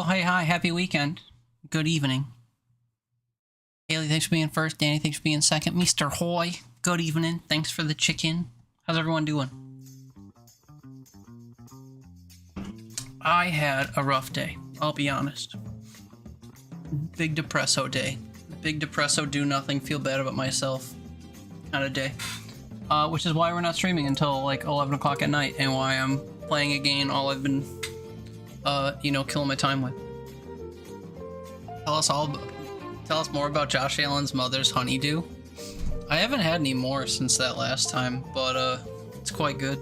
hey, hi, happy weekend. Good evening. Haley, thanks for being first. Danny, thanks for being second. Mr. Hoy, good evening. Thanks for the chicken. How's everyone doing? I had a rough day, I'll be honest. Big depresso day. Big depresso, do nothing, feel bad about myself kind of day. Which is why we're not streaming until like 11 o'clock at night, and why I'm playing a game all I've been, you know, killing my time with. Tell us more about Josh Allen's mother's honeydew. I haven't had any more since that last time, but it's quite good.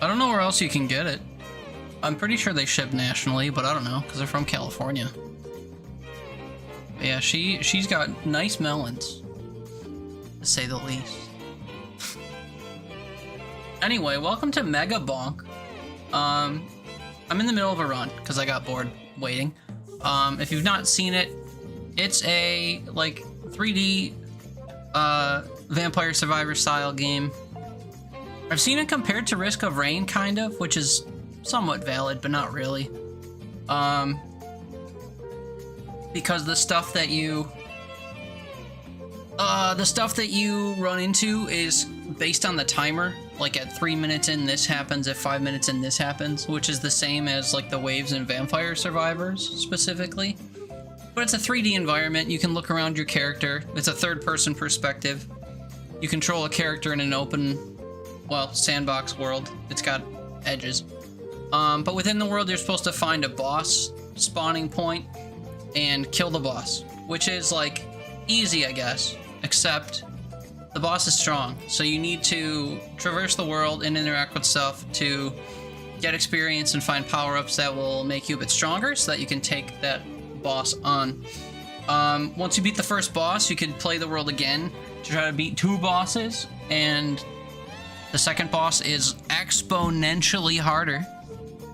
I don't know where else you can get it. I'm pretty sure they ship nationally, but I don't know, because they're from California. But yeah, she's got nice melons, to say the least. Anyway, welcome to Megabonk. I'm in the middle of a run, because I got bored waiting. If you've not seen it, it's a, like, 3D, Vampire Survivor style game. I've seen it compared to Risk of Rain, kind of, which is somewhat valid, but not really. Because the stuff that you run into is based on the timer. Like at 3 minutes in, this happens. At 5 minutes in, this happens, which is the same as like the waves in Vampire Survivors specifically. But it's a 3D environment. You can look around your character. It's a third-person perspective. You control a character in an open, well, sandbox world. It's got edges. But within the world, you're supposed to find a boss spawning point and kill the boss, which is like easy, I guess, except the boss is strong. So you need to traverse the world and interact with stuff to get experience and find power-ups that will make you a bit stronger so that you can take that boss on. Once you beat the first boss, you can play the world again to try to beat 2 bosses, and the second boss is exponentially harder,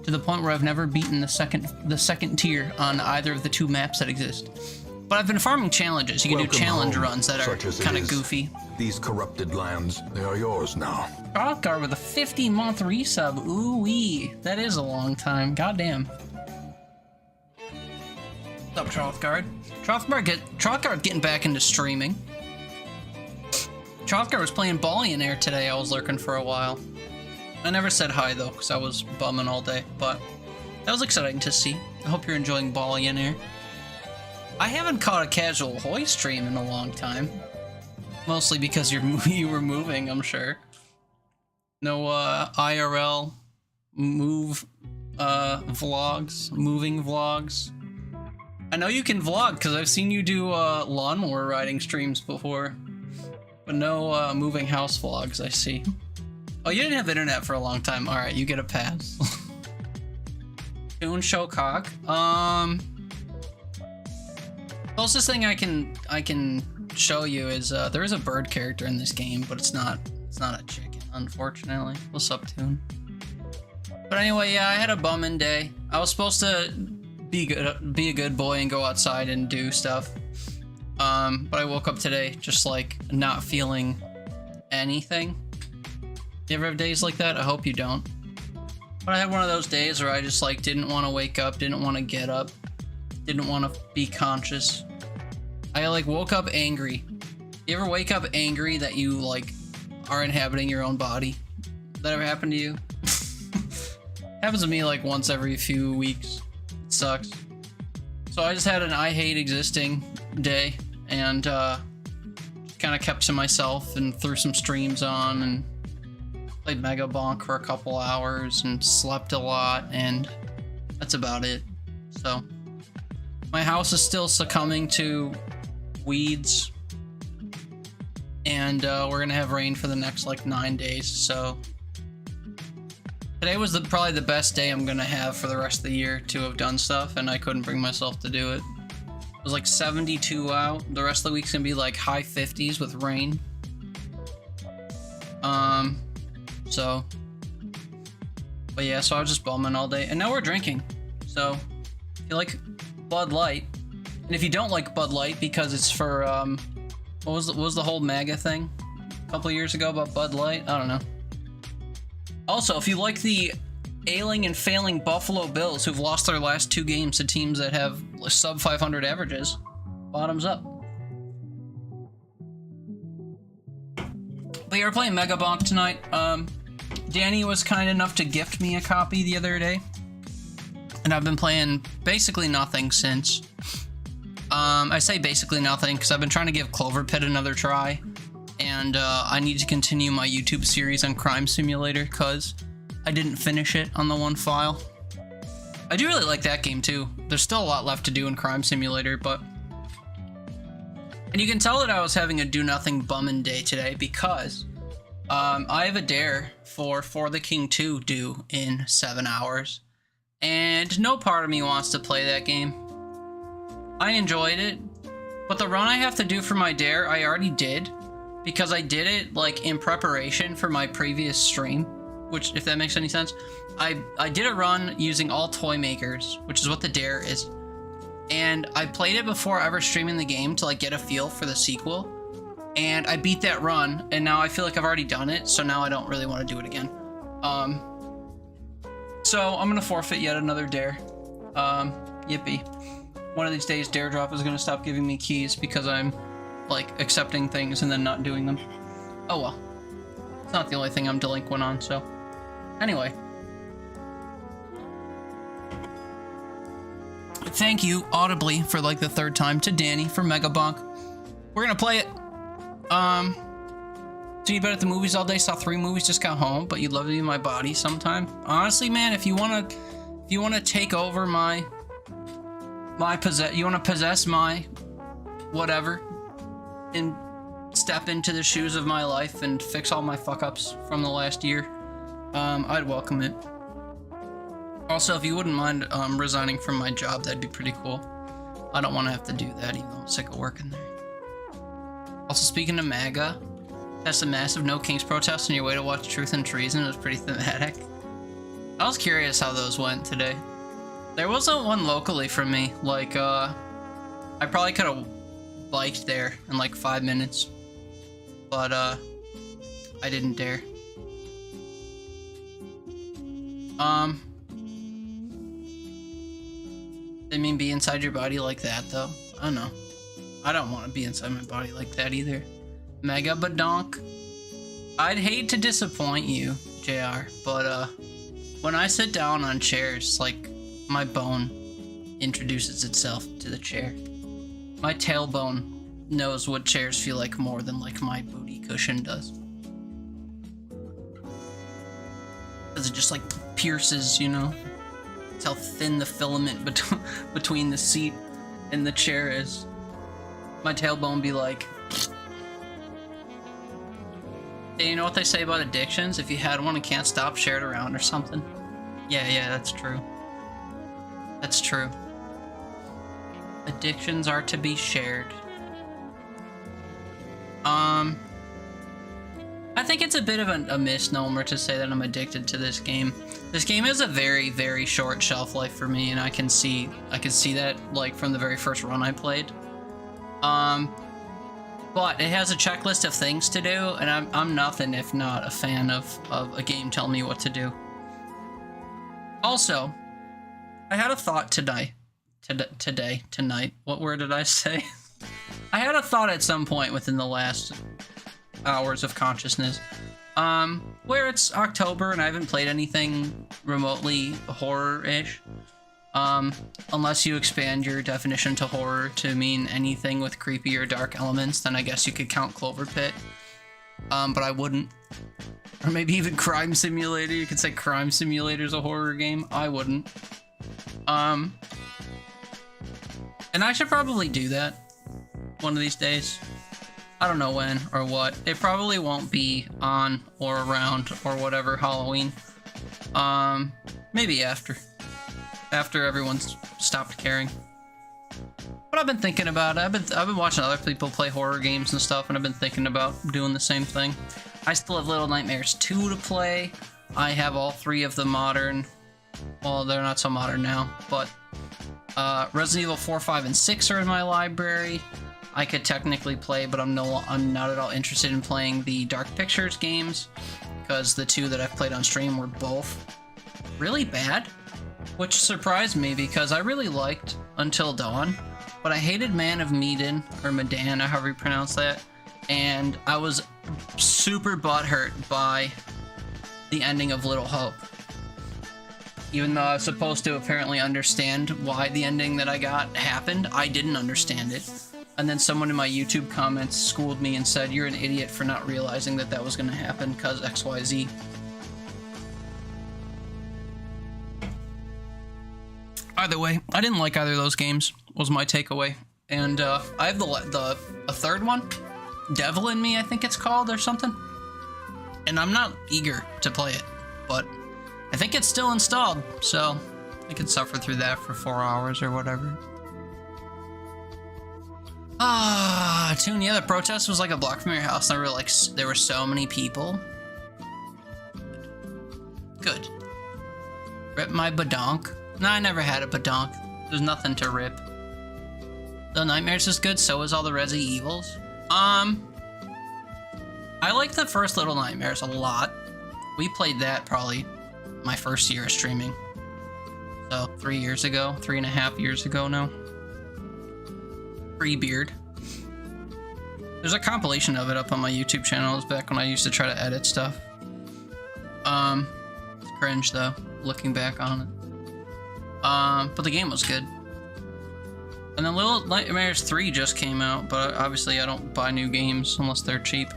to the point where I've never beaten the second tier on either of the 2 maps that exist. But I've been farming challenges. You can do challenge runs that are kind of goofy. These corrupted lands, they are yours now. Trothgar with a 50-month resub. Ooh-wee. That is a long time. Goddamn. What's up, Trothguard? Trothguard getting back into streaming. Trothguard was playing Ballionaire today. I was lurking for a while. I never said hi, though, because I was bumming all day, but that was exciting to see. I hope you're enjoying Ballionaire. I haven't caught a casual Hoy stream in a long time. Mostly because you were moving, I'm sure. No IRL moving vlogs. I know you can vlog, because I've seen you do lawnmower riding streams before. But no moving house vlogs, I see. Oh, you didn't have internet for a long time. Alright, you get a pass. Toon Showcock. Closest thing I can show you is there is a bird character in this game, but it's not a chicken, unfortunately. What's up, Toon? But anyway, yeah, I had a bumming day. I was supposed to be a good boy and go outside and do stuff. But I woke up today just like not feeling anything. You ever have days like that? I hope you don't. But I had one of those days where I just like didn't want to wake up, didn't want to get up, didn't want to be conscious. I like woke up angry. You ever wake up angry that you like are inhabiting your own body? That ever happened to you? Happens to me like once every few weeks. It sucks. So I just had an I hate existing day, and kind of kept to myself and threw some streams on and played Megabonk for a couple hours and slept a lot, and that's about it. So my house is still succumbing to weeds, and we're gonna have rain for the next like 9 days. So today was probably the best day I'm gonna have for the rest of the year to have done stuff, and I couldn't bring myself to do it. It was like 72 out. The rest of the week's gonna be like high 50s with rain. But yeah, so I was just bumming all day, and now we're drinking. So if you like Bud Light, and if you don't like Bud Light because it's for what was the whole MAGA thing a couple years ago about Bud Light? I don't know. Also, if you like the ailing and failing Buffalo Bills who've lost their last 2 games to teams that have sub 500 averages. Bottoms up. But yeah, we're playing Megabonk tonight. Danny was kind enough to gift me a copy the other day. And I've been playing basically nothing since. I say basically nothing because I've been trying to give Clover Pit another try. And I need to continue my YouTube series on Crime Simulator because I didn't finish it on the one file. I do really like that game too. There's still a lot left to do in Crime Simulator, but... And you can tell that I was having a do-nothing bumming day today because I have a dare for the King 2 due in 7 hours. And no part of me wants to play that game. I enjoyed it, but the run I have to do for my dare, I already did. Because I did it, like, in preparation for my previous stream. Which, if that makes any sense. I did a run using all toy makers, which is what the dare is. And I played it before ever streaming the game to, like, get a feel for the sequel. And I beat that run, and now I feel like I've already done it, so now I don't really want to do it again. So, I'm gonna forfeit yet another dare. Yippee. One of these days, Dare Drop is gonna stop giving me keys because I'm, like, accepting things and then not doing them. Oh well. It's not the only thing I'm delinquent on, so... Anyway. Thank you, audibly, for, like, the 3rd time to Danny for Megabonk. We're gonna play it. So you've been at the movies all day, saw 3 movies, just got home, but you'd love to be in my body sometime. Honestly, man, if you wanna take over you wanna possess my whatever, and step into the shoes of my life and fix all my fuck-ups from the last year, I'd welcome it. Also, if you wouldn't mind resigning from my job, that'd be pretty cool. I don't want to have to do that, even though I'm sick of working there. Also, speaking of MAGA, that's a massive No Kings protest on your way to watch Truth and Treason. It was pretty thematic. I was curious how those went today. There wasn't one locally from me. Like, I probably could have biked there in like 5 minutes. But, I didn't dare. Didn't mean be inside your body like that, though. I don't know. I don't want to be inside my body like that either. Megabonk. I'd hate to disappoint you, JR, but, when I sit down on chairs, like, my bone introduces itself to the chair. My tailbone knows what chairs feel like more than, like, my booty cushion does. Because it just, like, pierces, you know? It's how thin the filament between the seat and the chair is. My tailbone be like... Hey, you know what they say about addictions? If you had one and can't stop, share it around or something. Yeah, that's true. That's true. Addictions are to be shared. I think it's a bit of a misnomer to say that I'm addicted to this game. This game has a very, very short shelf life for me, and I can see that, like, from the very first run I played. But it has a checklist of things to do, and I'm nothing if not a fan of a game telling me what to do. Also, I had a thought tonight. What word did I say? I had a thought at some point within the last hours of consciousness, where it's October and I haven't played anything remotely horror-ish. Unless you expand your definition to horror to mean anything with creepy or dark elements, then I guess you could count Clover Pit. But I wouldn't. Or maybe even Crime Simulator. You could say Crime Simulator's a horror game. I wouldn't. And I should probably do that one of these days. I don't know when or what. It probably won't be on or around or whatever Halloween. Maybe after everyone's stopped caring. But I've been thinking about it. I've been watching other people play horror games and stuff, and I've been thinking about doing the same thing. I still have Little Nightmares 2 to play. I have all 3 of the modern... Well, they're not so modern now, but... Resident Evil 4, 5, and 6 are in my library. I could technically play, but I'm not at all interested in playing the Dark Pictures games, because the 2 that I've played on stream were both really bad, which surprised me because I really liked Until Dawn, but I hated Man of Medan, or Medan, or however you pronounce that, and I was super butthurt by the ending of Little Hope. Even though I was supposed to apparently understand why the ending that I got happened, I didn't understand it. And then someone in my YouTube comments schooled me and said, "You're an idiot for not realizing that that was going to happen because XYZ." Either way, I didn't like either of those games, was my takeaway. And I have a third one, Devil in Me, I think it's called, or something. And I'm not eager to play it, but I think it's still installed, so I could suffer through that for 4 hours or whatever. Tune, yeah, the protest was like a block from your house, and there were so many people. Good. Rip my badonk. No, I never had a badonk. There's nothing to rip. The Nightmares is good, so is all the Resi Evils. I like the first Little Nightmares a lot. We played that probably my first year of streaming. So 3 years ago, 3.5 years ago now. Pre-beard. There's a compilation of it up on my YouTube channel. It was back when I used to try to edit stuff. It's cringe though, looking back on it. But the game was good. And then Little Nightmares 3 just came out, but obviously I don't buy new games unless they're cheap.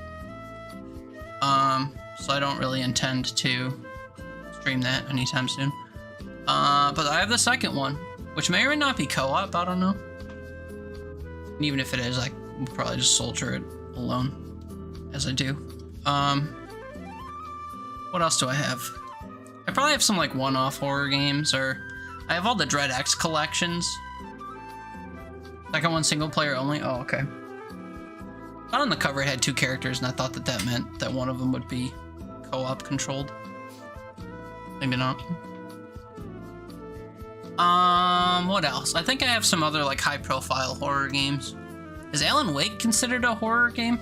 So I don't really intend to stream that anytime soon. But I have the second one, which may or may not be co-op, I don't know. And even if it is, I will probably just soldier it alone, as I do. What else do I have? I probably have some like one-off horror games, or I have all the Dread X collections. Second one single player only? Oh, okay. I thought on the cover it had 2 characters, and I thought that meant that one of them would be co-op controlled. Maybe not. What else? I think I have some other like high-profile horror games. Is Alan Wake considered a horror game?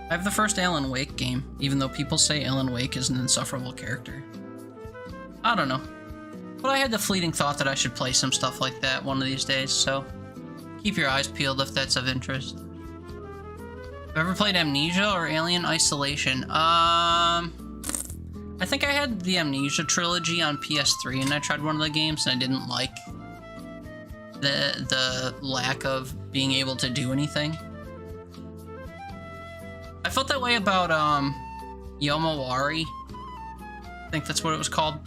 I have the first Alan Wake game, even though people say Alan Wake is an insufferable character. I don't know. But I had the fleeting thought that I should play some stuff like that one of these days, so keep your eyes peeled if that's of interest. Have you ever played Amnesia or Alien Isolation? I think I had the Amnesia trilogy on PS3, and I tried one of the games, and I didn't like the lack of being able to do anything. I felt that way about Yomawari. I think that's what it was called.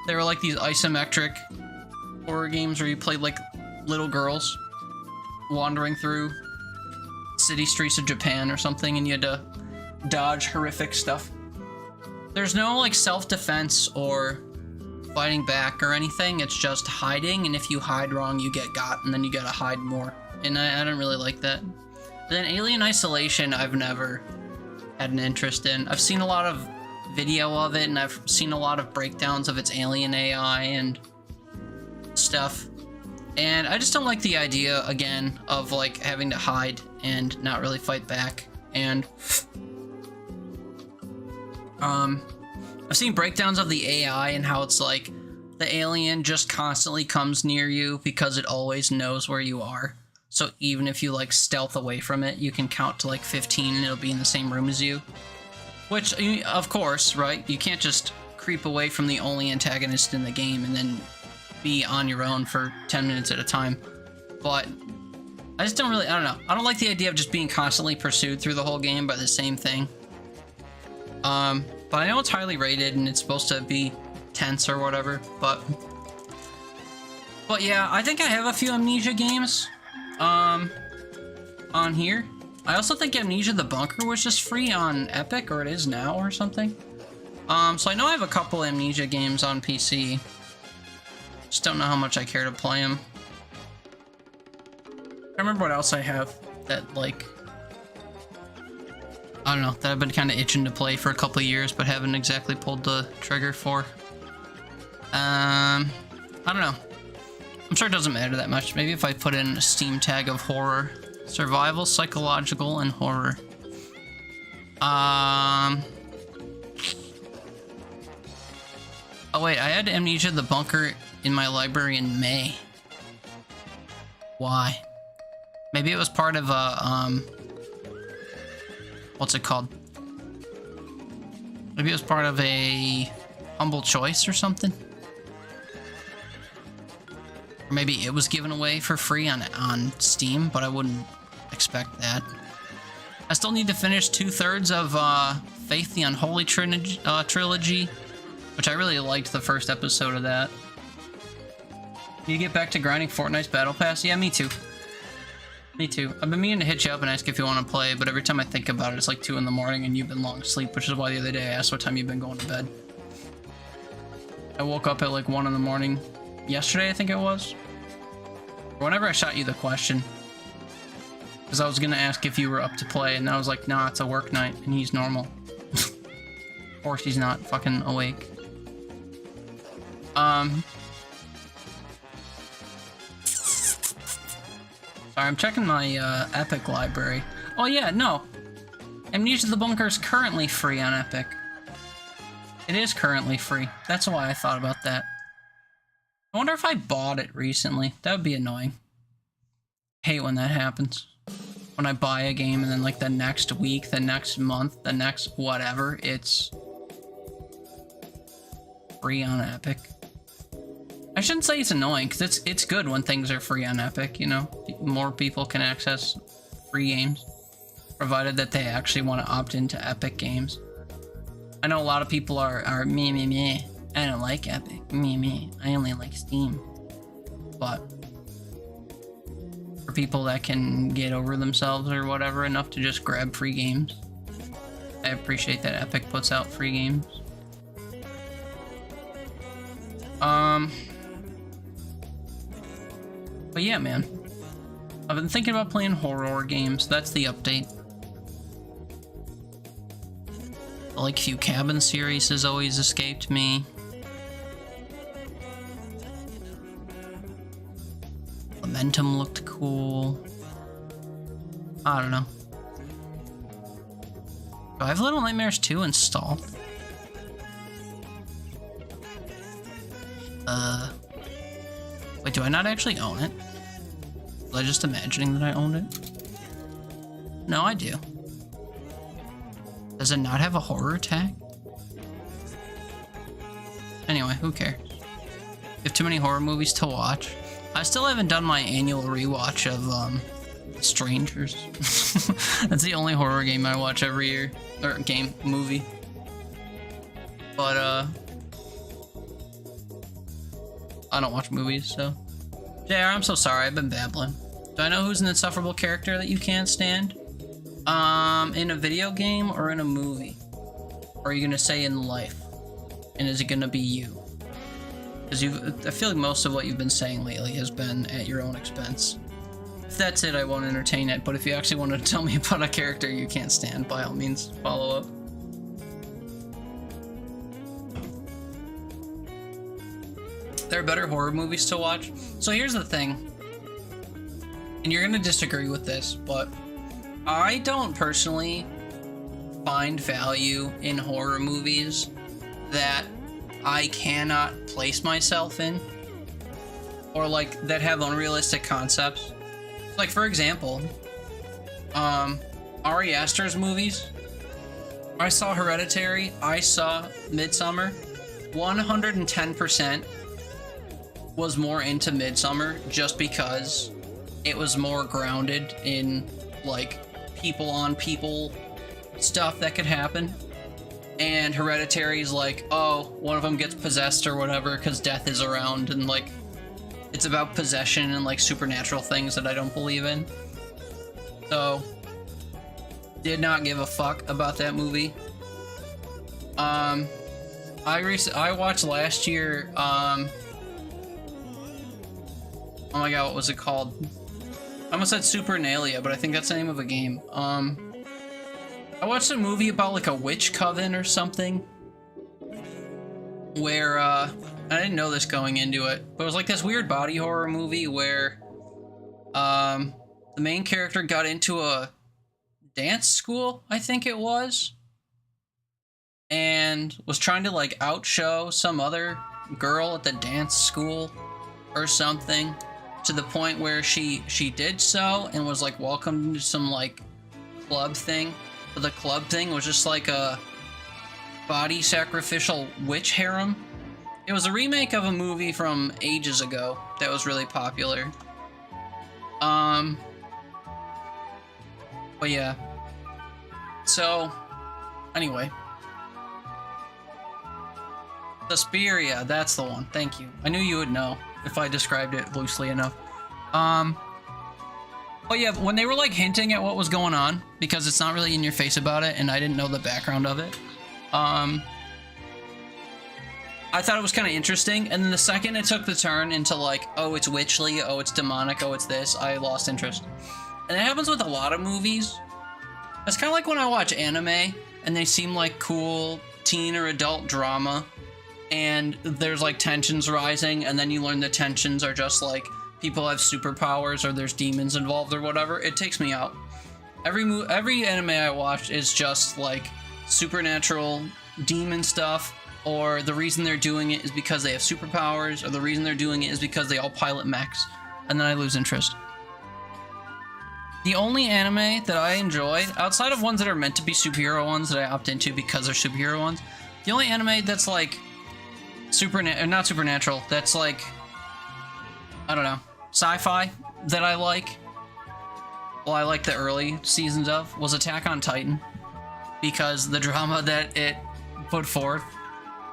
They were like these isometric horror games where you played like little girls wandering through city streets of Japan or something, and you had to dodge horrific stuff. There's no like self-defense or fighting back or anything. It's just hiding, and if you hide wrong, you get got, and then you gotta hide more. And I don't really like that. But then Alien Isolation, I've never had an interest in. I've seen a lot of video of it, and I've seen a lot of breakdowns of its alien AI and stuff. And I just don't like the idea, again, of like having to hide and not really fight back. And I've seen breakdowns of the AI and how it's like the alien just constantly comes near you because it always knows where you are. So even if you like stealth away from it, you can count to like 15 and it'll be in the same room as you. Which, of course, right? You can't just creep away from the only antagonist in the game and then be on your own for 10 minutes at a time. But I just don't really, I don't know. I don't like the idea of just being constantly pursued through the whole game by the same thing. But I know it's highly rated and it's supposed to be tense or whatever, but yeah, I think I have a few Amnesia games, on here. I also think Amnesia the Bunker was just free on Epic, or it is now or something. So I know I have a couple Amnesia games on PC. Just don't know how much I care to play them. I remember what else I have that, like, I don't know, that I've been kind of itching to play for a couple of years, but haven't exactly pulled the trigger for. I don't know. I'm sure it doesn't matter that much. Maybe if I put in a Steam tag of horror. Survival, psychological, and horror. Oh Oh wait, I had Amnesia the Bunker in my library in May. Why? Maybe it was part of a, what's it called? Maybe it was part of a humble choice or something? Or maybe it was given away for free on Steam, but I wouldn't expect that. I still need to finish 2/3 of Faith the Unholy Trilogy, which I really liked the first episode of that. You get back to grinding Fortnite's Battle Pass? Yeah, me too. Me too. I've been meaning to hit you up and ask if you want to play, but every time I think about it, it's like 2 in the morning and you've been long asleep, which is why the other day I asked what time you've been going to bed. I woke up at like 1 in the morning yesterday, I think it was. Whenever I shot you the question. Because I was going to ask if you were up to play, and I was like, nah, it's a work night, and he's normal. Of course he's not fucking awake. Sorry, I'm checking my Epic library. Oh yeah, no. Amnesia the Bunker is currently free on Epic. It is currently free. That's why I thought about that. I wonder if I bought it recently. That would be annoying. Hate when that happens. When I buy a game and then like the next week, the next month, the next whatever, it's free on Epic. I shouldn't say it's annoying, because it's good when things are free on Epic, you know? More people can access free games, provided that they actually want to opt into Epic games. I know a lot of people are me. I don't like Epic. Me. I only like Steam. But for people that can get over themselves or whatever enough to just grab free games, I appreciate that Epic puts out free games. But yeah, man. I've been thinking about playing horror games. That's the update. The Like Few Cabin series has always escaped me. Momentum looked cool. I don't know. Do I have Little Nightmares 2 installed? Wait, do I not actually own it? Was I just imagining that I owned it? No, I do. Does it not have a horror tag? Anyway, who cares? You have too many horror movies to watch. I still haven't done my annual rewatch of Strangers. That's the only horror game I watch every year. Or movie. But I don't watch movies, so. JR, I'm so sorry, I've been babbling. Do I know who's an insufferable character that you can't stand? In a video game or in a movie? Or are you gonna say in life? And is it gonna be you? Because I feel like most of what you've been saying lately has been at your own expense. If that's it, I won't entertain it, but if you actually want to tell me about a character you can't stand, by all means, follow up. There are better horror movies to watch. So here's the thing, and you're gonna disagree with this, but I don't personally find value in horror movies that I cannot place myself in, or like that have unrealistic concepts. Like for example, Ari Aster's movies. I saw Hereditary, I saw Midsommar. 110% was more into Midsommar just because it was more grounded in like people on people stuff that could happen. And Hereditary's like, oh, one of them gets possessed or whatever because death is around, and like it's about possession and like supernatural things that I don't believe in. So did not give a fuck about that movie. I watched last year, oh my god, what was it called? I almost said Supernalia, but I think that's the name of a game. I watched a movie about like a witch coven or something, where I didn't know this going into it, but it was like this weird body horror movie where the main character got into a dance school, I think it was, and was trying to like outshow some other girl at the dance school or something, to the point where she did so and was like welcomed to some like club thing, but the club thing was just like a body sacrificial witch harem. It was a remake of a movie from ages ago that was really popular. But yeah. So, anyway. Suspiria, that's the one. Thank you. I knew you would know if I described it loosely enough. But yeah, when they were like hinting at what was going on, because it's not really in your face about it, and I didn't know the background of it, I thought it was kind of interesting. And then the second it took the turn into like, oh, it's witchly, oh, it's demonic, oh, it's this, I lost interest. And it happens with a lot of movies. It's kind of like when I watch anime and they seem like cool teen or adult drama, and there's like tensions rising, and then you learn the tensions are just like people have superpowers or there's demons involved or whatever. It takes me out. Every anime I watch is just like supernatural demon stuff, or the reason they're doing it is because they have superpowers, or the reason they're doing it is because they all pilot mechs, and then I lose interest. The only anime that I enjoy, outside of ones that are meant to be superhero ones that I opt into because they're superhero ones, the only anime that's like not supernatural, that's like, I don't know, sci-fi that I like, well, I like the early seasons of, was Attack on Titan, because the drama that it put forth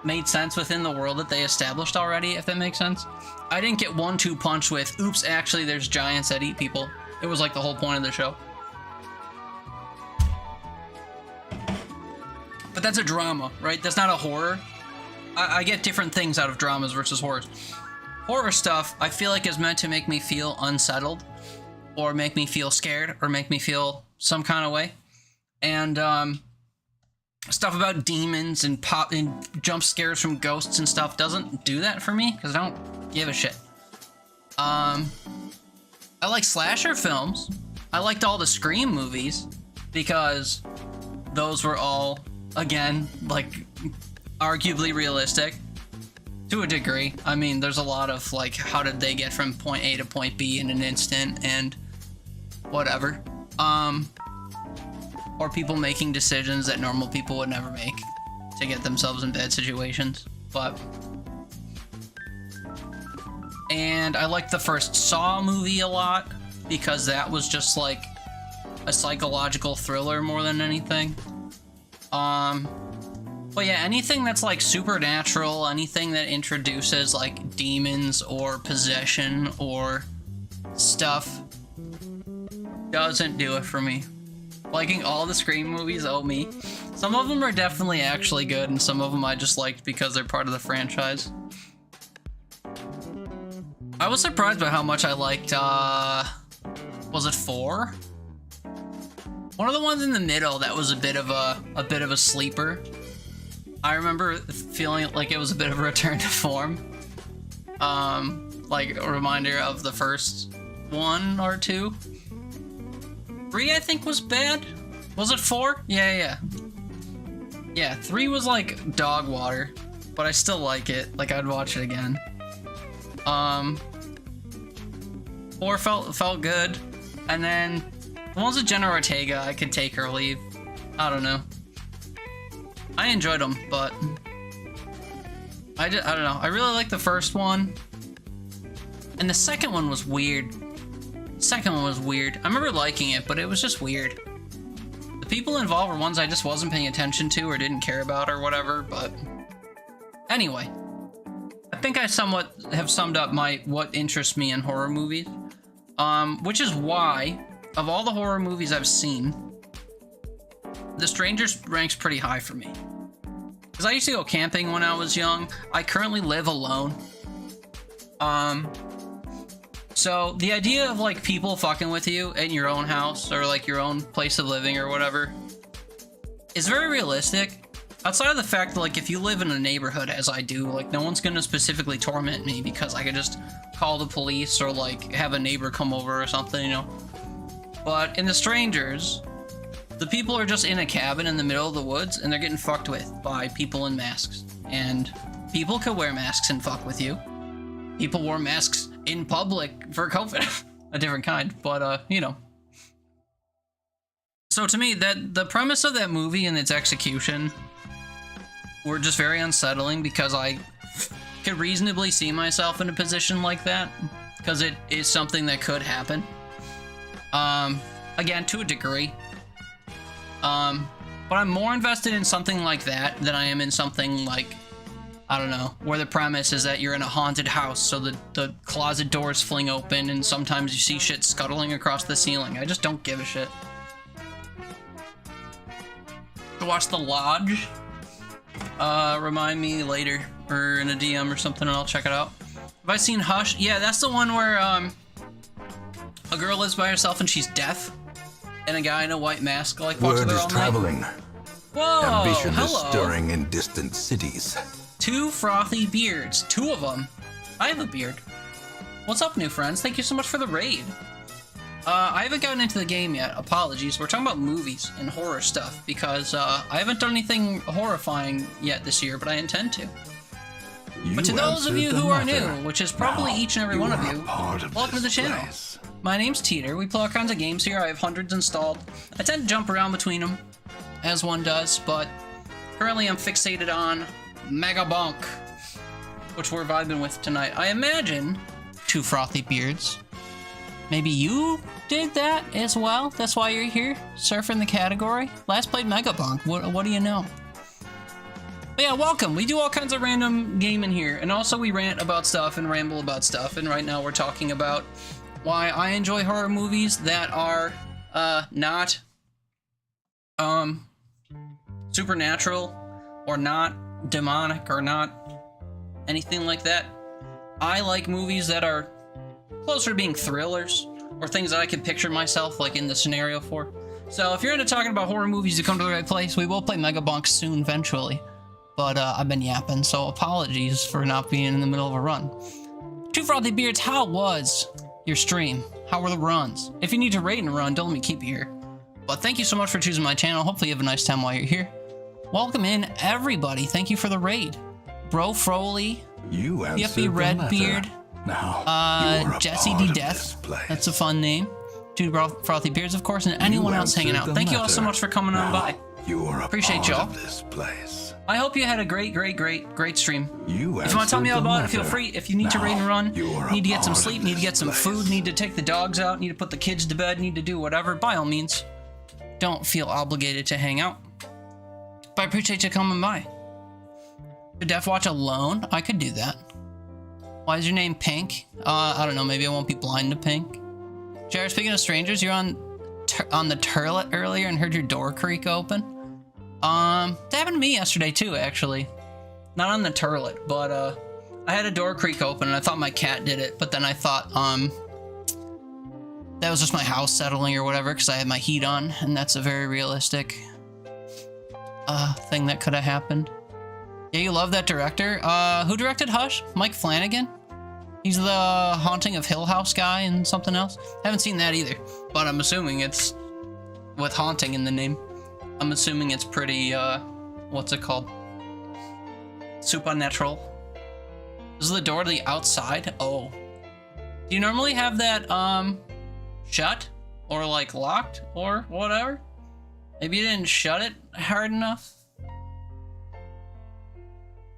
made sense within the world that they established already, if that makes sense. I didn't get 1-2 punch with, oops, actually there's giants that eat people. It was like the whole point of the show. But that's a drama, right? That's not a horror. I get different things out of dramas versus horrors. Horror stuff, I feel like, is meant to make me feel unsettled, or make me feel scared, or make me feel some kind of way. And stuff about demons and jump scares from ghosts and stuff doesn't do that for me, because I don't give a shit. I like slasher films. I liked all the Scream movies, because those were all, again, like, arguably realistic to a degree. I mean, there's a lot of like, how did they get from point A to point B in an instant and whatever. Or people making decisions that normal people would never make to get themselves in bad situations. And I liked the first Saw movie a lot, because that was just like a psychological thriller more than anything. But yeah, anything that's like supernatural, anything that introduces like demons or possession or stuff, doesn't do it for me. Liking all the Scream movies, oh me. Some of them are definitely actually good, and some of them I just liked because they're part of the franchise. I was surprised by how much I liked, was it 4? One of the ones in the middle that was a bit of a sleeper. I remember feeling like it was a bit of a return to form. Like a reminder of the first 1 or 2. 3, I think, was bad. Was it 4? Yeah. Yeah, 3 was like dog water, but I still like it. Like, I'd watch it again. 4 felt good, and then the ones with Jenna Ortega, I could take or leave. I don't know. I enjoyed them, but I don't know. I really liked the first one, and the second one was weird. I remember liking it, but it was just weird. The people involved were ones I just wasn't paying attention to or didn't care about or whatever, but anyway. I think I somewhat have summed up what interests me in horror movies, which is why, of all the horror movies I've seen, The Strangers ranks pretty high for me. Because I used to go camping when I was young. I currently live alone. So the idea of like people fucking with you in your own house or like your own place of living or whatever is very realistic. Outside of the fact that like if you live in a neighborhood as I do, like no one's gonna specifically torment me because I could just call the police or like have a neighbor come over or something, you know. But in The Strangers, the people are just in a cabin in the middle of the woods and they're getting fucked with by people in masks and People could wear masks and fuck with you. People wore masks in public for COVID. A different kind, but, you know. So to me, the premise of that movie and its execution were just very unsettling because I could reasonably see myself in a position like that because it is something that could happen. Again, to a degree. But I'm more invested in something like that than I am in something like, I don't know, where the premise is that you're in a haunted house, so the closet doors fling open and sometimes you see shit scuttling across the ceiling. I just don't give a shit. To watch The Lodge, remind me later, or in a DM or something, and I'll check it out. Have I seen Hush? Yeah, that's the one where, a girl lives by herself and she's deaf, and a guy in a white mask, like, walks with Word her is all traveling. night. Whoa, Ambition is hello. stirring in distant cities. 2 frothy beards. 2 of them. I have a beard. What's up, new friends? Thank you so much for the raid. I haven't gotten into the game yet. Apologies. We're talking about movies and horror stuff because I haven't done anything horrifying yet this year, but I intend to. But to those of you who are new, which is probably each and every one of you, welcome to the channel. My name's Teeter. We play all kinds of games here. I have hundreds installed. I tend to jump around between them, as one does, but currently I'm fixated on Megabonk, which we're vibing with tonight. I imagine 2 frothy beards. Maybe you did that as well? That's why you're here, surfing the category? Last played Megabonk. What do you know? But yeah, welcome. We do all kinds of random gaming here, and also we rant about stuff and ramble about stuff, and right now we're talking about why I enjoy horror movies that are not supernatural or not demonic or not anything like that. I like movies that are closer to being thrillers or things that I can picture myself like in the scenario for. So if you're into talking about horror movies, you come to the right place. We will play Megabonk soon eventually, but I've been yapping, so apologies for not being in the middle of a run. 2 frothy beards, how was your stream? How were the runs? If you need to raid and run, don't let me keep you here. But thank you so much for choosing my channel. Hopefully you have a nice time while you're here. Welcome in, everybody. Thank you for the raid. Bro Froley, Yuppie Redbeard, Jesse D. Death. That's a fun name. 2 frothy beards, of course, and anyone else hanging out. Thank you all so much for coming on by. Appreciate y'all. I hope you had a great stream. If you want to tell me all about it, feel free. If you need to raid and run, need to get some sleep, need to get some food, need to take the dogs out, need to put the kids to bed, need to do whatever, by all means, don't feel obligated to hang out. But I appreciate you coming by. Could Def watch alone? I could do that. Why is your name Pink? I don't know, maybe I won't be blind to pink. Jared, speaking of strangers, you're on the turlet earlier and heard your door creak open. That happened to me yesterday too, actually. Not on the turlet, but I had a door creak open and I thought my cat did it, but then I thought that was just my house settling or whatever because I had my heat on, and that's a very realistic thing that could have happened. Yeah, you love that director. Who directed Hush? Mike Flanagan? He's the Haunting of Hill House guy and something else. Haven't seen that either, but I'm assuming it's with haunting in the name. I'm assuming it's pretty, what's it called? Supernatural. This is the door to the outside? Oh. Do you normally have that, shut? Or, like, locked? Or whatever? Maybe you didn't shut it hard enough?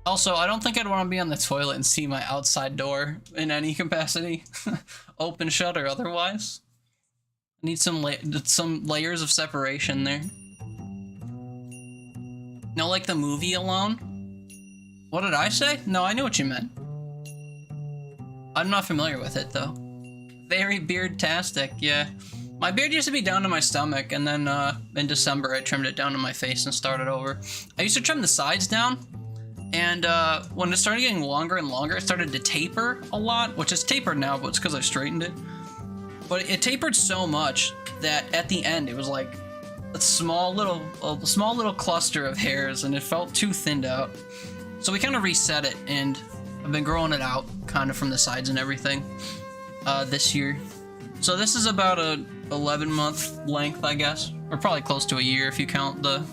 Also, I don't think I'd want to be on the toilet and see my outside door in any capacity. Open, shut, or otherwise. I need some layers of separation there. No, like the movie Alone? What did I say? No, I knew what you meant. I'm not familiar with it, though. Very beard-tastic, yeah. My beard used to be down to my stomach, and then in December I trimmed it down to my face and started over. I used to trim the sides down, and when it started getting longer and longer, it started to taper a lot, which is tapered now, but it's because I straightened it. But it tapered so much that at the end it was like a small little cluster of hairs, and it felt too thinned out. So we kind of reset it, and I've been growing it out kind of from the sides and everything this year. So this is about a 11-month length, I guess, or probably close to a year if you count the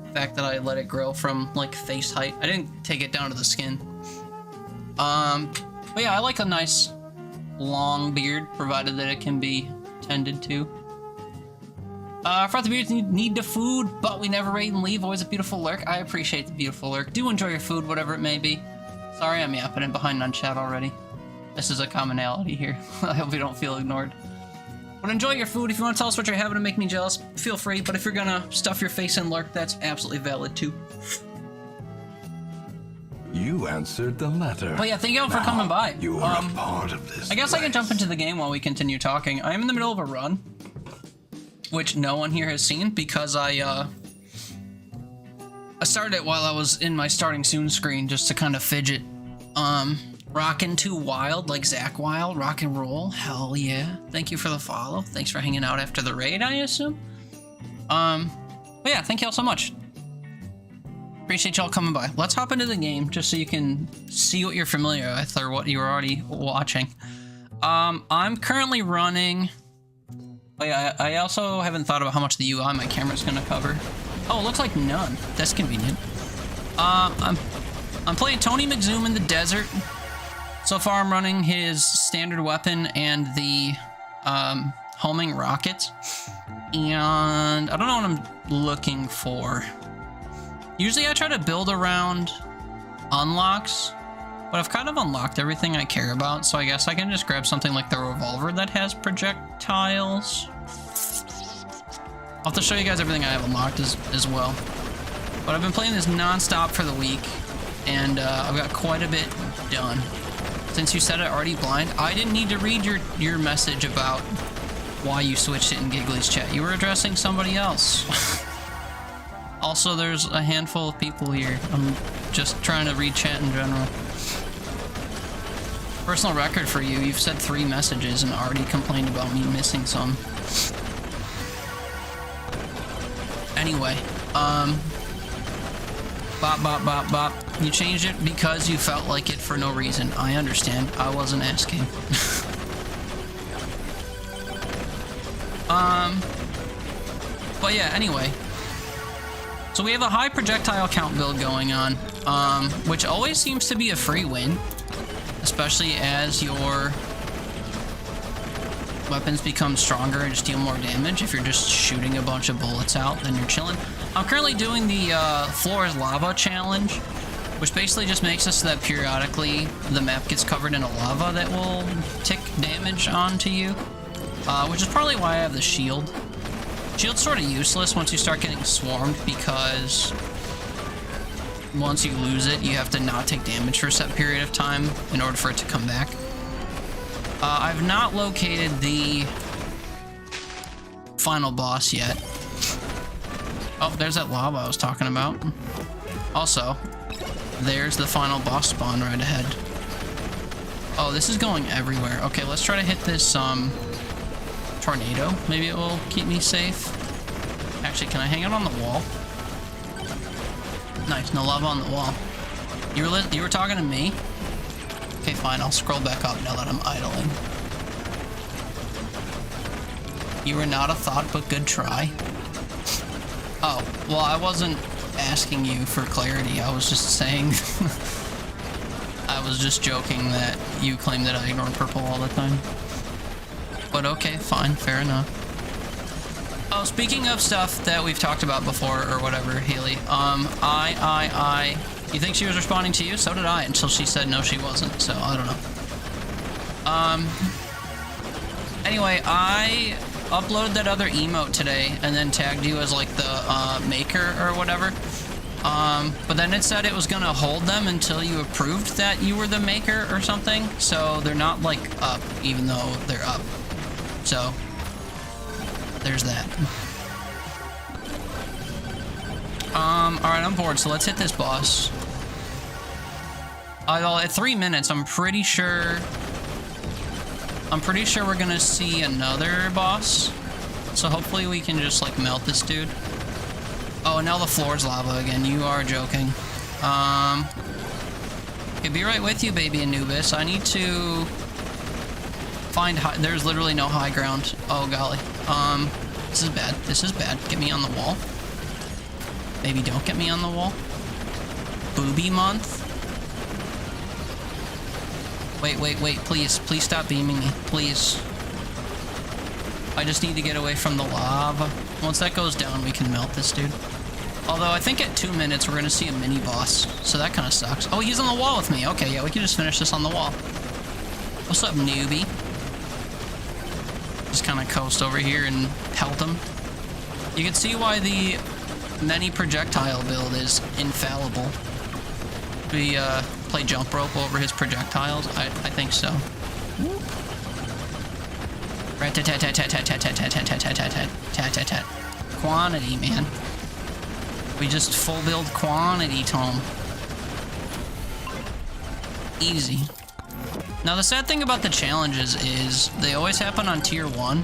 fact that I let it grow from like face height. I didn't take it down to the skin. But yeah, I like a nice long beard, provided that it can be tended to. Front the beards need the food, but we never rate and leave. Always a beautiful lurk. I appreciate the beautiful lurk. Do enjoy your food, whatever it may be. Sorry I'm yapping and behind on chat already. This is a commonality here. I hope you don't feel ignored. But enjoy your food. If you want to tell us what you're having to make me jealous, feel free. But if you're gonna stuff your face in lurk, that's absolutely valid too. You answered the letter. Well, yeah, thank you all for coming by. You are a part of this. I guess I can jump into the game while we continue talking. I am in the middle of a run, which no one here has seen because I started it while I was in my starting soon screen just to kind of fidget. Rockin' too wild, like Zach Wild, rock and roll, hell yeah. Thank you for the follow. Thanks for hanging out after the raid, I assume. But yeah, thank y'all so much. Appreciate y'all coming by. Let's hop into the game just so you can see what you're familiar with or what you're already watching. I'm currently running. Oh yeah, I also haven't thought about how much the UI my camera's gonna cover. Oh, it looks like none. That's convenient. I'm playing Tony McZoom in the desert. So far, I'm running his standard weapon and the homing rockets. And I don't know what I'm looking for. Usually I try to build around unlocks, but I've kind of unlocked everything I care about, so I guess I can just grab something like the revolver that has projectiles. I'll have to show you guys everything I have unlocked as well. But I've been playing this non-stop for the week, and I've got quite a bit done. Since you said it already blind, I didn't need to read your message about why you switched it in Giggly's chat. You were addressing somebody else. Also, there's a handful of people here. I'm just trying to read chat in general. Personal record for you, you've said 3 messages and already complained about me missing some. Anyway, bop, bop, bop, bop. You changed it because you felt like it for no reason. I understand. I wasn't asking. But yeah, anyway. So we have a high projectile count build going on, which always seems to be a free win, especially as your weapons become stronger and just deal more damage. If you're just shooting a bunch of bullets out, then you're chilling. I'm currently doing the floor is lava challenge, which basically just makes it so that periodically the map gets covered in a lava that will tick damage onto you, which is probably why I have the shield. Shield's sort of useless once you start getting swarmed because once you lose it, you have to not take damage for a set period of time in order for it to come back. I've not located the final boss yet. Oh, there's that lava I was talking about. Also, there's the final boss spawn right ahead. Oh, this is going everywhere. Okay, let's try to hit this, tornado. Maybe it will keep me safe. Actually, can I hang out on the wall? Nice, no lava on the wall. You were talking to me? Okay, fine, I'll scroll back up now that I'm idling. You were not a thought, but good try. Oh, well, I wasn't asking you for clarity. I was just saying... I was just joking that you claim that I ignore purple all the time. But okay, fine, fair enough. Oh, speaking of stuff that we've talked about before, or whatever, Haley, you think she was responding to you? So did I, until she said no, she wasn't, so I don't know. Anyway, I uploaded that other emote today, and then tagged you as, like, the, maker or whatever. But then it said it was gonna hold them until you approved that you were the maker or something, so they're not, like, up, even though they're up. So, there's that. Alright, I'm bored, so let's hit this boss. At 3 minutes, I'm pretty sure we're gonna see another boss. So hopefully we can just, like, melt this dude. Oh, and now the floor's lava again. You are joking. Okay, be right with you, baby Anubis. I need to find there's literally no high ground. Oh, golly. This is bad. This is bad. Get me on the wall. Maybe don't get me on the wall. Booby month. Wait, please stop beaming me, please. I just need to get away from the lava. Once that goes down, we can melt this dude. Although I think at 2 minutes, we're gonna see a mini boss, so that kind of sucks. Oh, he's on the wall with me. Okay, yeah, we can just finish this on the wall. What's up, newbie? Just kind of coast over here and pelt him. You can see why the many projectile build is infallible. We play jump rope over his projectiles. I think so. Rat-tat-tat-tat-tat-tat-tat-tat-tat-tat-tat-tat-tat-tat. Quantity, man. We just full build quantity, Tom. Easy. Now the sad thing about the challenges is they always happen on tier 1.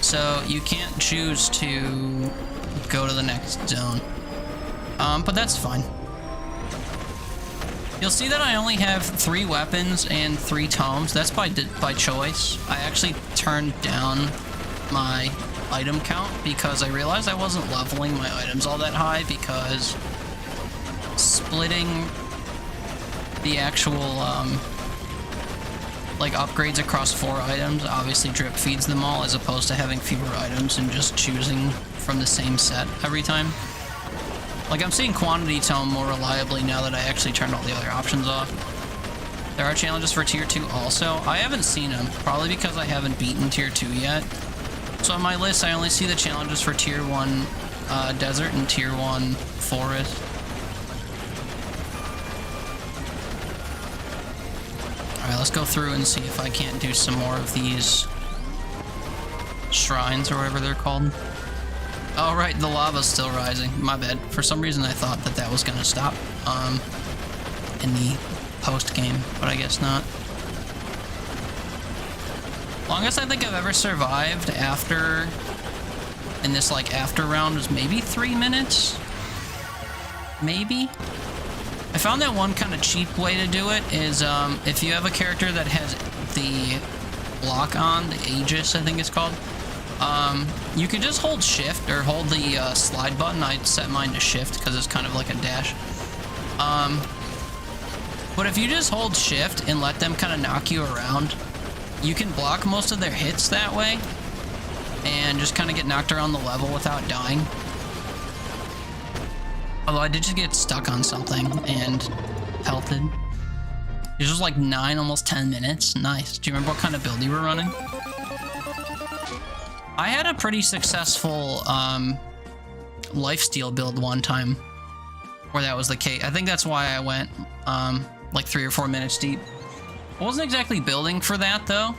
So you can't choose to go to the next zone. But that's fine. You'll see that I only have 3 weapons and 3 tomes. That's by choice. I actually turned down my item count because I realized I wasn't leveling my items all that high, because splitting the actual like upgrades across 4 items obviously drip feeds them all, as opposed to having fewer items and just choosing from the same set every time. Like, I'm seeing quantity tome more reliably now that I actually turned all the other options off. There are challenges for tier 2 also. I haven't seen them, probably because I haven't beaten tier 2 yet. So on my list, I only see the challenges for tier 1 desert and tier 1 forest. Alright, let's go through and see if I can't do some more of these shrines or whatever they're called. Oh, right, the lava's still rising. My bad. For some reason, I thought that was gonna stop in the post-game, but I guess not. Longest I think I've ever survived after, in this, like, after round was maybe 3 minutes? Maybe? I found that one kind of cheap way to do it is, if you have a character that has the block on, the Aegis, I think it's called, you can just hold shift or hold the slide button. I set mine to shift because it's kind of like a dash. But if you just hold shift and let them kind of knock you around, you can block most of their hits that way and just kind of get knocked around the level without dying. Although I did just get stuck on something and pelted. It was like 9, almost 10 minutes. Nice. Do you remember what kind of build you were running? I had a pretty successful lifesteal build one time where that was the case. I think that's why I went like 3 or 4 minutes deep. I wasn't exactly building for that though.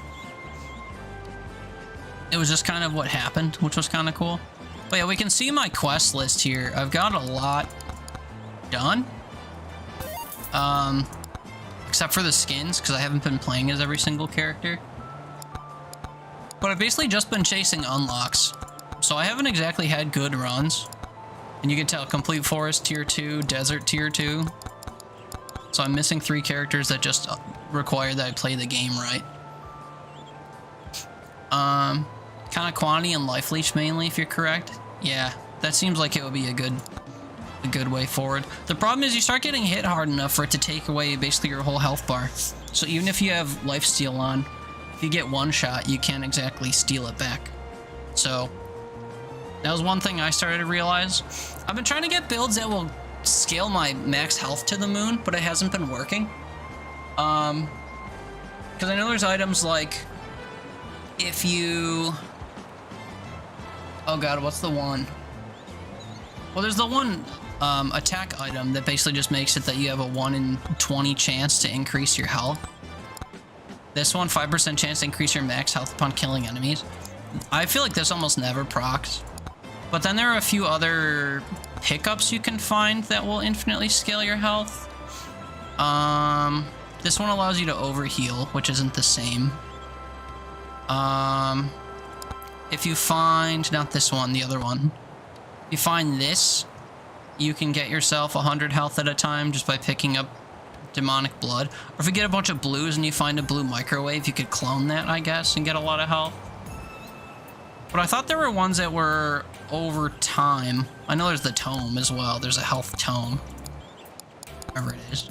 It was just kind of what happened, which was kind of cool. But yeah, we can see my quest list here. I've got a lot done. Except for the skins, because I haven't been playing as every single character. But I've basically just been chasing unlocks. So I haven't exactly had good runs. And you can tell, complete forest tier 2, desert tier 2. So I'm missing 3 characters that just require that I play the game right. Kind of quantity and life leech mainly, if you're correct. Yeah, that seems like it would be a good way forward. The problem is you start getting hit hard enough for it to take away basically your whole health bar. So even if you have lifesteal on, if you get one shot, you can't exactly steal it back. So that was one thing I started to realize. I've been trying to get builds that will scale my max health to the moon, but it hasn't been working. Because I know there's items like if you... Oh god, what's the one? Well, there's the one attack item that basically just makes it that you have a 1 in 20 chance to increase your health. This one, 5% chance to increase your max health upon killing enemies. I feel like this almost never procs. But then there are a few other pickups you can find that will infinitely scale your health. This one allows you to overheal, which isn't the same. If you find, not this one, the other one. If you find this, you can get yourself 100 health at a time just by picking up demonic blood. Or if you get a bunch of blues and you find a blue microwave, you could clone that, I guess, and get a lot of health. But I thought there were ones that were over time. I know there's the tome as well. There's a health tome. Whatever it is.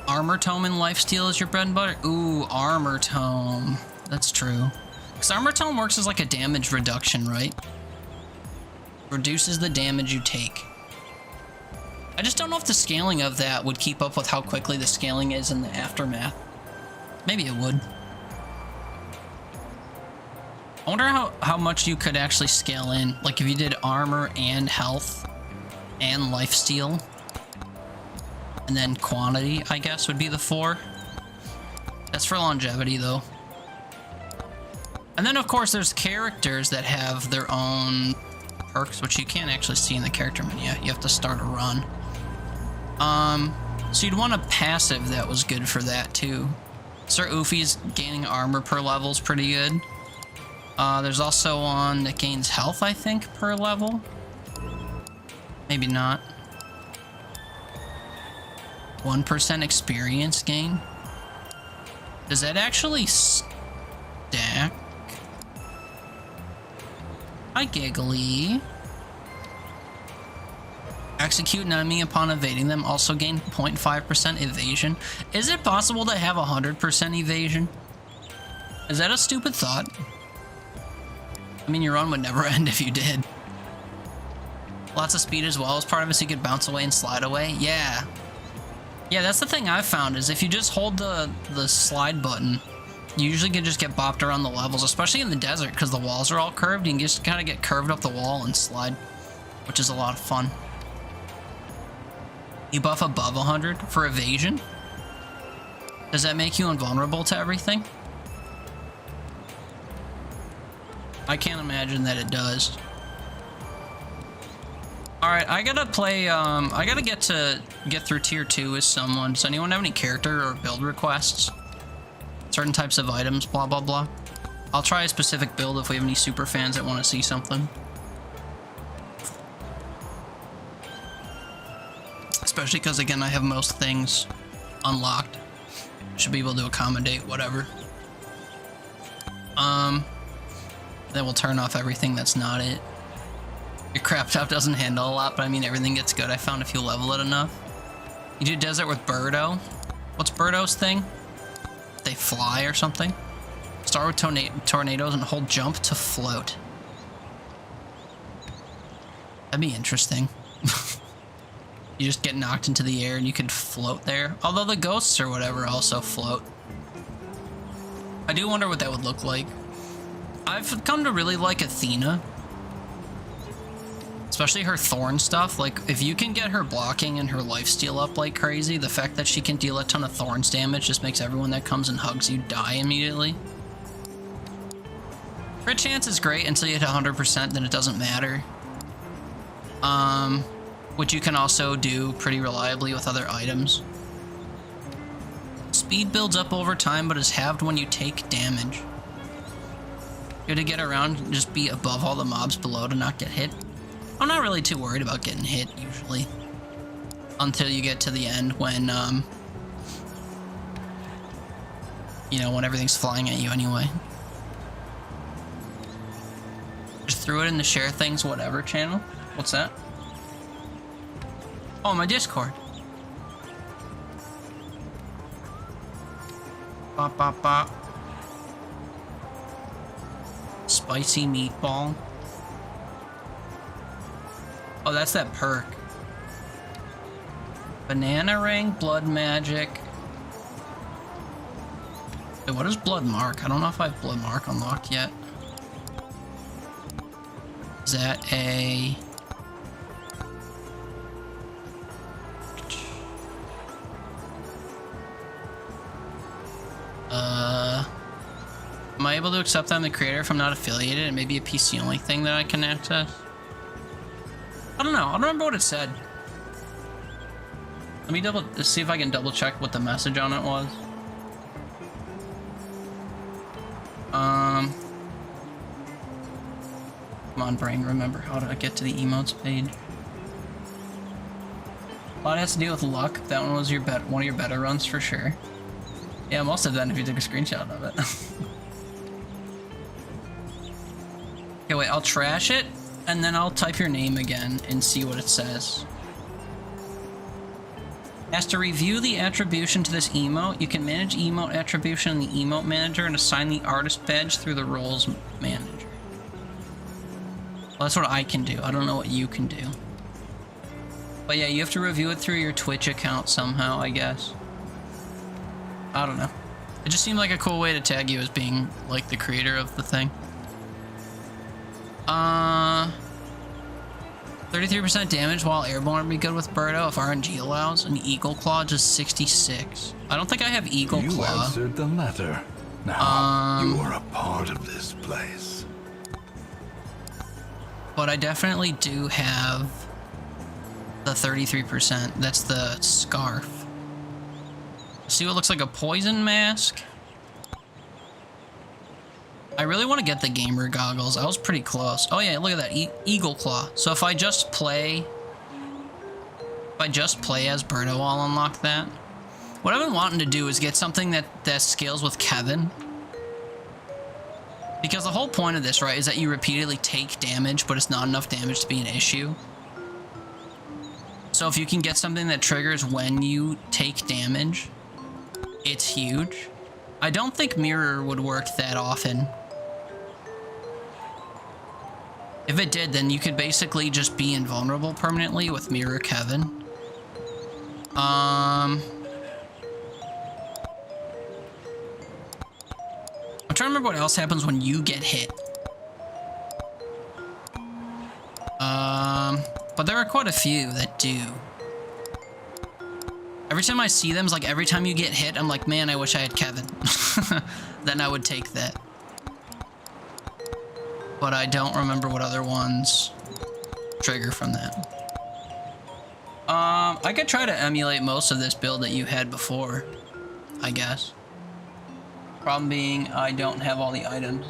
Armor tome and lifesteal is your bread and butter? Ooh, armor tome. That's true. Because armor tome works as like a damage reduction, right? Reduces the damage you take. I just don't know if the scaling of that would keep up with how quickly the scaling is in the aftermath. Maybe it would. I wonder how much you could actually scale in. Like if you did armor and health and lifesteal. And then quantity, I guess, would be the 4. That's for longevity, though. And then, of course, there's characters that have their own perks, which you can't actually see in the character menu. You have to start a run. So you'd want a passive that was good for that, too. Sir Oofy's gaining armor per level is pretty good. There's also one that gains health, I think, per level. Maybe not. 1% experience gain. Does that actually stack? Hi, Giggly. Execute an enemy upon evading them. Also gain 0.5% evasion. Is it possible to have 100% evasion? Is that a stupid thought? I mean, your run would never end if you did. Lots of speed as well as part of it, so you could bounce away and slide away. Yeah. Yeah, that's the thing I've found, is if you just hold the slide button, you usually can just get bopped around the levels, especially in the desert, because the walls are all curved. You can just kind of get curved up the wall and slide, which is a lot of fun. You buff above 100 for evasion? Does that make you invulnerable to everything? I can't imagine that it does. Alright, I gotta play, I gotta get through tier 2 with someone. Does anyone have any character or build requests? Certain types of items, blah, blah, blah. I'll try a specific build if we have any super fans that want to see something. Especially because, again, I have most things unlocked. Should be able to accommodate whatever. Then we'll turn off everything that's not it. Your crap top doesn't handle a lot, but I mean everything gets good. I found if you level it enough. You do desert with Birdo. What's Birdo's thing? They fly or something? Start with tornadoes and hold jump to float. That'd be interesting. You just get knocked into the air and you could float there. Although the ghosts or whatever also float. I do wonder what that would look like. I've come to really like Athena. Especially her thorn stuff. Like, if you can get her blocking and her lifesteal up like crazy, the fact that she can deal a ton of thorns damage just makes everyone that comes and hugs you die immediately. Crit chance is great until you hit 100%, then it doesn't matter. Which you can also do pretty reliably with other items. Speed builds up over time, but is halved when you take damage. You have to get around and just be above all the mobs below to not get hit. I'm not really too worried about getting hit, usually. Until you get to the end when, you know, when everything's flying at you anyway. Just threw it in the share things whatever channel. What's that? Oh, my Discord. Bop, bop, bop. Spicy meatball. Oh, that's that perk. Banana ring, blood magic. Wait, what is blood mark? I don't know if I have blood mark unlocked yet. Is that a... Am I able to accept that I'm the creator if I'm not affiliated? It may be a PC only thing that I can access. I don't know. I don't remember what it said. Let me let's see if I can double check what the message on it was. Come on, brain, remember how to get to the emotes page. A lot has to do with luck. That one was one of your better runs for sure. Yeah, most of that if you took a screenshot of it. Okay, wait, I'll trash it, and then I'll type your name again and see what it says. As to review the attribution to this emote, you can manage emote attribution in the emote manager and assign the artist badge through the roles manager. Well, that's what I can do. I don't know what you can do. But yeah, you have to review it through your Twitch account somehow, I guess. I don't know. It just seemed like a cool way to tag you as being, like, the creator of the thing. 33% damage while airborne would be good with Birdo if RNG allows, and Eagle Claw just 66. I don't think I have Eagle Claw. You answered the letter. Now, you are a part of this place. But I definitely do have the 33%. That's the scarf. See what looks like a poison mask? I really want to get the gamer goggles. I was pretty close. Oh yeah, look at that Eagle Claw. So if I just play as Birdo, I'll unlock that. What I've been wanting to do is get something that scales with Kevin. Because the whole point of this, right, is that you repeatedly take damage, but it's not enough damage to be an issue. So if you can get something that triggers when you take damage, it's huge. I don't think Mirror would work that often. If it did, then you could basically just be invulnerable permanently with Mirror Kevin. I'm trying to remember what else happens when you get hit. But there are quite a few that do. Every time I see them, it's like every time you get hit, I'm like, man, I wish I had Kevin. Then I would take that. But I don't remember what other ones trigger from that. I could try to emulate most of this build that you had before, I guess. Problem being, I don't have all the items.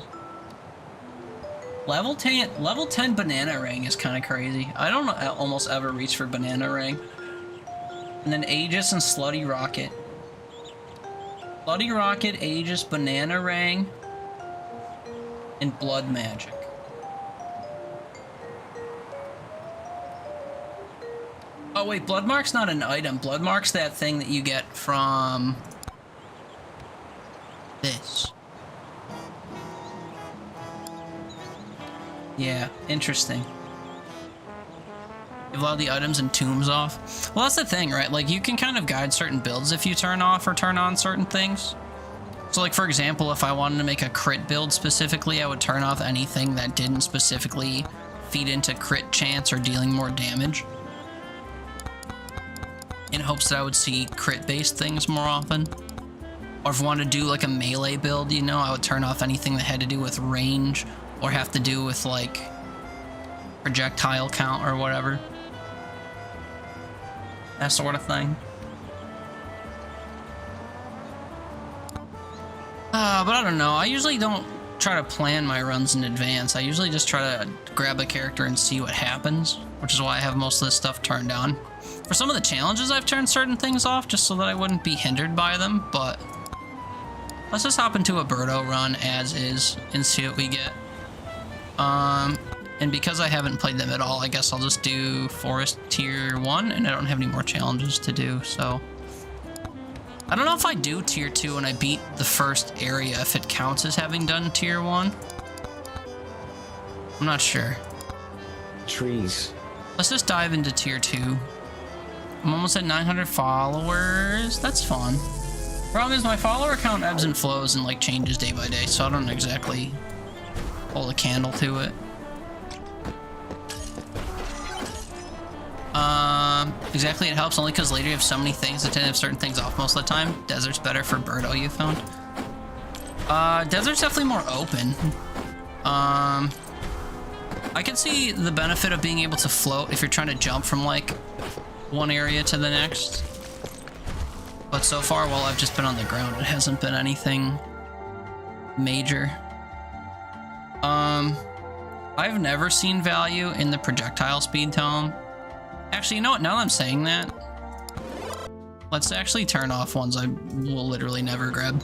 Level 10 banana ring is kind of crazy. I don't almost ever reach for banana ring. And then Aegis and Slutty Rocket. Slutty Rocket, Aegis, banana ring, and blood magic. Oh wait, blood mark's not an item. Blood mark's that thing that you get from this. Yeah, interesting. Give a lot of the items and tombs off. Well, that's the thing, right? Like, you can kind of guide certain builds if you turn off or turn on certain things. So, like, for example, if I wanted to make a crit build specifically, I would turn off anything that didn't specifically feed into crit chance or dealing more damage, in hopes that I would see crit-based things more often. Or if I wanted to do, like, a melee build, you know, I would turn off anything that had to do with range or have to do with, like, projectile count or whatever. That sort of thing. But I don't know. I usually don't try to plan my runs in advance. I usually just try to grab a character and see what happens, which is why I have most of this stuff turned on. For some of the challenges, I've turned certain things off just so that I wouldn't be hindered by them, but let's just hop into a Birdo run as is and see what we get. And because I haven't played them at all, I guess I'll just do Forest Tier 1, and I don't have any more challenges to do, so... I don't know if I do Tier 2 when I beat the first area, if it counts as having done Tier 1. I'm not sure. Trees. Let's just dive into Tier 2. I'm almost at 900 followers. That's fun. Problem is, my follower count ebbs and flows and, like, changes day by day, so I don't exactly hold a candle to it. Exactly, it helps only because later you have so many things that tend to have certain things off most of the time. Desert's better for Birdo, you found. Desert's definitely more open. I can see the benefit of being able to float if you're trying to jump from, like, one area to the next. But so far, while I've just been on the ground, it hasn't been anything major. I've never seen value in the projectile speed tome. Actually, you know what? Now that I'm saying that, Let's actually turn off ones I will literally never grab.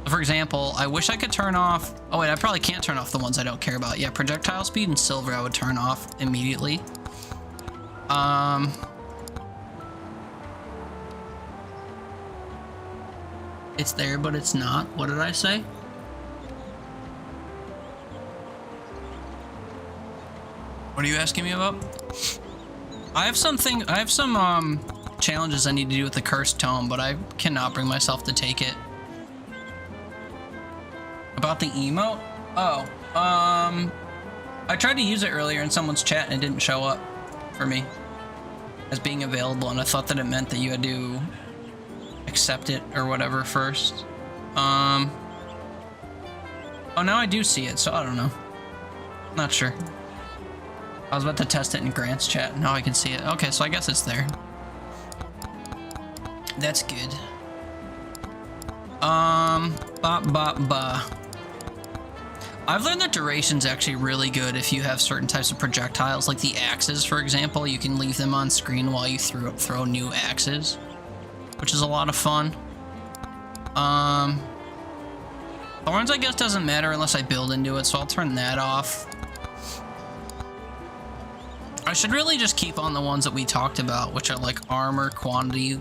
For example, I wish I could turn off... Oh wait, I probably can't turn off the ones I don't care about. Yeah, projectile speed and silver I would turn off immediately. It's there, but it's not. What did I say? What are you asking me about? I have some challenges I need to do with the cursed tome, but I cannot bring myself to take it. About the emote? Oh, I tried to use it earlier in someone's chat and it didn't show up for me as being available, and I thought that it meant that you had to accept it or whatever first. Oh, now I do see it, so I don't know. Not sure. I was about to test it in Grant's chat. Now I can see it. Okay, so I guess it's there. That's good. I've learned that duration's actually really good if you have certain types of projectiles, like the axes, for example. You can leave them on screen while you throw new axes, which is a lot of fun. Thorns, I guess, doesn't matter unless I build into it, so I'll turn that off. I should really just keep on the ones that we talked about, which are like armor, quantity,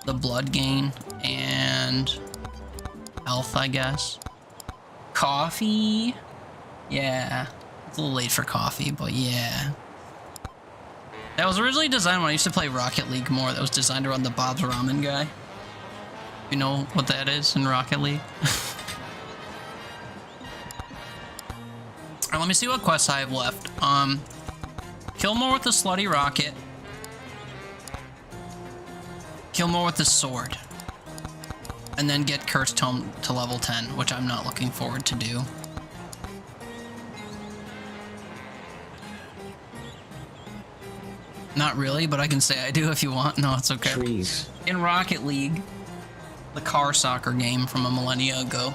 the blood gain, and health, I guess. Coffee? Yeah. It's a little late for coffee, but yeah. That was originally designed when I used to play Rocket League more. That was designed around the Bob's Ramen guy. You know what that is in Rocket League? Alright, let me see what quests I have left. Kill more with the slutty rocket. Kill more with the sword. And then get Cursed Tome to level 10, which I'm not looking forward to do. Not really, but I can say I do if you want. No, it's okay. Trees. In Rocket League, the car soccer game from a millennia ago,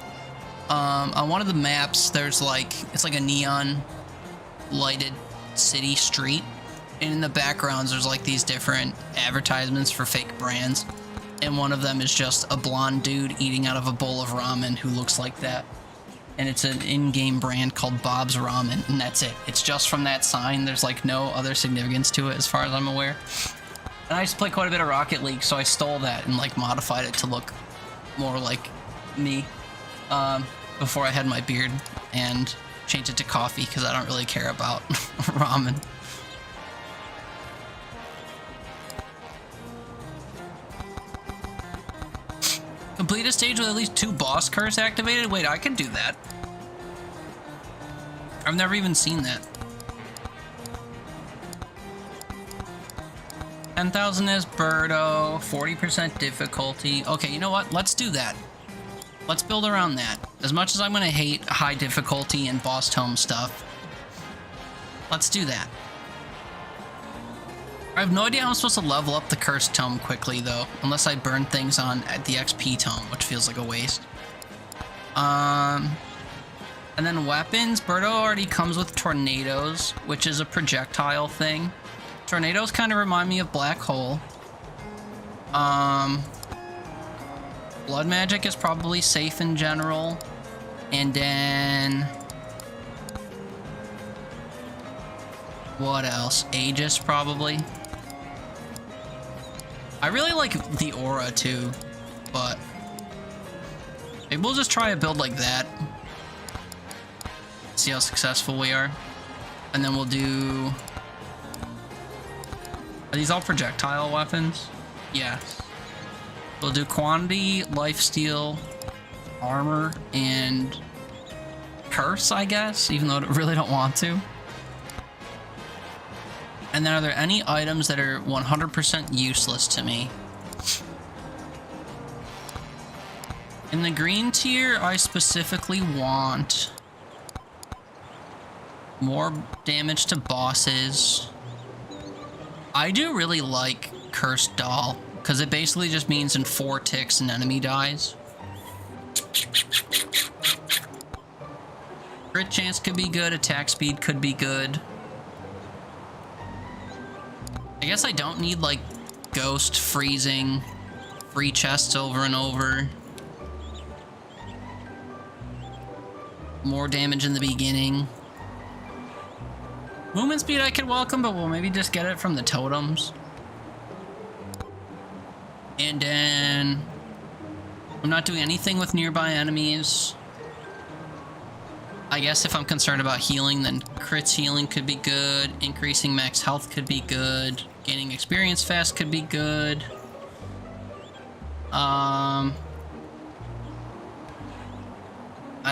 on one of the maps, there's like, it's like a neon lighted city street. And in the backgrounds, there's like these different advertisements for fake brands. And one of them is just a blonde dude eating out of a bowl of ramen who looks like that. And it's an in-game brand called Bob's Ramen, and that's it. It's just from that sign. There's like no other significance to it as far as I'm aware. And I used to play quite a bit of Rocket League, so I stole that and like modified it to look more like me before I had my beard, and changed it to coffee because I don't really care about ramen. Complete a stage with at least 2 boss curse activated? Wait, I can do that. I've never even seen that. 10,000 as Birdo, 40% difficulty. Okay, you know what? Let's do that. Let's build around that. As much as I'm gonna hate high difficulty and boss tome stuff, let's do that. I have no idea how I'm supposed to level up the Cursed Tome quickly, though, unless I burn things on at the XP Tome, which feels like a waste. And then weapons. Birdo already comes with tornadoes, which is a projectile thing. Tornadoes kind of remind me of Black Hole. Blood magic is probably safe in general. And then... what else? Aegis, probably. I really like the aura too, but maybe we'll just try a build like that. See how successful we are. And then we'll do... are these all projectile weapons? Yes. We'll do quantity, lifesteal, armor, and curse, I guess, even though I really don't want to. And then are there any items that are 100% useless to me? In the green tier, I specifically want more damage to bosses. I do really like Cursed Doll, because it basically just means in 4 ticks an enemy dies. Crit chance could be good, attack speed could be good. I guess I don't need, like, ghost, freezing, free chests over and over. More damage in the beginning. Movement speed I could welcome, but we'll maybe just get it from the totems. And then I'm not doing anything with nearby enemies. I guess if I'm concerned about healing, then crits healing could be good. Increasing max health could be good. Gaining experience fast could be good. I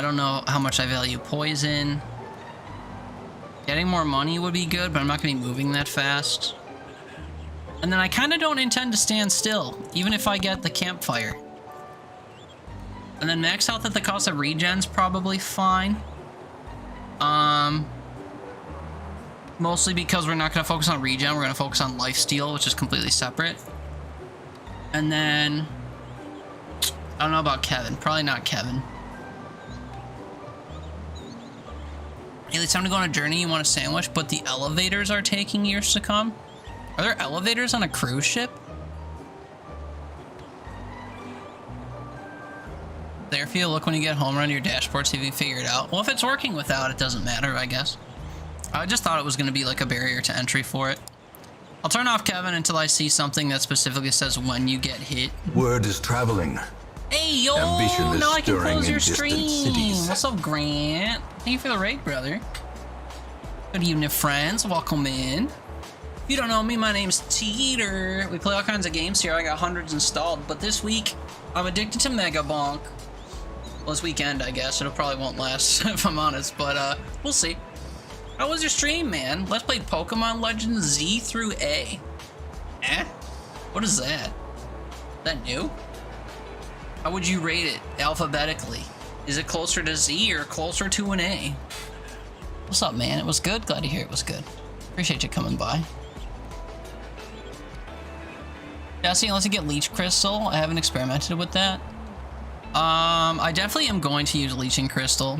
don't know how much I value poison. Getting more money would be good, but I'm not going to be moving that fast. And then I kind of don't intend to stand still, even if I get the campfire. And then max health at the cost of regen's probably fine. Mostly because we're not going to focus on regen, we're going to focus on lifesteal, which is completely separate. And then I don't know about Kevin. Probably not Kevin. Hey, it's time to go on a journey. You want a sandwich, but the elevators are taking years to come. Are there elevators on a cruise ship? There for you. Look when you get home, run your dashboard, see if you figure it out. Well, if it's working without, it doesn't matter, I guess. I just thought it was going to be like a barrier to entry for it. I'll turn off Kevin until I see something that specifically says when you get hit. Word is traveling. Hey, yo! Ambition is Now I can stirring close in your distant stream. cities. What's up, Grant? Thank you for the raid, brother. Good evening, friends. Welcome in. If you don't know me, my name's Teeter. We play all kinds of games here. I got hundreds installed, but this week I'm addicted to Megabonk. Well, this weekend, I guess. It probably won't last, if I'm honest, but we'll see. How was your stream, man? Let's play Pokemon Legends Z through A. Eh? What is that? Is that new? How would you rate it alphabetically? Is it closer to Z or closer to an A? What's up, man? It was good. Glad to hear it was good. Appreciate you coming by. Yeah, see, unless you get Leech Crystal, I haven't experimented with that. I definitely am going to use Leeching Crystal.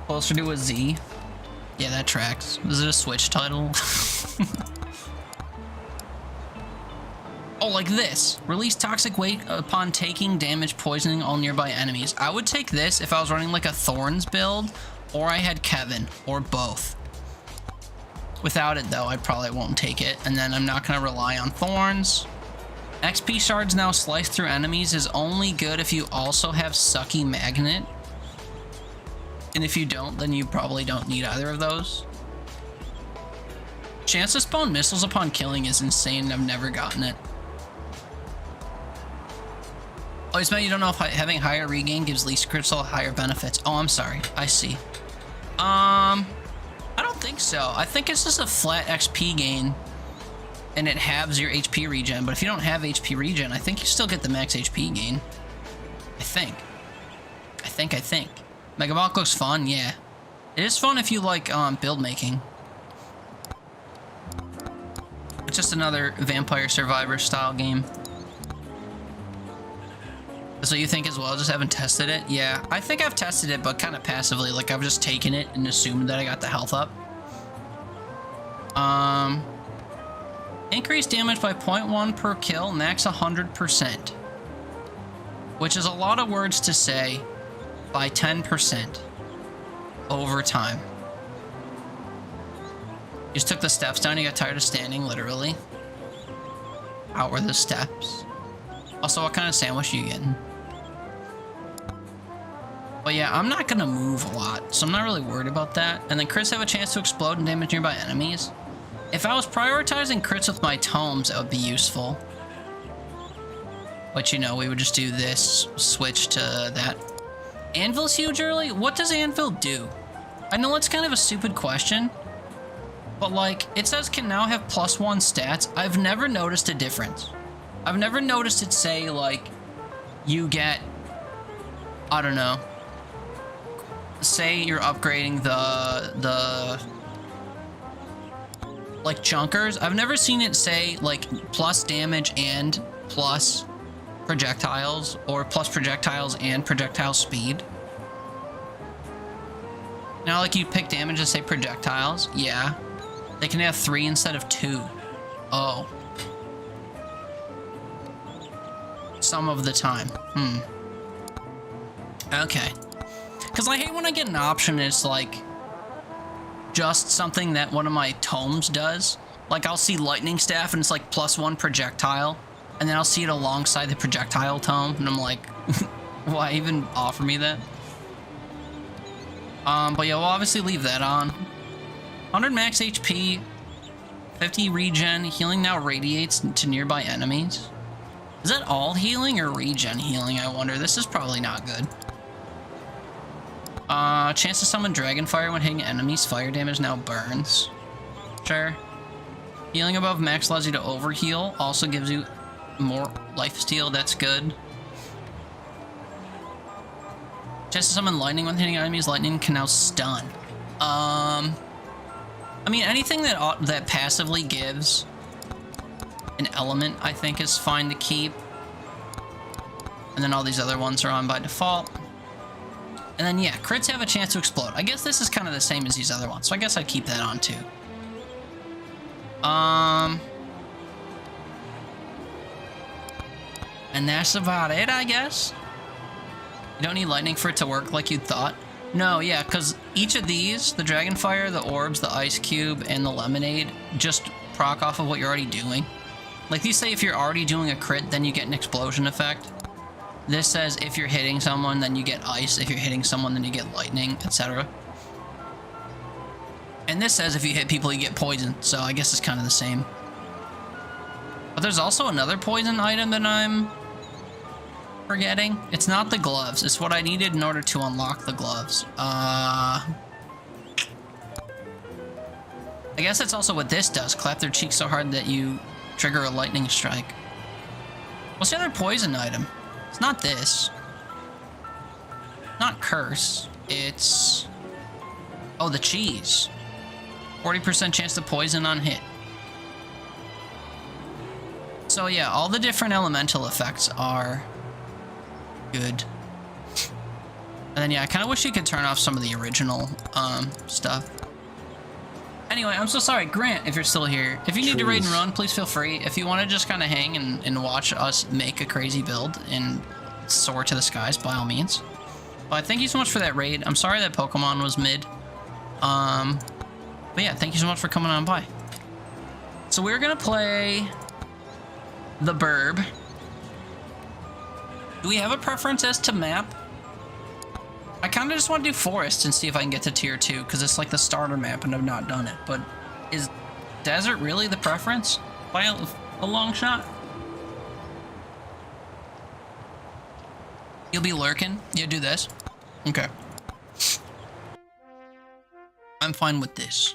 Closer to a Z. Yeah, that tracks. Is it a Switch title? Oh, like this. Release toxic weight upon taking damage, poisoning all nearby enemies. I would take this if I was running like a Thorns build, or I had Kevin, or both. Without it, though, I probably won't take it, and then I'm not going to rely on Thorns. XP shards now sliced through enemies is only good if you also have Sucky Magnet. And if you don't, then you probably don't need either of those. Chance to spawn missiles upon killing is insane. I've never gotten it. Oh, it's meant you don't know if having higher regain gives least crystal higher benefits. Oh, I'm sorry. I see. I don't think so. I think it's just a flat XP gain, and it halves your HP regen. But if you don't have HP regen, I think you still get the max HP gain. I think. Megabonk looks fun, yeah. It is fun if you like build making. It's just another Vampire Survivor style game. So you think as well, just haven't tested it? Yeah, I think I've tested it, but kind of passively. Like, I've just taken it and assumed that I got the health up. Increase damage by 0.1 per kill, max 100%. Which is a lot of words to say by 10% over time. You just took the steps down, you got tired of standing, literally. How were the steps? Also, what kind of sandwich are you getting? But yeah, I'm not gonna move a lot, so I'm not really worried about that. And then crits have a chance to explode and damage nearby enemies. If I was prioritizing crits with my tomes, that would be useful. But you know, we would just do this, switch to that. Anvil's huge early? What does Anvil do? I know it's kind of a stupid question, but like, it says can now have +1 stats. I've never noticed a difference. I've never noticed it say, like, you get, I don't know, say you're upgrading the like, chunkers. I've never seen it say, like, plus damage and plus projectiles, or plus projectiles and projectile speed. Now, like, you pick damage to say projectiles, yeah. They can have 3 instead of 2. Oh. Some of the time. Okay. Because I hate when I get an option it's like just something that one of my tomes does. Like I'll see lightning staff and it's like +1 projectile, and then I'll see it alongside the projectile tome, and I'm like, why even offer me that? But yeah, we'll obviously leave that on. 100 max HP, 50 regen, healing now radiates to nearby enemies. Is that all healing or regen healing, I wonder? This is probably not good. Chance to summon Dragonfire when hitting enemies. Fire damage now burns. Sure. Healing above max allows you to overheal. Also gives you more lifesteal. That's good. Chance to summon lightning when hitting enemies. Lightning can now stun. I mean, anything that passively gives an element, I think, is fine to keep. And then all these other ones are on by default. And then, yeah, crits have a chance to explode. I guess this is kind of the same as these other ones, so I guess I'd keep that on, too. And that's about it, I guess? You don't need lightning for it to work like you thought? No, yeah, because each of these, the Dragonfire, the Orbs, the Ice Cube, and the Lemonade, just proc off of what you're already doing. Like, these say if you're already doing a crit, then you get an explosion effect. This says if you're hitting someone, then you get ice. If you're hitting someone, then you get lightning, etc. And this says if you hit people, you get poison. So I guess it's kind of the same. But there's also another poison item that I'm forgetting. It's not the gloves. It's what I needed in order to unlock the gloves. I guess that's also what this does. Clap their cheeks so hard that you trigger a lightning strike. What's the other poison item? It's not this. Not curse. It's... oh, the cheese. 40% chance to poison on hit. So yeah, all the different elemental effects are good. And then yeah, I kind of wish you could turn off some of the original stuff. Anyway, I'm so sorry, Grant, if you're still here. If you need to raid and run, please feel free. If you want to just kind of hang and watch us make a crazy build and soar to the skies, by all means. But thank you so much for that raid. I'm sorry that Pokemon was mid. But yeah, thank you so much for coming on by. So we're gonna play the Burb. Do we have a preference as to map? I kind of just want to do Forest and see if I can get to tier 2, because it's like the starter map and I've not done it. But is Desert really the preference by a long shot? You'll be lurking? You do this? Okay. I'm fine with this.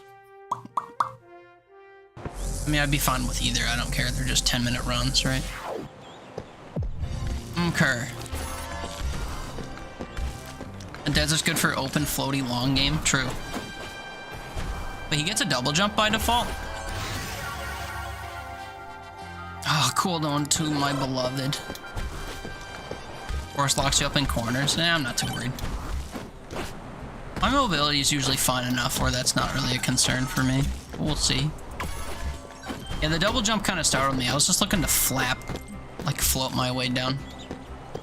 I mean, I'd be fine with either. I don't care. They're just 10-minute runs, right? Okay. And Desert's good for open, floaty, long game. True. But he gets a double jump by default. Oh, cooldown to my beloved. Force locks you up in corners. I'm not too worried. My mobility is usually fine enough where that's not really a concern for me. We'll see. Yeah, the double jump kind of startled me. I was just looking to flap, like float my way down.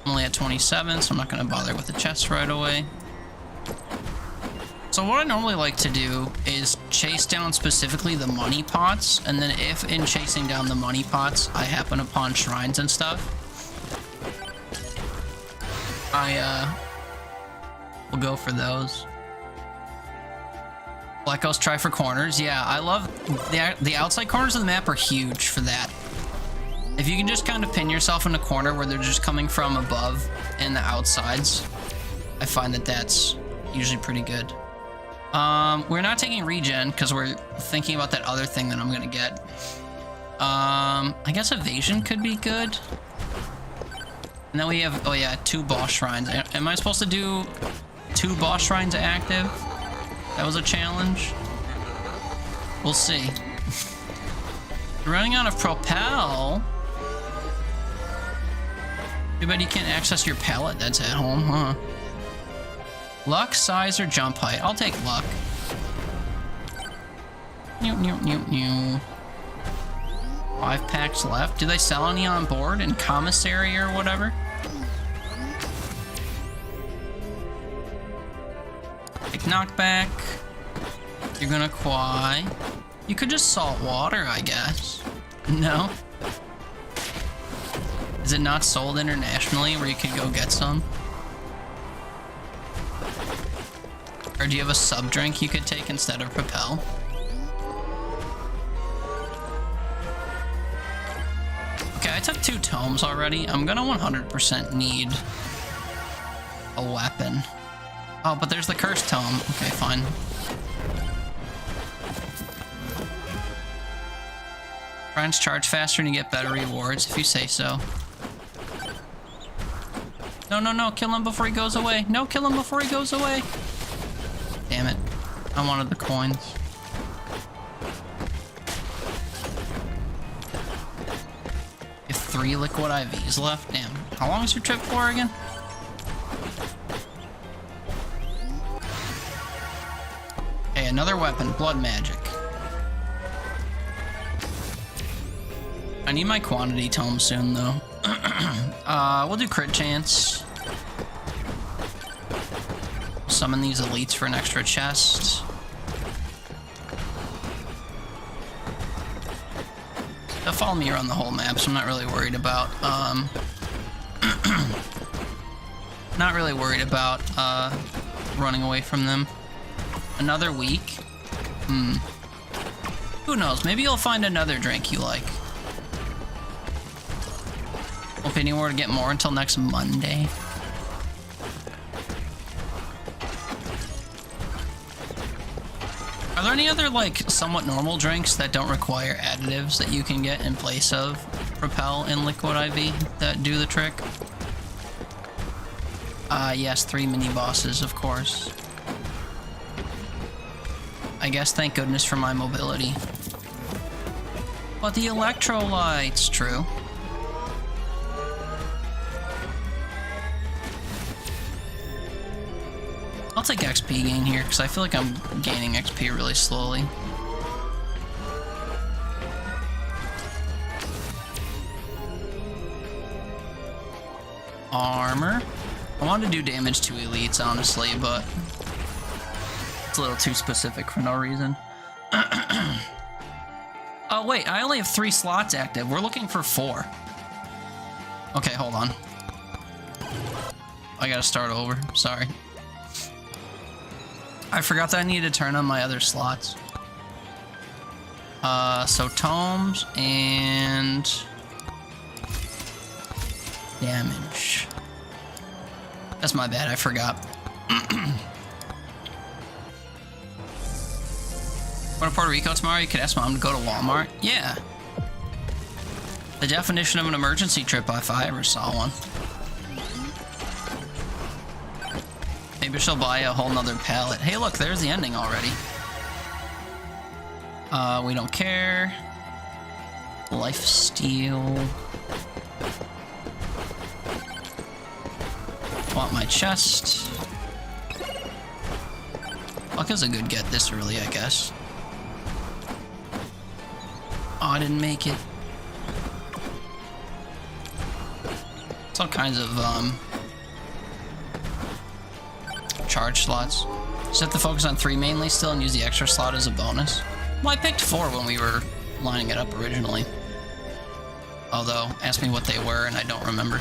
I'm only at 27, so I'm not going to bother with the chest right away. So what I normally like to do is chase down specifically the money pots, and then if in chasing down the money pots I happen upon shrines and stuff, I will go for those. Black Ghost try for corners. Yeah, I love the outside corners of the map are huge for that. If you can just kind of pin yourself in a corner where they're just coming from above and the outsides, I find that that's usually pretty good. We're not taking regen because we're thinking about that other thing that I'm gonna get. I guess evasion could be good. And then we have, oh yeah, 2 boss shrines. Am I supposed to do 2 boss shrines active? That was a challenge. We'll see. You're running out of propel. Too bad you can't access your pallet that's at home, huh? Luck, size, or jump height? I'll take luck. 5 packs left. Do they sell any on board in commissary or whatever? Take knockback. You're gonna quai. You could just salt water, I guess. No? Is it not sold internationally where you could go get some? Or do you have a sub drink you could take instead of Propel? Okay, I took 2 tomes already. I'm gonna 100% need a weapon. Oh, but there's the cursed tome. Okay, fine. Friends charge faster and you get better rewards if you say so. No, no, no, kill him before he goes away. No, kill him before he goes away. Damn it. I wanted the coins. You have 3 liquid IVs left? Damn. How long is your trip for again? Okay, another weapon. Blood magic. I need my quantity tome soon, though. We'll do crit chance. Summon these elites for an extra chest. They'll follow me around the whole map, so I'm not really worried about, not really worried about, running away from them. Another week? Who knows? Maybe you'll find another drink you like. Hope anywhere to get more until next Monday. Are there any other, like, somewhat normal drinks that don't require additives that you can get in place of Propel and Liquid IV that do the trick? Yes, 3 mini-bosses, of course. I guess thank goodness for my mobility. But the electrolytes, true. I'll take XP gain here, because I feel like I'm gaining XP really slowly. Armor. I wanted to do damage to elites, honestly, but it's a little too specific for no reason. Oh, wait, I only have 3 slots active. We're looking for 4. Okay, hold on. I gotta start over. Sorry. I forgot that I needed to turn on my other slots. So tomes and damage. That's my bad, I forgot. Going to Puerto Rico tomorrow? You could ask Mom to go to Walmart. Yeah. The definition of an emergency trip if I ever saw one. Maybe she'll buy a whole nother pallet. Hey, look, there's the ending already. We don't care. Lifesteal. Want my chest. Luck is a good get this early, I guess. Oh, I didn't make it. It's all kinds of, charge slots. Just have to focus on 3 mainly still and use the extra slot as a bonus. Well, I picked 4 when we were lining it up originally. Although, ask me what they were and I don't remember.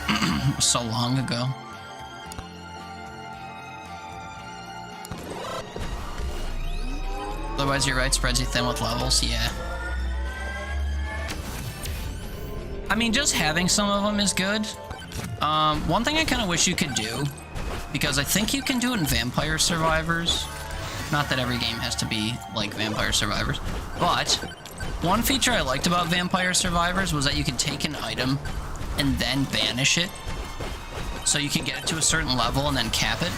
It was so long ago. Otherwise, you're right, spreads you thin with levels, yeah. I mean, just having some of them is good. One thing I kind of wish you could do, because I think you can do it in Vampire Survivors. Not that every game has to be like Vampire Survivors, but one feature I liked about Vampire Survivors was that you could take an item and then banish it. So you can get it to a certain level and then cap it.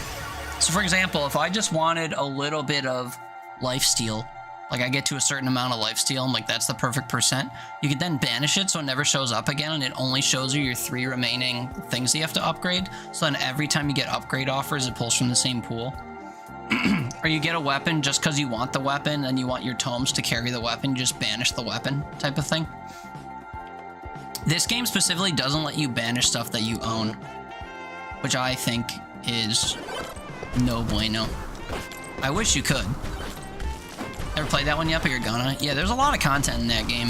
So for example, if I just wanted a little bit of lifesteal, like I get to a certain amount of lifesteal, I'm like, that's the perfect percent. You could then banish it so it never shows up again, and it only shows you your 3 remaining things that you have to upgrade. So then every time you get upgrade offers, it pulls from the same pool. or you get a weapon just because you want the weapon and you want your tomes to carry the weapon, you just banish the weapon type of thing. This game specifically doesn't let you banish stuff that you own, which I think is no bueno. I wish you could. Ever played that one yet, but you're gonna? Yeah, there's a lot of content in that game.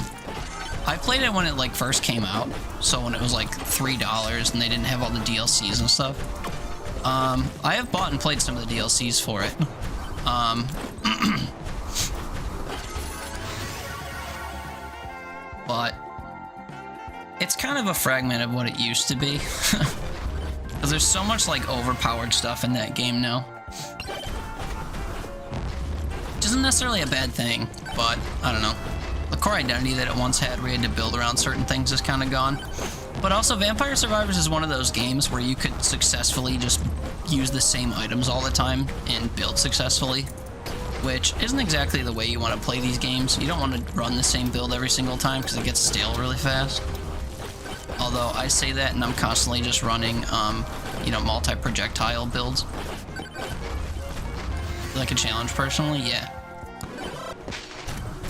I played it when it like first came out, so when it was like $3 and they didn't have all the DLCs and stuff. I have bought and played some of the DLCs for it. But it's kind of a fragment of what it used to be. Because there's so much like overpowered stuff in that game now. Which isn't necessarily a bad thing, but I don't know. The core identity that it once had where you had to build around certain things is kind of gone. But also Vampire Survivors is one of those games where you could successfully just use the same items all the time and build successfully, which isn't exactly the way you want to play these games. You don't want to run the same build every single time because it gets stale really fast. Although I say that and I'm constantly just running, you know, multi-projectile builds. Like a challenge personally, yeah.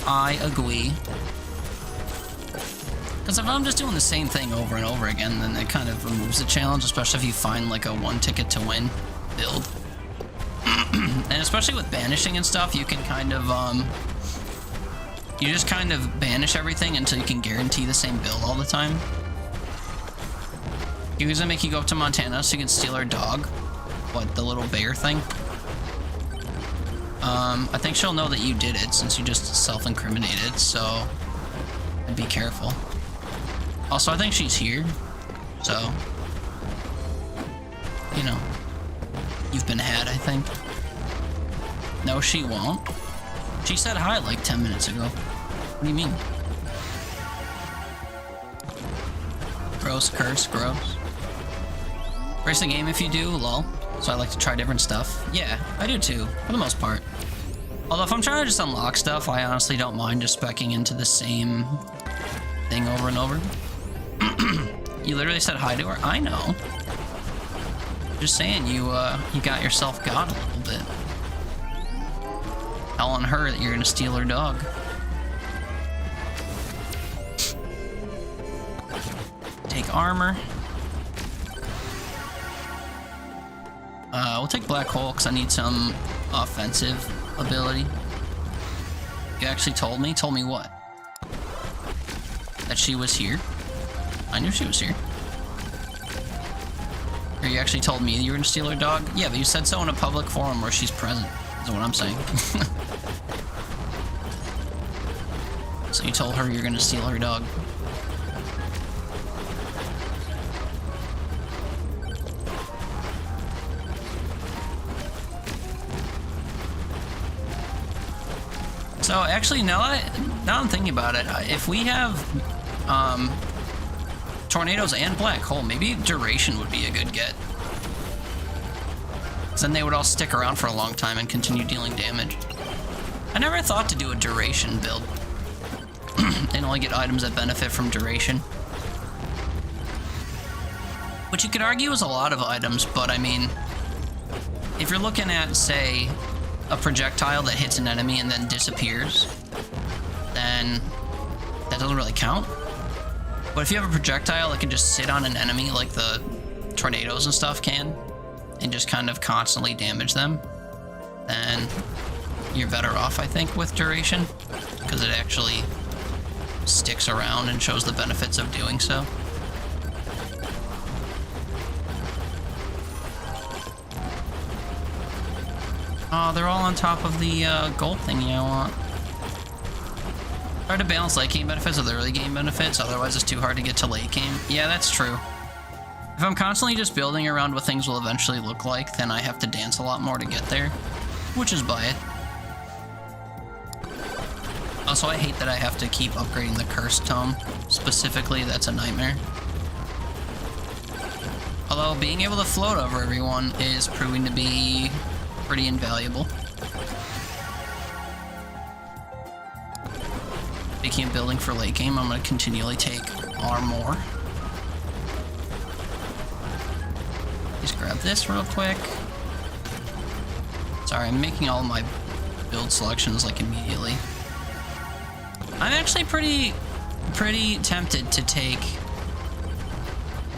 I agree. Because if I'm just doing the same thing over and over again, then it kind of removes the challenge, especially if you find like a one ticket to win build. And especially with banishing and stuff, you can kind of, you just kind of banish everything until you can guarantee the same build all the time. He was gonna make you go up to Montana so you can steal her dog. What, the little bear thing? I think she'll know that you did it since you just self-incriminated, so be careful. Also, I think she's here, so, you know, you've been had, I think. No, she won't. She said hi like 10 minutes ago. What do you mean? Gross, curse, gross. Race the game if you do, lol. So I like to try different stuff. Yeah, I do too, for the most part. Although if I'm trying to just unlock stuff, I honestly don't mind just speccing into the same thing over and over. You literally said hi to her? I know. Just saying, you got yourself got a little bit. Telling her that you're gonna steal her dog. Take armor. We'll take Black Hole because I need some offensive ability. You actually told me? Told me what? That she was here? I knew she was here. Or you actually told me you were gonna steal her dog? Yeah, but you said so in a public forum where she's present, is what I'm saying. So you told her you're gonna steal her dog. So actually, now I'm thinking about it, if we have tornadoes and black hole, maybe duration would be a good get. Because then they would all stick around for a long time and continue dealing damage. I never thought to do a duration build and only get items that benefit from duration. Which you could argue is a lot of items, but I mean, if you're looking at, say, a projectile that hits an enemy and then disappears, then that doesn't really count. But if you have a projectile that can just sit on an enemy like the tornadoes and stuff can, and just kind of constantly damage them, then you're better off, I think, with duration, because it actually sticks around and shows the benefits of doing so. Oh, they're all on top of the gold thingy I want. Try to balance late game benefits with early game benefits, otherwise it's too hard to get to late game. Yeah, that's true. If I'm constantly just building around what things will eventually look like, then I have to dance a lot more to get there, which is by it. Also, I hate that I have to keep upgrading the cursed tome. Specifically, that's a nightmare. Although being able to float over everyone is proving to be pretty invaluable. Speaking of building for late game, I'm going to continually take armor. Just grab this real quick. Sorry, I'm making all my build selections like immediately. I'm actually pretty tempted to take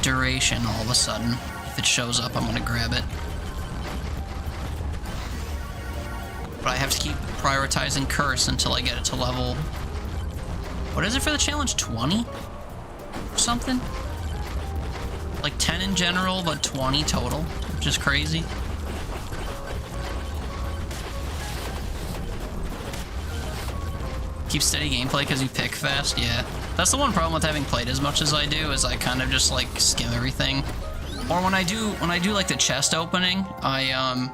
duration all of a sudden. If it shows up, I'm gonna grab it. But I have to keep prioritizing curse until I get it to level. What is it for the challenge? 20? Or something? Like 10 in general, but 20 total, which is crazy. Keep steady gameplay because you pick fast, yeah. That's the one problem with having played as much as I do, is I kind of just like skim everything. Or when I do like the chest opening, I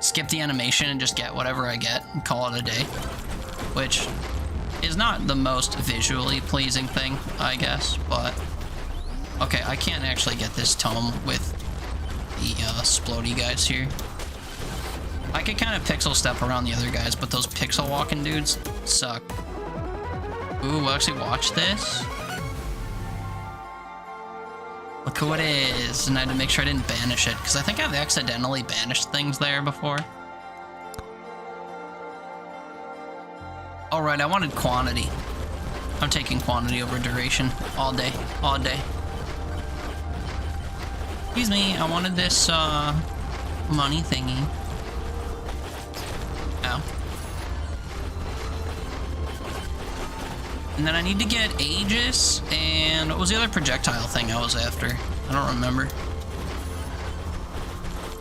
skip the animation and just get whatever I get and call it a day. Which is not the most visually pleasing thing, I guess, but okay, I can't actually get this tome with the splody guys here. I could kind of pixel step around the other guys, but those pixel walking dudes suck. Ooh, we'll actually watch this. Look who it is, and I had to make sure I didn't banish it, because I think I've accidentally banished things there before. Alright, I wanted quantity. I'm taking quantity over duration all day, all day. Excuse me, I wanted this money thingy. Ow. And then I need to get Aegis, and what was the other projectile thing I was after? I don't remember.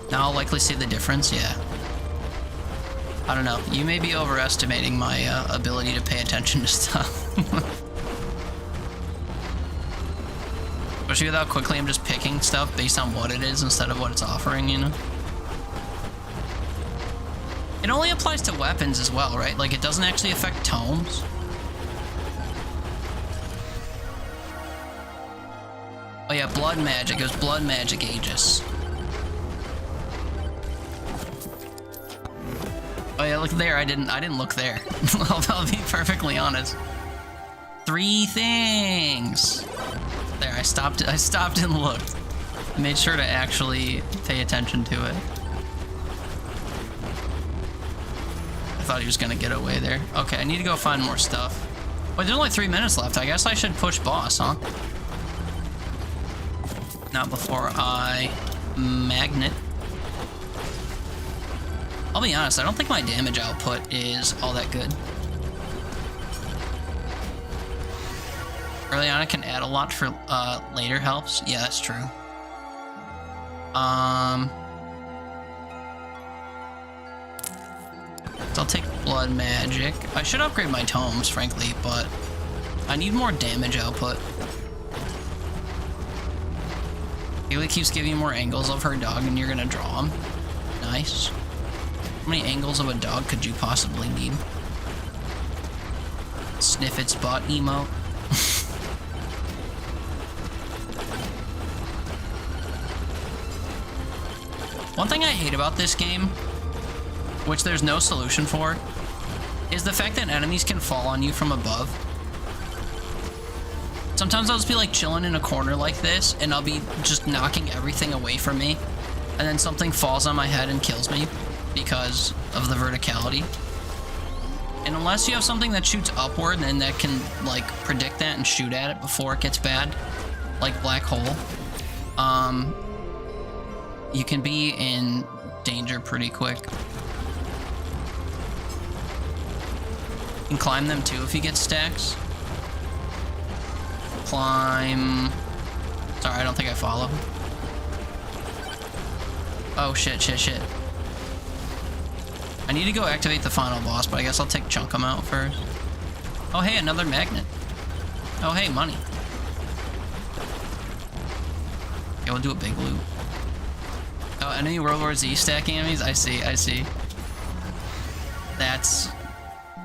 Now I'll likely see the difference, yeah. I don't know, you may be overestimating my ability to pay attention to stuff. Especially with how quickly I'm just picking stuff based on what it is instead of what it's offering, you know? It only applies to weapons as well, right? Like, it doesn't actually affect tomes. Oh yeah, blood magic. It was blood magic Aegis. Oh yeah, look there. I didn't look there. I'll be perfectly honest. 3 things. There, I stopped and looked. I made sure to actually pay attention to it. I thought he was gonna get away there. Okay, I need to go find more stuff. Wait, there's only 3 minutes left. I guess I should push boss, huh? Not before I magnet. I'll be honest, I don't think my damage output is all that good. Early on, I can add a lot for later helps. Yeah, that's true. So I'll take blood magic. I should upgrade my tomes, frankly, but I need more damage output. Haley keeps giving you more angles of her dog and you're gonna draw them. Nice. How many angles of a dog could you possibly need? Sniff its butt emote. One thing I hate about this game, which there's no solution for, is the fact that enemies can fall on you from above. Sometimes I'll just be like chilling in a corner like this, and I'll be just knocking everything away from me, and then something falls on my head and kills me because of the verticality. And unless you have something that shoots upward and that can like predict that and shoot at it before it gets bad, like Black Hole, you can be in danger pretty quick. You can climb them too if you get stacks. Climb. Sorry, I don't think I follow. Oh shit, shit, shit. I need to go activate the final boss, but I guess I'll take Chunkum out first. Oh hey, another magnet. Oh hey, money. Okay, we'll do a big loop. Oh, enemy World War Z stacking enemies? I see, I see. That's...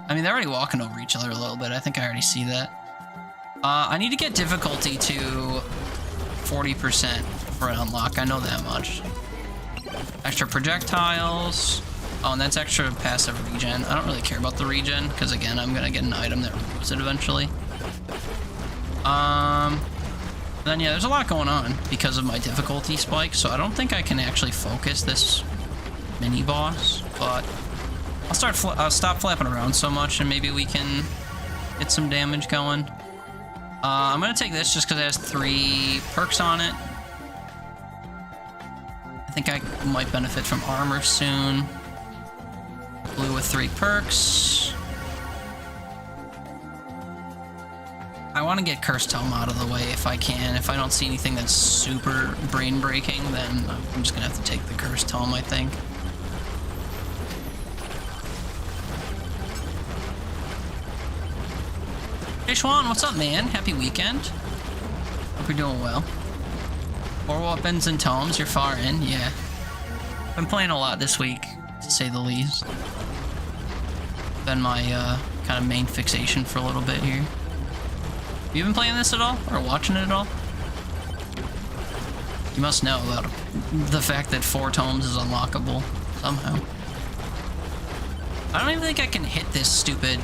I mean, they're already walking over each other a little bit. I think I already see that. I need to get difficulty to 40% for an unlock. I know that much. Extra projectiles. Oh, and that's extra passive regen. I don't really care about the regen, because again, I'm gonna get an item that removes it eventually. Then yeah, there's a lot going on because of my difficulty spike, so I don't think I can actually focus this mini boss. but I'll stop flapping around so much, and maybe we can get some damage going. I'm gonna take this just because it has 3 perks on it. I think I might benefit from armor soon. Blue with 3 perks. I want to get Cursed Tome out of the way if I can. If I don't see anything that's super brain-breaking, then I'm just gonna have to take the Cursed Tome, I think. Hey Schwan, what's up, man? Happy weekend. Hope you're doing well. 4 weapons and tomes, you're far in, yeah. Been playing a lot this week, to say the least. Been my kind of main fixation for a little bit here. Have you been playing this at all? Or watching it at all? You must know about the fact that 4 tomes is unlockable somehow. I don't even think I can hit this stupid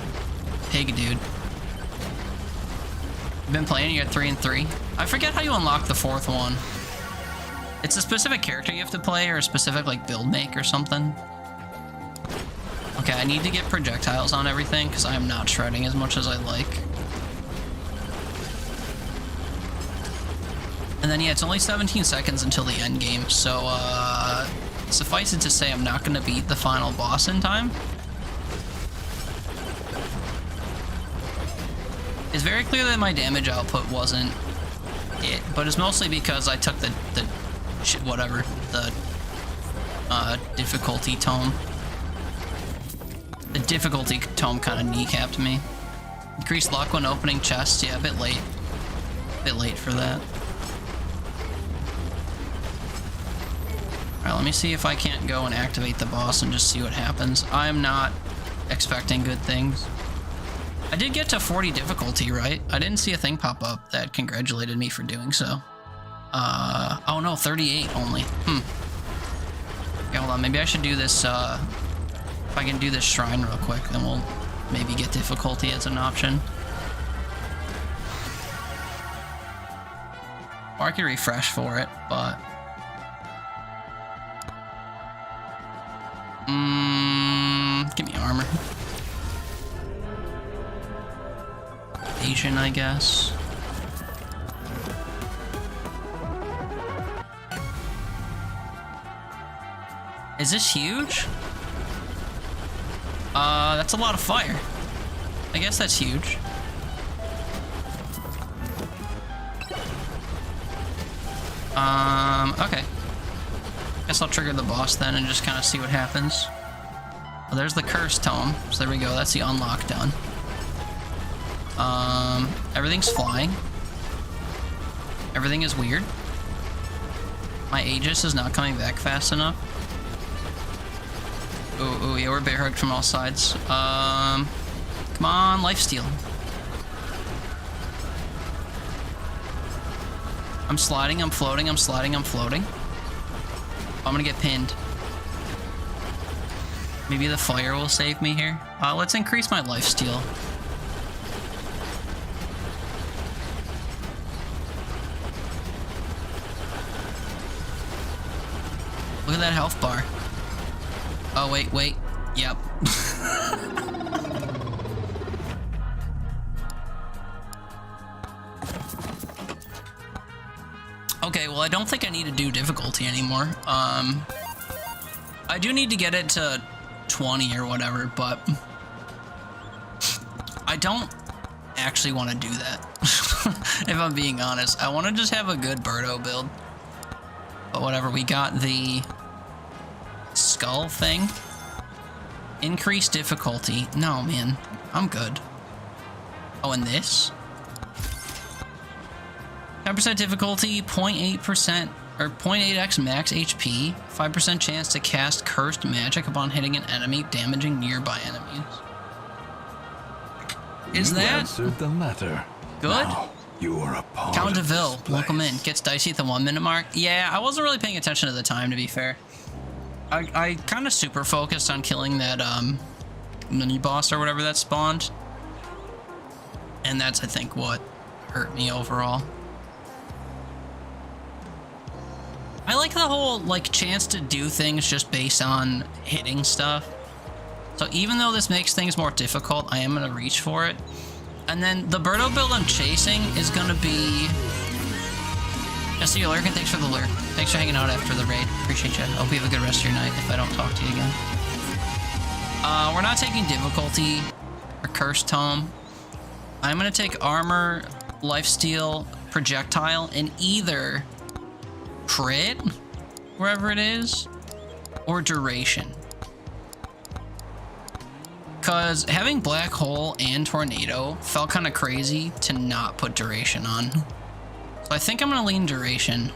pig dude. You've been playing, you're at 3 and 3. I forget how you unlock the 4th one. It's a specific character you have to play, or a specific like build make or something. Okay, I need to get projectiles on everything because I am not shredding as much as I like. And then yeah, it's only 17 seconds until the end game, so suffice it to say I'm not going to beat the final boss in time. It's very clear that my damage output wasn't it, but it's mostly because I took the difficulty tome. The difficulty tome kind of kneecapped me. Increased luck when opening chests, yeah, a bit late. A bit late for that. Alright, let me see if I can't go and activate the boss and just see what happens. I'm not expecting good things. I did get to 40 difficulty, right? I didn't see a thing pop up that congratulated me for doing so. Oh no, 38 only. Okay, hold on, maybe I should do this, if I can do this shrine real quick, then we'll maybe get difficulty as an option. Or I could refresh for it, but... give me armor. Asian, I guess. Is this huge? That's a lot of fire. I guess that's huge. Okay. Guess I'll trigger the boss then and just kind of see what happens. Well, there's the Cursed Tome. So there we go. That's the unlock done. Everything's flying. Everything is weird. My Aegis is not coming back fast enough. Ooh, yeah, we're bear hugged from all sides. Come on, lifesteal. I'm sliding, I'm floating, I'm sliding, I'm floating. I'm gonna get pinned. Maybe the fire will save me here. Let's increase my lifesteal. Look at that health bar. Oh, wait. Yep. Okay, well, I don't think I need to do difficulty anymore. I do need to get it to 20 or whatever, but I don't actually want to do that. If I'm being honest, I want to just have a good Birdo build. But whatever, we got the skull thing. Increased difficulty. No, man, I'm good. Oh, and this? 10% difficulty, 0.8% or 0.8x max HP, 5% chance to cast cursed magic upon hitting an enemy, damaging nearby enemies. Is that answered the letter? Good? Now you are a part Count of DeVille, this welcome in. place. Gets dicey at the 1 minute mark. Yeah, I wasn't really paying attention to the time, to be fair. I kind of super focused on killing that mini boss or whatever that spawned. And that's, I think, what hurt me overall. I like the whole, like, chance to do things just based on hitting stuff. So even though this makes things more difficult, I am going to reach for it. And then the Birdo build I'm chasing is going to be... Jesse, you're lurking. Thanks for the lure. Thanks for hanging out after the raid. Appreciate you. Hope you have a good rest of your night if I don't talk to you again. We're not taking difficulty or cursed tome. I'm going to take armor, lifesteal, projectile, and either crit, wherever it is, or duration. Because having black hole and tornado felt kind of crazy to not put duration on. So I think I'm going to lean duration.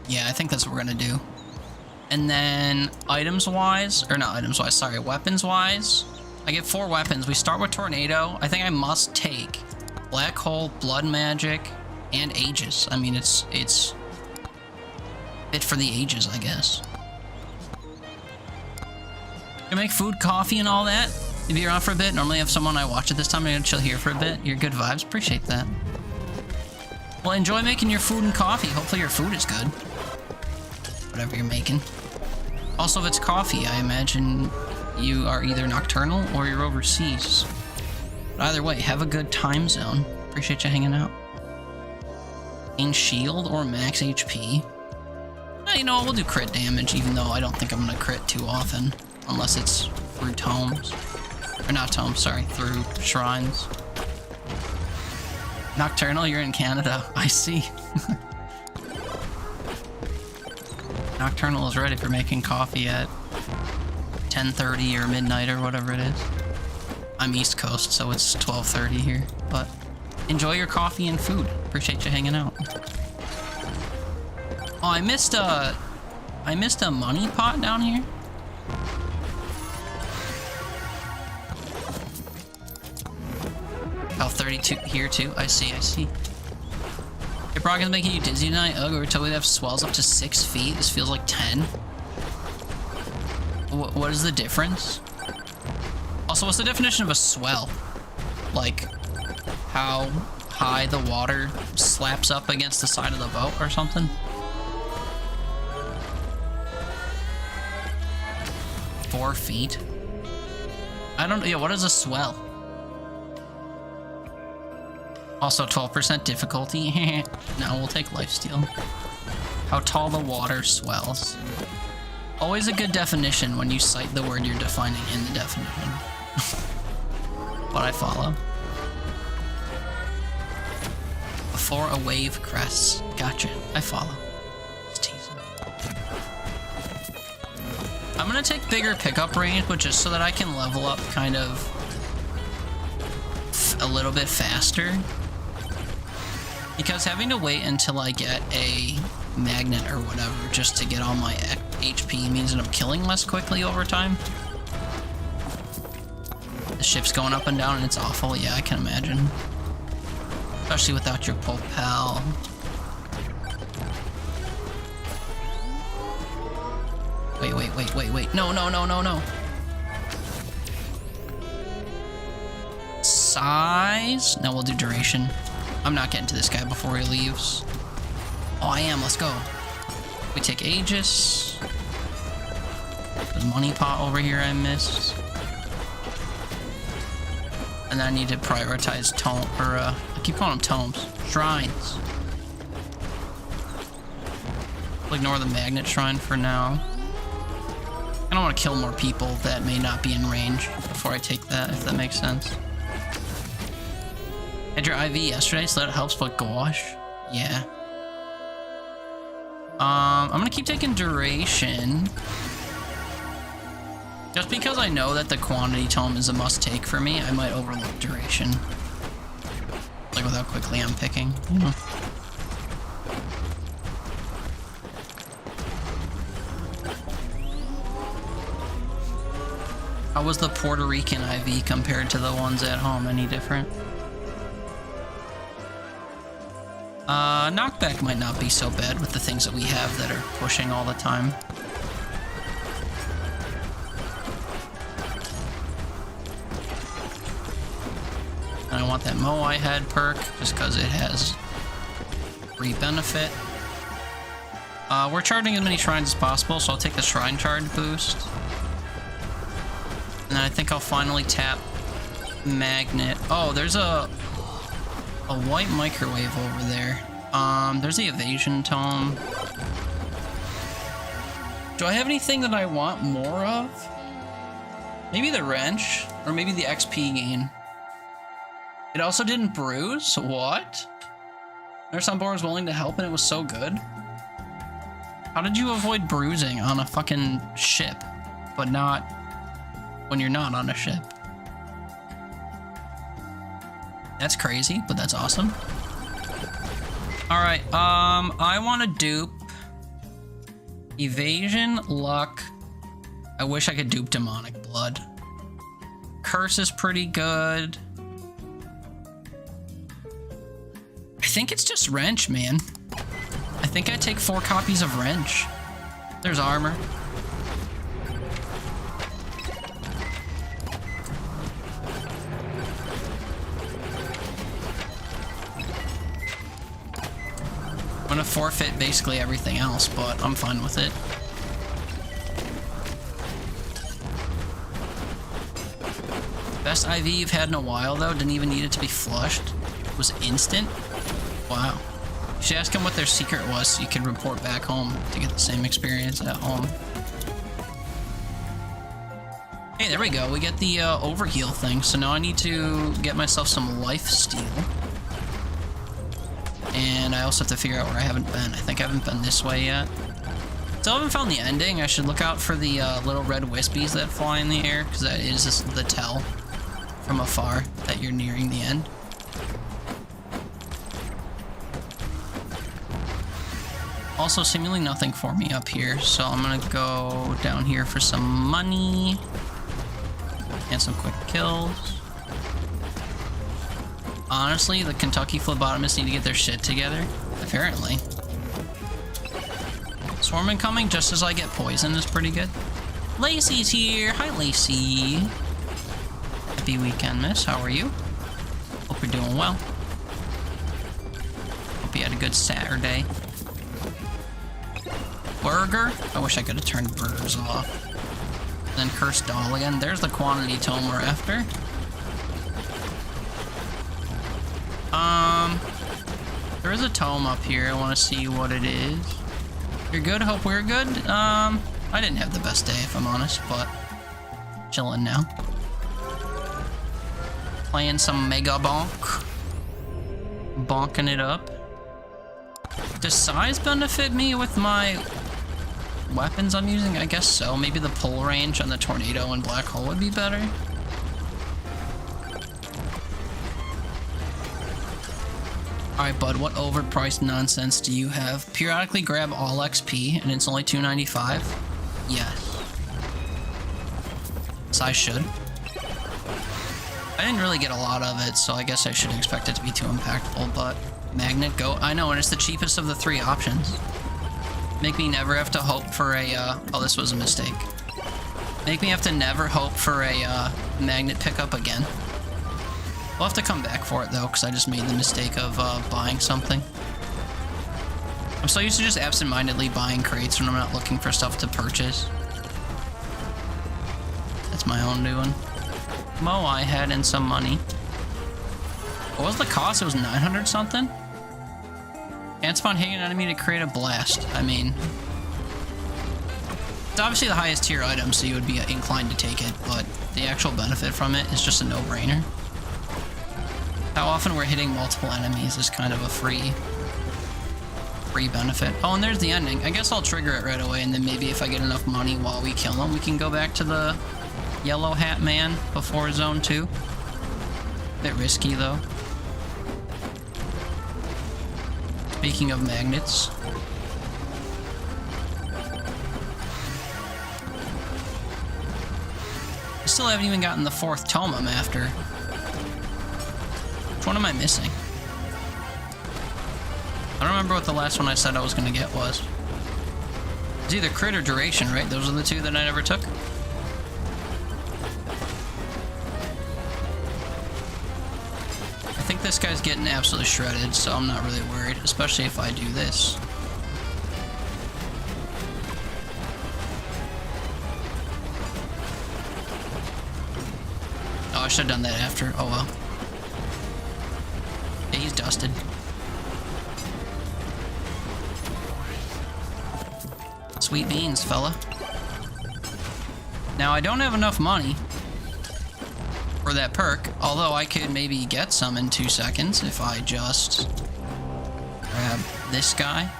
Yeah, I think that's what we're going to do. And then items-wise, or not items-wise, sorry, weapons-wise, I get 4 weapons. We start with tornado. I think I must take black hole, blood magic, and ages. I mean, it's fit for the ages, I guess. You make food, coffee, and all that. You be around for a bit. Normally I have someone I watch at this time. I'm gonna chill here for a bit. Your good vibes. Appreciate that. Well, enjoy making your food and coffee. Hopefully your food is good. Whatever you're making. Also, if it's coffee, I imagine you are either nocturnal or you're overseas. But either way, have a good time zone. Appreciate you hanging out. Gain shield or max HP. You know, we'll do crit damage, even though I don't think I'm gonna crit too often. Unless it's through tomes. Or not tomes, sorry, through shrines. Nocturnal, you're in Canada. I see. Nocturnal is ready for making coffee at 10:30 or midnight or whatever it is. I'm East Coast, so it's 12:30 here. But enjoy your coffee and food. Appreciate you hanging out. Oh, I missed a money pot down here. Oh, 32 here too. I see. Your Brogan's making you dizzy tonight. Ugh, we were told we'd have swells up to 6 feet. This feels like 10. What is the difference? Also, what's the definition of a swell? Like, how high the water slaps up against the side of the boat or something? 4 feet? I don't know. Yeah, what is a swell? Also, 12% difficulty. No, we'll take lifesteal. How tall the water swells. Always a good definition when you cite the word you're defining in the definition. But I follow. Before a wave crests. Gotcha. I follow. It's teasing. I'm gonna take bigger pickup range, but just so that I can level up kind of a little bit faster. Because having to wait until I get a magnet or whatever just to get all my HP means that I'm killing less quickly over time. The ship's going up and down and it's awful. Yeah, I can imagine. Especially without your pole pal. Wait. No. Size? No, we'll do duration. I'm not getting to this guy before he leaves. Oh, I am. Let's go. We take Aegis. There's money pot over here I missed. And then I need to prioritize tome, or I keep calling them tomes. Shrines. We'll ignore the magnet shrine for now. I don't want to kill more people that may not be in range before I take that, if that makes sense. Had your IV yesterday, so that helps, but gosh. Yeah. I'm gonna keep taking duration. Just because I know that the quantity tome is a must-take for me, I might overlook duration. Like with how quickly I'm picking, you know. How was the Puerto Rican IV compared to the ones at home? Any different? Knockback might not be so bad with the things that we have that are pushing all the time. And I want that Moai head perk just because it has free benefit. We're charging as many shrines as possible, so I'll take the shrine charge boost. And then I think I'll finally tap magnet. Oh, there's a white microwave over there. There's the evasion tome. Do I have anything that I want more of? Maybe the wrench, or maybe the XP gain. It also didn't bruise? What? Nurse on board was willing to help and it was so good? How did you avoid bruising on a fucking ship, but not when you're not on a ship? That's crazy, but that's awesome. Alright, I want to dupe evasion, luck. I wish I could dupe demonic blood. Curse is pretty good. I think it's just wrench, man. I think I take 4 copies of wrench. There's armor. I'm gonna forfeit basically everything else, but I'm fine with it. Best IV you've had in a while, though. Didn't even need it to be flushed. It was instant. Wow. You should ask him what their secret was so you can report back home to get the same experience at home. Hey, there we go. We get the overheal thing. So now I need to get myself some life steal. And I also have to figure out where I haven't been. I think I haven't been this way yet. Still haven't found the ending. I should look out for the little red wispies that fly in the air, because that is just the tell from afar that you're nearing the end. Also, seemingly nothing for me up here, so I'm gonna go down here for some money and some quick kills. Honestly, the Kentucky phlebotomists need to get their shit together. Apparently. Swarm incoming just as I get poisoned is pretty good. Lacey's here. Hi, Lacey. Happy weekend, miss. How are you? Hope you're doing well. Hope you had a good Saturday. Burger? I wish I could have turned burgers off. Then Cursed Doll again. There's the quantity tome we're after. There is a tome up here. I want to see what it is. You're good? Hope we're good? I didn't have the best day, if I'm honest, but chilling now. Playing some Megabonk. Bonking it up. Does size benefit me with my weapons I'm using? I guess so. Maybe the pull range on the tornado and black hole would be better. Alright, bud, what overpriced nonsense do you have? Periodically grab all XP, and it's only $2.95? Yes. So I should. I didn't really get a lot of it, so I guess I shouldn't expect it to be too impactful, but magnet, go. I know, and it's the cheapest of the 3 options. Make me never have to hope for a, oh, this was a mistake. Make me have to never hope for a, magnet pickup again. We'll have to come back for it, though, because I just made the mistake of, buying something. I'm so used to just absent-mindedly buying crates when I'm not looking for stuff to purchase. That's my own doing. Moai had in some money. What was the cost? It was 900 something? Chance upon hitting an enemy to create a blast. I mean, it's obviously the highest tier item, so you would be inclined to take it, but the actual benefit from it is just a no-brainer. How often we're hitting multiple enemies is kind of a free benefit. Oh, and there's the ending. I guess I'll trigger it right away, and then maybe if I get enough money while we kill him, we can go back to the yellow hat man before zone 2. Bit risky, though. Speaking of magnets. I still haven't even gotten the 4th tome I'm after. Which one am I missing? I don't remember what the last one I said I was going to get was. It's either crit or duration, right? Those are the 2 that I never took. this guy's getting absolutely shredded, so I'm not really worried, especially if I do this. Oh, I should have done that after. Oh well. Yeah, he's dusted. Sweet beans, fella. Now, I don't have enough money for that perk, although I could maybe get some in 2 seconds if I just grab this guy.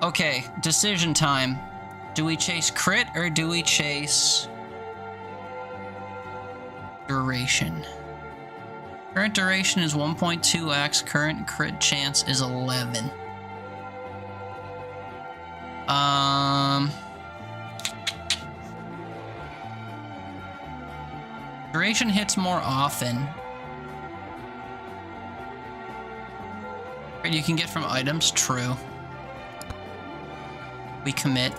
Okay, decision time. Do we chase crit or do we chase duration? Current duration is 1.2x, current crit chance is 11. Duration hits more often. You can get from items, true. We commit.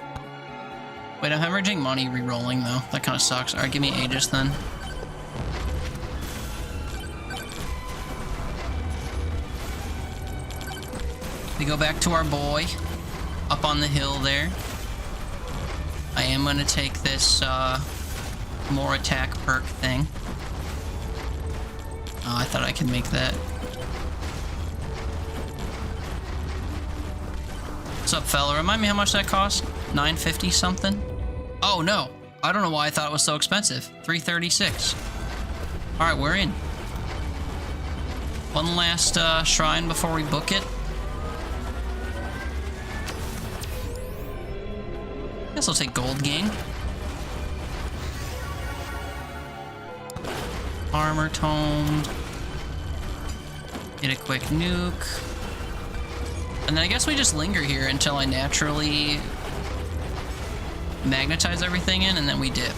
Wait, I'm hemorrhaging money re-rolling though. That kind of sucks. Alright, give me Aegis then. We go back to our boy up on the hill there. I am gonna take this more attack perk thing. Oh, I thought I could make that. What's up, fella? Remind me how much that cost? $9.50 something? Oh no, I don't know why I thought it was so expensive. $3.36. All right, we're in. One last shrine before we book it. Guess I'll take Gold Gang. Armor Tome. Get a quick nuke. And then I guess we just linger here until I naturally magnetize everything in, and then we dip.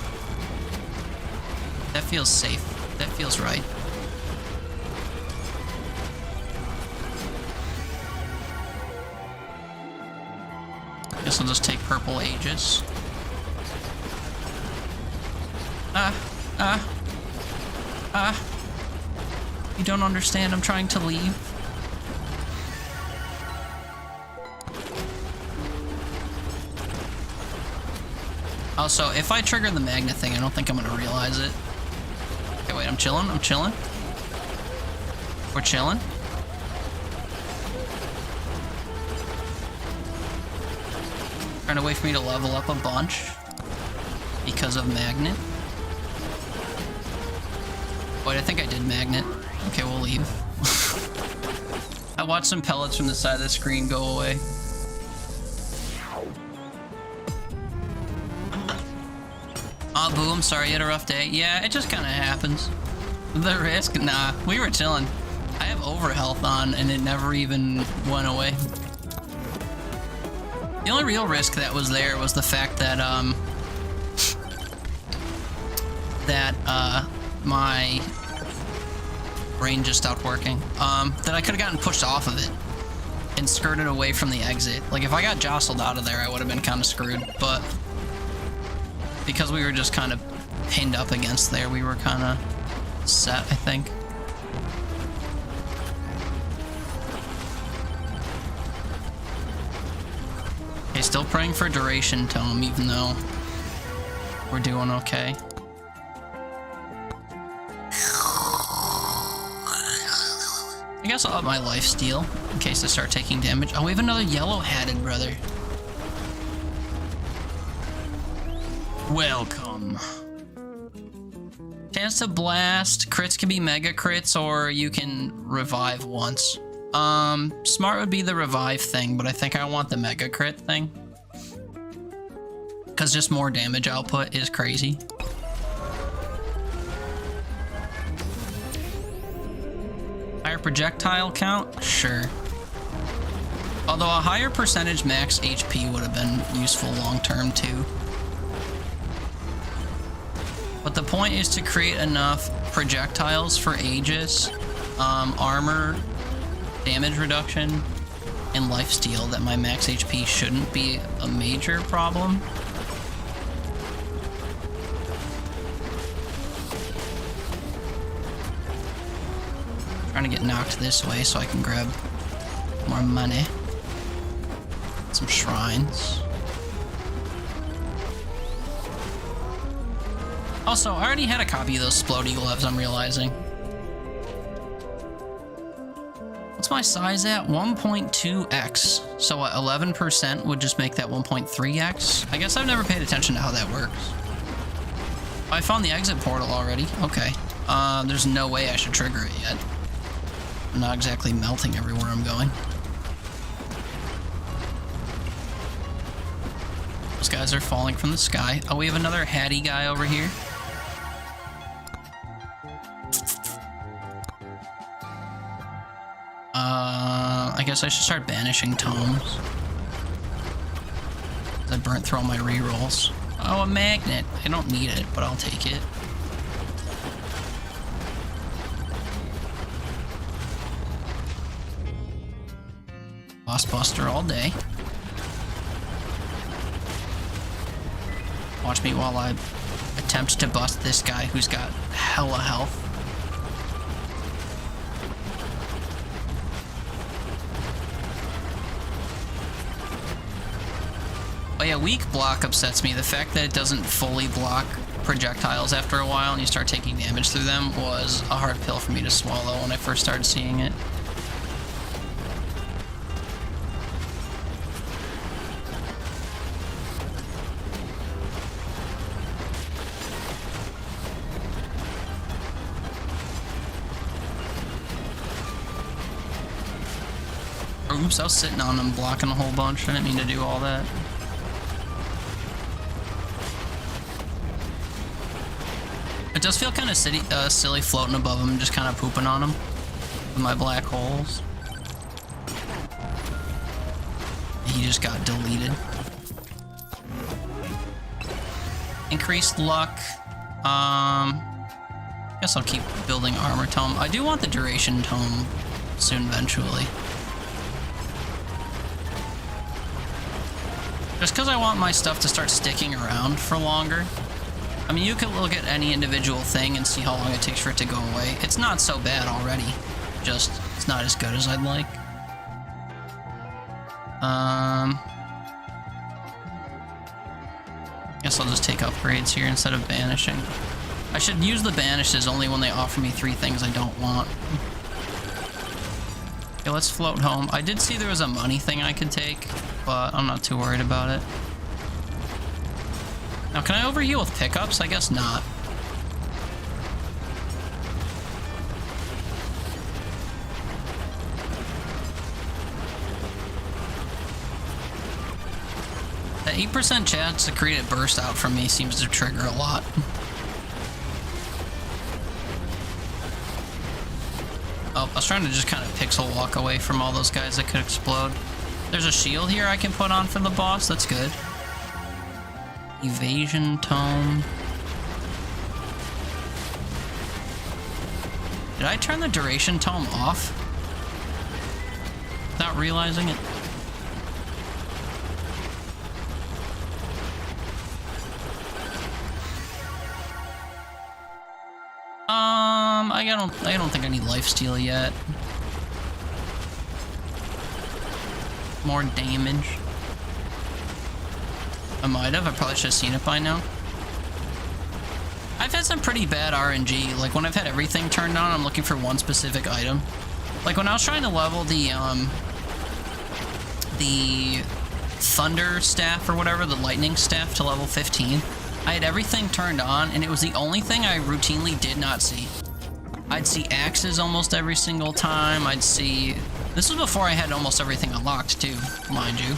That feels safe. That feels right. Guess I'll just take purple Aegis. You don't understand, I'm trying to leave. Also, if I trigger the magnet thing, I don't think I'm gonna realize it. Okay, wait, I'm chilling, I'm chilling. We're chilling. Trying to wait for me to level up a bunch because of magnet. Wait, I think I did magnet. Okay, we'll leave. I watched some pellets from the side of the screen go away. Oh, boo, I'm sorry you had a rough day. Yeah, it just kind of happens. The risk? Nah, we were chilling. I have overhealth on and it never even went away. The only real risk that was there was the fact that, my brain just stopped working. That I could have gotten pushed off of it and skirted away from the exit. Like, if I got jostled out of there, I would have been kind of screwed, but because we were just kind of pinned up against there, we were kind of set, I think. Okay, still praying for duration tome, even though we're doing okay. I guess I'll up my lifesteal in case I start taking damage. Oh, we have another yellow-hatted brother. Welcome. Chance to blast. Crits can be mega crits, or you can revive once. Smart would be the revive thing, but I think I want the mega crit thing. Because just more damage output is crazy. Higher projectile count? Sure. Although a higher percentage max HP would have been useful long term too. But the point is to create enough projectiles for Aegis, armor, damage reduction, and lifesteal that my max HP shouldn't be a major problem. Trying to get knocked this way so I can grab more money. Some shrines. Also, I already had a copy of those splody gloves, I'm realizing. What's my size at? 1.2x. So what, 11% would just make that 1.3x? I guess I've never paid attention to how that works. I found the exit portal already. Okay. There's no way I should trigger it yet. I'm not exactly melting everywhere I'm going. Those guys are falling from the sky. Oh, we have another Hattie guy over here. I guess I should start banishing tomes. I burnt through all my rerolls. Oh, a magnet. I don't need it, but I'll take it. Boss buster all day. Watch me while I attempt to bust this guy who's got hella health. Oh yeah, weak block upsets me. The fact that it doesn't fully block projectiles after a while and you start taking damage through them was a hard pill for me to swallow when I first started seeing it. Oops, I was sitting on them blocking a whole bunch. I didn't mean to do all that. It does feel kind of silly floating above them, just kind of pooping on them with my black holes. He just got deleted. Increased luck. Guess I'll keep building armor tome. I do want the duration tome soon eventually. Just because I want my stuff to start sticking around for longer. I mean, you could look at any individual thing and see how long it takes for it to go away. It's not so bad already. Just, it's not as good as I'd like. Guess I'll just take upgrades here instead of banishing. I should use the banishes only when they offer me 3 things I don't want. Okay, let's float home. I did see there was a money thing I could take, but I'm not too worried about it. Now, can I overheal with pickups? I guess not. That 8% chance to create a burst out from me seems to trigger a lot. Oh, I was trying to just kind of pixel walk away from all those guys that could explode. There's a shield here I can put on for the boss. That's good. Evasion tome. Did I turn the duration tome off without realizing it? I don't think I need lifesteal yet. More damage. I might have. I probably should have seen it by now. I've had some pretty bad RNG. Like, when I've had everything turned on, I'm looking for one specific item. Like, when I was trying to level the thunder staff or whatever, the lightning staff to level 15, I had everything turned on, and it was the only thing I routinely did not see. I'd see axes almost every single time. I'd see... This was before I had almost everything unlocked, too, mind you.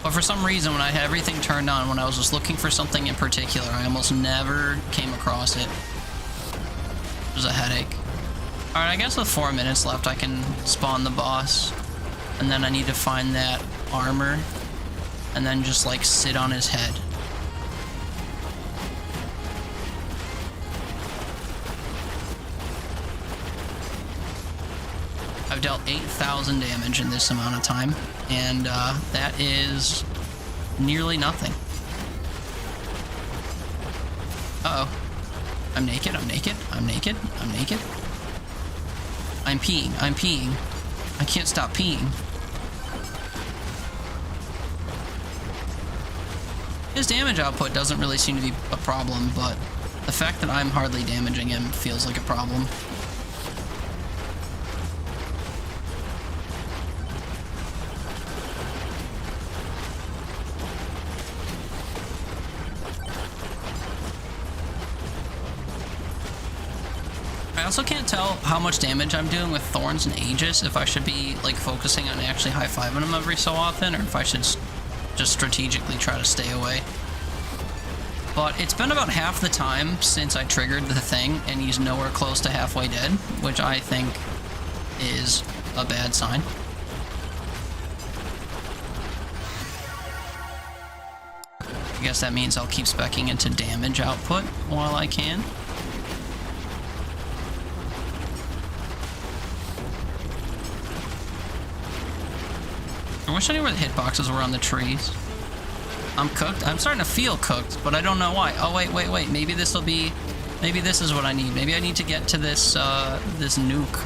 But for some reason, when I had everything turned on, when I was just looking for something in particular, I almost never came across it. It was a headache. Alright, I guess with 4 minutes left, I can spawn the boss. And then I need to find that armor. And then just, like, sit on his head. I've dealt 8,000 damage in this amount of time, and that is nearly nothing. Uh-oh. I'm naked, I'm naked, I'm naked, I'm naked. I'm peeing, I'm peeing. I can't stop peeing. His damage output doesn't really seem to be a problem, but the fact that I'm hardly damaging him feels like a problem. I also can't tell how much damage I'm doing with Thorns and Aegis, if I should be like focusing on actually high-fiving them every so often, or if I should just strategically try to stay away. But it's been about half the time since I triggered the thing, and he's nowhere close to halfway dead, which I think is a bad sign. I guess that means I'll keep speccing into damage output while I can. I wish I knew where the hitboxes were on the trees. I'm cooked. I'm starting to feel cooked, but I don't know why. Oh, wait. Maybe this will be... Maybe this is what I need. Maybe I need to get to this, this nuke.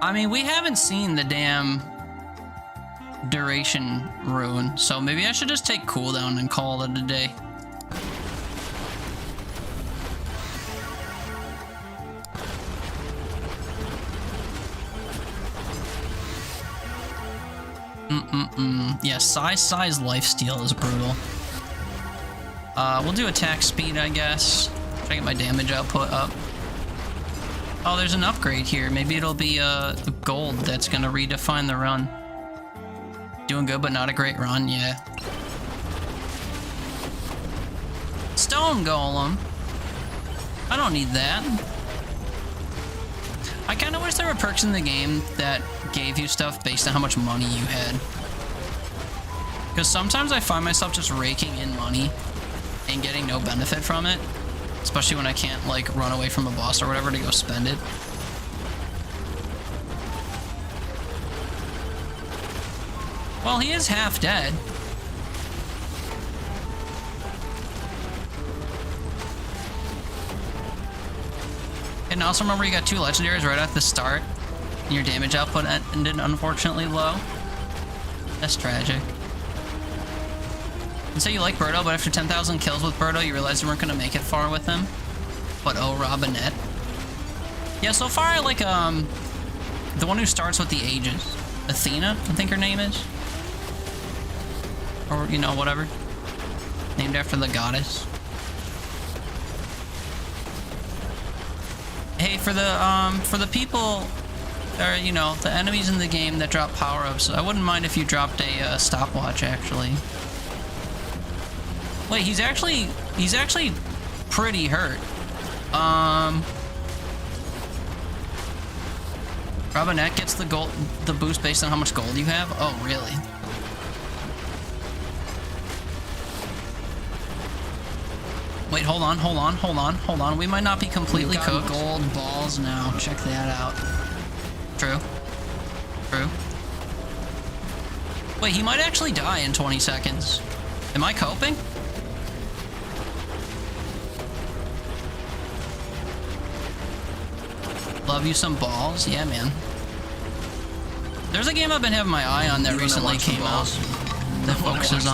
I mean, we haven't seen the damn duration rune, so maybe I should just take cooldown and call it a day. Yeah, size lifesteal is brutal. We'll do attack speed, I guess. Try to get my damage output up. Oh, there's an upgrade here. Maybe it'll be gold that's gonna redefine the run. Doing good, but not a great run, yeah. Stone Golem. I don't need that. I kind of wish there were perks in the game that gave you stuff based on how much money you had. Because sometimes I find myself just raking in money and getting no benefit from it. Especially when I can't, like, run away from a boss or whatever to go spend it. Well, he is half dead. And also remember you got 2 legendaries right at the start. And your damage output ended unfortunately low. That's tragic. And so you like Birdo, but after 10,000 kills with Birdo, you realized you weren't going to make it far with him. But oh, Robinette. Yeah, so far I like the one who starts with the Aegis. Athena, I think her name is. Or, you know, whatever. Named after the goddess. Hey, for the people, or, you know, the enemies in the game that drop power-ups, I wouldn't mind if you dropped a stopwatch, actually. Wait, he's actually pretty hurt. Robinette gets the boost based on how much gold you have? Oh, really? Wait, hold on. We might not be completely cooked. Gold balls now. Check that out. True. Wait, he might actually die in 20 seconds. Am I coping? Love you some balls? Yeah, man. There's a game I've been having my eye on that recently came out. That focuses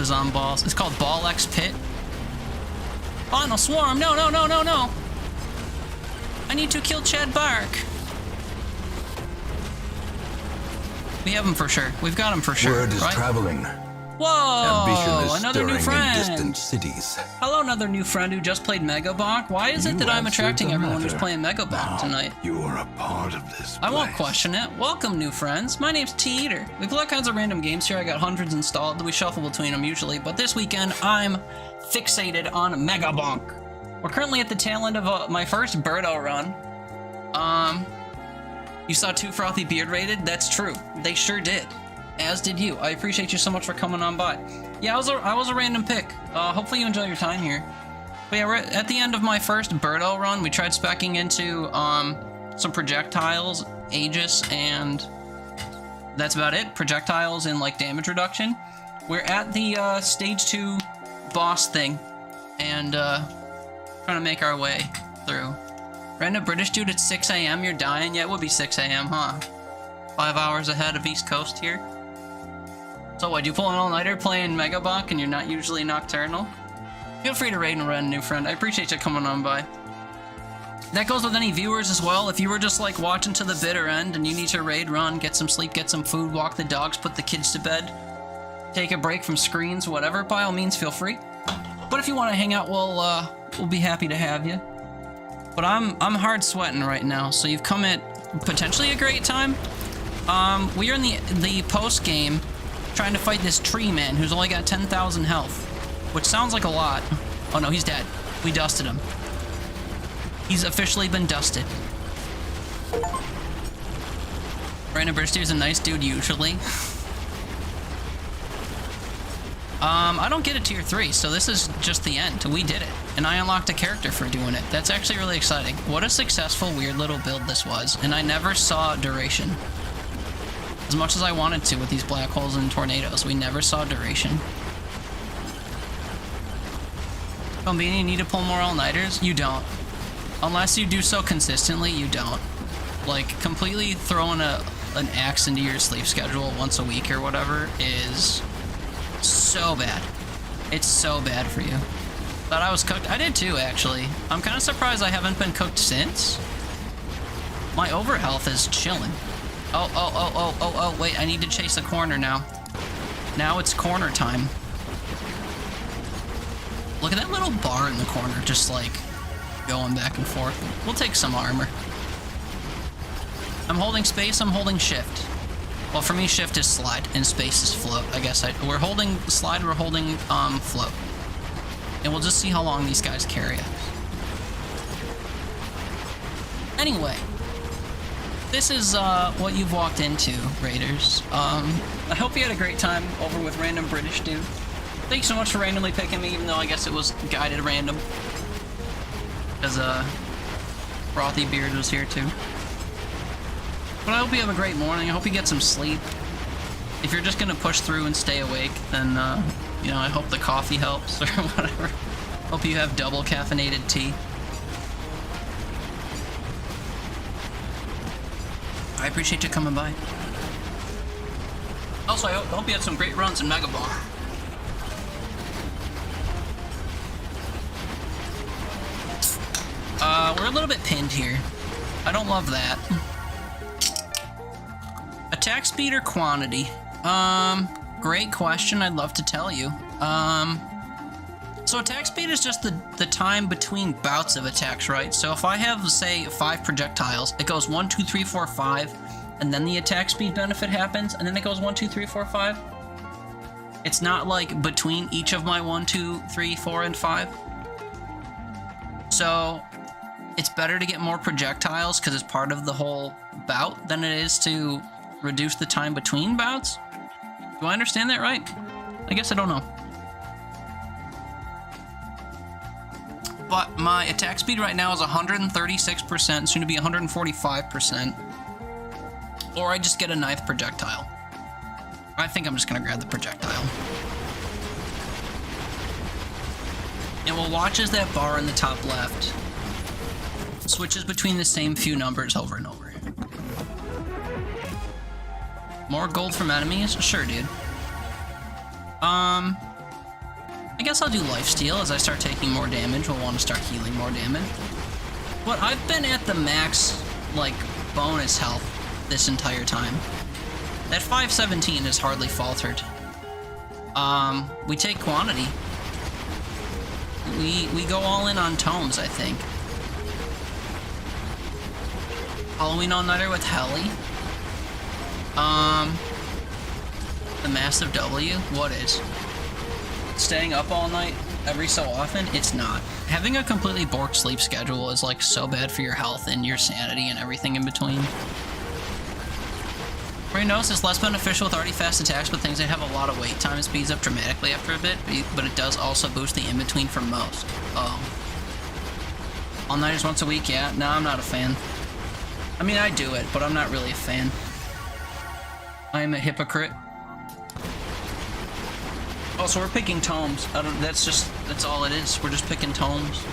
on balls. It's called Ball X Pit. Final Swarm! No! I need to kill Chad Bark. We have him for sure. We've got him for sure. Word is right? traveling. Whoa! Ambition is Another new stirring in friend. distant cities. Hello, another new friend who just played Megabonk. Why is it that I'm attracting everyone who's playing Megabonk tonight? You are a part of this place. I won't question it. Welcome, new friends. My name's T-Eater. We play all kinds of random games here. I got hundreds installed that we shuffle between them usually, but this weekend I'm fixated on Megabonk. We're currently at the tail end of my first Birdo run. You saw 2 Frothy Beard rated? That's true. They sure did. As did you. I appreciate you so much for coming on by. Yeah, I was a random pick. Hopefully you enjoy your time here. But yeah, we're at the end of my first Birdo run. We tried speccing into some projectiles, Aegis, and that's about it. Projectiles and like damage reduction. we're at the stage 2 boss thing, and trying to make our way through. Random British dude at 6 a.m. You're dying? Yeah, it would be 6 a.m., huh? 5 hours ahead of East Coast here. So what, you pull an all-nighter playing Megabonk and you're not usually nocturnal? Feel free to raid and run, new friend. I appreciate you coming on by. That goes with any viewers as well. If you were just like watching to the bitter end and you need to raid, run, get some sleep, get some food, walk the dogs, put the kids to bed, take a break from screens, whatever, by all means, feel free. But if you want to hang out, we'll be happy to have you. But I'm hard sweating right now, so you've come at potentially a great time. We are in the post game trying to fight this tree man who's only got 10,000 health, which sounds like a lot. Oh no, he's dead. We dusted him. He's officially been dusted. Brandon Brister's a nice dude usually. I don't get a tier 3, so this is just the end. We did it, and I unlocked a character for doing it. That's actually really exciting. What a successful, weird little build this was, and I never saw duration. As much as I wanted to with these black holes and tornadoes, we never saw duration. Combini, you need to pull more all-nighters? You don't. Unless you do so consistently, you don't. Like, completely throwing an axe into your sleep schedule once a week or whatever is so bad. It's so bad for you. Thought I was cooked? I did too, actually. I'm kind of surprised I haven't been cooked since. My overhealth is chilling. Oh, wait, I need to chase a corner now. Now it's corner time. Look at that little bar in the corner, just like going back and forth. We'll take some armor. I'm holding space, I'm holding shift. Well, for me, shift is slide and space is float. I guess we're holding slide, we're holding float. And we'll just see how long these guys carry us. Anyway, this is what you've walked into, Raiders. I hope you had a great time over with Random British Dude. Thanks so much for randomly picking me, even though I guess it was guided random. Because Frothy Beard was here too. But I hope you have a great morning. I hope you get some sleep. If you're just gonna push through and stay awake, then you know, I hope the coffee helps or whatever. Hope you have double caffeinated tea. I appreciate you coming by. Also, I hope you had some great runs in Megabonk. We're a little bit pinned here. I don't love that. Attack speed or quantity? Great question. I'd love to tell you. So attack speed is just the time between bouts of attacks, right? So if I have, say, 5 projectiles, it goes 1, 2, 3, 4, 5, and then the attack speed benefit happens, and then it goes 1, 2, 3, 4, 5. It's not like between each of my 1, 2, 3, 4, and 5. So it's better to get more projectiles because it's part of the whole bout than it is to reduce the time between bouts. Do I understand that right? I guess I don't know. But my attack speed right now is 136%, soon to be 145%. Or I just get a 9th projectile. I think I'm just gonna grab the projectile. And we'll watch as that bar in the top left switches between the same few numbers over and over. More gold from enemies? Sure, dude. I guess I'll do lifesteal. As I start taking more damage, we'll want to start healing more damage. But I've been at the max, like, bonus health this entire time. That 517 has hardly faltered. We take quantity. We go all in on tomes, I think. Halloween all-nighter with Helly. The massive W? What is? Staying up all night every so often? It's not. Having a completely borked sleep schedule is like so bad for your health and your sanity and everything in between. Rhinos is less beneficial with already fast attacks, but things that have a lot of wait time speeds up dramatically after a bit, but it does also boost the in-between for most. Oh. All-nighters once a week? Yeah. No, I'm not a fan. I mean, I do it, but I'm not really a fan. I am a hypocrite. Oh, so we're picking tomes. That's all it is. We're just picking tomes.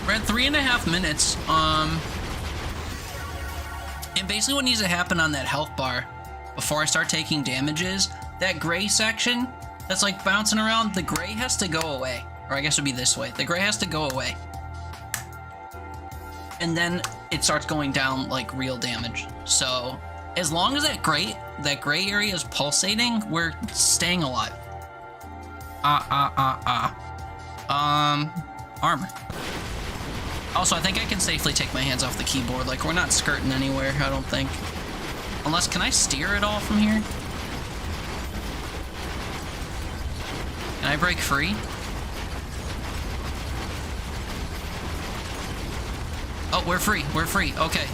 We're at 3.5 minutes. And basically what needs to happen on that health bar before I start taking damage is that gray section that's like bouncing around, the gray has to go away. Or I guess it would be this way. The gray has to go away. And then it starts going down like real damage. So as long as that gray area is pulsating, we're staying alive. Armor. Also, I think I can safely take my hands off the keyboard. Like, we're not skirting anywhere, I don't think. Unless, can I steer it all from here? Can I break free? Oh, we're free. We're free. Okay.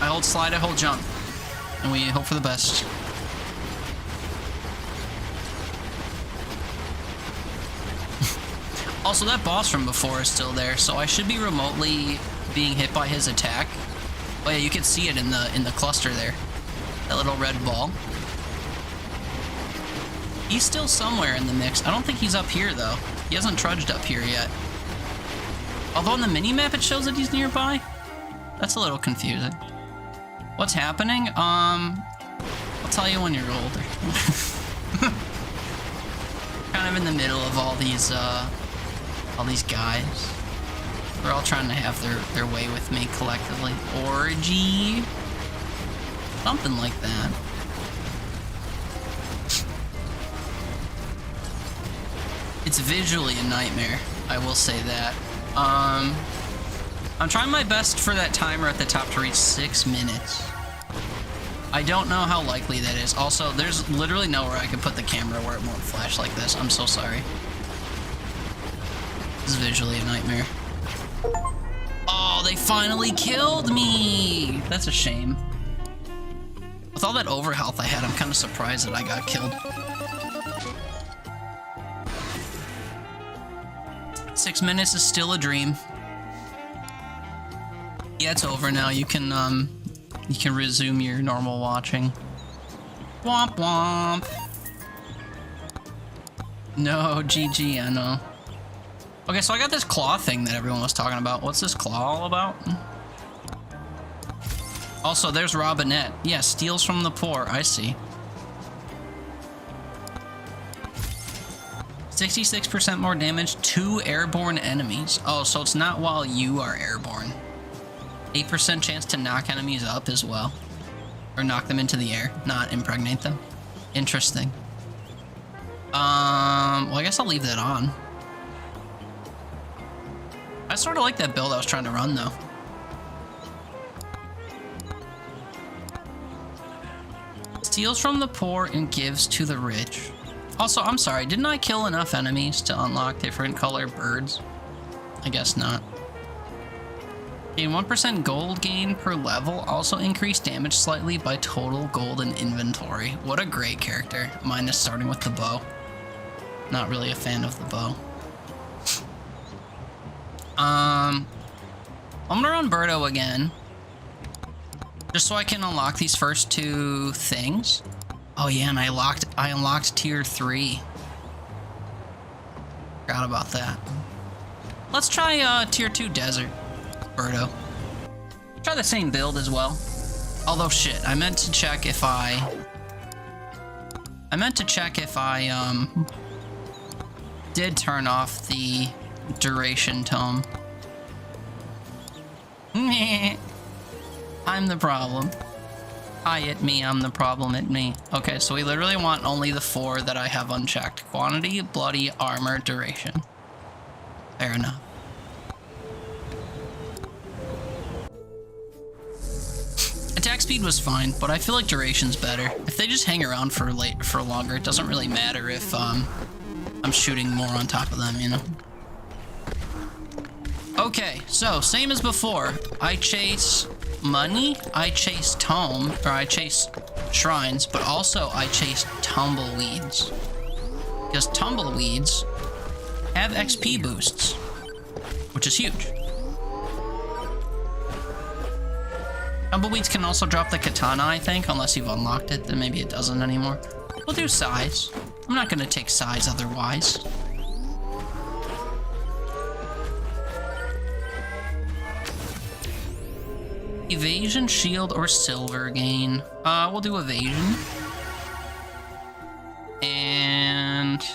I hold slide, I hold jump. And we hope for the best. Also, that boss from before is still there, so I should be remotely being hit by his attack. Oh yeah, you can see it in the cluster there. That little red ball. He's still somewhere in the mix. I don't think he's up here, though. He hasn't trudged up here yet. Although on the mini-map it shows that he's nearby. That's a little confusing. What's happening? I'll tell you when you're older. Kind of in the middle of all these guys. We're all trying to have their way with me collectively. Orgy? Something like that. It's visually a nightmare, I will say that. I'm trying my best for that timer at the top to reach 6 minutes. I don't know how likely that is. Also, there's literally nowhere I can put the camera where it won't flash like this. I'm so sorry. This is visually a nightmare. Oh, they finally killed me! That's a shame. With all that overhealth I had, I'm kind of surprised that I got killed. 6 minutes is still a dream. Yeah, it's over now. You can resume your normal watching. Womp womp. No, GG, I know. Okay, so I got this claw thing that everyone was talking about. What's this claw all about? Also, there's Robinette. Yeah, steals from the poor. I see. 66% more damage to airborne enemies. Oh, so it's not while you are airborne. 8% chance to knock enemies up as well. Or knock them into the air, not impregnate them. Interesting. Well, I guess I'll leave that on. I sort of like that build I was trying to run, though. Steals from the poor and gives to the rich. Also, I'm sorry, didn't I kill enough enemies to unlock different color birds? I guess not. Gain 1% gold gain per level. Also increase damage slightly by total gold in inventory. What a great character. Minus starting with the bow. Not really a fan of the bow. I'm gonna run Birdo again. Just so I can unlock these first 2 things. Oh yeah, and I unlocked tier 3. Forgot about that. Let's try tier 2 desert. Birdo. Try the same build as well. Although shit, I meant to check if I did turn off the duration tome. I'm the problem. Hi, it me, I'm the problem, it me. Okay, so we literally want only the 4 that I have unchecked. Quantity, bloody, armor, duration. Fair enough. Attack speed was fine, but I feel like duration's better. If they just hang around for longer, it doesn't really matter if I'm shooting more on top of them, you know? Okay, so same as before. I chase money, I chase tome, or I chase shrines, but also I chase tumbleweeds. Because tumbleweeds have XP boosts, which is huge. Tumbleweeds can also drop the katana, I think, unless you've unlocked it, then maybe it doesn't anymore. We'll do size. I'm not gonna take size otherwise. Evasion, shield, or silver gain. We'll do evasion. And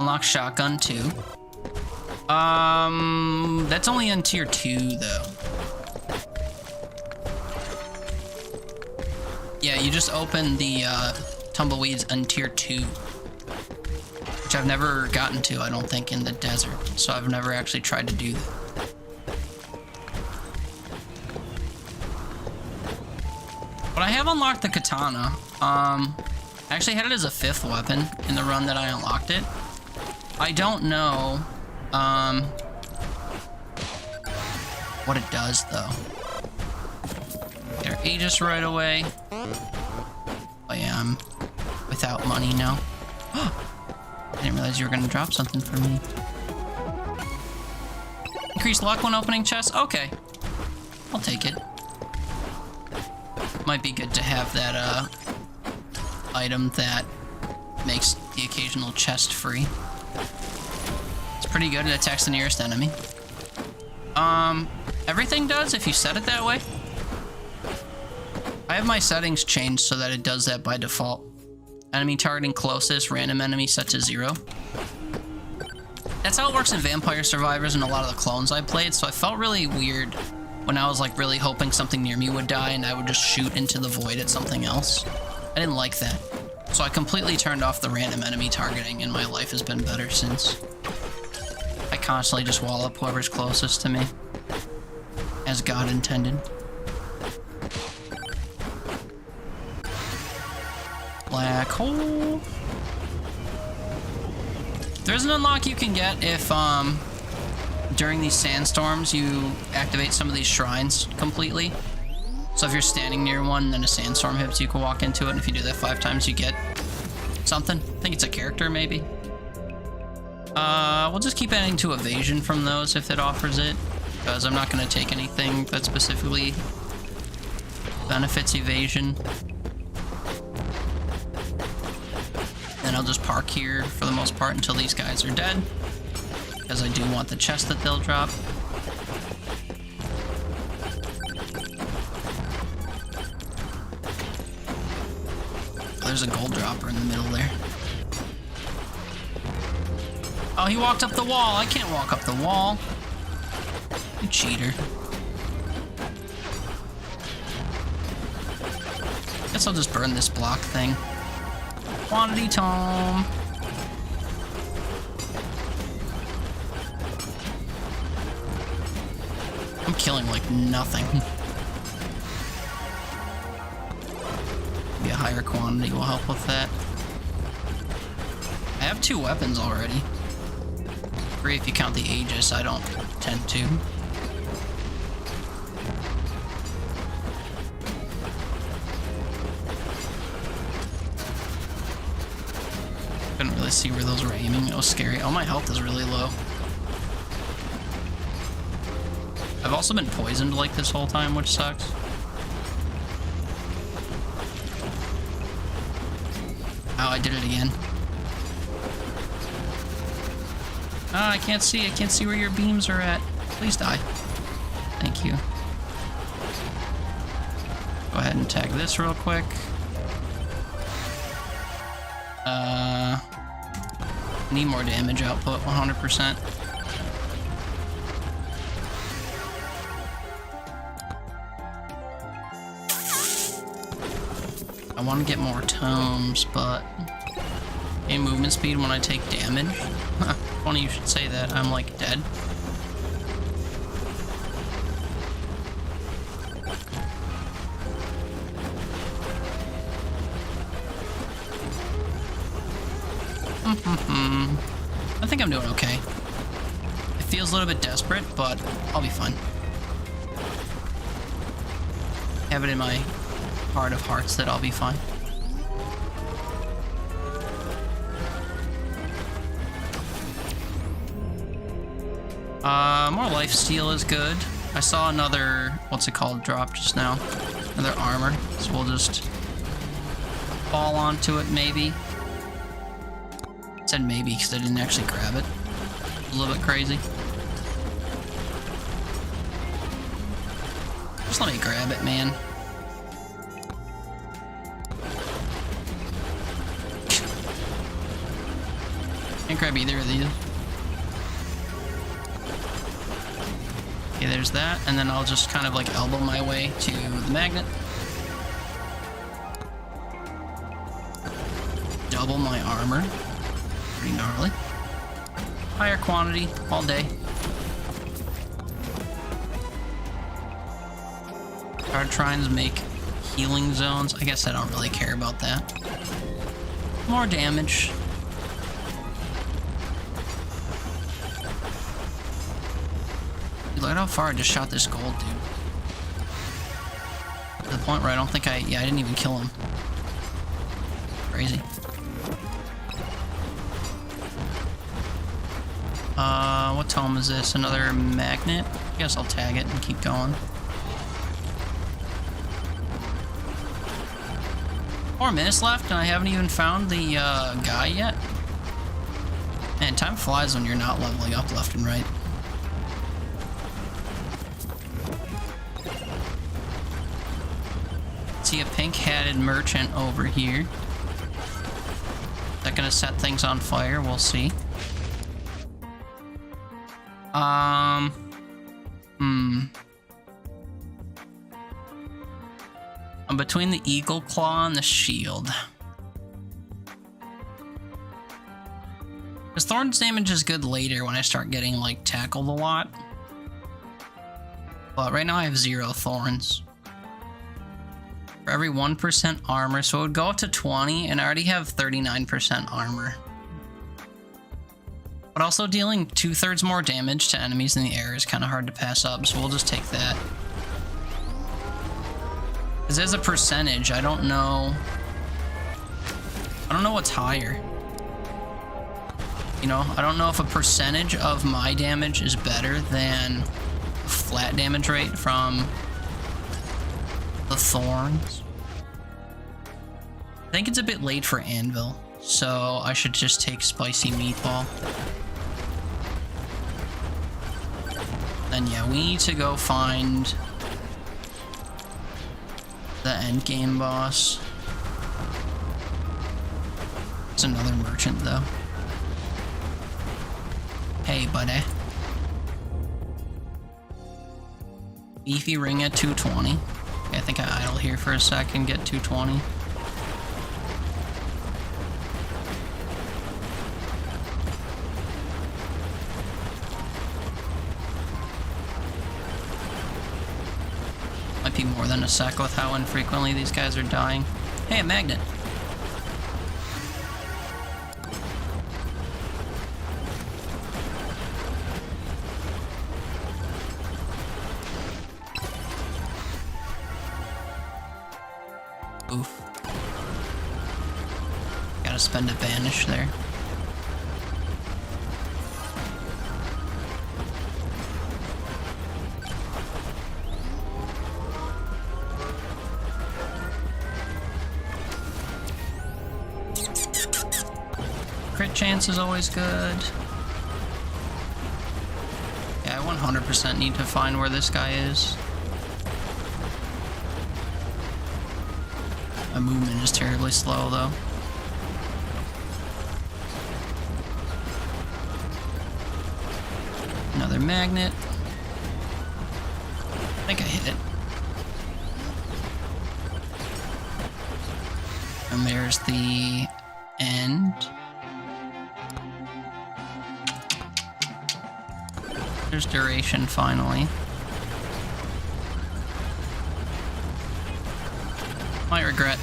unlock shotgun 2. That's only on tier 2 though. Yeah, you just open the tumbleweeds on tier 2, which I've never gotten to, I don't think, in the desert. So I've never actually tried to do that. But I have unlocked the katana. I actually had it as a 5th weapon in the run that I unlocked it. I don't know what it does though. Get our Aegis right away. Oh yeah, I'm without money now. I didn't realize you were gonna drop something for me. Increase luck when opening chests? Okay. I'll take it. Might be good to have that item that makes the occasional chest free. It's pretty good. It attacks the nearest enemy. Everything does if you set it that way. I have my settings changed so that it does that by default. Enemy targeting closest, random enemy set to 0. That's how it works in Vampire Survivors and a lot of the clones I played, so I felt really weird when I was like really hoping something near me would die and I would just shoot into the void at something else. I didn't like that. So I completely turned off the random enemy targeting and my life has been better since. I constantly just wall up whoever's closest to me, as God intended. Black hole. There's an unlock you can get if during these sandstorms you activate some of these shrines completely. So if you're standing near one and then a sandstorm hits, you can walk into it, and if you do that 5 times you get something. I think it's a character maybe. We'll just keep adding to evasion from those if it offers it, because I'm not going to take anything that specifically benefits evasion. Then I'll just park here for the most part until these guys are dead, because I do want the chest that they'll drop. There's a gold dropper in the middle there. Oh, he walked up the wall. I can't walk up the wall. You cheater. Guess I'll just burn this block thing. Quantity tome. I'm killing like nothing. Maybe a higher quantity will help with that. I have 2 weapons already. 3 if you count the Aegis. I don't tend to. Couldn't really see where those were aiming. It was scary. Oh, my health is really low. I've also been poisoned like this whole time, which sucks. Oh, I did it again. Ah, I can't see. I can't see where your beams are at. Please die. Thank you. Go ahead and tag this real quick. Need more damage output, 100%. I want to get more tomes, but gain movement speed when I take damage. Funny you should say that. I'm like dead. I think I'm doing okay. It feels a little bit desperate, but I'll be fine. I have it in my heart of hearts that I'll be fine. More lifesteal is good. I saw another, what's it called, drop just now. Another armor. So we'll just fall onto it, maybe. I said maybe because I didn't actually grab it. A little bit crazy. Just let me grab it, man. Can't grab either of these. Okay, there's that, and then I'll just kind of like elbow my way to the magnet. Double my armor. Pretty gnarly. Higher quantity all day. Hard trines make healing zones. I guess I don't really care about that. More damage. Look at how far I just shot this gold, dude. To the point where I don't think I didn't even kill him. Crazy. What tome is this? Another magnet? I guess I'll tag it and keep going. 4 minutes left and I haven't even found the guy yet. Man, time flies when you're not leveling up left and right. See a pink-hatted merchant over here. Is that gonna set things on fire? We'll see. I'm between the eagle claw and the shield. Because Thorn's damage is good later when I start getting, like, tackled a lot. But right now I have 0 thorns. For every 1% armor, so it would go up to 20, and I already have 39% armor. But also dealing 2/3 more damage to enemies in the air is kind of hard to pass up, so we'll just take that. Because as a percentage, I don't know what's higher. You know, I don't know if a percentage of my damage is better than a flat damage rate from the thorns. I think it's a bit late for anvil, so I should just take spicy meatball. Then yeah, we need to go find the end game boss. It's another merchant though. Hey buddy. Beefy ring at 220. Okay, I think I idle here for a second, get 220. Might be more than a sec with how infrequently these guys are dying. Hey, a magnet. Oof. Gotta spend a banish there. Crit chance is always good. Yeah, I 100% need to find where this guy is. My movement is terribly slow, though. Another magnet. I think I hit it. And there's the end. There's duration, finally. Might regret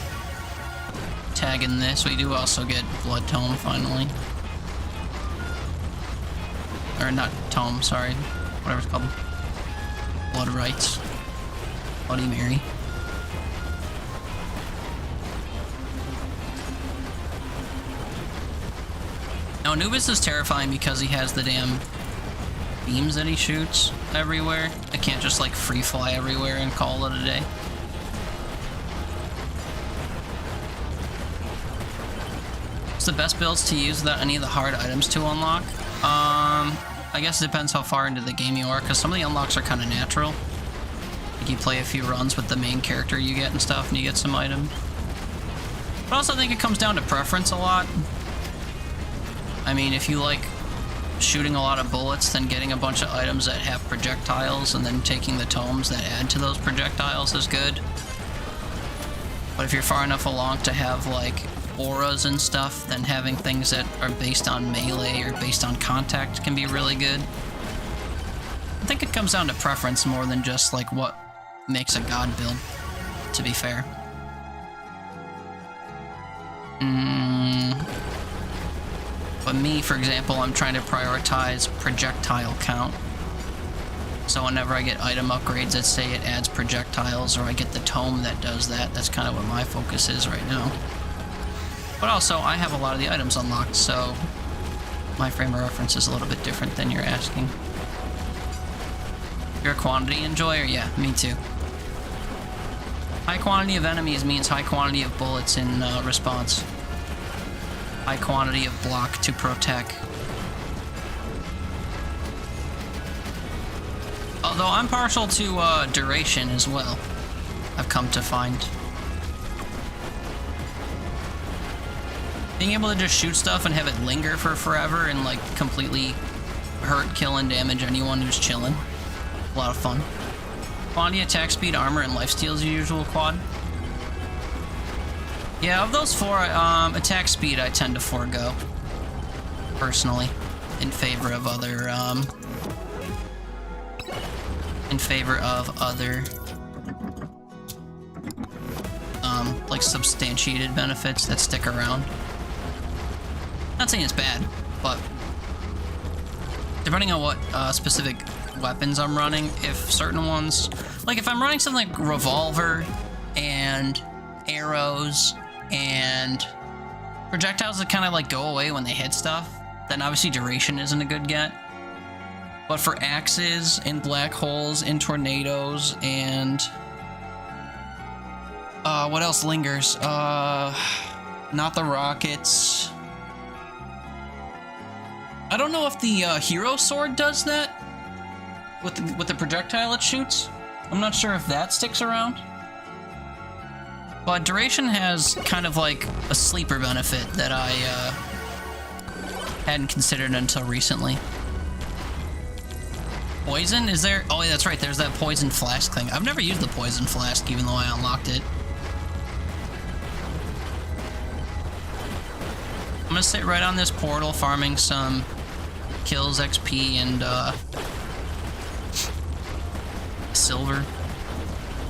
tagging this. We do also get blood tome, finally. Or not tome, sorry. Whatever it's called. Blood rites. Bloody Mary. Now Anubis is terrifying because he has the damn beams that he shoots everywhere. I can't just like free fly everywhere and call it a day. What's the best builds to use without any of the hard items to unlock? I guess it depends how far into the game you are, because some of the unlocks are kind of natural. Like you play a few runs with the main character you get and stuff, and you get some items. But I also think it comes down to preference a lot. I mean, if you like shooting a lot of bullets, then getting a bunch of items that have projectiles, and then taking the tomes that add to those projectiles is good. But if you're far enough along to have like auras and stuff, then having things that are based on melee or based on contact can be really good. I think it comes down to preference more than just like what makes a god build, to be fair. But me, for example, I'm trying to prioritize projectile count. So whenever I get item upgrades that say it adds projectiles, or I get the tome that does that, that's kind of what my focus is right now. But also, I have a lot of the items unlocked, so my frame of reference is a little bit different than you're asking. You're a quantity enjoyer? Yeah, me too. High quantity of enemies means high quantity of bullets in response. High quantity of block to protect. Although I'm partial to duration as well, I've come to find. Being able to just shoot stuff and have it linger for forever and like completely hurt, kill, and damage anyone who's chilling. A lot of fun. Quantity, attack speed, armor, and lifesteal is your usual quad. Yeah, of those four, attack speed I tend to forego, personally, in favor of other, like substantiated benefits that stick around. Not saying it's bad, but depending on what specific weapons I'm running, if certain ones, like if I'm running something like revolver and arrows and projectiles that kind of like go away when they hit stuff, then obviously duration isn't a good get. But for axes and black holes and tornadoes and what else lingers? Not the rockets. I don't know if the hero sword does that with the projectile it shoots. I'm not sure if that sticks around. But duration has kind of like a sleeper benefit that I hadn't considered until recently. Poison? Is there? Oh, yeah, that's right. There's that poison flask thing. I've never used the poison flask, even though I unlocked it. I'm gonna sit right on this portal, farming some kills, XP, and silver.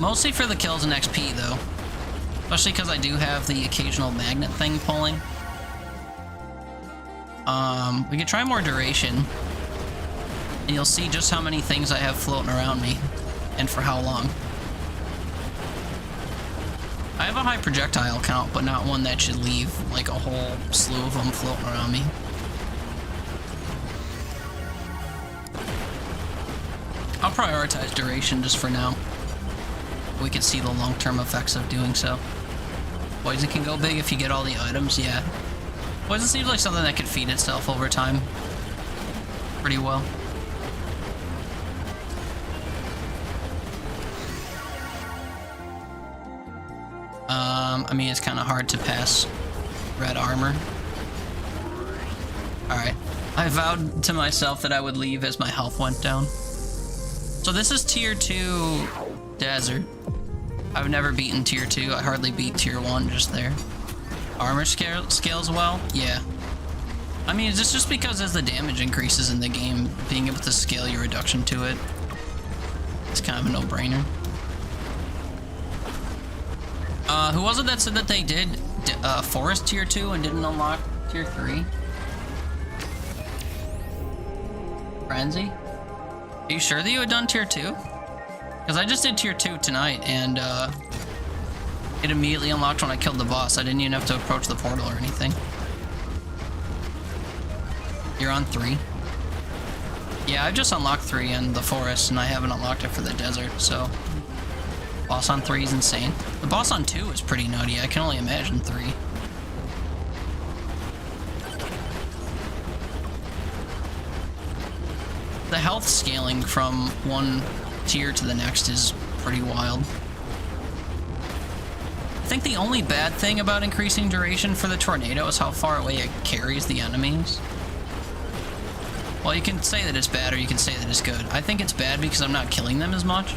Mostly for the kills and XP, though. Especially because I do have the occasional magnet thing pulling. We could try more duration. And you'll see just how many things I have floating around me. And for how long. I have a high projectile count, but not one that should leave like a whole slew of them floating around me. I'll prioritize duration just for now. We could see the long-term effects of doing so. Poison can go big if you get all the items, yeah. Poison seems like something that could feed itself over time pretty well. I mean, it's kind of hard to pass red armor. Alright. I vowed to myself that I would leave as my health went down. So this is tier 2 desert. I've never beaten tier 2. I hardly beat tier 1 just there. Armor scales well? Yeah. I mean, is this just because as the damage increases in the game, being able to scale your reduction to it, it's kind of a no-brainer. Who was it that said that they did Forest tier 2 and didn't unlock tier 3? Frenzy? Are you sure that you had done tier 2? Because I just did tier 2 tonight, and it immediately unlocked when I killed the boss. I didn't even have to approach the portal or anything. You're on 3? Yeah, I've just unlocked 3 in the forest, and I haven't unlocked it for the desert, so... Boss on 3 is insane. The boss on 2 is pretty nutty. I can only imagine 3. The health scaling from one tier to the next is pretty wild. I think the only bad thing about increasing duration for the tornado is how far away it carries the enemies. Well, you can say that it's bad or you can say that it's good. I think it's bad because I'm not killing them as much.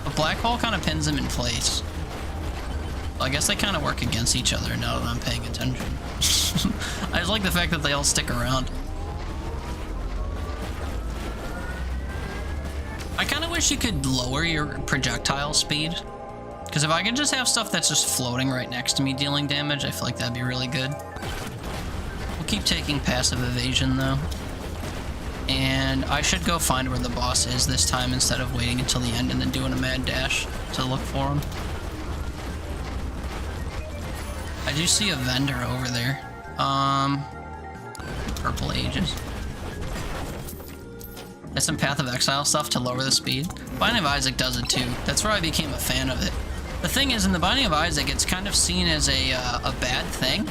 But Black Hole kind of pins them in place. Well, I guess they kind of work against each other now that I'm paying attention. I just like the fact that they all stick around. I kind of wish you could lower your projectile speed. Because if I could just have stuff that's just floating right next to me dealing damage, I feel like that'd be really good. We'll keep taking passive evasion though. And I should go find where the boss is this time instead of waiting until the end and then doing a mad dash to look for him. I do see a vendor over there. Purple Ages. There's some Path of Exile stuff to lower the speed. Binding of Isaac does it too. That's where I became a fan of it. The thing is, in the Binding of Isaac, it's kind of seen as a bad thing.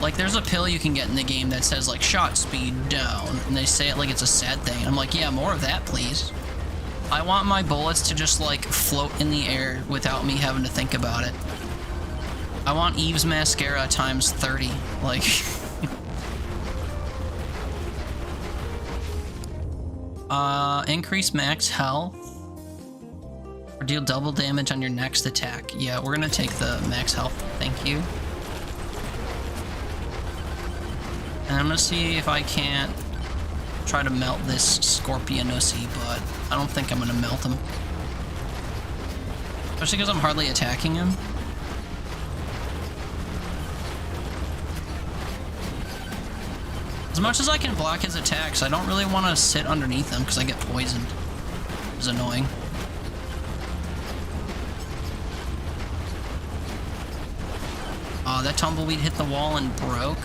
Like, there's a pill you can get in the game that says, like, shot speed down, and they say it like it's a sad thing. I'm like, yeah, more of that, please. I want my bullets to just, like, float in the air without me having to think about it. I want Eve's mascara times 30. Like... increase max health. Or deal double damage on your next attack. Yeah, we're gonna take the max health. Thank you. And I'm gonna see if I can't try to melt this Scorpionussy, but I don't think I'm gonna melt him. Especially because I'm hardly attacking him. As much as I can block his attacks, I don't really want to sit underneath him because I get poisoned. It's annoying. Oh, that tumbleweed hit the wall and broke.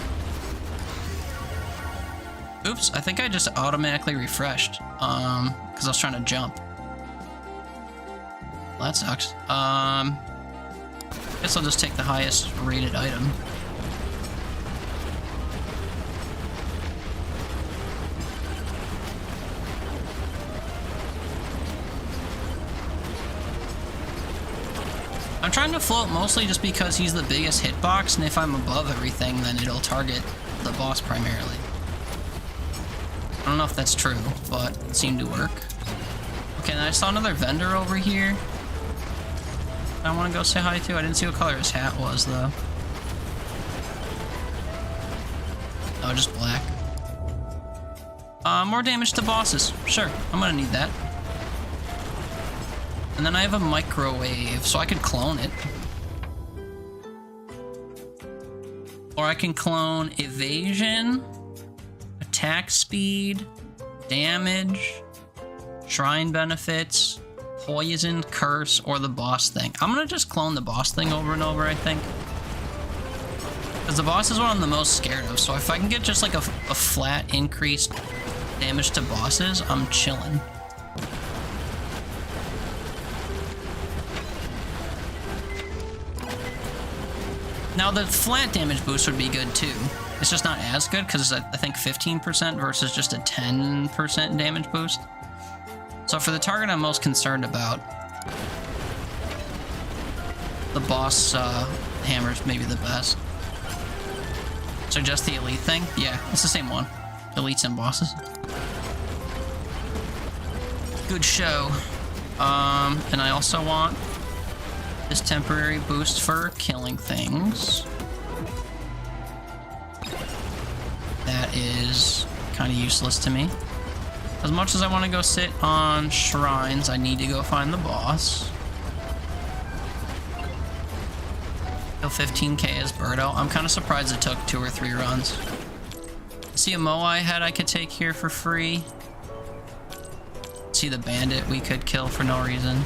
Oops, I think I just automatically refreshed. Because I was trying to jump. Well, that sucks. Guess I'll just take the highest rated item. I'm trying to float mostly just because he's the biggest hitbox, and if I'm above everything, then it'll target the boss primarily. I don't know if that's true, but it seemed to work. Okay, and I saw another vendor over here I want to go say hi to. I didn't see what color his hat was, though. Oh, just black. More damage to bosses. Sure, I'm gonna need that. And then I have a microwave, so I could clone it. Or I can clone evasion, attack speed, damage, shrine benefits, poison, curse, or the boss thing. I'm gonna just clone the boss thing over and over, I think. Because the boss is what I'm the most scared of, so if I can get just like a flat increased damage to bosses, I'm chilling. Now the flat damage boost would be good too. It's just not as good because I think 15% versus just a 10% damage boost. So for the target I'm most concerned about, the boss hammer's maybe the best. So just the elite thing? Yeah, it's the same one. Elites and bosses. Good show. And I also want this temporary boost for killing things. That is kind of useless to me. As much as I want to go sit on shrines, I need to go find the boss. Kill 15k as Birdo. I'm kind of surprised it took 2 or 3 runs. See a Moai head I could take here for free. See the bandit we could kill for no reason.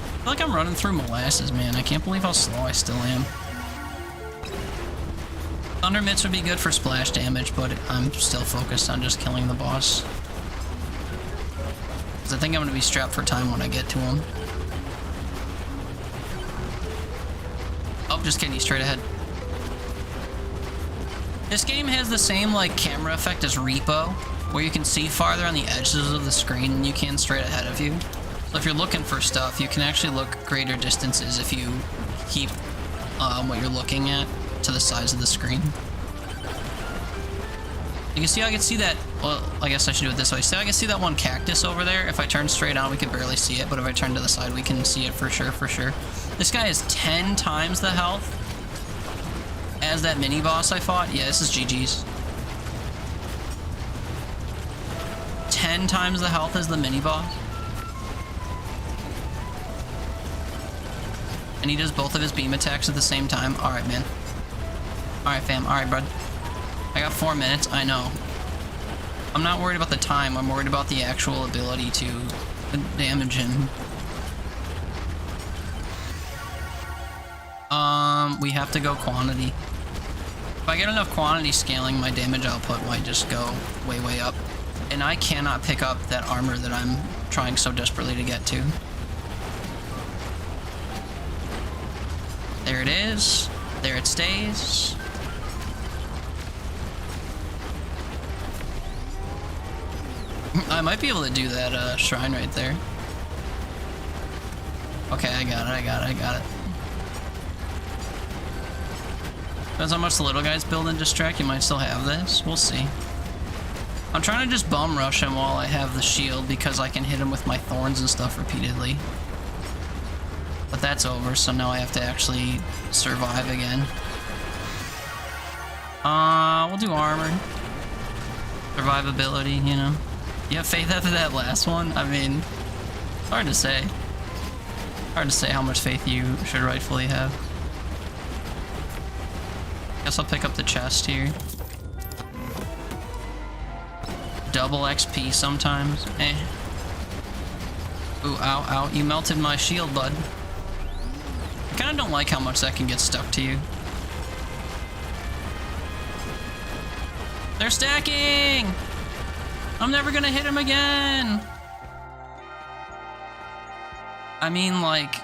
I feel like I'm running through molasses, man. I can't believe how slow I still am. Thunder Mitts would be good for splash damage, but I'm still focused on just killing the boss. Because I think I'm going to be strapped for time when I get to him. Oh, just kidding, he's straight ahead. This game has the same like camera effect as Repo, where you can see farther on the edges of the screen than you can straight ahead of you. So if you're looking for stuff, you can actually look greater distances if you keep what you're looking at to the size of the screen. You can see how I can see that. Well, I guess I should do it this way. See how I can see that one cactus over there? If I turn straight on, we can barely see it, but if I turn to the side, we can see it for sure, for sure. This guy has 10 times the health as that mini boss I fought. Yeah, this is GG's. 10 times the health as the mini boss. And he does both of his beam attacks at the same time. Alright, man. Alright, fam. Alright, bud. I got 4 minutes. I know. I'm not worried about the time. I'm worried about the actual ability to damage him. We have to go quantity. If I get enough quantity scaling, my damage output might just go way, way up. And I cannot pick up that armor that I'm trying so desperately to get to. There it is. There it stays. I might be able to do that shrine right there. Okay, I got it. Depends how much the little guys build and distract. You might still have this. We'll see. I'm trying to just bum rush him while I have the shield because I can hit him with my thorns and stuff repeatedly. But that's over, so now I have to actually survive again. We'll do armor. Survivability, you know. You have faith after that last one? I mean, it's hard to say. Hard to say how much faith you should rightfully have. Guess I'll pick up the chest here. Double XP sometimes. Eh. Ooh, ow, ow. You melted my shield, bud. I kinda don't like how much that can get stuck to you. They're stacking! I'm never gonna hit him again! I mean, like,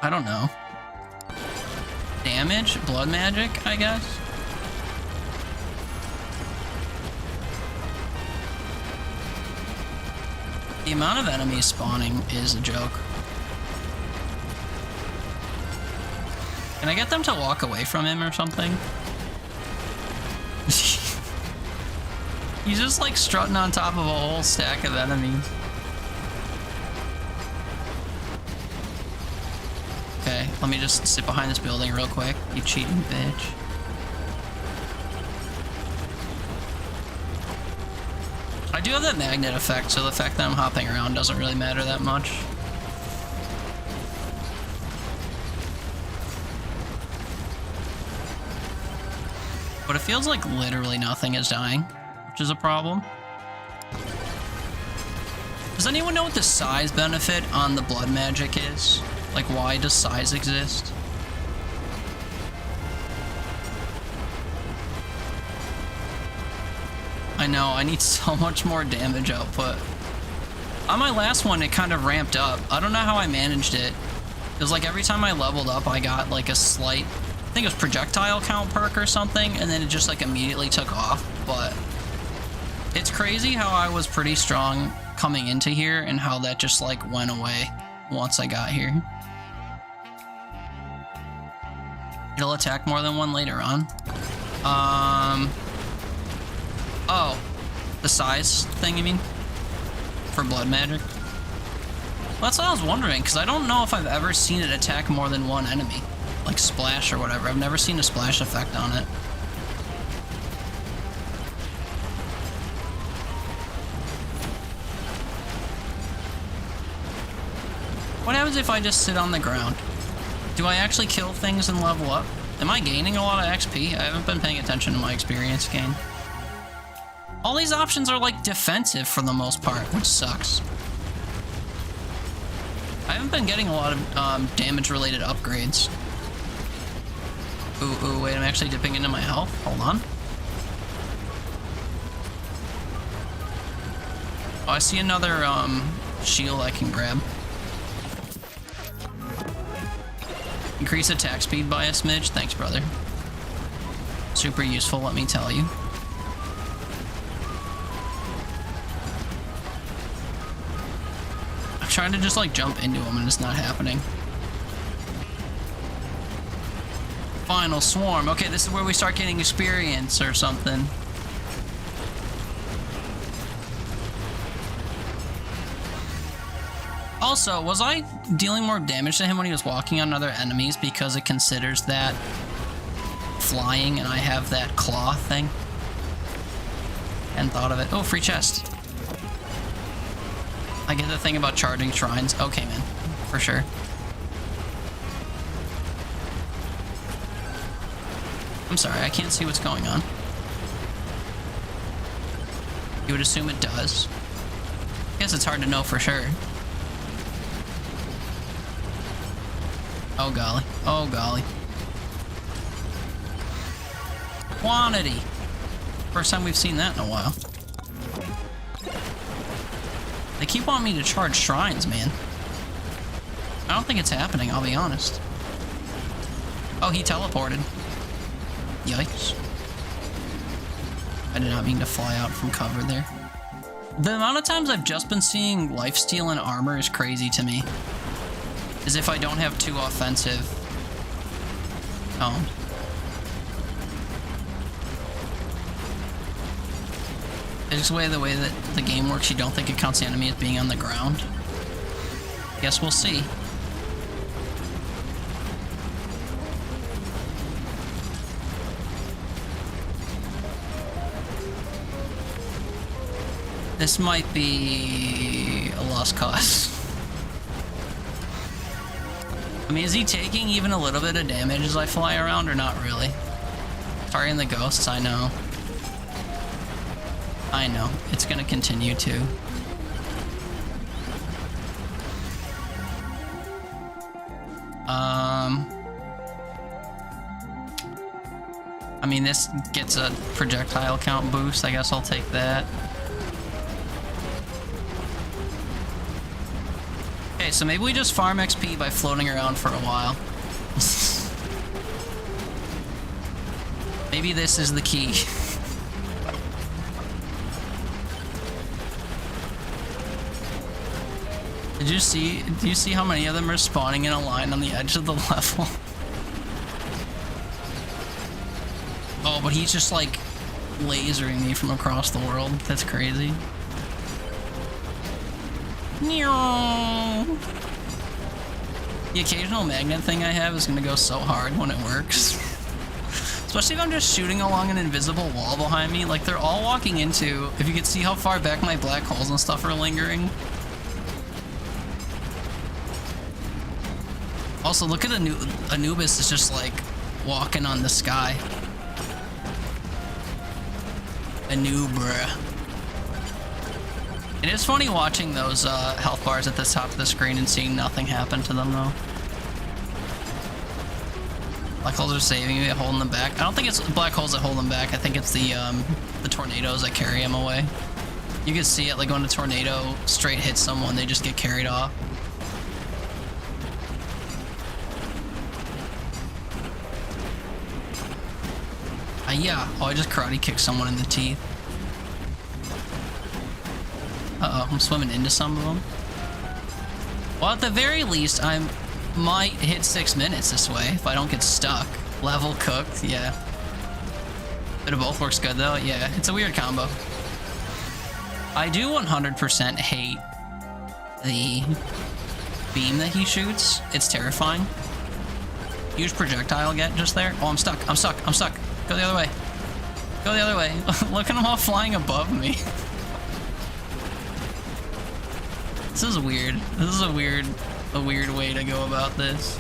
I don't know. Damage? Blood magic, I guess? The amount of enemies spawning is a joke. Can I get them to walk away from him or something? He's just like strutting on top of a whole stack of enemies. Okay, let me just sit behind this building real quick. You cheating bitch. I do have that magnet effect, so the fact that I'm hopping around doesn't really matter that much. But it feels like literally nothing is dying, which is a problem. Does anyone know what the size benefit on the blood magic is? Like, why does size exist? I know, I need so much more damage output. On my last one, it kind of ramped up. I don't know how I managed it. It was like every time I leveled up, I got like a slight, I think it was projectile count perk or something, and then it just like immediately took off. But it's crazy how I was pretty strong coming into here and how that just like went away once I got here. It'll attack more than one later on. Oh, the size thing, you mean? For blood magic? Well, that's what I was wondering, because I don't know if I've ever seen it attack more than one enemy. Like splash or whatever. I've never seen a splash effect on it. What happens if I just sit on the ground? Do I actually kill things and level up? Am I gaining a lot of XP? I haven't been paying attention to my experience gain. All these options are like defensive for the most part, which sucks. I haven't been getting a lot of damage related upgrades. Ooh, wait, I'm actually dipping into my health. Hold on. Oh, I see another, shield I can grab. Increase attack speed by a smidge. Thanks, brother. Super useful, let me tell you. I'm trying to just, like, jump into him, and it's not happening. Final swarm. Okay, this is where we start getting experience or something. Also, was I dealing more damage to him when he was walking on other enemies because it considers that flying and I have that claw thing? Hadn't thought of it. Oh, free chest. I get the thing about charging shrines. Okay, man. For sure. I'm sorry, I can't see what's going on. You would assume it does. I guess it's hard to know for sure. Oh golly. Oh golly. Quantity. First time we've seen that in a while. They keep wanting me to charge shrines, man. I don't think it's happening, I'll be honest. Oh, he teleported. Yikes. I did not mean to fly out from cover there. The amount of times I've just been seeing lifesteal and armor is crazy to me. As if I don't have too offensive. Oh. It's just the way that the game works, you don't think it counts the enemy as being on the ground. Guess we'll see. This might be a lost cause. I mean, is he taking even a little bit of damage as I fly around or not really? Targeting the ghosts, I know. I know. It's gonna continue to. I mean, this gets a projectile count boost. I guess I'll take that. Okay, so maybe we just farm XP by floating around for a while. Maybe this is the key. Do you see how many of them are spawning in a line on the edge of the level? Oh, but he's just like lasering me from across the world. That's crazy. The occasional magnet thing I have is gonna go so hard when it works. Especially if I'm just shooting along an invisible wall behind me. Like, they're all walking into... If you could see how far back my black holes and stuff are lingering. Also, look at Anubis is just, like, walking on the sky. Anubra. It is funny watching those health bars at the top of the screen and seeing nothing happen to them, though. Black holes are saving me, holding them back. I don't think it's black holes that hold them back. I think it's the tornadoes that carry them away. You can see it, like when a tornado straight hits someone, they just get carried off. Yeah. Oh, I just karate kicked someone in the teeth. Uh-oh, I'm swimming into some of them. Well, at the very least, I might hit 6 minutes this way if I don't get stuck. Level cooked, yeah. Bit of both works good, though. Yeah, it's a weird combo. I do 100% hate the beam that he shoots. It's terrifying. Huge projectile get just there. Oh, I'm stuck. I'm stuck. I'm stuck. Go the other way. Go the other way. Look at them all flying above me. This is weird. This is a weird way to go about this.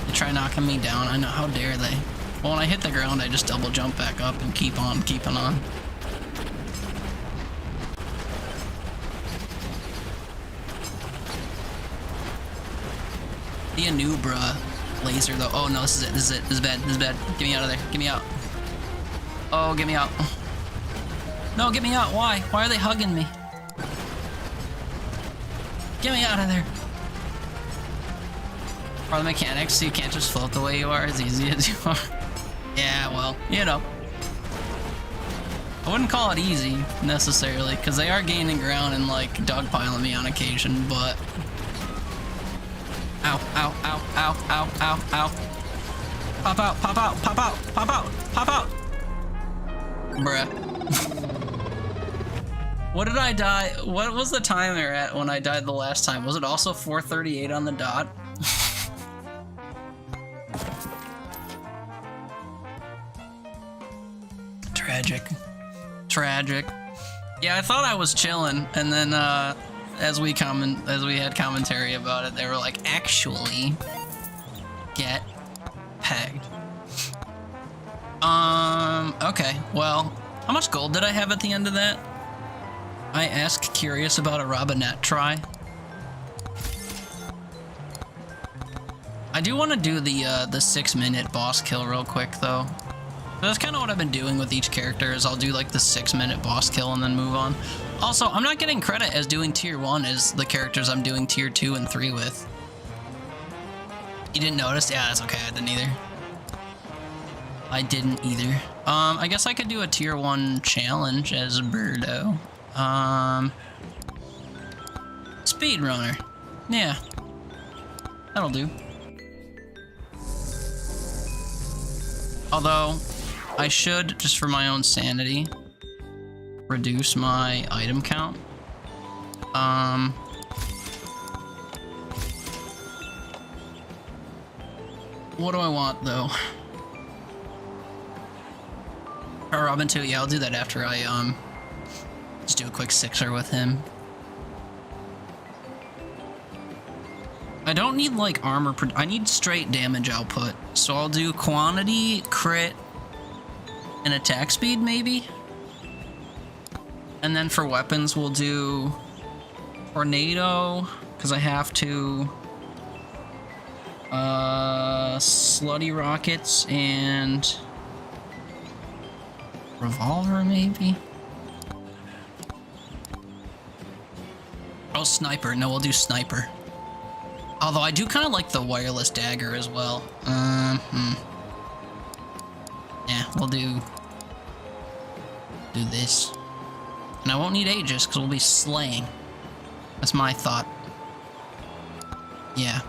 They try knocking me down. I know, how dare they? Well, when I hit the ground, I just double jump back up and keep on keeping on. The Anubra laser though. Oh no, this is it. This is it. This is bad. This is bad. Get me out of there. Get me out. Oh, get me out. No, get me out. Why? Why are they hugging me? Get me out of there. Are the mechanics so you can't just float the way you are as easy as you are? Yeah, well, you know. I wouldn't call it easy, necessarily, because they are gaining ground and, like, dogpiling me on occasion, but... Ow, ow, ow, ow, ow, ow, ow. Pop out, pop out, pop out, pop out, pop out! Bruh. What did I die? What was the timer at when I died the last time? Was it also 4:38 on the dot? Tragic. Tragic. Yeah, I thought I was chilling, and then as we had commentary about it, they were like, actually, get pegged. Okay, well, how much gold did I have at the end of that? I asked curious about a Robinette try. I do want to do the 6-minute boss kill real quick though. That's kind of what I've been doing with each character is I'll do like the 6-minute boss kill and then move on. Also, I'm not getting credit as doing tier 1 as the characters I'm doing tier 2 and 3 with. You didn't notice? Yeah, that's okay, I didn't either. I didn't either. I guess I could do a tier 1 challenge as Birdo. Speedrunner. Yeah. That'll do. Although, I should, just for my own sanity, reduce my item count. What do I want, though? Or Robin 2, yeah, I'll do that after I, just do a quick 6er with him. I don't need, like, armor, I need straight damage output. So I'll do quantity, crit, and attack speed, maybe? And then for weapons, we'll do tornado, because I have to. Slutty rockets and revolver, maybe? Oh, sniper. No, we'll do sniper. Although I do kind of like the wireless dagger as well. Yeah, we'll do this. And I won't need Aegis because we'll be slaying. That's my thought. Yeah.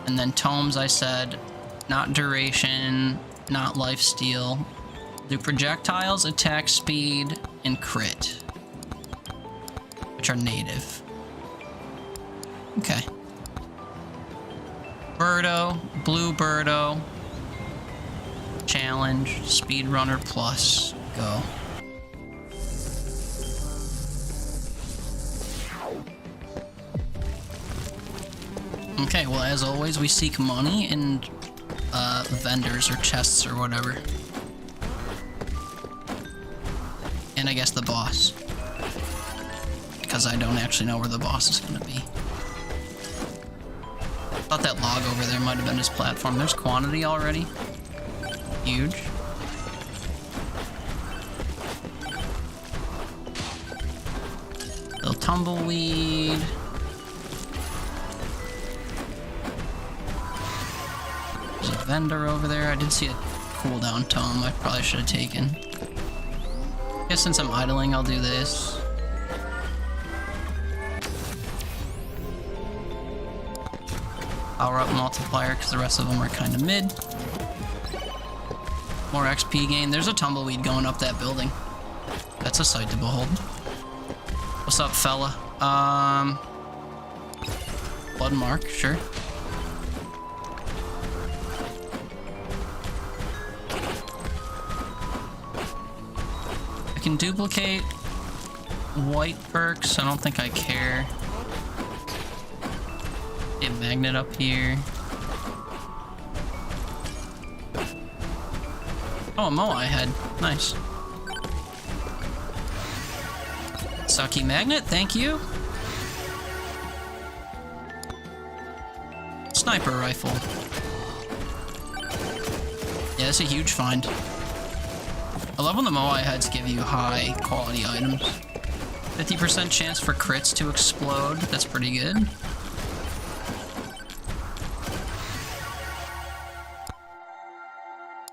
And then tomes, I said, not duration, not lifesteal. Do projectiles, attack speed, and crit, which are native. Okay. Birdo, blue Birdo, challenge, speedrunner plus, go. Okay, well, as always, we seek money in vendors or chests or whatever. And I guess the boss. Because I don't actually know where the boss is going to be. Thought that log over there might have been his platform. There's quantity already. Huge. Little tumbleweed. There's a vendor over there. I did see a cooldown tome I probably should have taken. I guess since I'm idling, I'll do this. Power up multiplier because the rest of them are kind of mid. More XP gain. There's a tumbleweed going up that building. That's a sight to behold. What's up, fella? Blood mark, sure. I can duplicate white perks. I don't think I care. Get magnet up here. Oh, a Moai head. Nice. Sucky magnet, thank you. Sniper rifle. Yeah, that's a huge find. I love when the Moai heads give you high quality items. 50% chance for crits to explode. That's pretty good.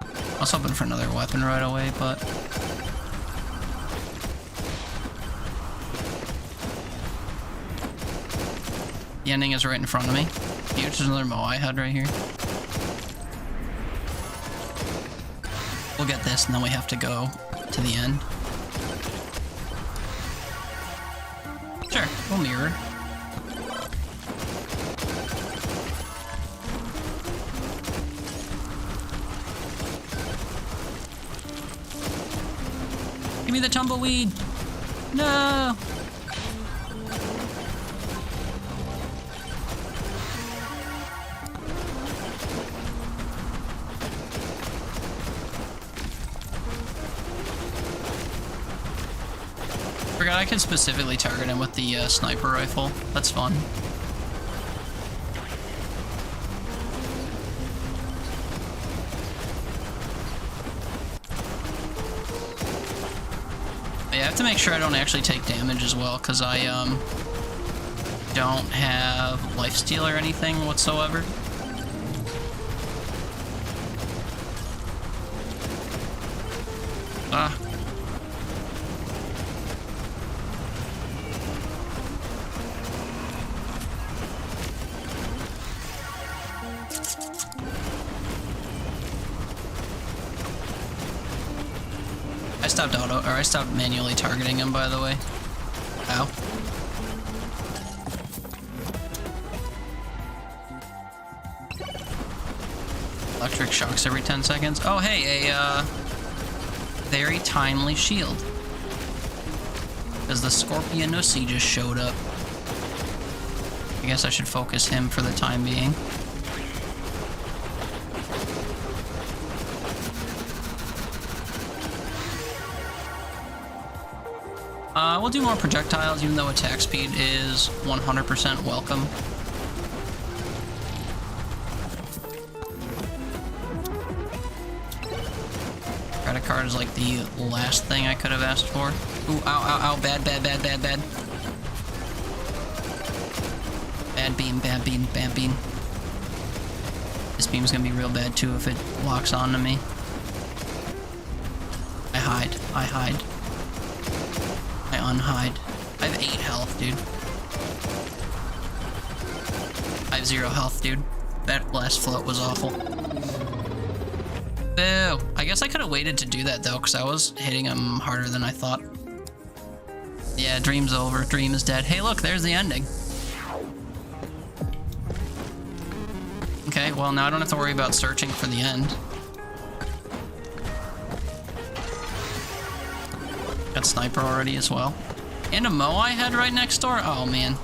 I was hoping for another weapon right away, but... the ending is right in front of me. Huge, there's another Moai head right here. We'll get this, and then we have to go to the end. Sure, we'll mirror. Give me the tumbleweed! No! Forgot I can specifically target him with the sniper rifle. That's fun. But yeah, I have to make sure I don't actually take damage as well, because I don't have lifesteal or anything whatsoever. Ah. I stopped manually targeting him, by the way. Ow. Electric shocks every 10 seconds. Oh, hey, a very timely shield. Because the Scorpionussy just showed up. I guess I should focus him for the time being. We'll do more projectiles, even though attack speed is 100% welcome. Credit card is like the last thing I could have asked for. Ooh, ow, ow, ow, bad, bad, bad, bad, bad. Bad beam, bad beam, bad beam. This beam's gonna be real bad too if it locks onto me. I hide, I hide. I unhide. I have 8 health, dude. I have 0 health, dude. That last float was awful. Boo! I guess I could have waited to do that, though, because I was hitting him harder than I thought. Yeah, dream's over. Dream is dead. Hey, look, there's the ending. Okay, well, now I don't have to worry about searching for the end. Got sniper already as well. And a Moai head right next door? Oh, man.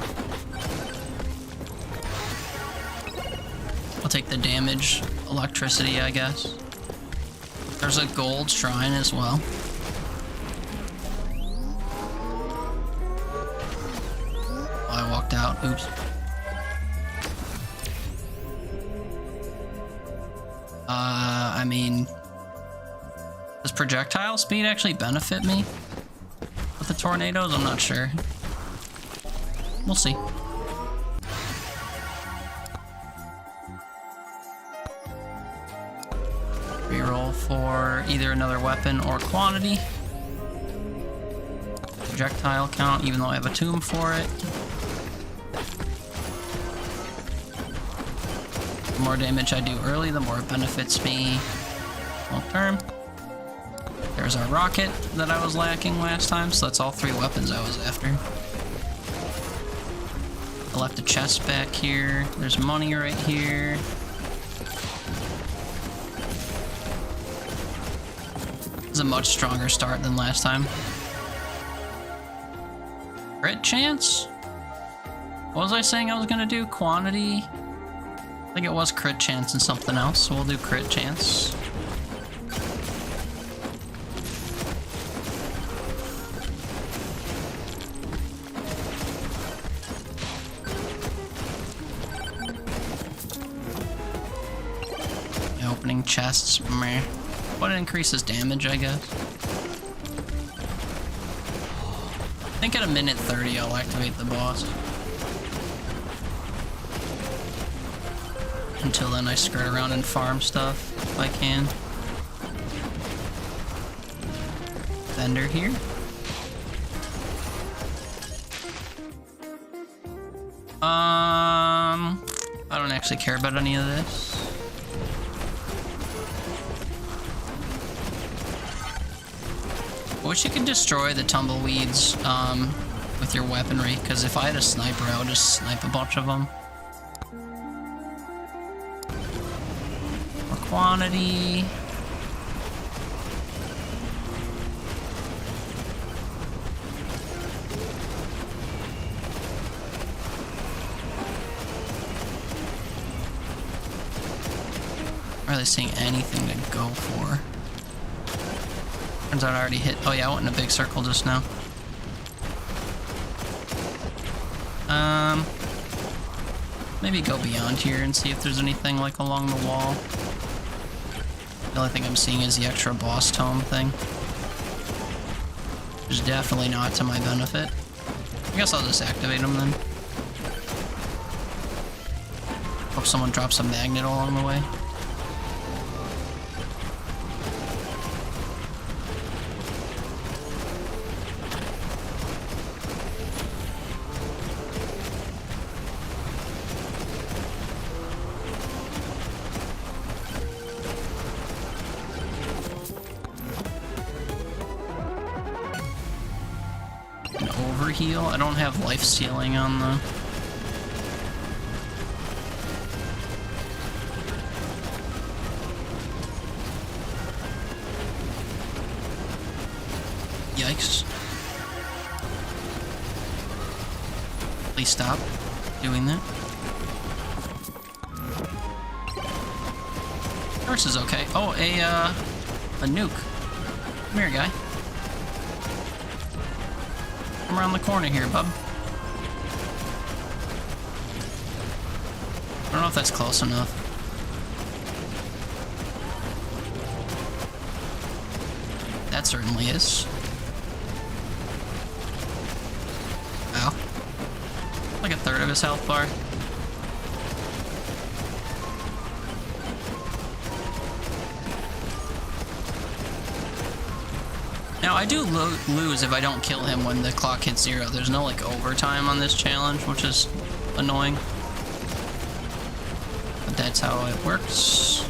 I'll take the damage. Electricity, I guess. There's a gold shrine as well. Oh, I walked out. Oops. I mean... does projectile speed actually benefit me? With the tornadoes? I'm not sure. We'll see. Reroll for either another weapon or quantity. Projectile count, even though I have a tomb for it. The more damage I do early, the more it benefits me long term. There's our rocket that I was lacking last time, so that's all 3 weapons I was after. I left a chest back here. There's money right here. This is a much stronger start than last time. Crit chance? What was I saying I was gonna do? Quantity? I think it was crit chance and something else, so we'll do crit chance. Opening chests, meh. But it increases damage, I guess. I think at a minute 30 I'll activate the boss. Until then I skirt around and farm stuff if I can. Vendor here. I don't actually care about any of this. I wish you could destroy the tumbleweeds with your weaponry, because if I had a sniper, I would just snipe a bunch of them. More quantity. Not really seeing anything to go for. Turns out I already hit. Oh yeah, I went in a big circle just now. Maybe go beyond here and see if there's anything like along the wall. The only thing I'm seeing is the extra boss tome thing. Which is definitely not to my benefit. I guess I'll just activate them then. Hope someone drops a magnet along the way. Heal. I don't have life stealing on the... Yikes. Please stop doing that. Horse is okay. Oh, a nuke. Come here, guy. Come around the corner here, bub. I don't know if that's close enough. That certainly is. Ow. Like a third of his health bar. Now, I do lose if I don't kill him when the clock hits 0. There's no, like, overtime on this challenge, which is annoying. But that's how it works.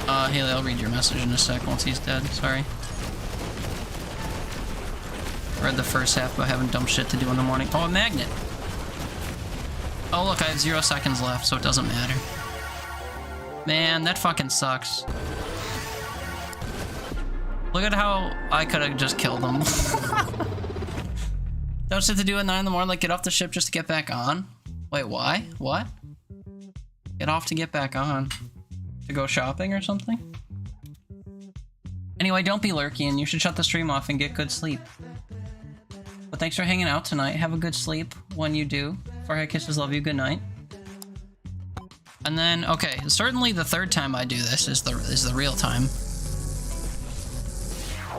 Haley, I'll read your message in a sec once he's dead. Sorry. I read the first half, but I haven't dumb shit to do in the morning. Oh, a magnet! Oh, look, I have 0 seconds left, so it doesn't matter. Man, that fucking sucks. Look at how I could have just killed him. Don't shit to do at 9 in the morning, like get off the ship just to get back on? Wait, why? What? Get off to get back on? To go shopping or something? Anyway, don't be lurking. You should shut the stream off and get good sleep. But thanks for hanging out tonight. Have a good sleep when you do. Forehead kisses, love you, good night. And then, okay, certainly the third time I do this is the real time.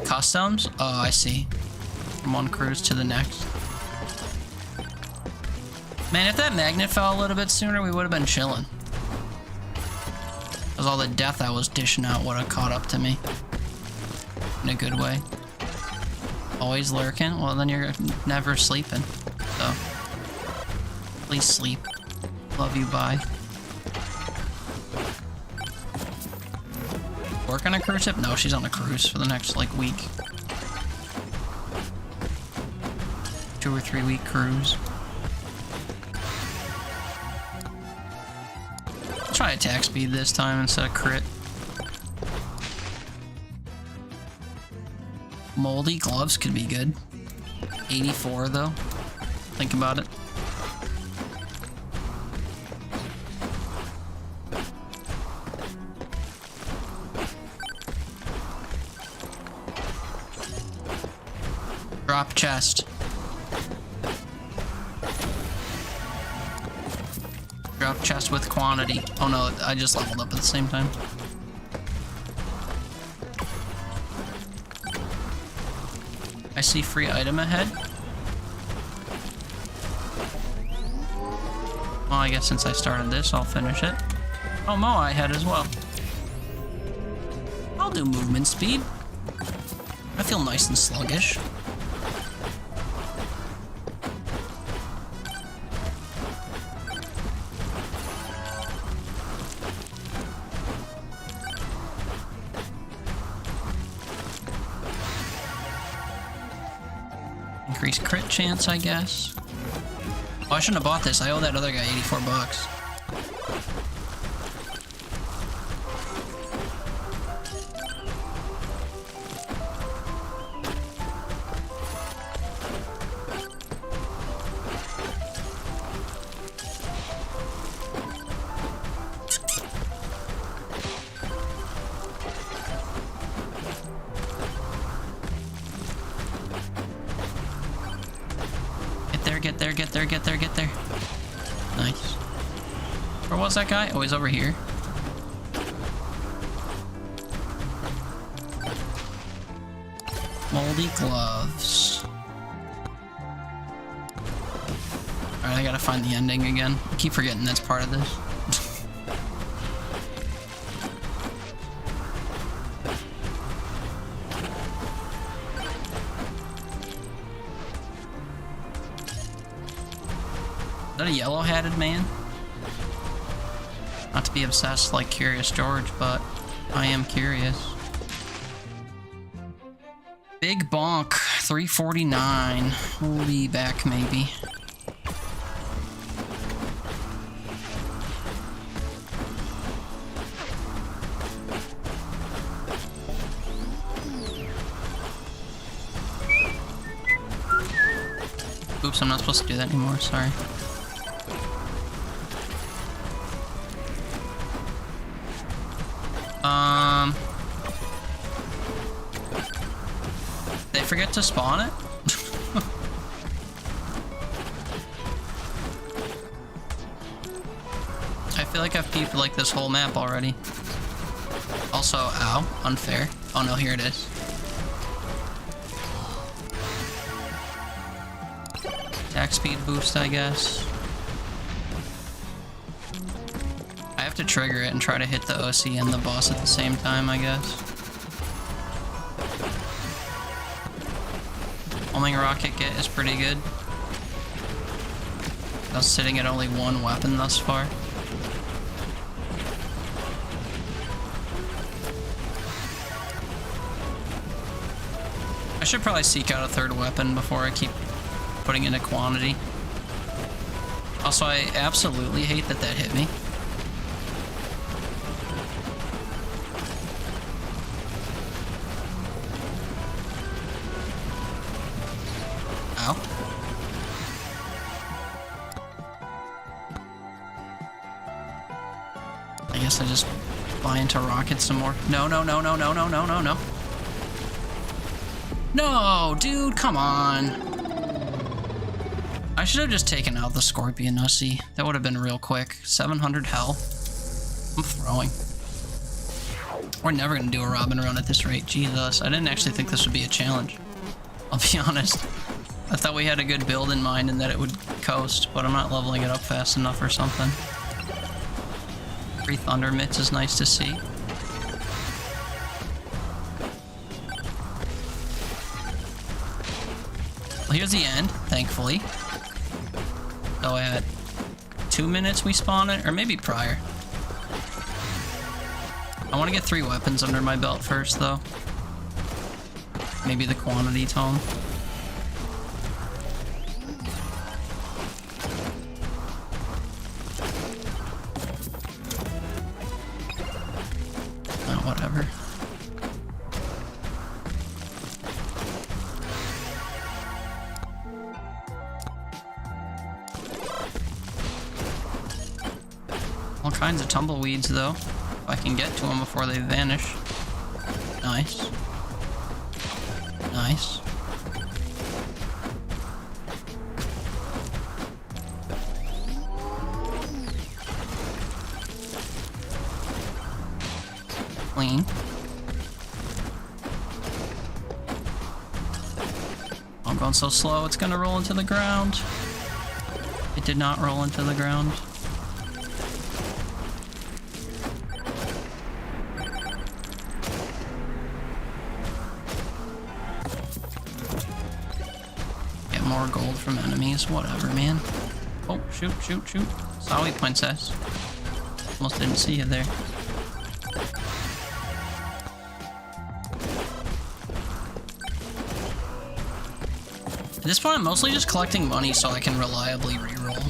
Customs? Oh, I see. From one cruise to the next. Man, if that magnet fell a little bit sooner, we would have been chilling. Because all the death I was dishing out would have caught up to me. In a good way. Always lurking? Well, then you're never sleeping. So, please sleep. Love you, bye. Work on a cruise ship? No, she's on a cruise for the next, like, week. 2 or 3 week cruise. I'll try attack speed this time instead of crit. Moldy gloves could be good. 84 though. Think about it. Drop chest. Drop chest with quantity. Oh no, I just leveled up at the same time. I see free item ahead. Well, I guess since I started this, I'll finish it. Oh, Moai ahead as well. I'll do movement speed. I feel nice and sluggish. Increased crit chance, I guess. Oh, I shouldn't have bought this. I owe that other guy 84 bucks. Get there, get there, get there, get there. Nice. Where was that guy? Oh, he's over here. Moldy gloves. Alright, I gotta find the ending again. I keep forgetting that's part of this. Is that a yellow-hatted man? Not to be obsessed like Curious George, but I am curious. Big bonk, 349. We'll be back, maybe. Oops, I'm not supposed to do that anymore, sorry. They forget to spawn it? I feel like I've peeped like this whole map already. Also, ow, unfair. Oh no, here it is. Attack speed boost, I guess. I have to trigger it and try to hit the OC and the boss at the same time, I guess. Homing rocket get is pretty good. I was sitting at only one weapon thus far. I should probably seek out a third weapon before I keep putting in a quantity. Also, I absolutely hate that that hit me. Ow. I guess I just buy into rockets some more. No, no, no, no, no, no, no, no, no. No, dude, come on. I should have just taken out the Scorpion Nussy. That would have been real quick. 700 health. I'm throwing. We're never gonna do a Robin run at this rate. Jesus, I didn't actually think this would be a challenge. I'll be honest. I thought we had a good build in mind and that it would coast, but I'm not leveling it up fast enough or something. Free Thunder Mitts is nice to see. Well, here's the end, thankfully. So at 2 minutes we spawn it, or maybe prior. I want to get 3 weapons under my belt first, though. Maybe the quantity tome. Oh, whatever. All kinds of tumbleweeds, though. If I can get to them before they vanish. Nice. Nice. Clean. I'm going so slow, it's gonna roll into the ground. It did not roll into the ground. Get more gold from enemies, whatever, man. Oh, shoot, shoot, shoot. Sorry, princess. Almost didn't see you there. At this point, I'm mostly just collecting money so I can reliably reroll.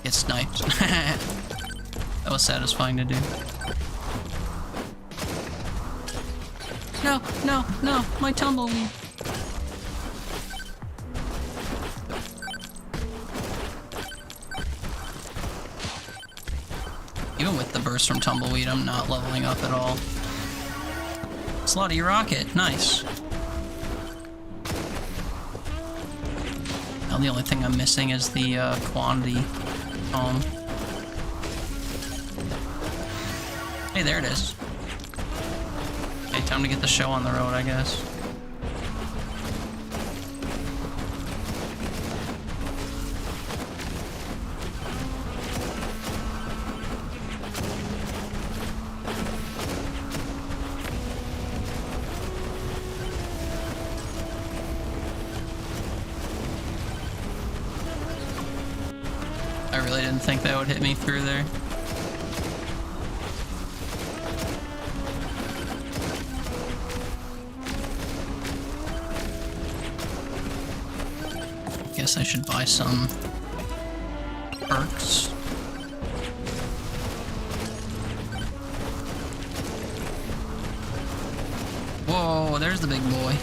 Get sniped. That was satisfying to do. No, no, no, my tumbleweed. Even with the burst from tumbleweed, I'm not leveling up at all. Slutty rocket, nice. Now the only thing I'm missing is the quantity tome. Hey, there it is. Okay, time to get the show on the road, I guess. I really didn't think that would hit me through there. Guess I should buy some perks. Whoa, there's the big boy.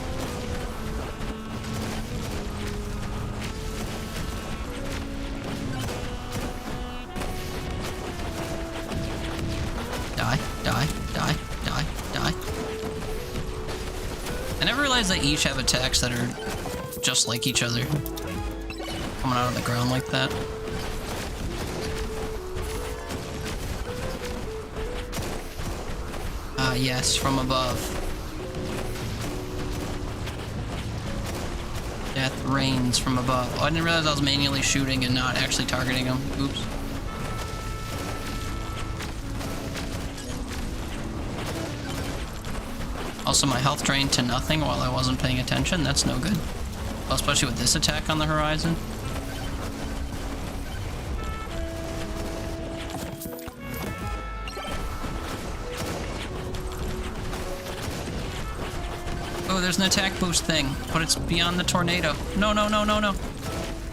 Die, die, die, die, die. I never realized they each have attacks that are just like each other. Coming out of the ground like that. Ah, yes, from above. Death rains from above. Oh, I didn't realize I was manually shooting and not actually targeting him. Oops. Also, my health drained to nothing while I wasn't paying attention. That's no good. Well, especially with this attack on the horizon. Oh, there's an attack boost thing, but it's beyond the tornado. No, no, no, no, no.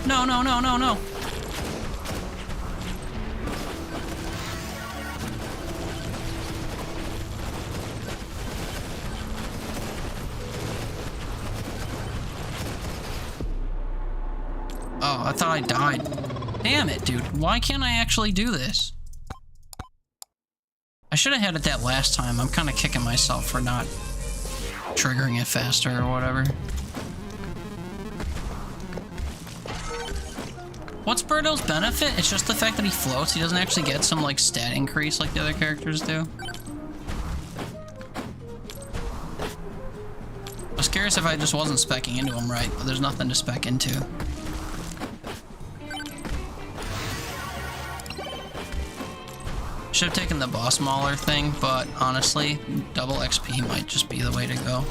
No, no, no, no, no. Oh, I thought I died. Damn it, dude. Why can't I actually do this? I should have had it that last time. I'm kind of kicking myself for not triggering it faster or whatever. What's Birdo's benefit? It's just the fact that he floats. He doesn't actually get some, like, stat increase like the other characters do. I was curious if I just wasn't speccing into him right, but there's nothing to spec into. Should have taken the boss mauler thing, but honestly, double XP might just be the way to go.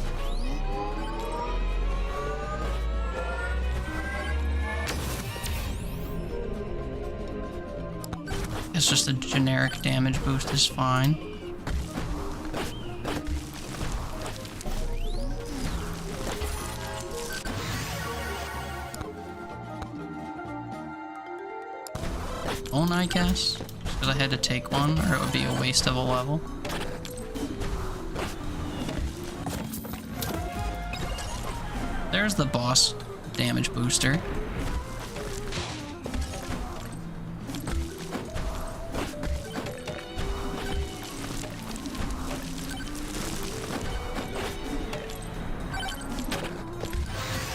It's just a generic damage boost is fine. Own, I guess? Because I had to take one, or it would be a waste of a level. There's the boss damage booster.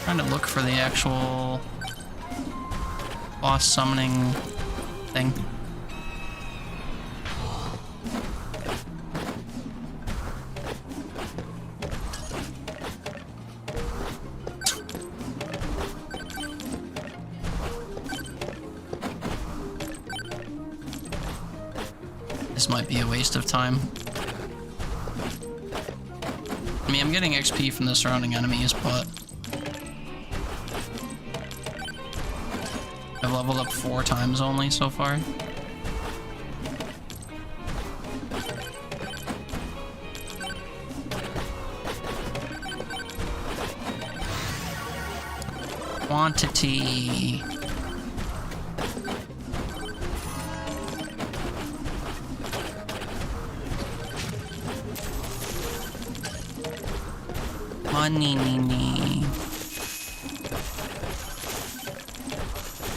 Trying to look for the actual boss summoning thing. This might be a waste of time. I mean, I'm getting XP from the surrounding enemies, but I've leveled up 4 times only so far. Quantity. Money.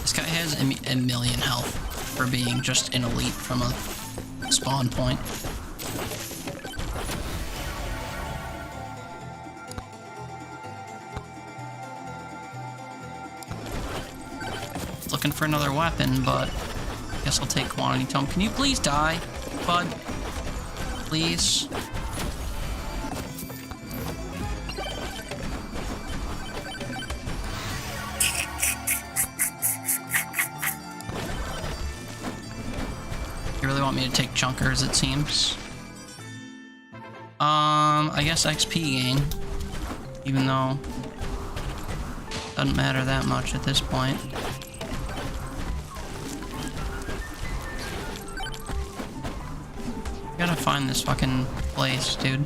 This guy has a million health for being just an elite from a spawn point. Looking for another weapon, but I guess I'll take quantity tome. Can you please die, bud? Please. You really want me to take chunkers, it seems. I guess XP gain, even though it doesn't matter that much at this point. I gotta find this fucking place, dude.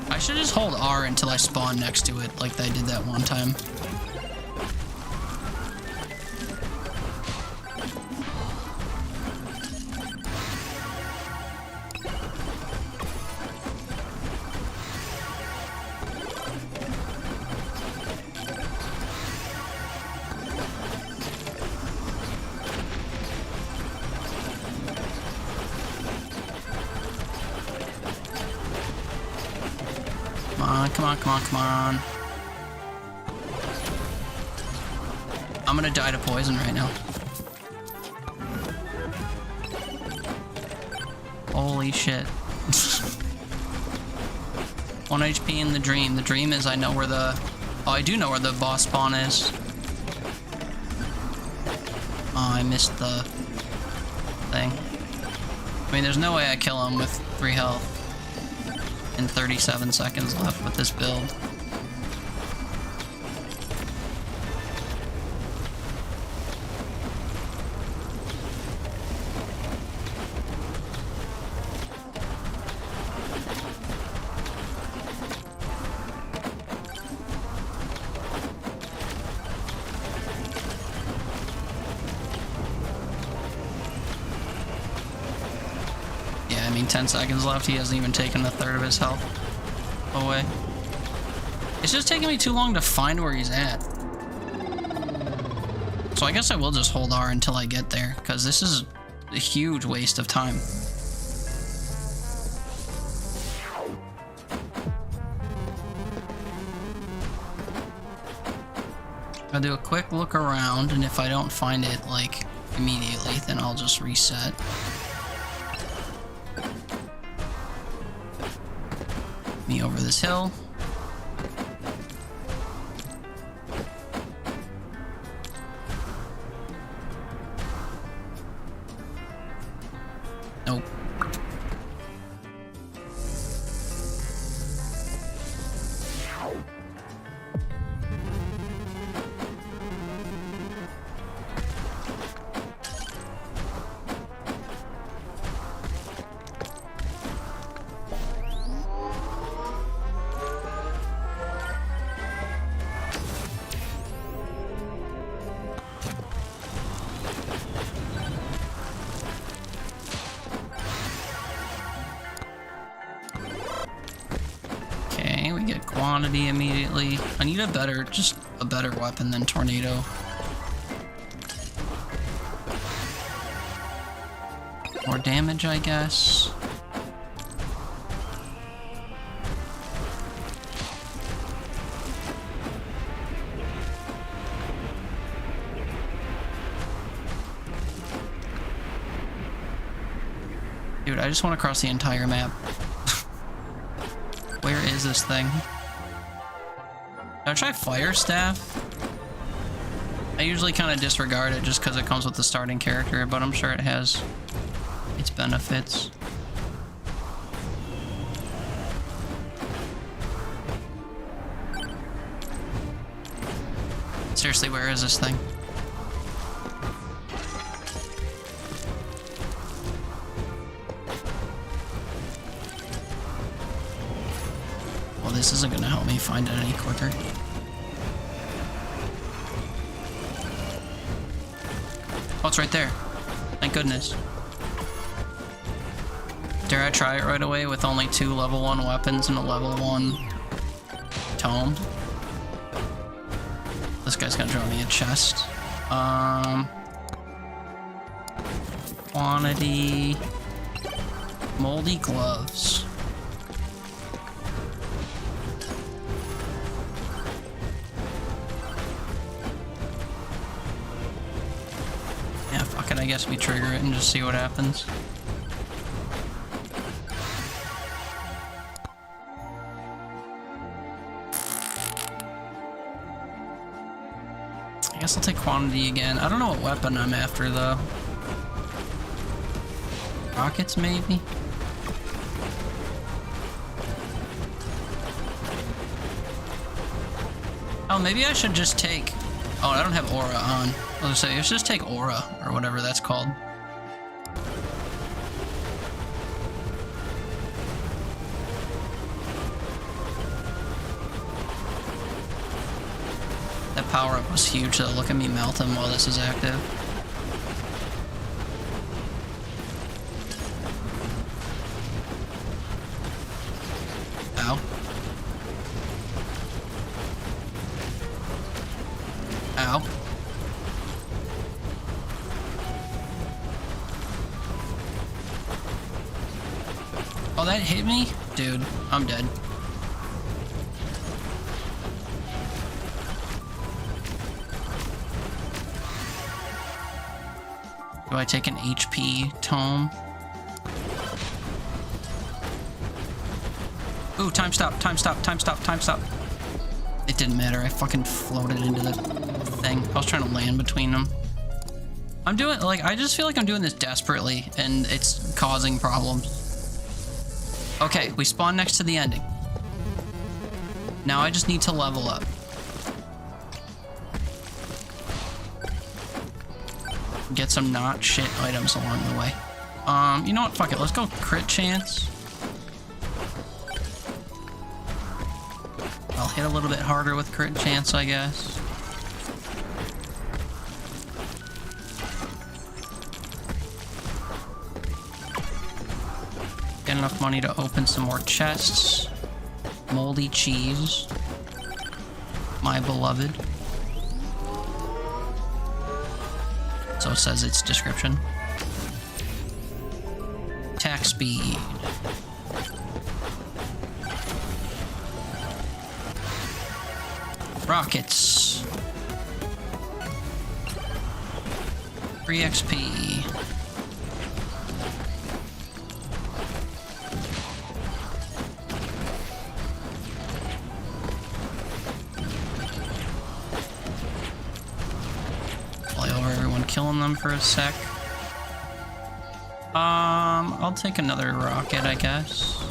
I should just hold R until I spawn next to it, like I did that one time. Come on. I'm gonna die to poison right now. Holy shit. 1 HP in the dream. The dream is I know where the... Oh, I do know where the boss spawn is. Oh, I missed the thing. I mean, there's no way I kill him with 3 health. And 37 seconds left with this build. Yeah, I mean, 10 seconds left. He hasn't even taken a third of his health away. It's just taking me too long to find where he's at. So I guess I will just hold R until I get there, because this is a huge waste of time. I'll do a quick look around, and if I don't find it, like, immediately, then I'll just reset. Me over this hill. Nope. Quantity immediately. I need a better weapon than tornado. More damage, I guess. Dude, I just want to cross the entire map. Where is this thing? Did I try Fire Staff? I usually kind of disregard it just because it comes with the starting character, but I'm sure it has its benefits. Seriously, where is this thing? Well, this isn't gonna help me find it any quicker. Oh, it's right there. Thank goodness. Dare I try it right away with only 2 level 1 weapons and a level 1 tome? This guy's gonna draw me a chest. Quantity. Moldy gloves. Yeah, fuck it, I guess we trigger it and just see what happens. I guess I'll take quantity again. I don't know what weapon I'm after though. Rockets maybe? Oh, maybe I should just take... Oh, I don't have aura on. I was gonna say, I should just take aura, or whatever that's called. That power-up was huge, though. Look at me melting while this is active. Ow. Ow. Oh, that hit me? Dude, I'm dead. Do I take an HP tome? Ooh, time stop, time stop, time stop, time stop. It didn't matter, I fucking floated into the thing. I was trying to land between them. I'm doing, like, I just feel like I'm doing this desperately, and it's causing problems. Okay, we spawn next to the ending. Now I just need to level up. Get some not shit items along the way. You know what? Fuck it. Let's go crit chance. I'll hit a little bit harder with crit chance, I guess. Get enough money to open some more chests. Moldy cheese. My beloved. So it says its description. Attack speed. Rockets. Free XP. Killing them for a sec. I'll take another rocket, I guess.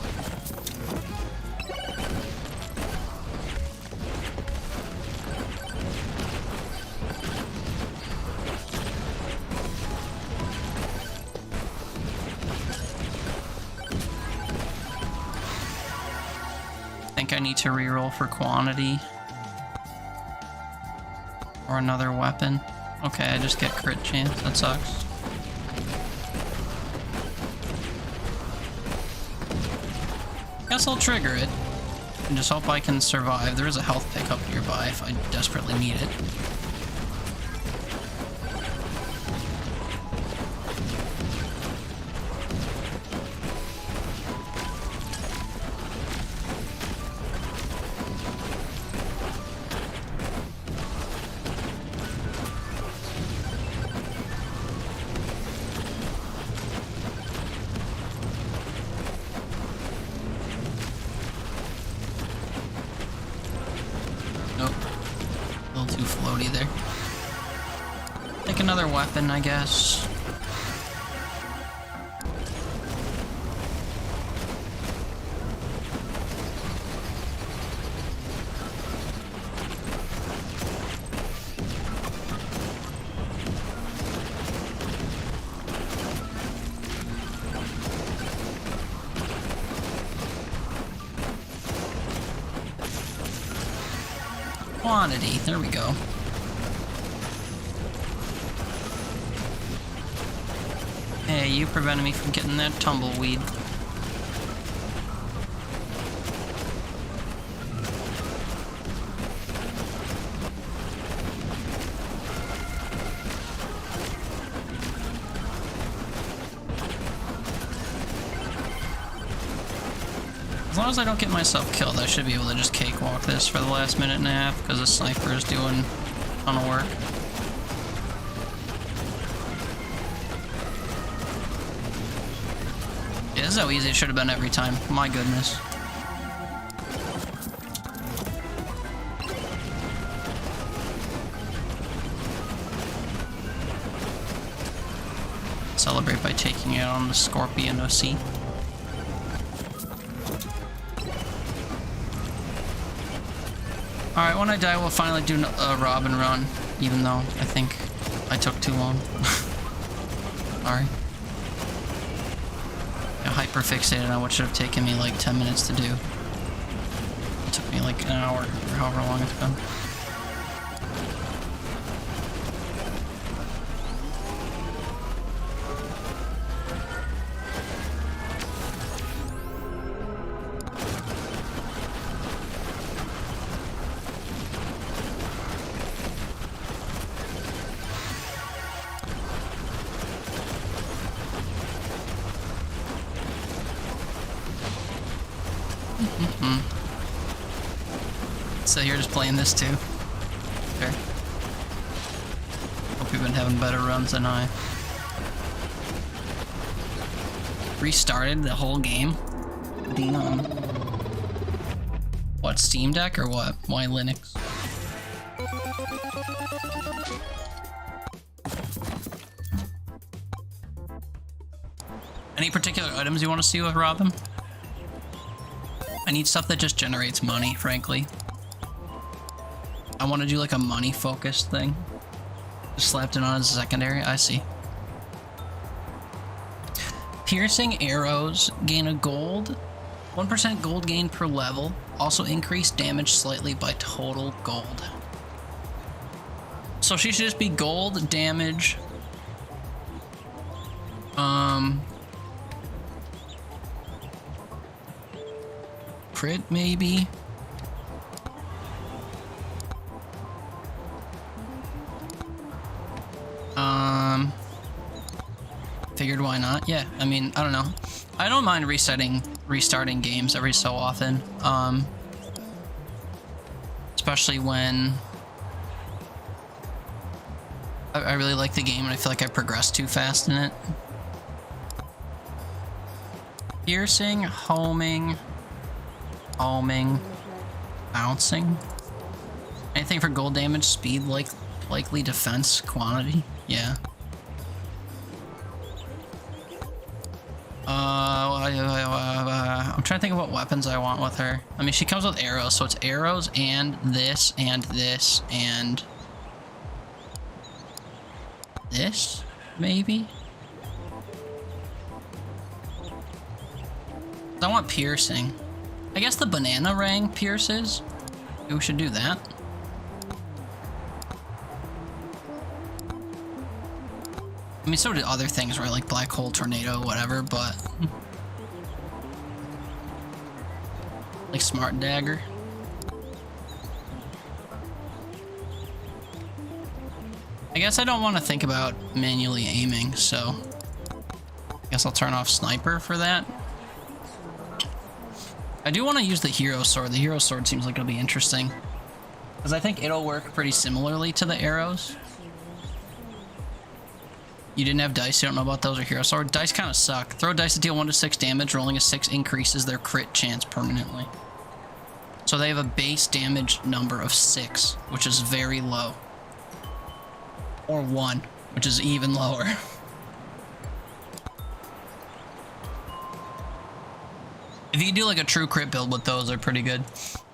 I think I need to reroll for quantity. Or another weapon. Okay, I just get crit chance. That sucks. Guess I'll trigger it. And just hope I can survive. There is a health pickup nearby if I desperately need it. weapon, I guess. Quantity, there we go. Hey, you prevented me from getting that tumbleweed. As long as I don't get myself killed, I should be able to just cakewalk this for the last minute and a half, because the sniper is doing a ton of work. Yeah, this is how easy it should have been every time. My goodness. Celebrate by taking it on the Scorpion OC. Alright, when I die, we'll finally do a rob and run, even though I think I took too long. Sorry. I'm hyper fixated on what should have taken me like 10 minutes to do. It took me like an hour, or however long it's been. So you're just playing this too? Fair. Hope you've been having better runs than I. Restarted the whole game? Damn. What, Steam Deck or what? Why Linux? Any particular items you want to see with Robin? I need stuff that just generates money, frankly. I want to do like a money-focused thing. Just slapped it on as a secondary. I see. Piercing arrows gain a gold. 1% gold gain per level. Also increase damage slightly by total gold. So she should just be gold damage. Crit, maybe? Figured why not? Yeah, I mean, I don't know. I don't mind restarting games every so often. Especially when I really like the game and I feel like I progressed too fast in it. Piercing, homing, bouncing. Anything for gold damage, speed, likely defense, quantity. Yeah. I'm trying to think of what weapons I want with her. I mean, she comes with arrows, so it's arrows and this and this and this, maybe? I want piercing. I guess the banana ring pierces. Maybe we should do that. I mean, so did other things, right? Like black hole, tornado, whatever, but... like smart dagger. I guess I don't want to think about manually aiming, so... I guess I'll turn off sniper for that. I do want to use the hero sword. The hero sword seems like it'll be interesting. Because I think it'll work pretty similarly to the arrows. You didn't have dice, you don't know about those or hero sword? Dice kind of suck. Throw dice to deal 1 to 6 damage, rolling a 6 increases their crit chance permanently. So they have a base damage number of 6, which is very low. Or 1, which is even lower. If you do like a true crit build with those, they're pretty good.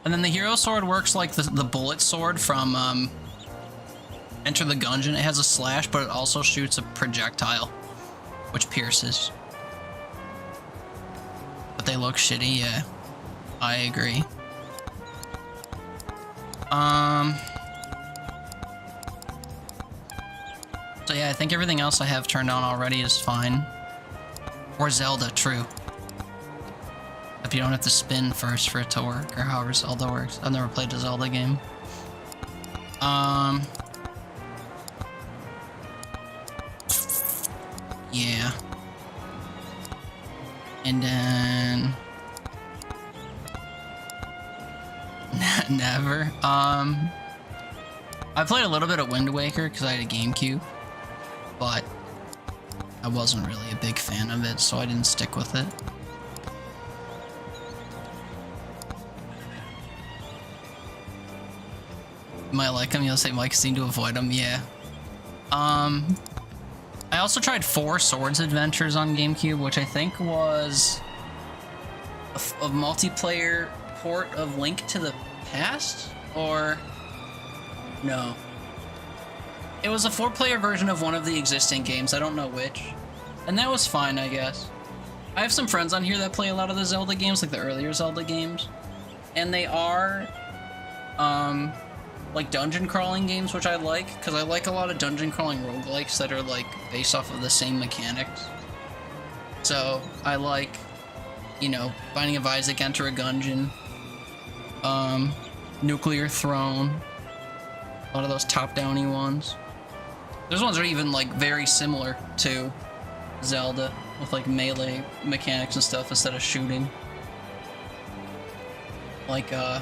And then the hero sword works like the bullet sword from Enter the Gungeon. It has a slash, but it also shoots a projectile, which pierces. But they look shitty, yeah. I agree. So yeah, I think everything else I have turned on already is fine. Or Zelda, true. If you don't have to spin first for it to work, or however Zelda works. I've never played a Zelda game. Yeah. And then... Never. I played a little bit of Wind Waker because I had a GameCube, but I wasn't really a big fan of it, so I didn't stick with it. You might like them, you'll say Mike seemed to avoid them, yeah. I also tried 4 Swords Adventures on GameCube, which I think was a multiplayer port of Link to the Past? Or... no. It was a 4-player version of one of the existing games, I don't know which. And that was fine, I guess. I have some friends on here that play a lot of the Zelda games, like the earlier Zelda games. And they are... like dungeon crawling games, which I like, because I like a lot of dungeon crawling roguelikes that are like based off of the same mechanics. So I like, you know, Binding of Isaac, Enter a Gungeon, Nuclear Throne, a lot of those top-downy ones. Those ones are even like very similar to Zelda, with like melee mechanics and stuff instead of shooting. Like oh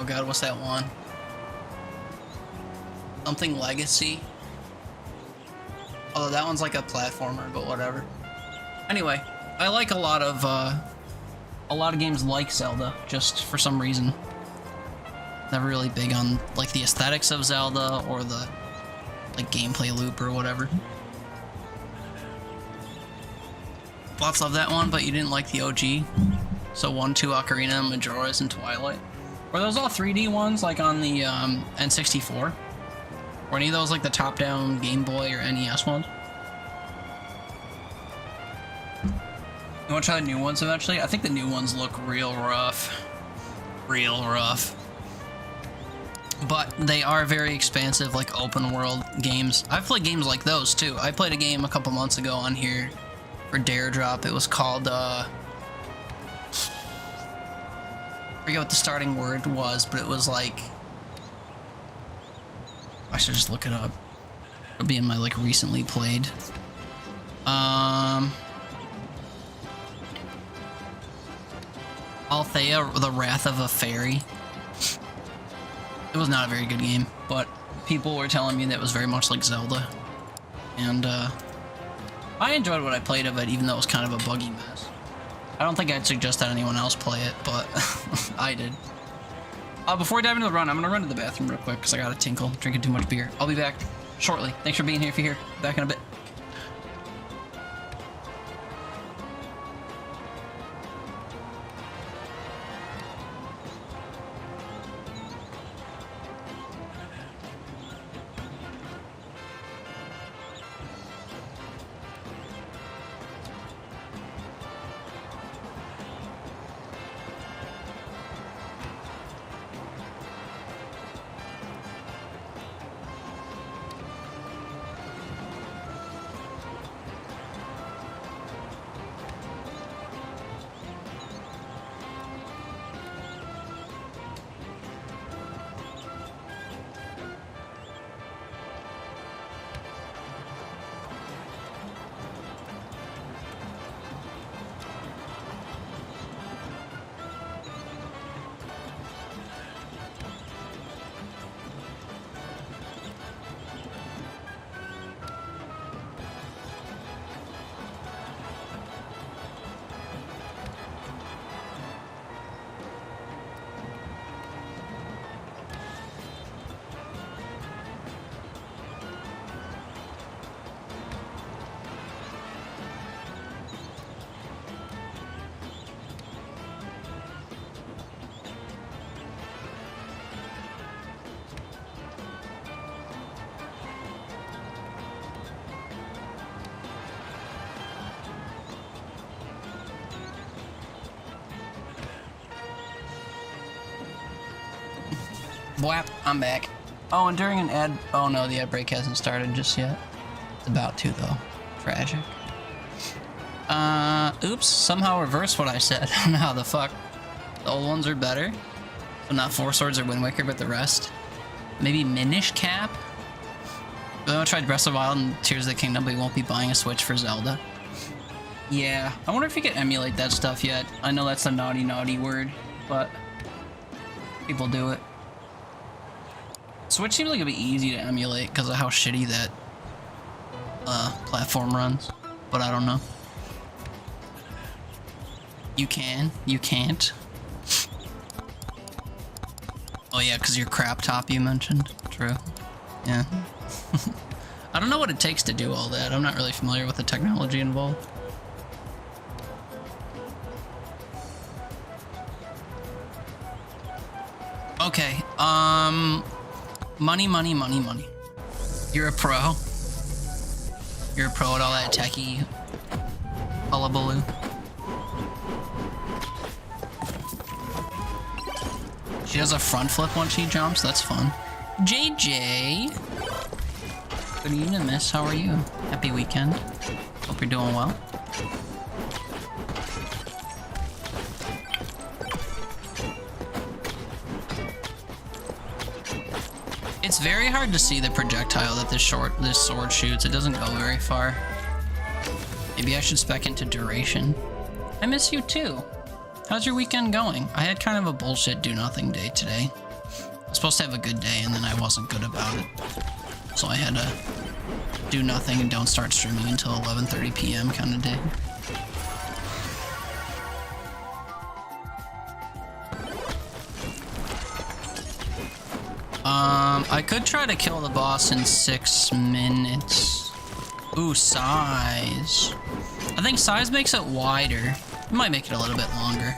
god, what's that one? Something Legacy. Although that one's like a platformer, but whatever. Anyway, I like a lot of games like Zelda, just for some reason. Never really big on like the aesthetics of Zelda or the like gameplay loop or whatever. Lots love that one, but you didn't like the OG. So 1, 2, Ocarina, Majora's, and Twilight. Were those all 3D ones, like on the N64? Or any of those like the top-down Game Boy or NES ones? You want to try the new ones eventually? I think the new ones look real rough. Real rough. But they are very expansive, like open-world games. I've played games like those, too. I played a game a couple months ago on here for Dare Drop. It was called, I forget what the starting word was, but it was like... I should just look it up. It'll be in my, like, recently played. Althea, The Wrath of a Fairy. It was not a very good game, but people were telling me that it was very much like Zelda. And, I enjoyed what I played of it, even though it was kind of a buggy mess. I don't think I'd suggest that anyone else play it, but I did. Before we dive into the run, I'm gonna run to the bathroom real quick, because I got a tinkle, drinking too much beer. I'll be back shortly. Thanks for being here if you're here. Back in a bit. Whap, I'm back. Oh, and during an ad... Oh no, the ad break hasn't started just yet. It's about to, though. Tragic. Oops, somehow reversed what I said. I don't know how the fuck. The old ones are better. So not Four Swords or Wind Waker, but the rest. Maybe Minish Cap? I tried Breath of the Wild and Tears of the Kingdom, but we won't be buying a Switch for Zelda. Yeah, I wonder if you can emulate that stuff yet. I know that's a naughty, naughty word, but people do it. Switch seems like it'd be easy to emulate because of how shitty that platform runs, but I don't know. You can, you can't. Oh yeah, because your crap top you mentioned. True. Yeah. I don't know what it takes to do all that. I'm not really familiar with the technology involved. Okay, money, money, money, money. You're a pro. You're a pro at all that techie hullabaloo. She does a front flip when she jumps, that's fun. JJ! Good evening, miss, how are you? Happy weekend. Hope you're doing well. It's very hard to see the projectile that this sword shoots. It doesn't go very far. Maybe I should spec into duration. I miss you too. How's your weekend going? I had kind of a bullshit do-nothing day today. I was supposed to have a good day and then I wasn't good about it. So I had to do nothing and don't start streaming until 11:30 p.m. kind of day. I could try to kill the boss in 6 minutes. Ooh, size. I think size makes it wider. It might make it a little bit longer.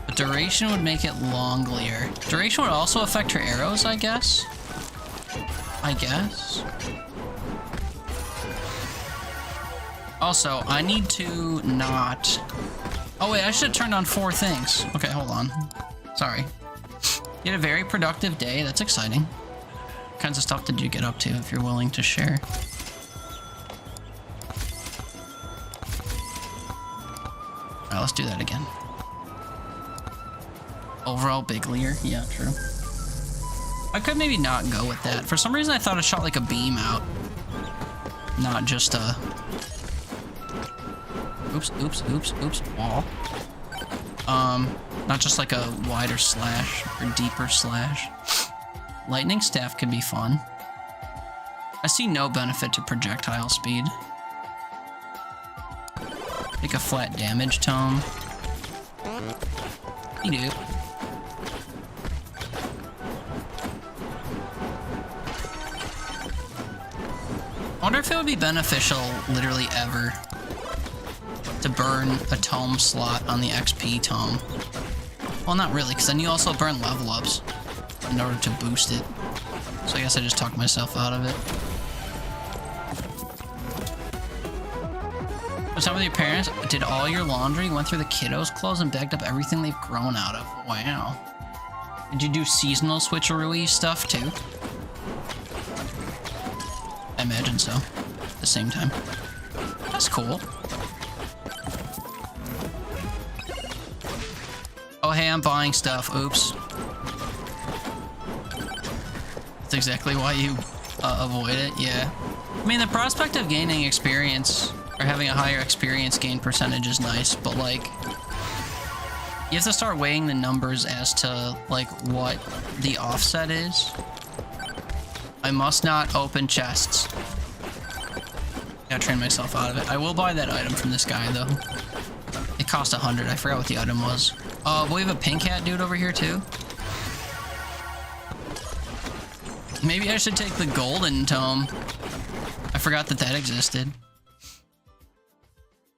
But duration would make it longlier. Duration would also affect her arrows, I guess. Also, I need to not... Oh wait, I should have turned on 4 things. Okay, hold on. Sorry. You had a very productive day. That's exciting. What kinds of stuff did you get up to, if you're willing to share? Alright, let's do that again. Overall biglier? Yeah, true. I could maybe not go with that. For some reason I thought it shot like a beam out. Not just a... Oops, wall. Not just like a wider slash or deeper slash. Lightning staff could be fun. I see no benefit to projectile speed. Make a flat damage tome. You do. I wonder if it would be beneficial, literally ever, to burn a tome slot on the XP tome. Well, not really, because then you also burn level ups in order to boost it. So I guess I just talked myself out of it. What's up with your parents? Did all your laundry, went through the kiddos' clothes, and bagged up everything they've grown out of. Wow. Did you do seasonal switcheroo stuff too? I imagine so. At the same time. That's cool. Oh, hey, I'm buying stuff. Oops. That's exactly why you avoid it, yeah. I mean, the prospect of gaining experience, or having a higher experience gain percentage is nice, but, like, you have to start weighing the numbers as to, like, what the offset is. I must not open chests. Gotta train myself out of it. I will buy that item from this guy, though. It cost 100. I forgot what the item was. We have a pink hat dude over here, too. Maybe I should take the golden tome. I forgot that that existed.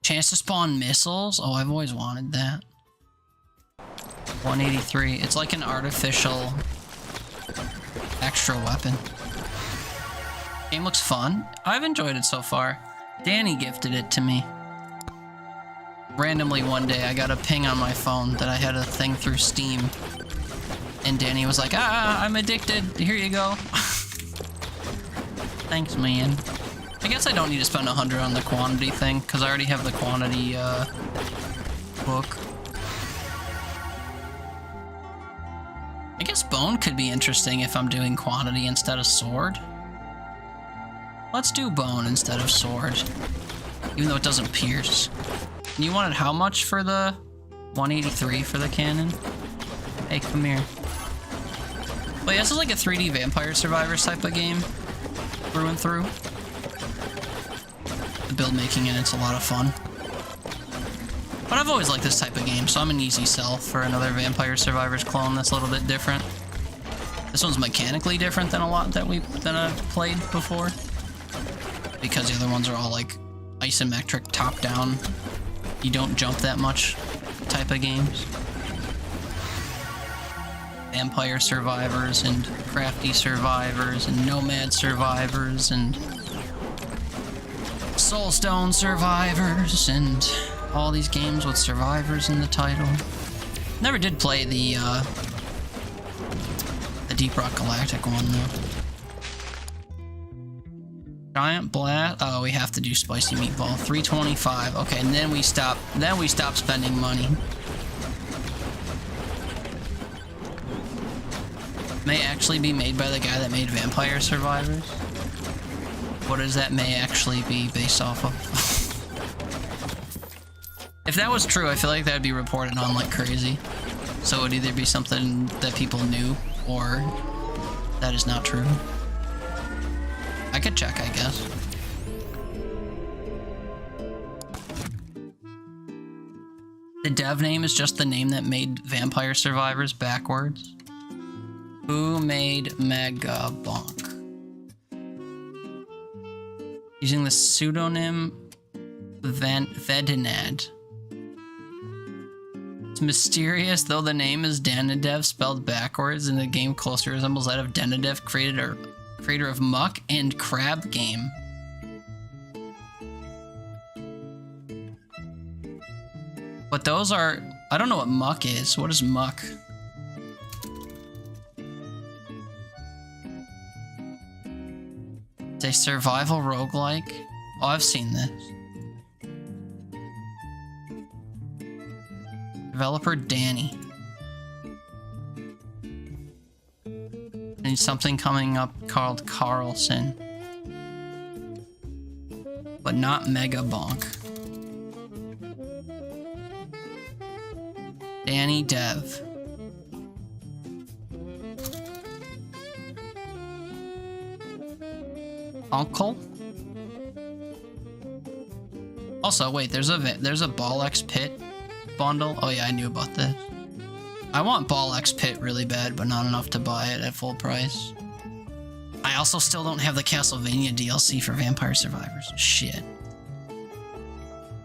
Chance to spawn missiles? Oh, I've always wanted that. 183. It's like an artificial extra weapon. Game looks fun. I've enjoyed it so far. Danny gifted it to me. randomly one day I got a ping on my phone that I had a thing through Steam. And Danny was like, I'm addicted. Here you go. Thanks, man. I guess I don't need to spend 100 on the quantity thing, because I already have the quantity book. I guess bone could be interesting if I'm doing quantity instead of sword. Let's do bone instead of sword, even though it doesn't pierce. And you wanted how much for the 183 for the cannon? Hey, come here. But yeah, this is like a 3D Vampire Survivors type of game, through and through. The build making in it's a lot of fun. But I've always liked this type of game, so I'm an easy sell for another Vampire Survivors clone that's a little bit different. This one's mechanically different than a lot that I've played before, because the other ones are all like isometric, top-down, you don't jump that much type of games. Vampire Survivors and Crafty Survivors and Nomad Survivors and Soulstone Survivors and all these games with survivors in the title. Never did play the Deep Rock Galactic one though. Giant Blast. Oh, we have to do Spicy Meatball. 325. Okay, and then we stop. Then we stop spending money. May actually be made by the guy that made Vampire Survivors. What does that may actually be based off of? If that was true, I feel like that would be reported on like crazy. So it would either be something that people knew, or that is not true. I could check, I guess. The dev name is just the name that made Vampire Survivors backwards. Who made Megabonk? Using the pseudonym Vedinad. It's mysterious, though the name is Danadev spelled backwards, and the game closely resembles that of Danadev, creator of Muck and Crab Game. But those are... I don't know what Muck is. What is Muck? It's a survival roguelike. Oh, I've seen this. Developer Danny. And something coming up called Carlson. But not Megabonk. Danny Dev. Uncle? Also, wait, there's a Ball X Pit bundle. Oh yeah, I knew about this. I want Ball X Pit really bad, but not enough to buy it at full price. I also still don't have the Castlevania DLC for Vampire Survivors. Shit.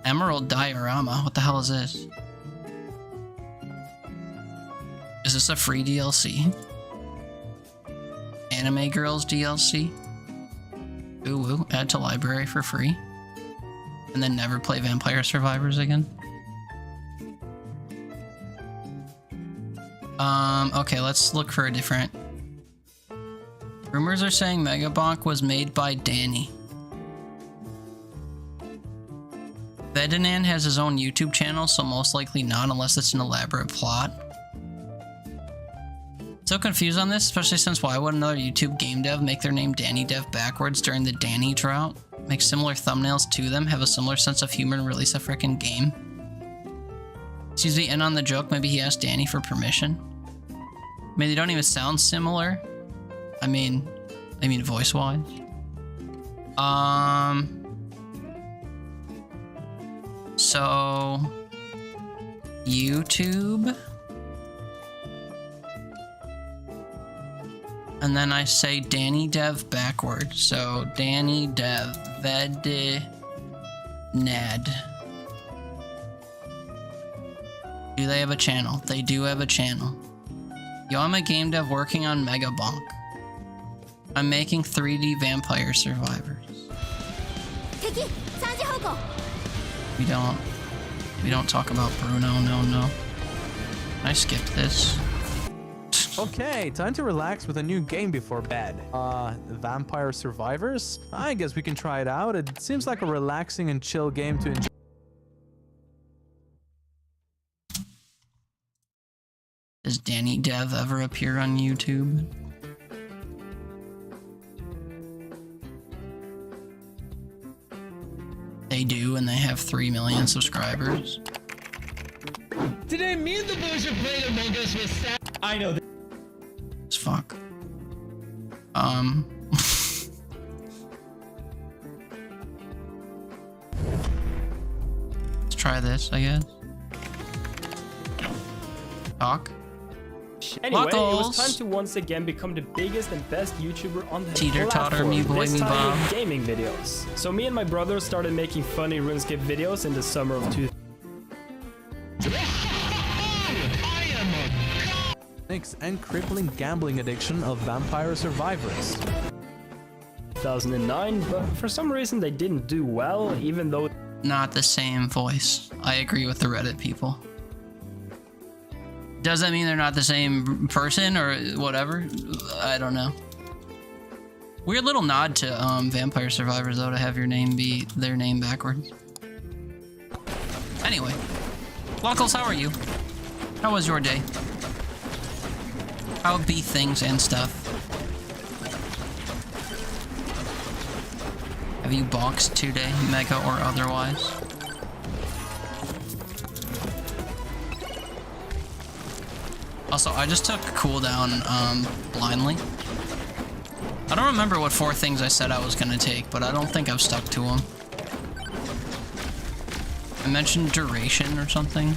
Emerald Diorama. What the hell is this? Is this a free DLC? Anime Girls DLC? Ooh, woo. Add to library for free. And then never play Vampire Survivors again. Okay, let's look for a different. Rumors are saying Megabonk was made by Danny. Ferdinand has his own YouTube channel, so most likely not unless it's an elaborate plot. So confused on this, especially since why would another YouTube game dev make their name Danny Dev backwards during the Danny drought? Make similar thumbnails to them, have a similar sense of humor, and release a frickin' game. Excuse me, in on the joke, maybe he asked Danny for permission. I mean, they don't even sound similar. I mean voice-wise. So... YouTube... And then I say Danny Dev backwards. So Danny Dev Vedinad. Do they have a channel? They do have a channel. Yo, I'm a game dev working on Megabonk. I'm making 3D Vampire Survivors. We don't We don't talk about Bruno, no. I skipped this. Okay, time to relax with a new game before bed. Vampire Survivors? I guess we can try it out. It seems like a relaxing and chill game to enjoy. Does Danny Dev ever appear on YouTube? They do, and they have 3 million subscribers. Today, me and the boys are playing Among Us with Sam. I know. As fuck. Let's try this, I guess. Talk. Anyway, it was Buckles. time to once again become the biggest and best YouTuber on the Teeter-totter, platform. me boy, this me time Bob. with gaming videos. So me and my brother started making funny RuneScape videos in the summer of Mix and crippling gambling addiction of Vampire Survivors. 2009, but for some reason they didn't do well, even though Not the same voice. I agree with the Reddit people. Does that mean they're not the same person or whatever? I don't know. Weird little nod to Vampire Survivors though, to have your name be their name backwards. Anyway, Lockles, how are you? How was your day? How be things and stuff? Have you boxed today, Mega or otherwise? Also, I just took cooldown blindly. I don't remember what 4 things I said I was gonna take, but I don't think I've stuck to them. I mentioned duration or something.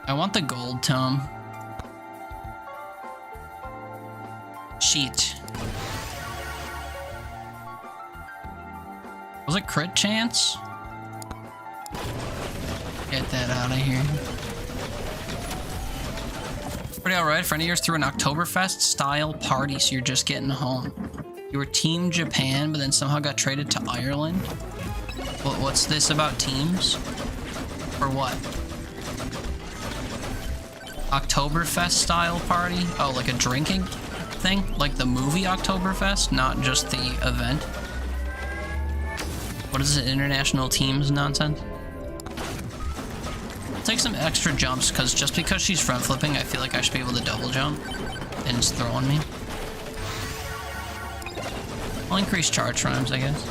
I want the gold tome. Sheet. Was it crit chance? Get that out of here. Pretty alright. Friend of yours threw an Oktoberfest style party, so you're just getting home. You were Team Japan, but then somehow got traded to Ireland. What's this about teams? For what? Oktoberfest style party? Oh, like a drinking thing? Like the movie Oktoberfest, not just the event? What is it, international teams nonsense? I'll take some extra jumps, because just because she's front flipping, I feel like I should be able to double jump. And it's throwing me. I'll increase charge times, I guess.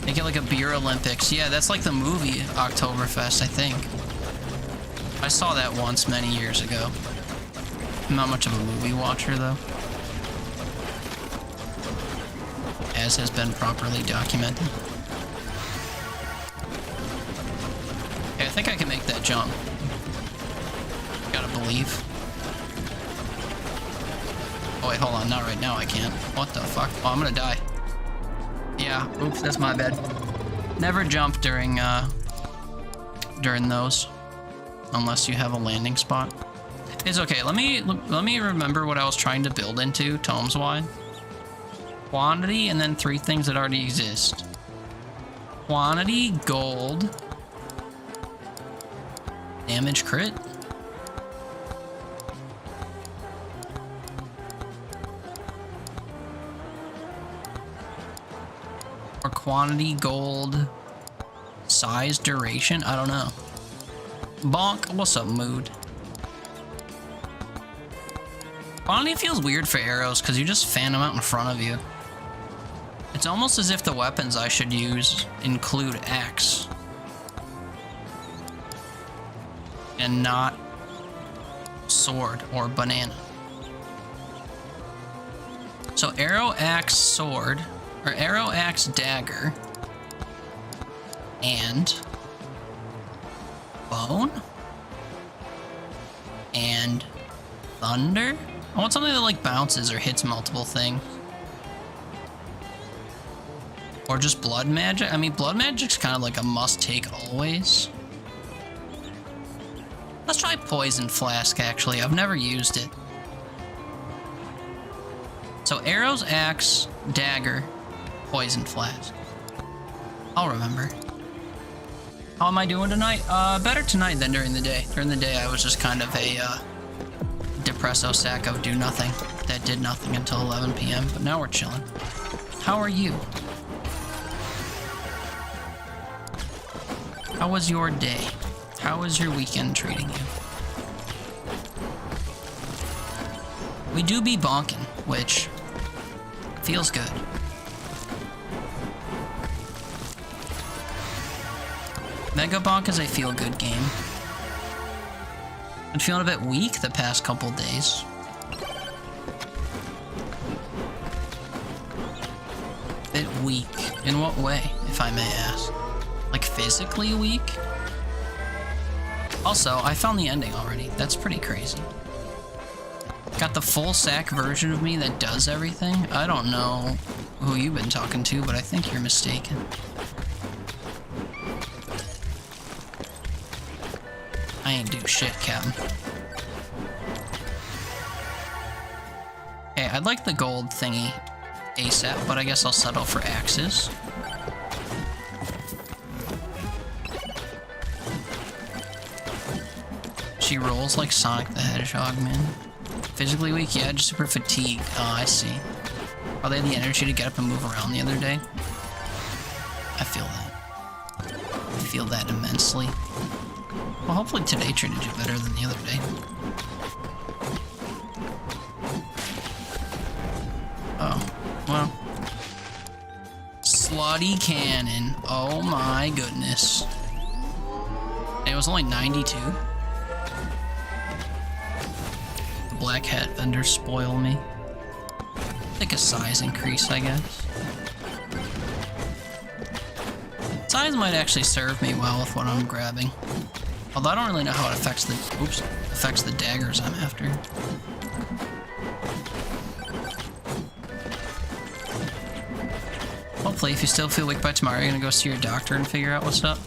Make it like a beer Olympics. Yeah, that's like the movie Oktoberfest, I think. I saw that once many years ago. I'm not much of a movie watcher, though. As has been properly documented. Okay, I think I can make that jump. Gotta believe. Oh wait, hold on, not right now I can't. What the fuck? Oh, I'm gonna die. Yeah, oops, that's my bad. Never jump during those. Unless you have a landing spot. It's okay, let me remember what I was trying to build into, tomes-wide. Quantity, and then 3 things that already exist. Quantity, gold. Damage crit. Or quantity, gold. Size, duration, I don't know. Bonk, what's up, mood? Quantity feels weird for arrows because you just fan them out in front of you. It's almost as if the weapons I should use include axe. And not sword or banana. So arrow, axe, sword, or arrow, axe, dagger, and bone, and thunder? I want something that like bounces or hits multiple things. Or just blood magic. I mean, blood magic's kind of like a must take always. Let's try poison flask actually. I've never used it. So arrows, axe, dagger, poison flask. I'll remember. How am I doing tonight? Better tonight than during the day. During the day, I was just kind of a depresso sack of do nothing that did nothing until 11 p.m. But now we're chilling. How are you? How was your day? How was your weekend treating you? We do be bonking, which feels good. Megabonk is a feel-good game. Been feeling a bit weak the past couple days. Bit weak. In what way, if I may ask? Like physically weak? Also, I found the ending already. That's pretty crazy. Got the full sack version of me that does everything. I don't know who you've been talking to, but I think you're mistaken. I ain't do shit, Captain. Hey, I'd like the gold thingy ASAP, but I guess I'll settle for axes. She rolls like Sonic the Hedgehog, man. Physically weak? Yeah, just super fatigued. Oh, I see. Probably had the energy to get up and move around the other day. I feel that. I feel that immensely. Well, hopefully today treated you better than the other day. Oh, well. Slutty cannon. Oh my goodness. And it was only 92. The black hat vendors spoil me. Like a size increase, I guess. Size might actually serve me well with what I'm grabbing. Although I don't really know how it affects the daggers I'm after. Hopefully, if you still feel weak by tomorrow, you're gonna go see your doctor and figure out what's up.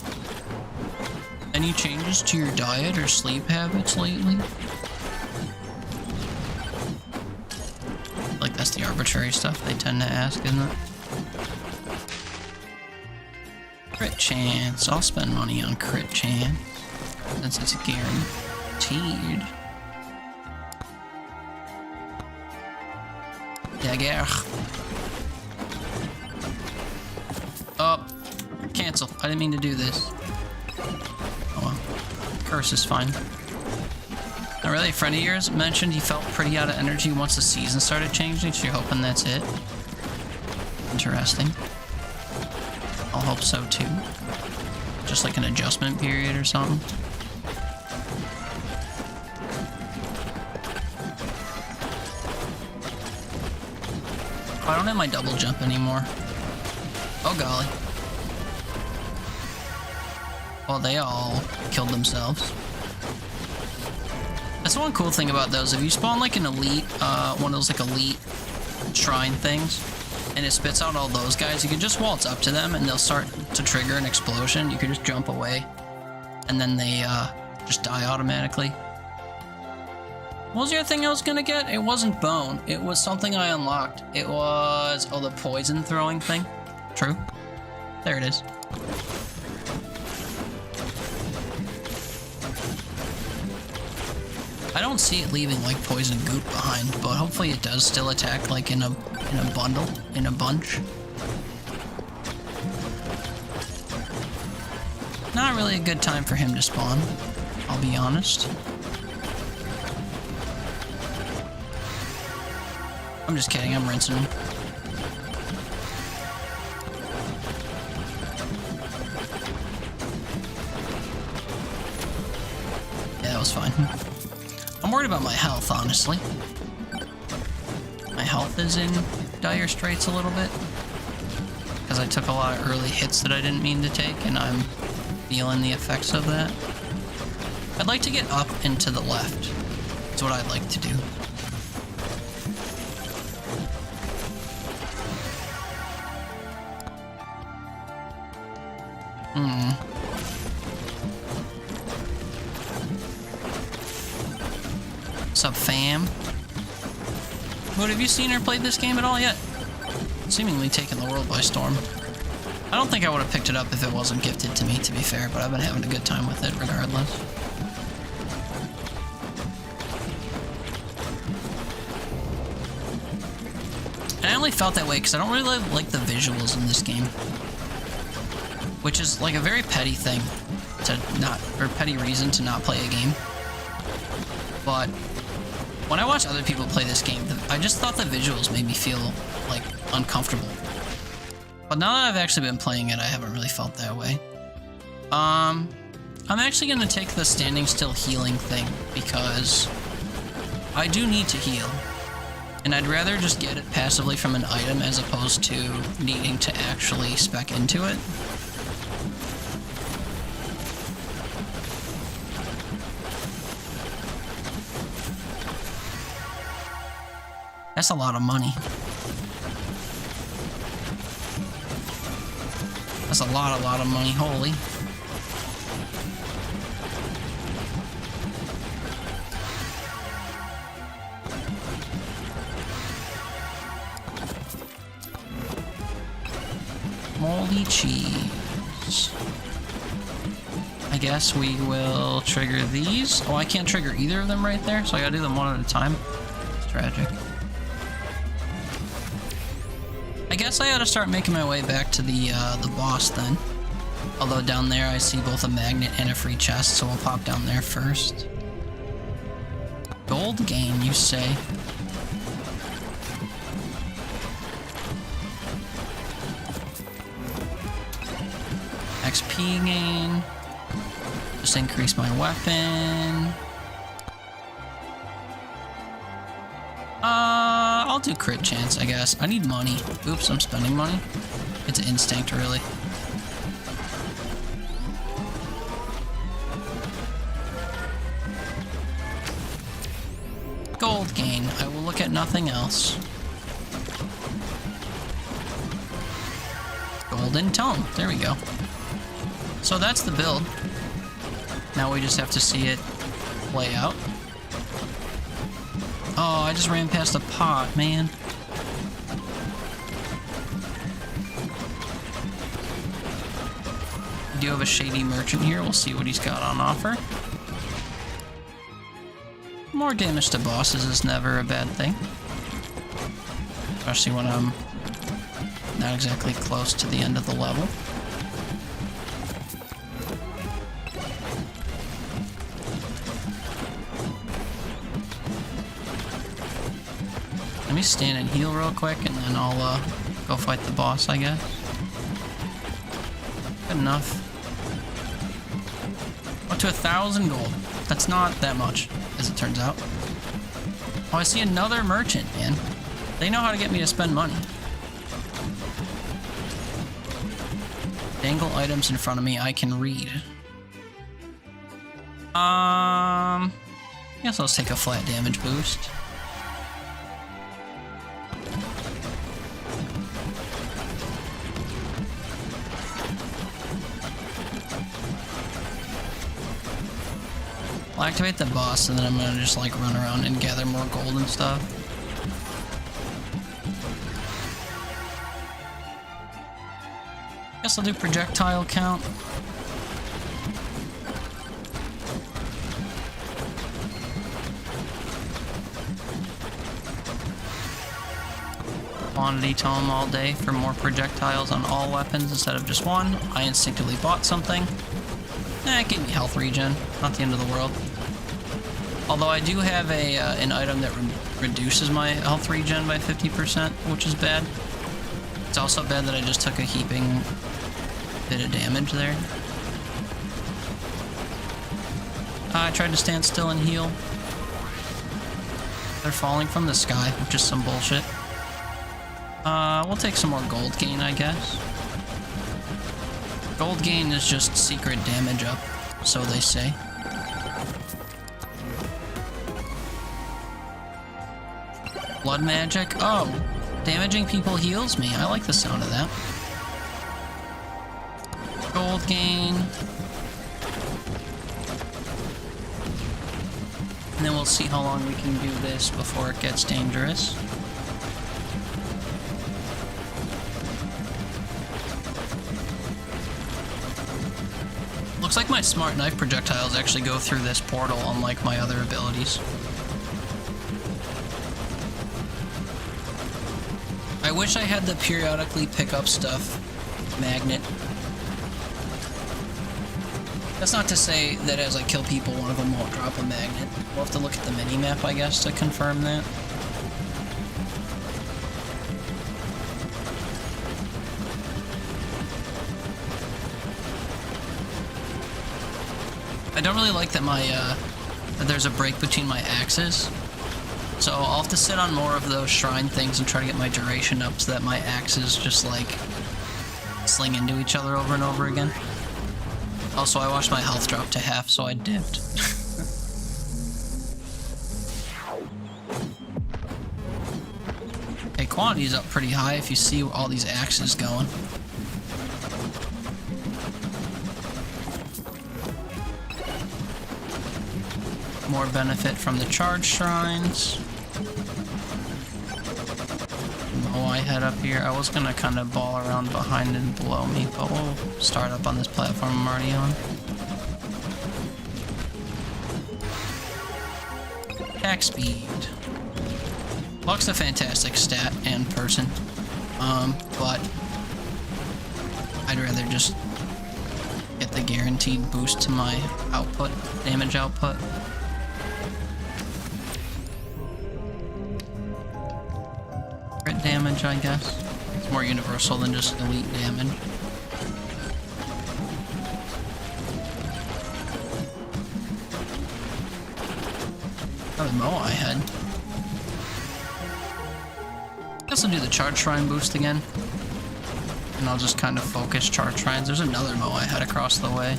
Any changes to your diet or sleep habits lately? Like that's the arbitrary stuff they tend to ask, isn't it? Crit chance. I'll spend money on crit chance. Since it's guaranteed. Dagger. Oh, cancel. I didn't mean to do this. Oh well. Curse is fine. Not really. A friend of yours mentioned he felt pretty out of energy once the season started changing, so you're hoping that's it. Interesting. I'll hope so too. Just like an adjustment period or something. I don't have my double jump anymore. Oh golly. Well, they all killed themselves. That's one cool thing about those. If you spawn like an elite, one of those like elite shrine things, and it spits out all those guys, you can just waltz up to them and they'll start to trigger an explosion. You can just jump away, and then they just die automatically. What was the other thing I was gonna get? It wasn't bone. It was something I unlocked. It was, oh, the poison throwing thing. True. There it is. I don't see it leaving like poison goop behind, but hopefully it does still attack like in a bundle, in a bunch. Not really a good time for him to spawn, I'll be honest. I'm just kidding, I'm rinsing him. Yeah, that was fine. I'm worried about my health, honestly. My health is in dire straits a little bit. Because I took a lot of early hits that I didn't mean to take, and I'm feeling the effects of that. I'd like to get up and to the left. That's what I'd like to do. What's up, fam? What, have you seen or played this game at all yet? Seemingly taken the world by storm. I don't think I would have picked it up if it wasn't gifted to me, to be fair, but I've been having a good time with it regardless. And I only felt that way because I don't really like the visuals in this game. Which is like a very petty thing to not, or petty reason to not play a game. But when I watch other people play this game, I just thought the visuals made me feel like uncomfortable. But now that I've actually been playing it, I haven't really felt that way. I'm actually going to take the standing still healing thing because I do need to heal. And I'd rather just get it passively from an item as opposed to needing to actually spec into it. That's a lot of money. That's a lot of money, holy. Moldy cheese. I guess we will trigger these. Oh, I can't trigger either of them right there, so I gotta do them one at a time. It's tragic. I guess I ought to start making my way back to the boss then. Although down there I see both a magnet and a free chest, so we'll pop down there first. Gold gain, you say? XP gain. Just increase my weapon. I'll do crit chance, I guess. I need money. Oops, I'm spending money. It's instinct, really. Gold gain. I will look at nothing else. Golden tome. There we go. So that's the build. Now we just have to see it play out. Oh, I just ran past a pot, man. We do have a shady merchant here. We'll see what he's got on offer. More damage to bosses is never a bad thing. Especially when I'm not exactly close to the end of the level. Let me stand and heal real quick, and then I'll go fight the boss, I guess. Good enough. Up to 1,000 gold. That's not that much, as it turns out. Oh, I see another merchant, man. They know how to get me to spend money. Dangle items in front of me I can read. Guess let's take a flat damage boost. I'll activate the boss, and then I'm gonna just like run around and gather more gold and stuff. Guess I'll do projectile count. Quantity tome all day for more projectiles on all weapons instead of just one. I instinctively bought something. It gave me health regen. Not the end of the world. Although I do have an item that reduces my health regen by 50%, which is bad. It's also bad that I just took a heaping bit of damage there. I tried to stand still and heal. They're falling from the sky, which is some bullshit. We'll take some more gold gain, I guess. Gold gain is just secret damage up, so they say. Blood magic? Oh, damaging people heals me. I like the sound of that. Gold gain. And then we'll see how long we can do this before it gets dangerous. like my smart knife projectiles actually go through this portal, unlike my other abilities. I wish I had the periodically pick up stuff magnet. That's not to say that as I kill people, one of them won't drop a magnet. We'll have to look at the mini-map, I guess, to confirm that. I don't really like that that there's a break between my axes. So I'll have to sit on more of those shrine things and try to get my duration up so that my axes just like sling into each other over and over again. Also, I watched my health drop to half, so I dipped. Okay, quantity's up pretty high if you see all these axes going. More benefit from the charge shrines. Oh, I head up here. I was gonna kind of ball around behind and below me, but we'll start up on this platform I'm already on. Attack speed. Luck's a fantastic stat and person, but I'd rather just get the guaranteed boost to my output, damage output. Crit damage, I guess. It's more universal than just elite damage. Another Moai head. Guess I'll do the charge shrine boost again. And I'll just kind of focus charge shrines. There's another Moai head across the way.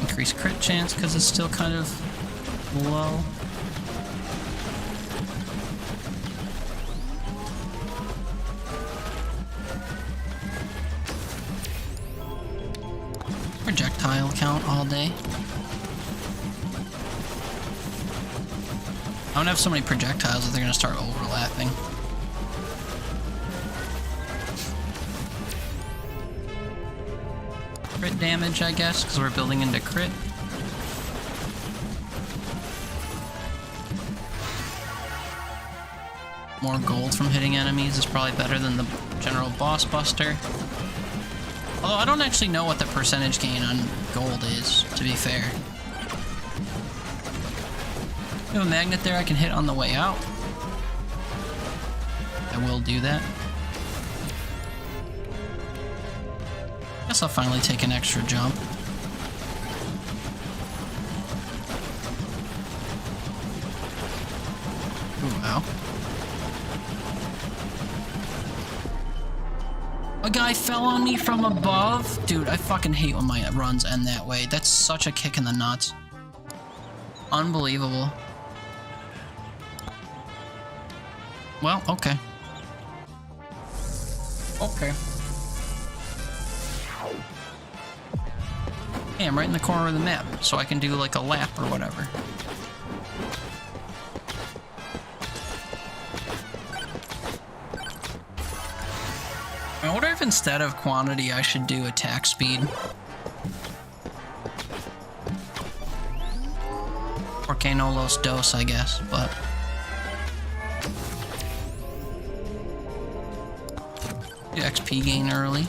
Increase crit chance because it's still kind of low. Projectile count all day. I don't have so many projectiles that they're gonna start overlapping. Crit damage, I guess, because we're building into crit. More gold from hitting enemies is probably better than the general boss buster. Although I don't actually know what the percentage gain on gold is, to be fair. We have a magnet there I can hit on the way out. I will do that. Guess I'll finally take an extra jump. Ooh, ow. A guy fell on me from above? Dude, I fucking hate when my runs end that way. That's such a kick in the nuts. Unbelievable. Well, okay. Okay. Hey, I'm right in the corner of the map, so I can do like a lap or whatever. I wonder if instead of quantity I should do attack speed. Porque no los dos, I guess, but... do XP gain early.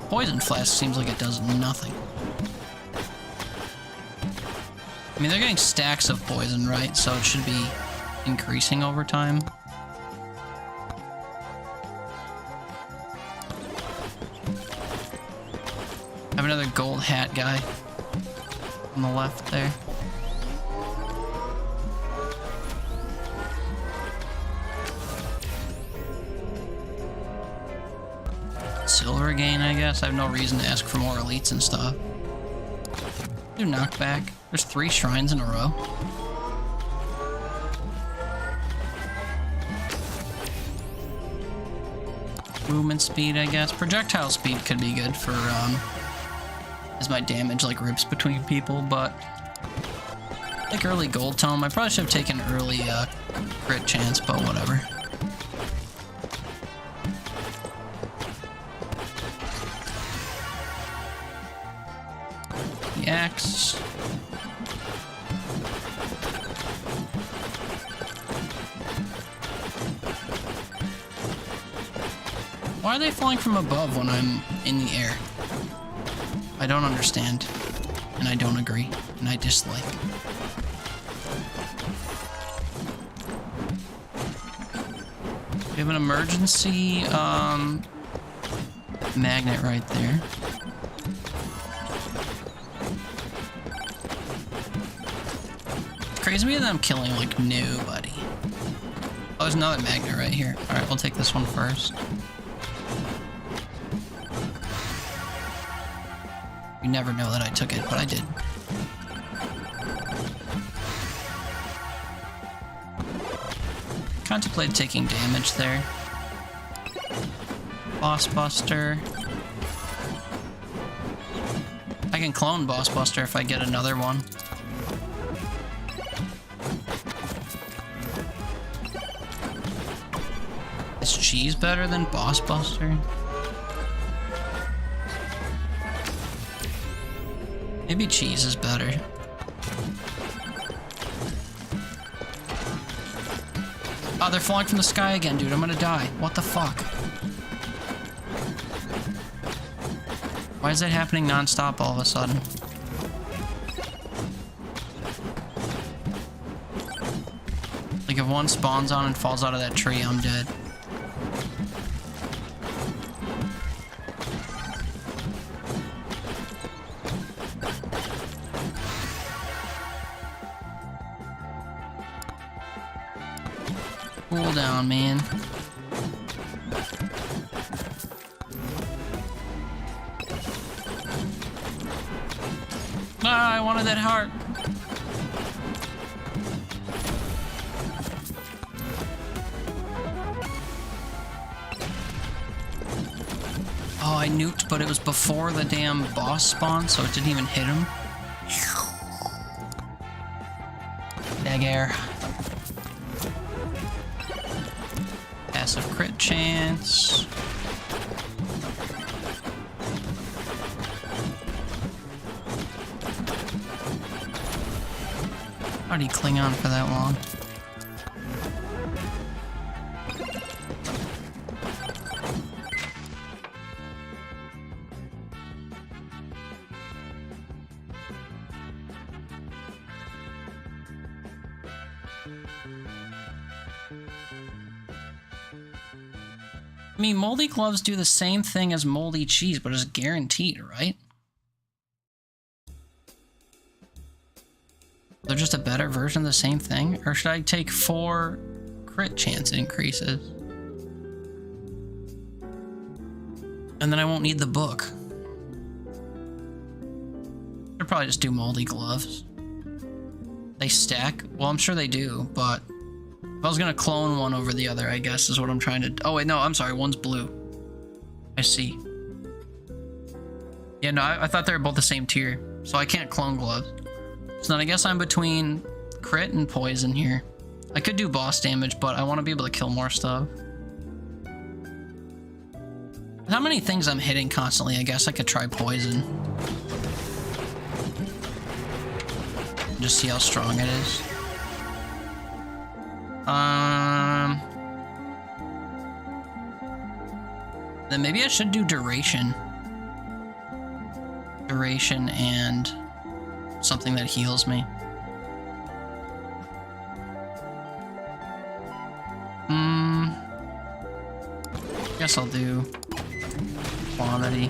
Poison flask seems like it does nothing. I mean, they're getting stacks of poison, right? So it should be increasing over time. I have another gold hat guy on the left there. Silver gain, I guess. I have no reason to ask for more elites and stuff. Do knockback. There's 3 shrines in a row. movement speed, I guess. Projectile speed could be good for, as my damage, like, rips between people, but... like early gold tome. I probably should have taken early, crit chance, but whatever. The axe. Why are they flying from above when I'm in the air? I don't understand. And I don't agree. And I dislike. We have an emergency, magnet right there. It's crazy to me that I'm killing, like, nobody. Oh, there's another magnet right here. Alright, we'll take this one first. You never know that I took it, but I did. Contemplated taking damage there. Boss Buster. I can clone Boss Buster if I get another one. Is cheese better than Boss Buster? Maybe cheese is better. Oh, they're falling from the sky again, dude. I'm gonna die. What the fuck? Why is that happening non-stop all of a sudden? Like, if one spawns on and falls out of that tree, I'm dead. Cool down, man. Ah, I wanted that heart. Oh, I nuked, but it was before the damn boss spawn, so it didn't even hit him. Dagger. Passive crit chance. How did he cling on for that long? I mean, moldy gloves do the same thing as moldy cheese, but it's guaranteed, right? They're just a better version of the same thing? Or should I take 4 crit chance increases? And then I won't need the book. I'd probably just do moldy gloves. They stack? Well, I'm sure they do, but... if I was gonna clone one over the other, I guess is what I'm trying to... oh, wait, no, I'm sorry. One's blue. I see. Yeah, no, I thought they were both the same tier, so I can't clone gloves. So then I guess I'm between crit and poison here. I could do boss damage, but I want to be able to kill more stuff. How many things I'm hitting constantly? I guess I could try poison. Just see how strong it is. Then maybe I should do duration. Duration and something that heals me. Guess I'll do quantity.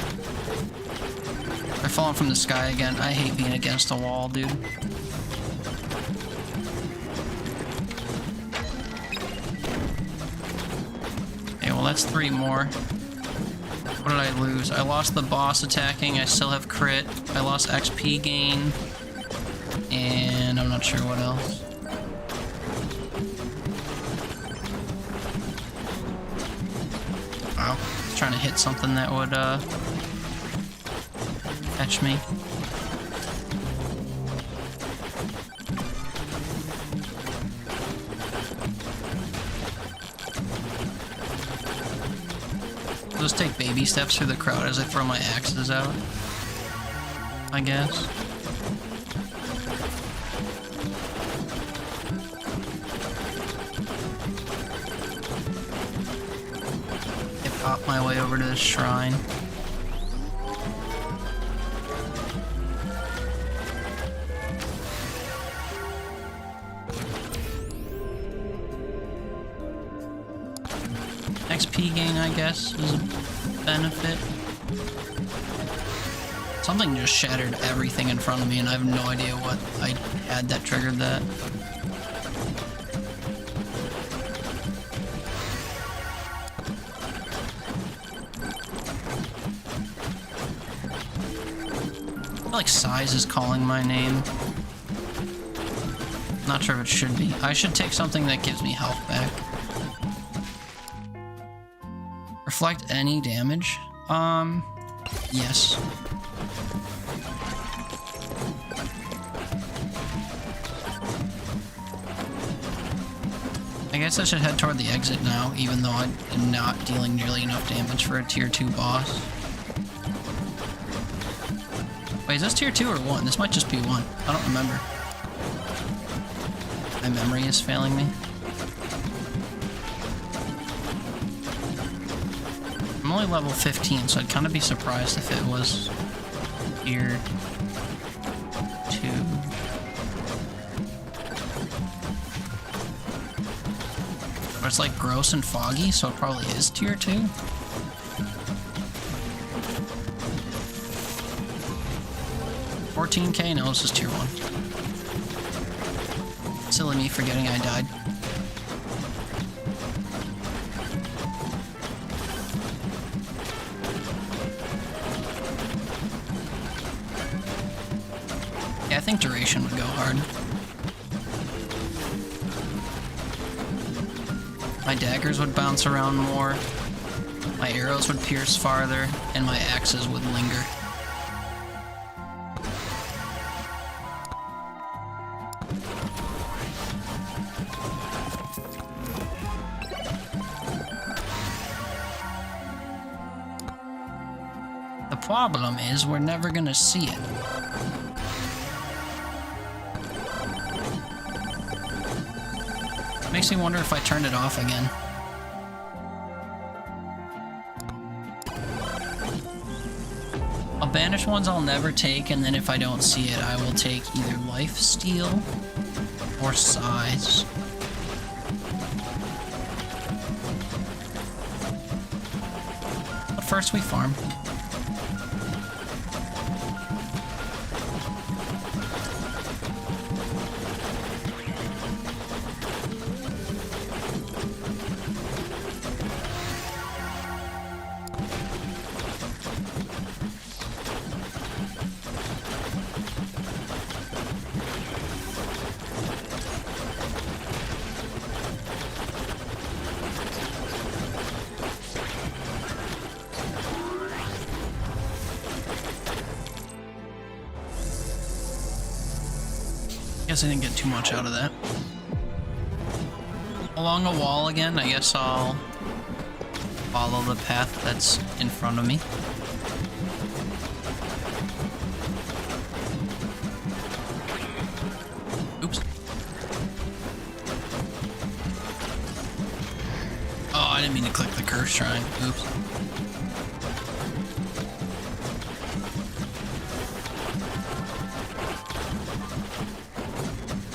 They're falling from the sky again. I hate being against a wall, dude. Okay, well that's 3 more. What did I lose? I lost the boss attacking. I still have crit. I lost XP gain. And I'm not sure what else. Wow. Trying to hit something that would catch me. I'll just take baby steps through the crowd as I throw my axes out, I guess. Pop my way over to the shrine. XP gain, I guess, is a benefit. Something just shattered everything in front of me, and I have no idea what I had that triggered that. Like size is calling my name. Not sure if it should be. I should take something that gives me health back. Reflect any damage? Yes. I guess I should head toward the exit now, even though I'm not dealing nearly enough damage for a tier 2 boss. Wait, is this tier 2 or 1? This might just be 1. I don't remember. My memory is failing me. I'm only level 15, so I'd kind of be surprised if it was tier 2. But it's like gross and foggy, so it probably is tier 2. $14K? No, this is tier 1. Silly me forgetting I died. Yeah, I think duration would go hard. My daggers would bounce around more, my arrows would pierce farther, and my axes would linger. The problem is we're never gonna see it. Makes me wonder if I turned it off again. I'll banish ones I'll never take, and then if I don't see it, I will take either life steal or size. But first we farm. Guess I didn't get too much out of that. Along a wall again, I guess I'll follow the path that's in front of me. Oops. Oh, I didn't mean to click the curse shrine. Oops.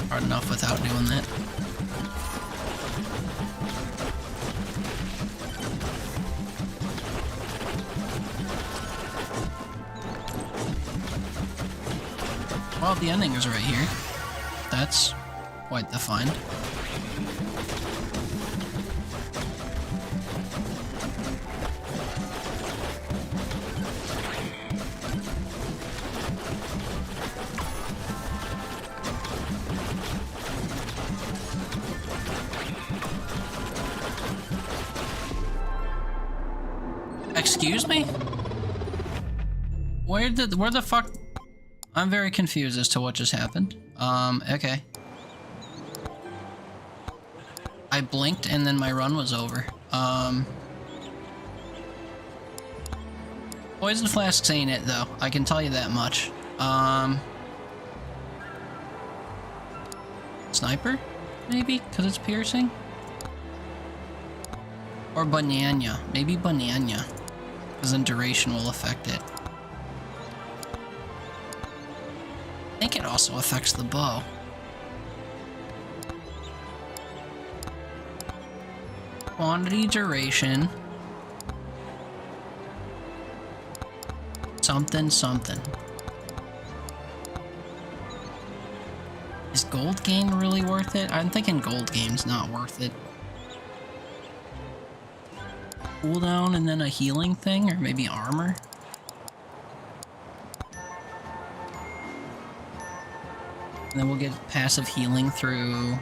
Hard enough without doing that. Well, the ending is right here. That's quite the find. Excuse me? Where the fuck? I'm very confused as to what just happened. Okay. I blinked and then my run was over. Poison flasks ain't it though, I can tell you that much. Sniper? Maybe? Because it's piercing? Or banana. Maybe banana. Because then duration will affect it. I think it also affects the bow. Quantity, duration. Something, something. Is gold gain really worth it? I'm thinking gold game's not worth it. Cooldown and then a healing thing, or maybe armor? And then we'll get passive healing through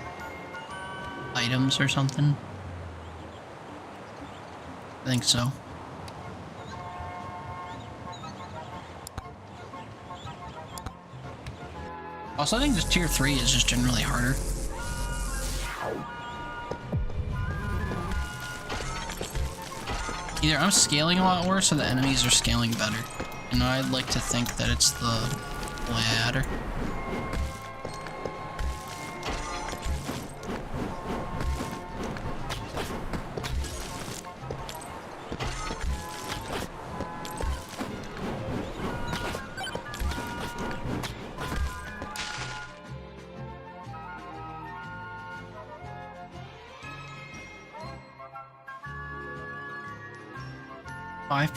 items or something. I think so. Also, I think this tier 3 is just generally harder. Either I'm scaling a lot worse or the enemies are scaling better. And I'd like to think that it's the latter.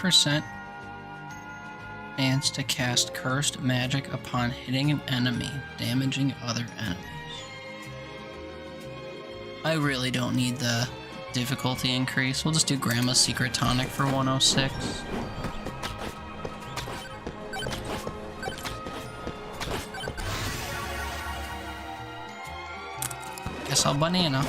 %. Chance to cast cursed magic upon hitting an enemy, damaging other enemies. I really don't need the difficulty increase. We'll just do Grandma's Secret Tonic for 106. Guess I'll banana.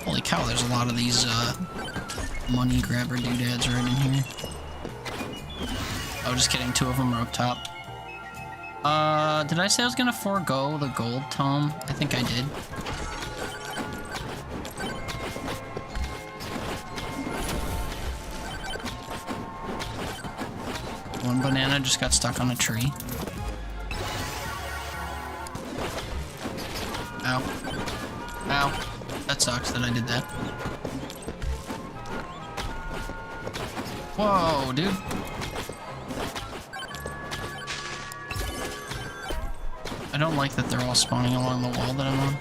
Holy cow, there's a lot of these money grabber doodads right in here. Oh, just kidding, 2 of them are up top. Did I say I was gonna forego the gold tome? I think I did. One banana just got stuck on a tree. Ow. Ow. That sucks that I did that. Whoa, dude. I don't like that they're all spawning along the wall that I'm on.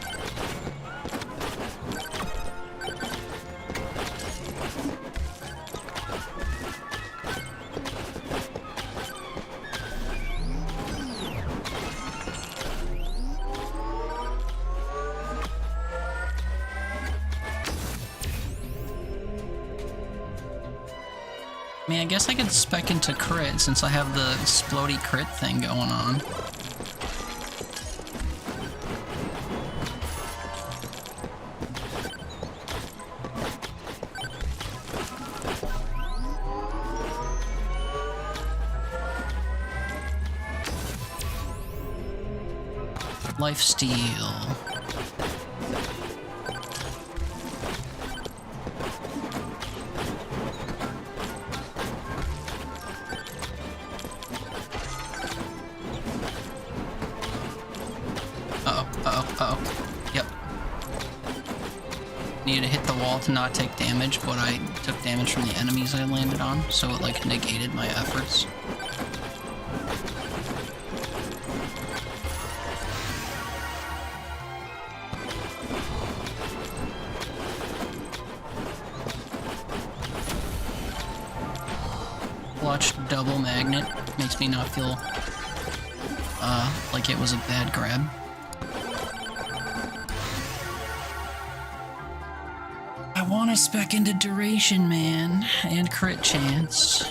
I mean, I guess I could spec into crit since I have the explodey crit thing going on. Lifesteal. Yep. Needed to hit the wall to not take damage, but I took damage from the enemies I landed on, so it like negated my efforts. Clutch double magnet makes me not feel like it was a bad grab. I want to spec into duration, man, and crit chance.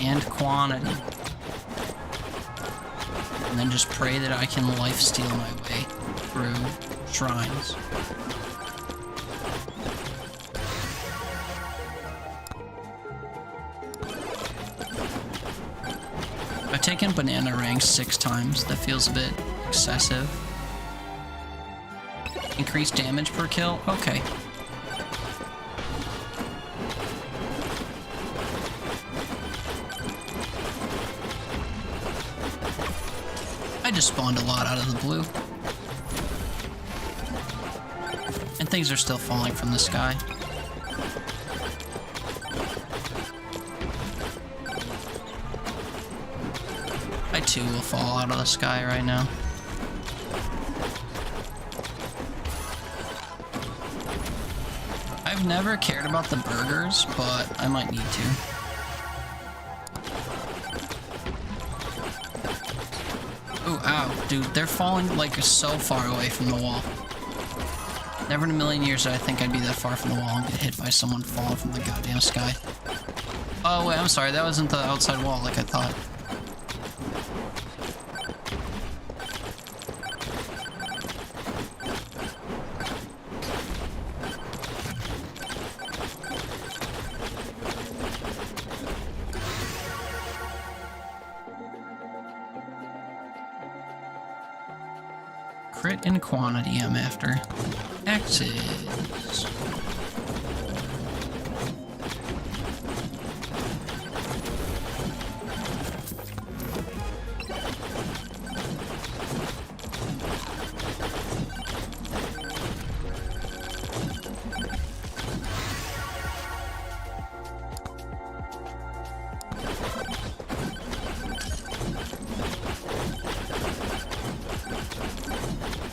and quantity. And then just pray that I can lifesteal my way through shrines. I've taken banana ranks 6 times. That feels a bit excessive. Increased damage per kill? Okay. I just spawned a lot out of the blue. And things are still falling from the sky. I too will fall out of the sky right now. I've never cared about the burgers, but I might need to. Ooh, ow, dude, they're falling like so far away from the wall. Never in a million years did I think I'd be that far from the wall and get hit by someone falling from the goddamn sky. Oh wait, I'm sorry, that wasn't the outside wall like I thought. Crit and quantity I'm after. Axes.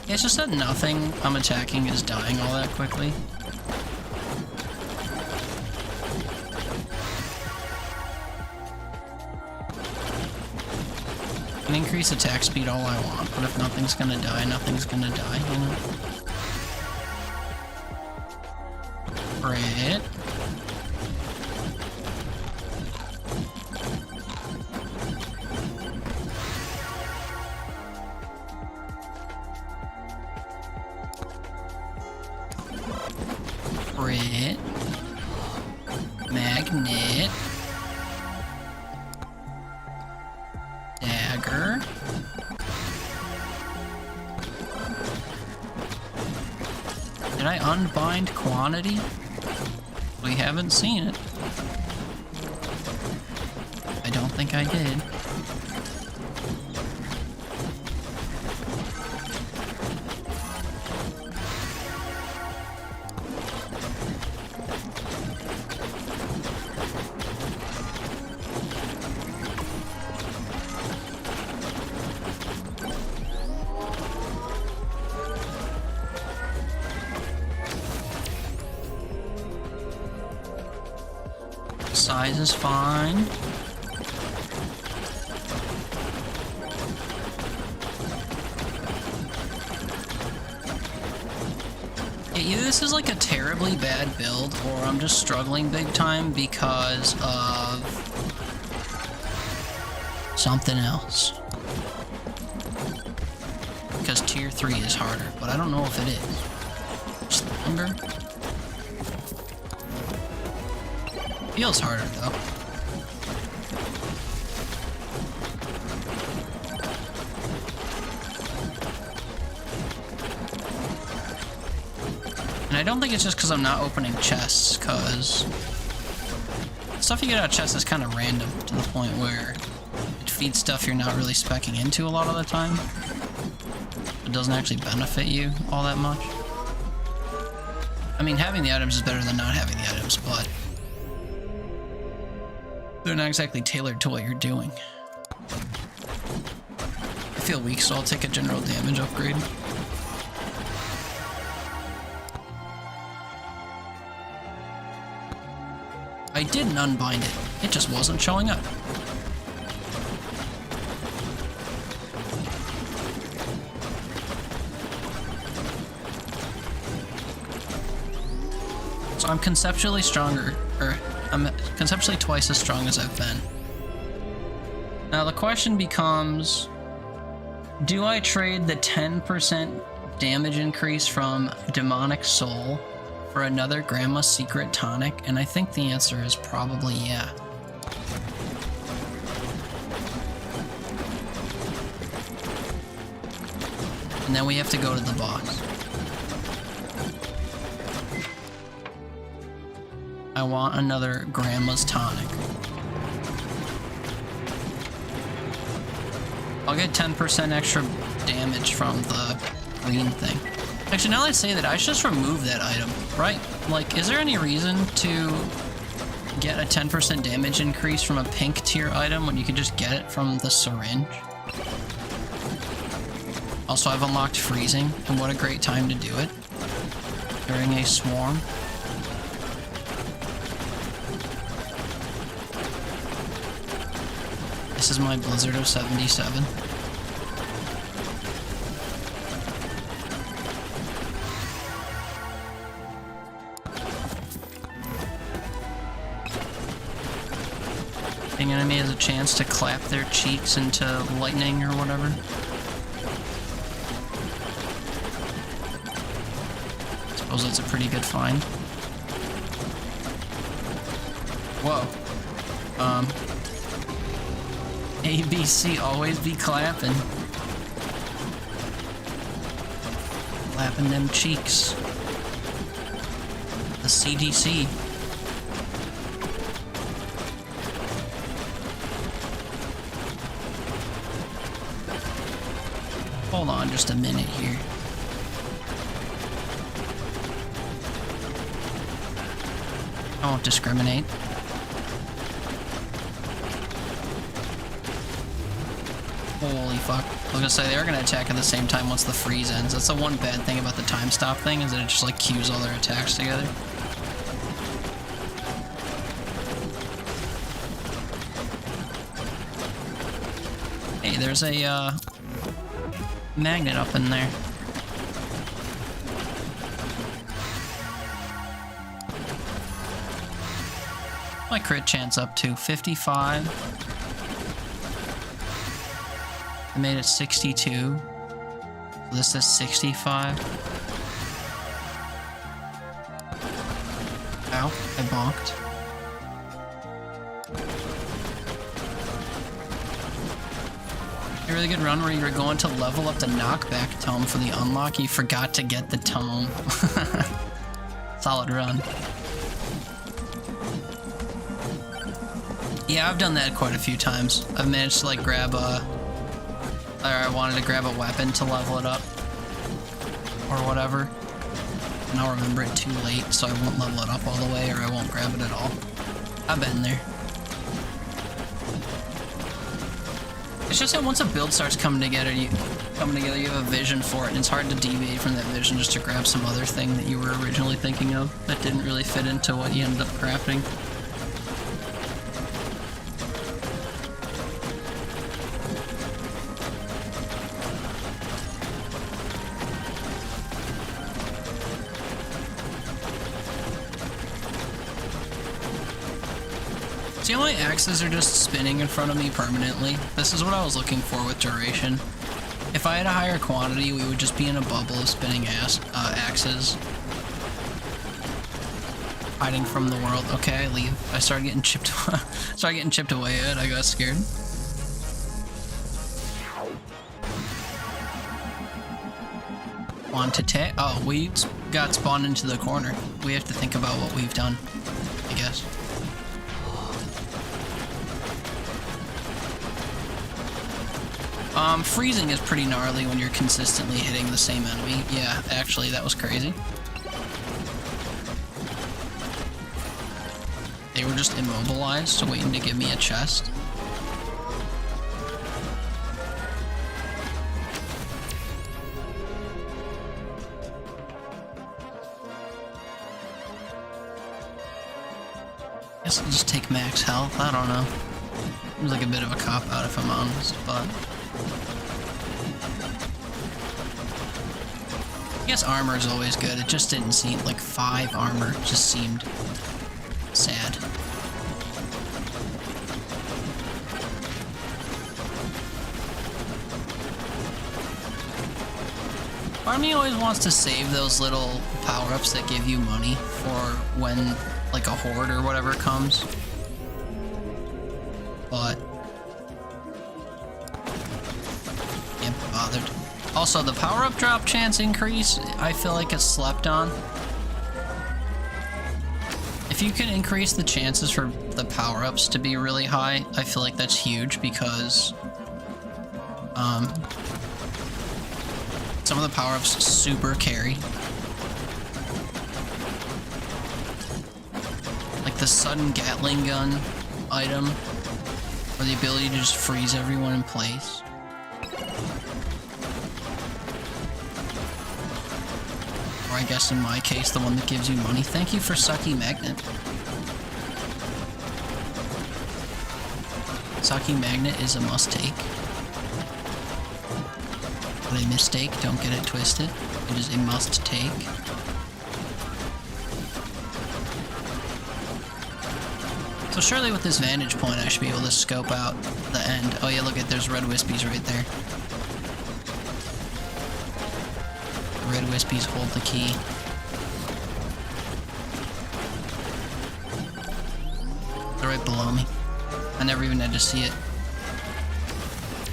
Yeah, it's just that nothing I'm attacking is dying all that quickly. I can increase attack speed all I want, but if nothing's gonna die, nothing's gonna die, you know? Crit. Crit. Magnet. Dagger. Did I unbind quantity? We haven't seen it. I don't think I did. Size is fine. Yeah, either this is like a terribly bad build, or I'm just struggling big time because of something else. Because tier 3 is harder, but I don't know if it is. Just longer. Feels harder though. And I don't think it's just because I'm not opening chests, because stuff you get out of chests is kind of random to the point where it feeds stuff you're not really speccing into a lot of the time. It doesn't actually benefit you all that much. I mean, having the items is better than not having the items, but they're not exactly tailored to what you're doing. I feel weak, so I'll take a general damage upgrade. I didn't unbind it. It just wasn't showing up. So I'm conceptually stronger, or I'm conceptually twice as strong as I've been. Now the question becomes, do I trade the 10% damage increase from Demonic Soul for another Grandma's Secret Tonic? And I think the answer is probably yeah. And then we have to go to the boss. I want another Grandma's Tonic. I'll get 10% extra damage from the green thing. Actually, now that I say that, I should just remove that item, right? Like, is there any reason to get a 10% damage increase from a pink tier item when you could just get it from the syringe? Also, I've unlocked freezing, and what a great time to do it. During a swarm. This is my Blizzard of 77. The enemy has a chance to clap their cheeks into lightning or whatever. Suppose that's a pretty good find. Whoa. ABC always be clapping. Clapping them cheeks. The CDC. Hold on just a minute here. I won't discriminate. Holy fuck. I was gonna say, they are gonna attack at the same time once the freeze ends. That's the one bad thing about the time stop thing, is that it just like queues all their attacks together. Hey, there's a magnet up in there. My crit chance up to 55. I made it 62. So this is 65. Ow, I bonked. A really good run where you were going to level up the knockback tome for the unlock. You forgot to get the tome. Solid run. Yeah, I've done that quite a few times. I've managed to like grab a... or I wanted to grab a weapon to level it up. Or whatever. And I'll remember it too late, so I won't level it up all the way, or I won't grab it at all. I've been there. It's just that once a build starts coming together, you have a vision for it, and it's hard to deviate from that vision just to grab some other thing that you were originally thinking of that didn't really fit into what you ended up crafting. See how my axes are just spinning in front of me permanently? This is what I was looking for with duration. If I had a higher quantity, we would just be in a bubble of spinning axes. Hiding from the world. Okay, I leave. I started getting chipped away at it. I got scared. Quantity. Oh, we got spawned into the corner. We have to think about what we've done, I guess. Freezing is pretty gnarly when you're consistently hitting the same enemy. Yeah, actually, that was crazy. They were just immobilized, waiting to give me a chest. I guess I'll just take max health. I don't know. Seems like a bit of a cop-out if I'm honest, but... I guess armor is always good. It just didn't seem like 5 armor. Just seemed sad. Part of me always wants to save those little power-ups that give you money for when, like, a horde or whatever comes. But can't be bothered. Also, the power-up drop chance increase, I feel like it's slept on. If you can increase the chances for the power-ups to be really high, I feel like that's huge because some of the power-ups super carry. Like the sudden Gatling gun item, or the ability to just freeze everyone in place. Or I guess in my case, the one that gives you money. Thank you for Sucky Magnet. Sucky Magnet is a must-take. Not a mistake, don't get it twisted. It is a must-take. So surely with this vantage point, I should be able to scope out the end. Oh yeah, look at, there's red wispies right there. Red wispies hold the key. They're right below me. I never even had to see it.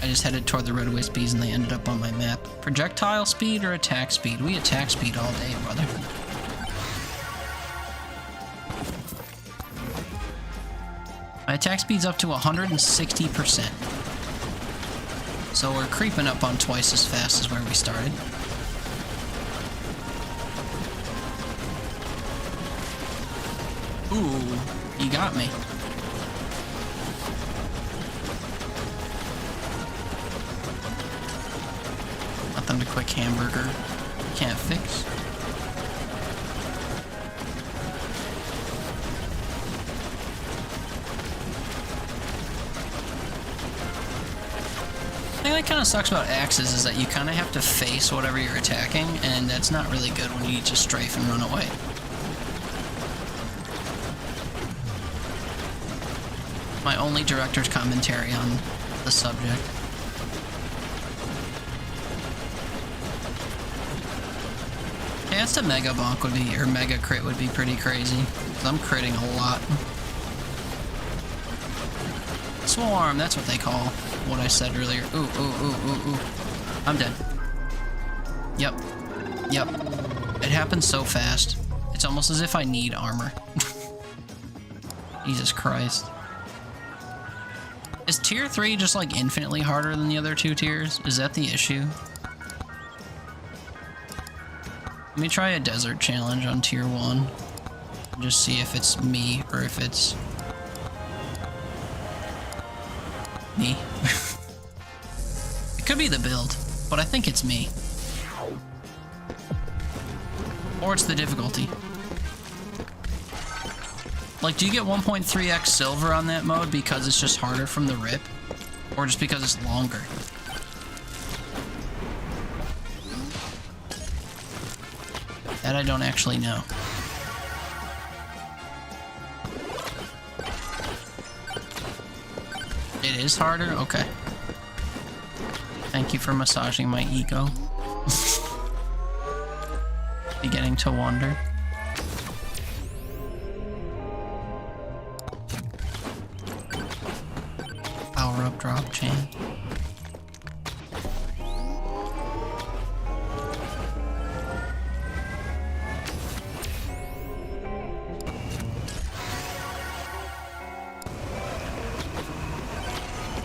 I just headed toward the red wispies and they ended up on my map. Projectile speed or attack speed? We attack speed all day, brother. My attack speed's up to 160%. So we're creeping up on twice as fast as where we started. Ooh, you got me. Nothing a quick hamburger can't fix. The thing that kind of sucks about axes is that you kind of have to face whatever you're attacking, and that's not really good when you need to strafe and run away. My only director's commentary on the subject. Chance to Megabonk would be, or Mega Crit would be pretty crazy, because I'm critting a lot. Swarm, that's what they call what I said earlier. Ooh, ooh, ooh, ooh, ooh. I'm dead. Yep. Yep. It happens so fast. It's almost as if I need armor. Jesus Christ. Is tier 3 just like infinitely harder than the other two tiers? Is that the issue? Let me try a desert challenge on tier 1. Just see if it's me or if it's me. It could be the build, but I think it's me. Or it's the difficulty. Like, do you get 1.3x silver on that mode because it's just harder from the rip? Or just because it's longer? That I don't actually know. It is harder? Okay. Thank you for massaging my ego. Beginning to wonder. Power up drop chain.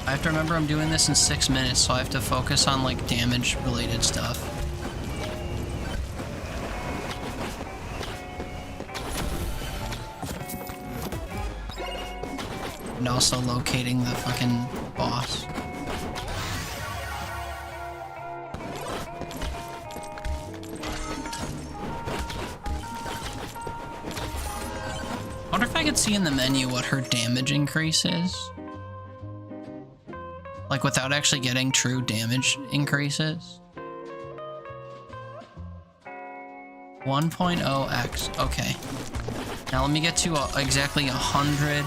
I have to remember I'm doing this in 6 minutes, so I have to focus on like damage related stuff. And also locating the fucking boss. I wonder if I could see in the menu what her damage increase is. Like without actually getting true damage increases. 1.0x, okay. Now let me get to exactly 100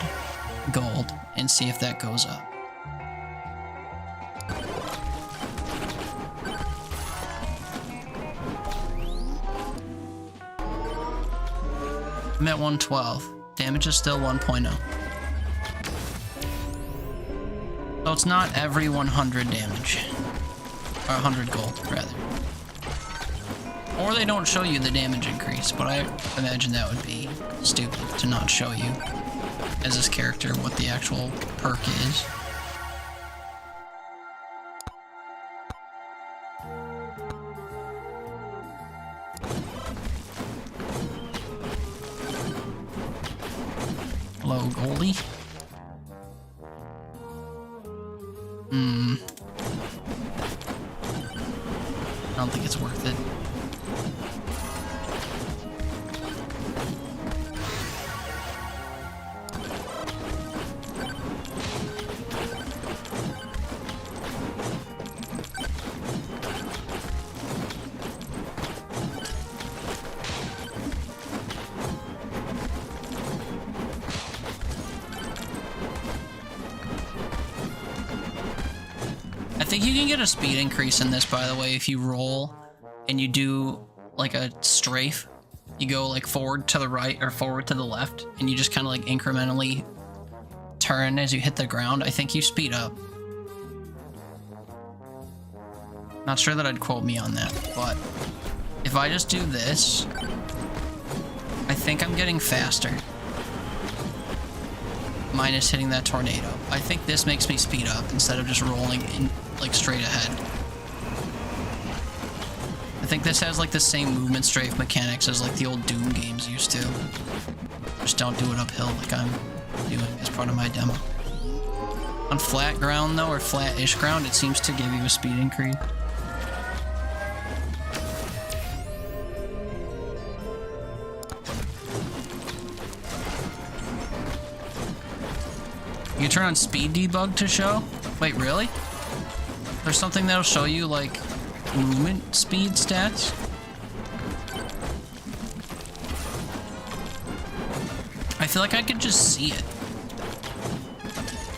gold and see if that goes up. I'm at 112. Damage is still 1.0. So it's not every 100 damage. Or 100 gold, rather. Or they don't show you the damage increase, but I imagine that would be stupid to not show you, as this character, what the actual perk is. Hello, Goldie. I don't think it's worth it. I think you can get a speed increase in this, by the way, if you roll and you do like a strafe. You go like forward to the right or forward to the left, and you just kind of like incrementally turn as you hit the ground. I think you speed up. Not sure that I'd quote me on that, but if I just do this, I think I'm getting faster. Minus hitting that tornado. I think this makes me speed up instead of just rolling in like straight ahead. I think this has like the same movement strafe mechanics as like the old Doom games used to. Just don't do it uphill like I'm doing as part of my demo. On flat ground though, or flat-ish ground, it seems to give you a speed increase. You turn on speed debug to show? Wait, really? There's something that'll show you like movement speed stats? I feel like I could just see it.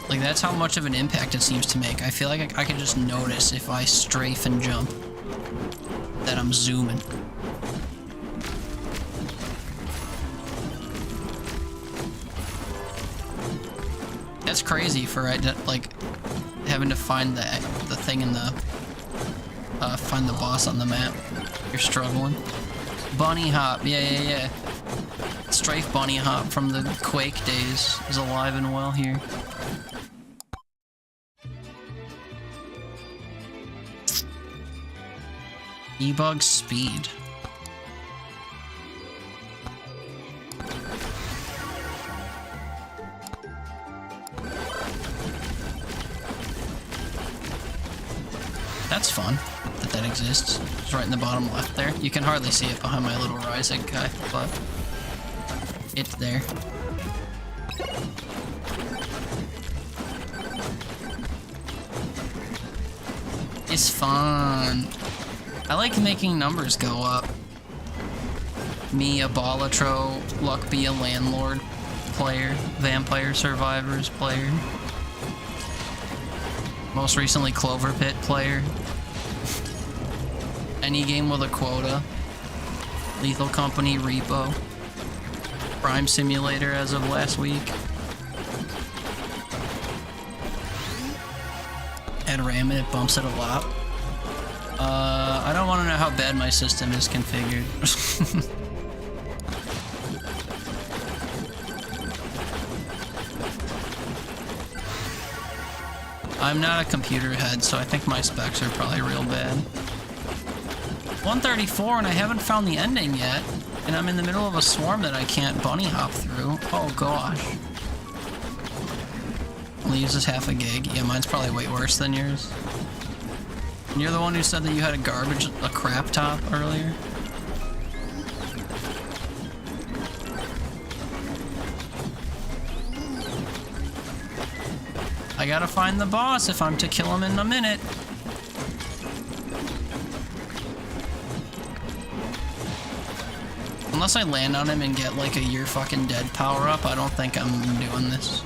Like that's how much of an impact it seems to make. I feel like I could just notice if I strafe and jump that I'm zooming. That's crazy for like having to find the thing in the find the boss on the map. You're struggling. Bunny hop, yeah. Strafe bunny hop from the Quake days is alive and well here. Debug speed. That's fun that exists. It's right in the bottom left there. You can hardly see it behind my little Ryzek guy, but it's there. It's fun. I like making numbers go up. Me, a Balatro, Luck be a Landlord player, Vampire Survivors player. Most recently, Clover Pit player. Any game with a quota. Lethal Company, Repo. Prime Simulator as of last week. At RAM it bumps it a lot. I don't want to know how bad my system is configured. I'm not a computer head, so I think my specs are probably real bad. 134 and I haven't found the ending yet, and I'm in the middle of a swarm that I can't bunny hop through. Oh gosh. Only uses half a gig. Yeah, mine's probably way worse than yours. And you're the one who said that you had a crap top earlier? I gotta find the boss if I'm to kill him in a minute. Unless I land on him and get like a "you're fucking dead" power up, I don't think I'm doing this.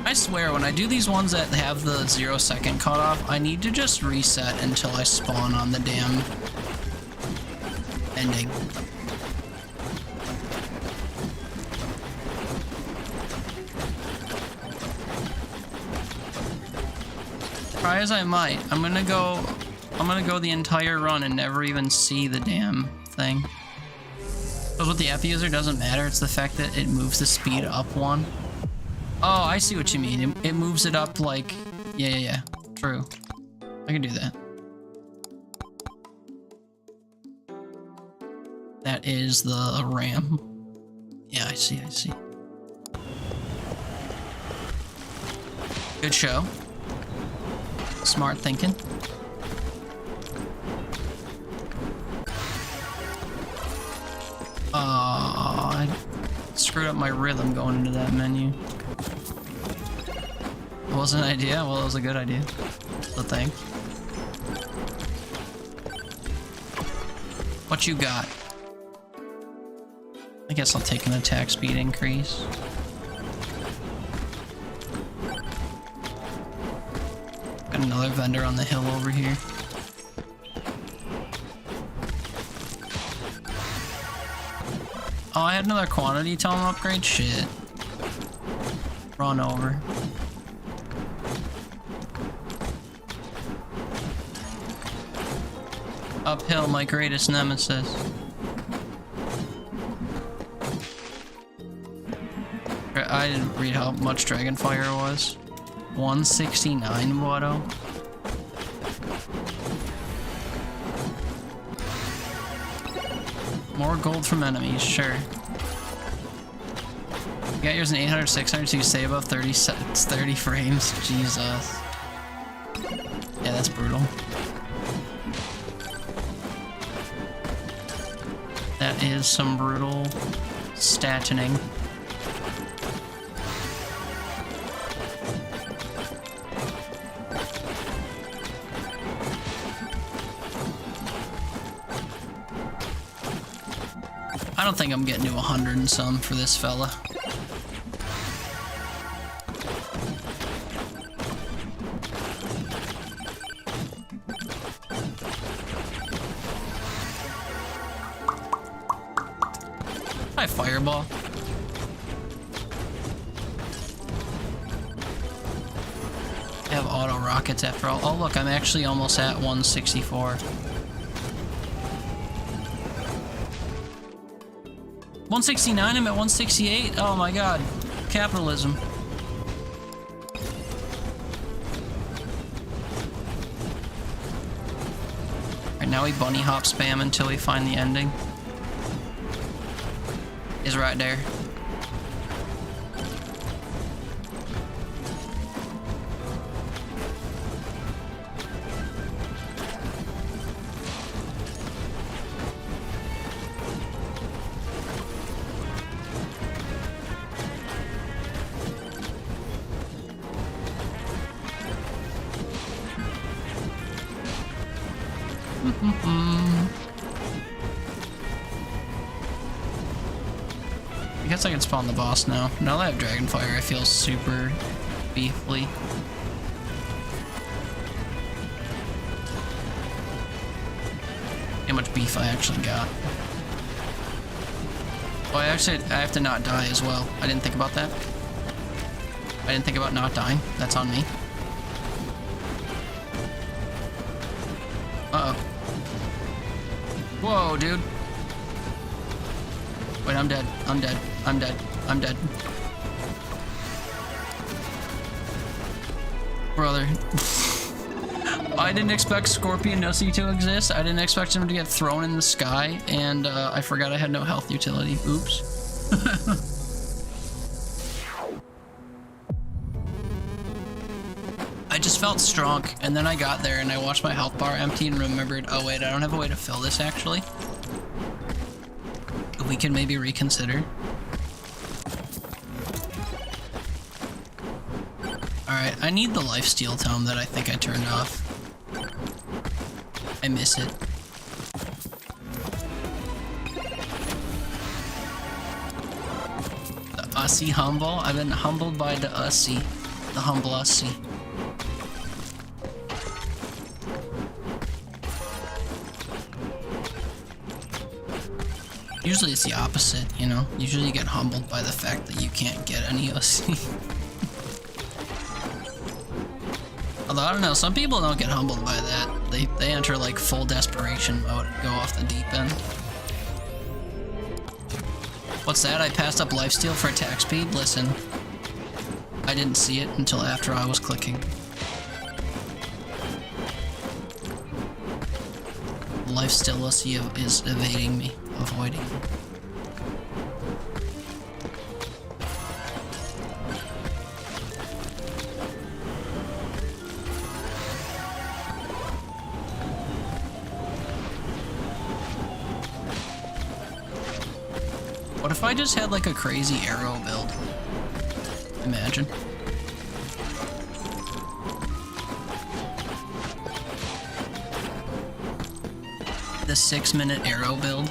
I swear, when I do these ones that have the 0-second cutoff, I need to just reset until I spawn on the damn ending. Try as I might, I'm gonna go the entire run and never even see the damn thing. Because with the F user, doesn't matter. It's the fact that it moves the speed up one. Oh, I see what you mean. It moves it up like, yeah. True. I can do that. That is the RAM. Yeah, I see. Good show. Smart thinking. I screwed up my rhythm going into that menu. It wasn't an idea? Well, it was a good idea. The thing. What you got? I guess I'll take an attack speed increase. Got another vendor on the hill over here. Oh, I had another quantity tome upgrade? Shit. Run over. Uphill, my greatest nemesis. I didn't read how much Dragonfire was. 169, Watto. More gold from enemies, sure. You got yours in 800, 600, so you stay above 30 frames. Jesus. Yeah, that's brutal. That is some brutal statining. I don't think I'm getting to 100 and some for this fella. Hi, Fireball. I have auto rockets after all. Oh, look, I'm actually almost at 164. 169, I'm at 168. Oh my god. Capitalism. Alright, now we bunny hop spam until we find the ending. Is right there. I guess I can spawn the boss now. Now that I have Dragonfire, I feel super beefly. How much beef I actually got. Oh, I have to not die as well. I didn't think about that. I didn't think about not dying. That's on me. Uh-oh. Whoa, dude. Wait, I'm dead. I'm dead. I'm dead. I'm dead. Brother. I didn't expect Scorpion Nussy to exist. I didn't expect him to get thrown in the sky, and I forgot I had no health utility. Oops. I just felt strong, and then I got there and I watched my health bar empty and remembered, oh wait, I don't have a way to fill this actually. We can maybe reconsider. Alright, I need the lifesteal tome that I think I turned off. I miss it. The Ussy humble? I've been humbled by the Ussy. The humble Ussy. Usually it's the opposite, you know? Usually you get humbled by the fact that you can't get any OC. Although, I don't know, some people don't get humbled by that. They enter like full desperation mode and go off the deep end. What's that? I passed up lifesteal for attack speed? Listen, I didn't see it until after I was clicking. Lifesteal is evading me, avoiding me. What if I just had like a crazy arrow build? Imagine. The 6-minute arrow build.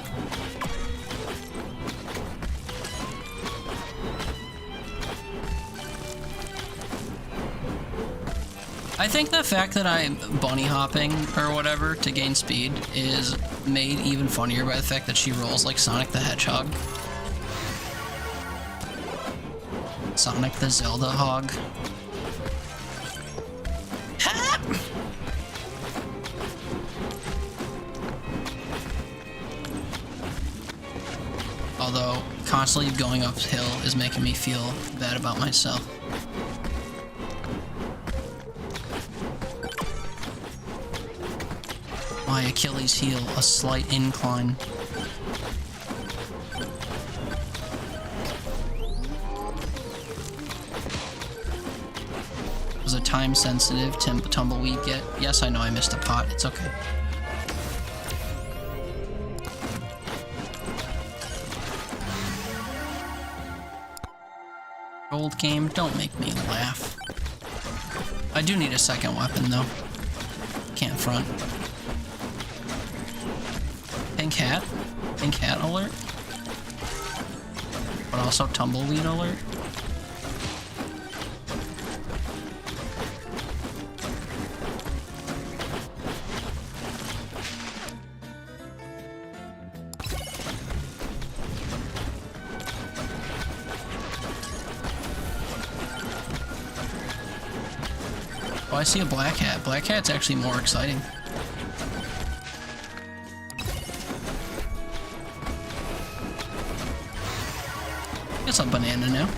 I think the fact that I'm bunny hopping or whatever to gain speed is made even funnier by the fact that she rolls like Sonic the Hedgehog. Sonic the Zelda Hog. Ha! Although, constantly going uphill is making me feel bad about myself. My Achilles heel, a slight incline. Was a time-sensitive tumbleweed get? Yes, I know I missed a pot. It's okay. Old game, don't make me laugh. I do need a second weapon, though. Can't front. Pink hat? Pink hat alert? But also tumbleweed alert? Oh, I see a black hat. Black hat's actually more exciting. It's a banana now.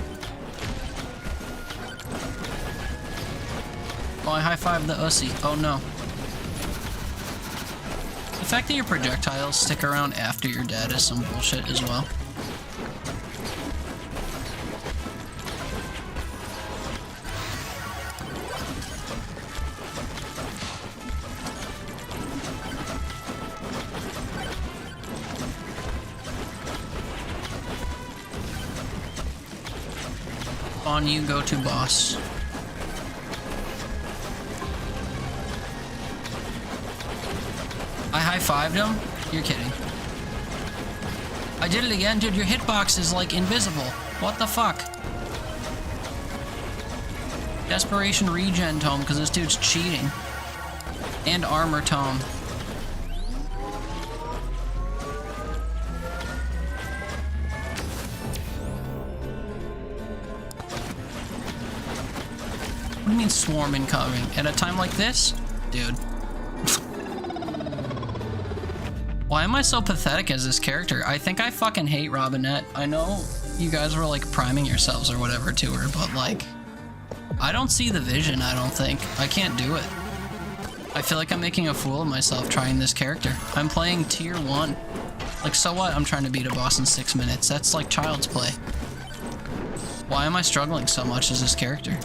Oh, I high-fived the Ussy. Oh no. The fact that your projectiles stick around after you're dead is some bullshit as well. On you go to boss. I high-fived him? You're kidding. I did it again, dude. Your hitbox is like invisible. What the fuck? Desperation regen tome because this dude's cheating. And armor tome. What do you mean swarm incoming? At a time like this? Dude. Why am I so pathetic as this character? I think I fucking hate Robinette. I know you guys were like priming yourselves or whatever to her, but like, I don't see the vision, I don't think. I can't do it. I feel like I'm making a fool of myself trying this character. I'm playing tier 1. Like, so what? I'm trying to beat a boss in 6 minutes. That's like child's play. Why am I struggling so much as this character?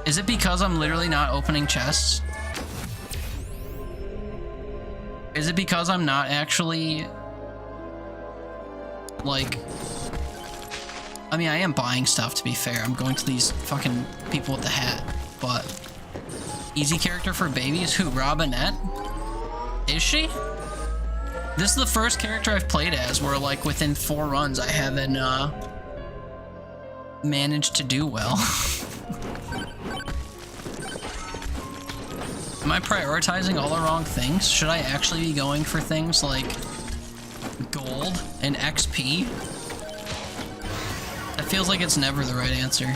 Is it because I'm literally not opening chests? Is it because I'm not actually, like, I mean, I am buying stuff, to be fair. I'm going to these fucking people with the hat, but easy character for babies? Who, Robinette? Is she? This is the first character I've played as where, like, within 4 runs I haven't, managed to do well. Am I prioritizing all the wrong things? Should I actually be going for things like and XP? That feels like it's never the right answer.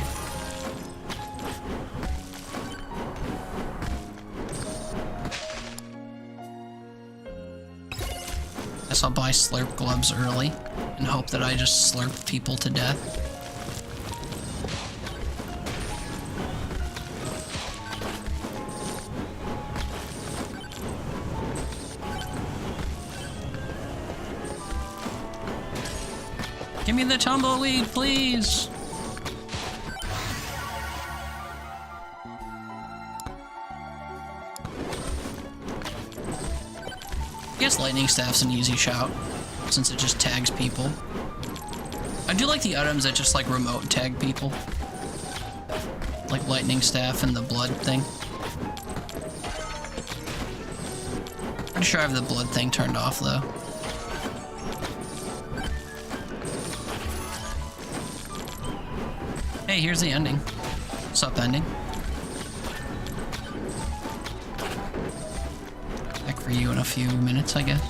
Guess I'll buy slurp gloves early and hope that I just slurp people to death. Give me the tumbleweed, please! I guess lightning staff's an easy shout, since it just tags people. I do like the items that just like remote tag people. Like lightning staff and the blood thing. Pretty sure I have the blood thing turned off though. Hey, here's the ending. What's up, ending? Back for you in a few minutes, I guess.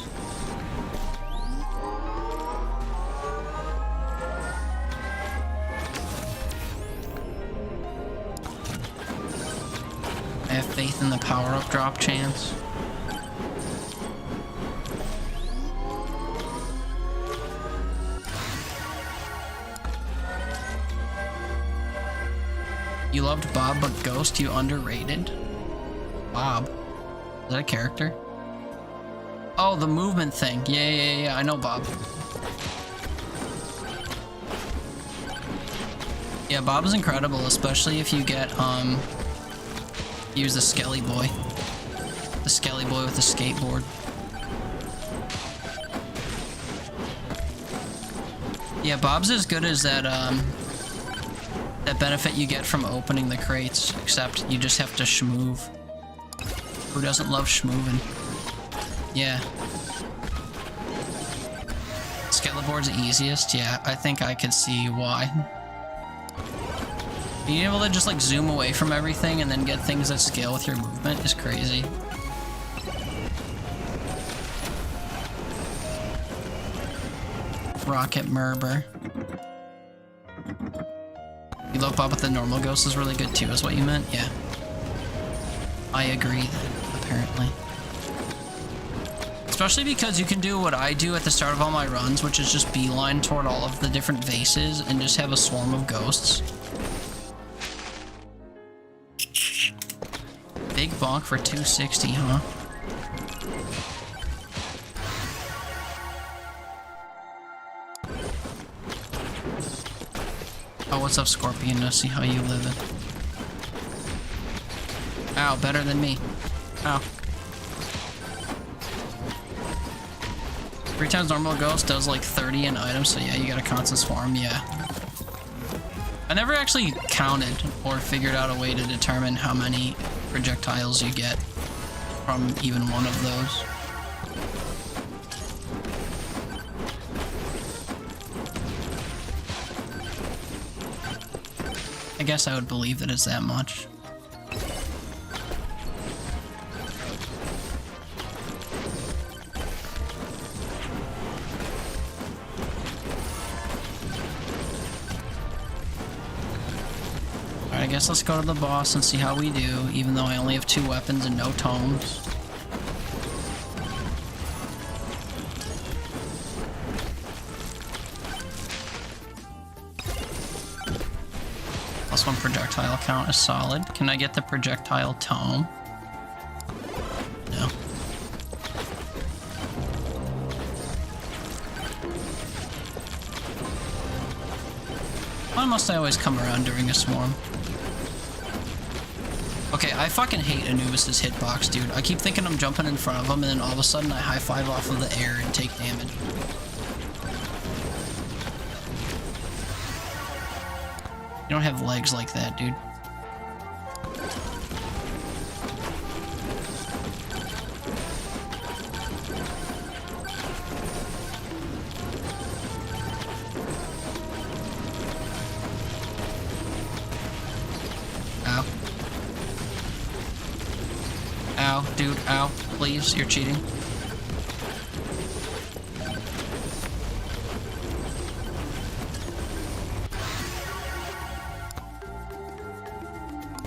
I have faith in the power-up drop chance. You loved Bob, but Ghost you underrated? Bob? Is that a character? Oh, the movement thing. Yeah, I know Bob. Yeah, Bob is incredible, especially if you get, use the Skelly Boy. The Skelly Boy with the skateboard. Yeah, Bob's as good as that, that benefit you get from opening the crates, except you just have to schmoove. Who doesn't love schmoovin'? Yeah. Skeletor's the easiest? Yeah, I think I could see why. Being able to just like zoom away from everything and then get things that scale with your movement is crazy. Rocket Murber. You love Bob with the normal ghost is really good too, is what you meant? Yeah. I agree then, apparently. Especially because you can do what I do at the start of all my runs, which is just beeline toward all of the different vases and just have a swarm of ghosts. Big bonk for 260, huh? Oh, what's up, Scorpion? I see how you live it. Ow, better than me. Ow. 3 times normal ghost does like 30 in items, so yeah, you got a constant swarm, yeah. I never actually counted or figured out a way to determine how many projectiles you get from even one of those. I guess I would believe that it's that much. Alright, I guess let's go to the boss and see how we do, even though I only have 2 weapons and no tomes. +1 projectile count is solid. Can I get the projectile tome? No. Why must I always come around during a swarm? Okay, I fucking hate Anubis' hitbox, dude. I keep thinking I'm jumping in front of him, and then all of a sudden I high five off of the air and take damage. You don't have legs like that, dude. Ow. Ow, dude, ow. Please, you're cheating.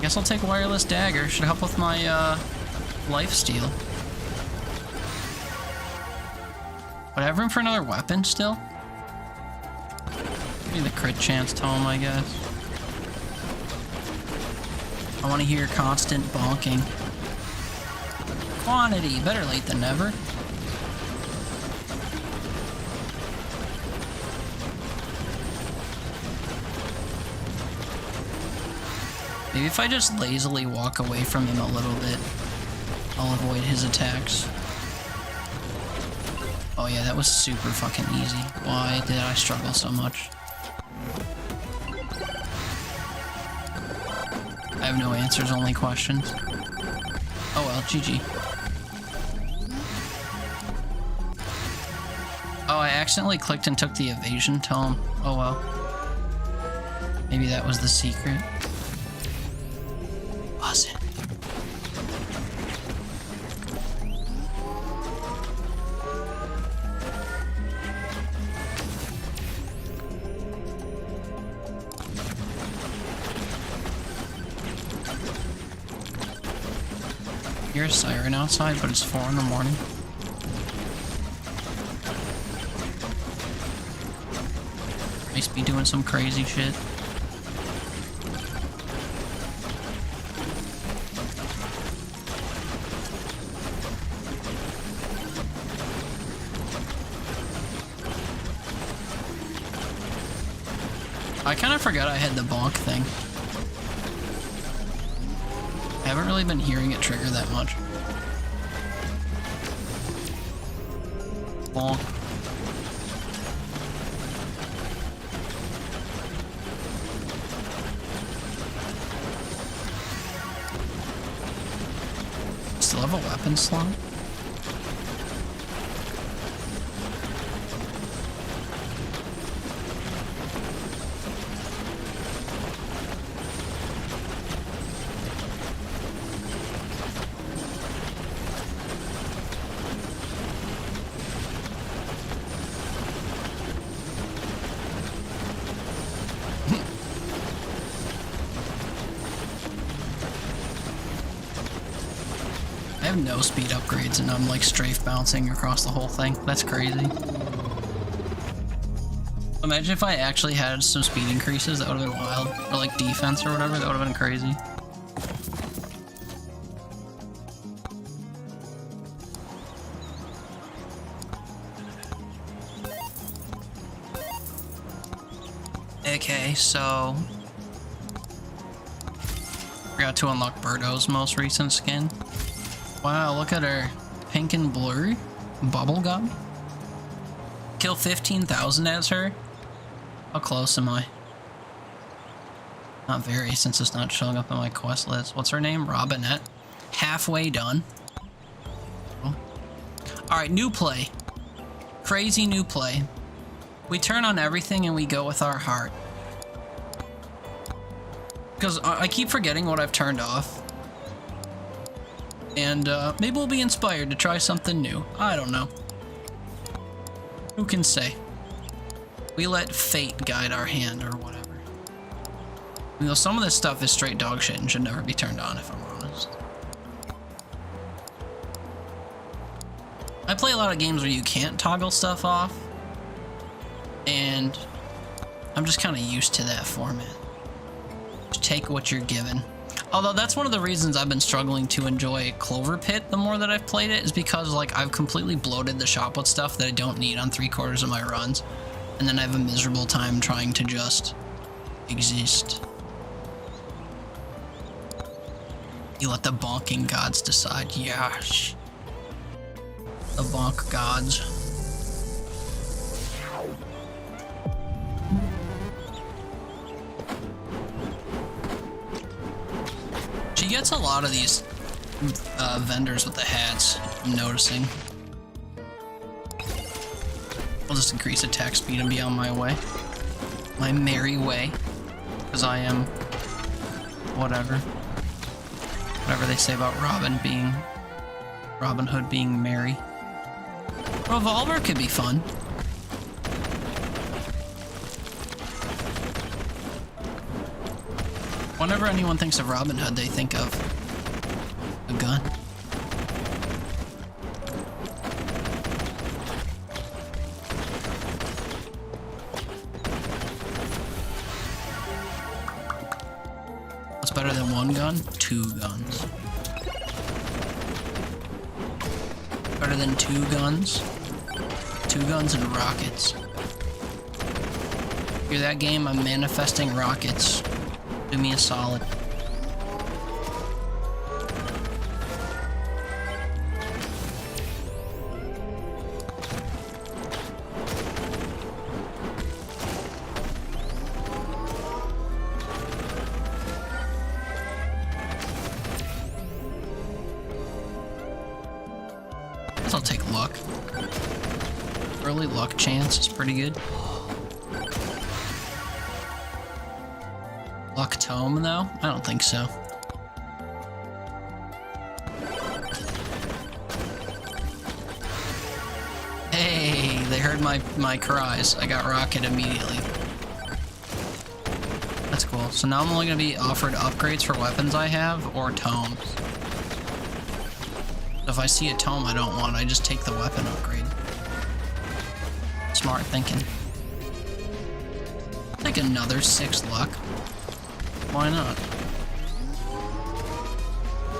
Guess I'll take wireless dagger. Should help with my life steal. Would I have room for another weapon still? Give me the crit chance tome, I guess. I want to hear constant bonking. Quantity, better late than never. Maybe if I just lazily walk away from him a little bit, I'll avoid his attacks. Oh yeah, that was super fucking easy. Why did I struggle so much? I have no answers, only questions. Oh well, GG. Oh, I accidentally clicked and took the evasion tome. Oh well. Maybe that was the secret. Was it? Hear a siren outside, but it's 4 in the morning. Nice be doing some crazy shit. I kind of forgot I had the bonk thing. I haven't really been hearing it trigger that much. Bonk. Still have a weapon slot? I have no speed upgrades and I'm like strafe bouncing across the whole thing. That's crazy. Imagine if I actually had some speed increases, that would have been wild. Or like defense or whatever, that would have been crazy. Okay, so forgot to unlock Birdo's most recent skin. Wow, look at her. Pink and blurry. Bubblegum. Kill 15,000 as her? How close am I? Not very, since it's not showing up on my quest list. What's her name? Robinette. Halfway done. Oh. Alright, new play. Crazy new play. We turn on everything and we go with our heart. Because I keep forgetting what I've turned off. And maybe we'll be inspired to try something new. I don't know. Who can say? We let fate guide our hand or whatever. You know, some of this stuff is straight dog shit and should never be turned on, if I'm honest. I play a lot of games where you can't toggle stuff off. And I'm just kind of used to that format. Just take what you're given. Although that's one of the reasons I've been struggling to enjoy Clover Pit the more that I've played it, is because like I've completely bloated the shop with stuff that I don't need on 3/4 of my runs, and then I have a miserable time trying to just exist. You let the bonking gods decide. Yash. The bonk gods. She gets a lot of these vendors with the hats, I'm noticing. I'll just increase attack speed and be on my way. My merry way. Because I am... whatever. Whatever they say about Robin Hood being merry. Revolver could be fun. Whenever anyone thinks of Robin Hood, they think of a gun. What's better than one gun? Two guns. Better than two guns? Two guns and rockets. Hear that game? I'm manifesting rockets. Do me a solid. Guess I'll take luck. Early luck chance is pretty good. Luck tome, though? I don't think so. Hey, they heard my cries. I got rocket immediately. That's cool. So now I'm only going to be offered upgrades for weapons I have or tomes. If I see a tome I don't want, I just take the weapon upgrade. Smart thinking. I'll take another 6 luck. Why not?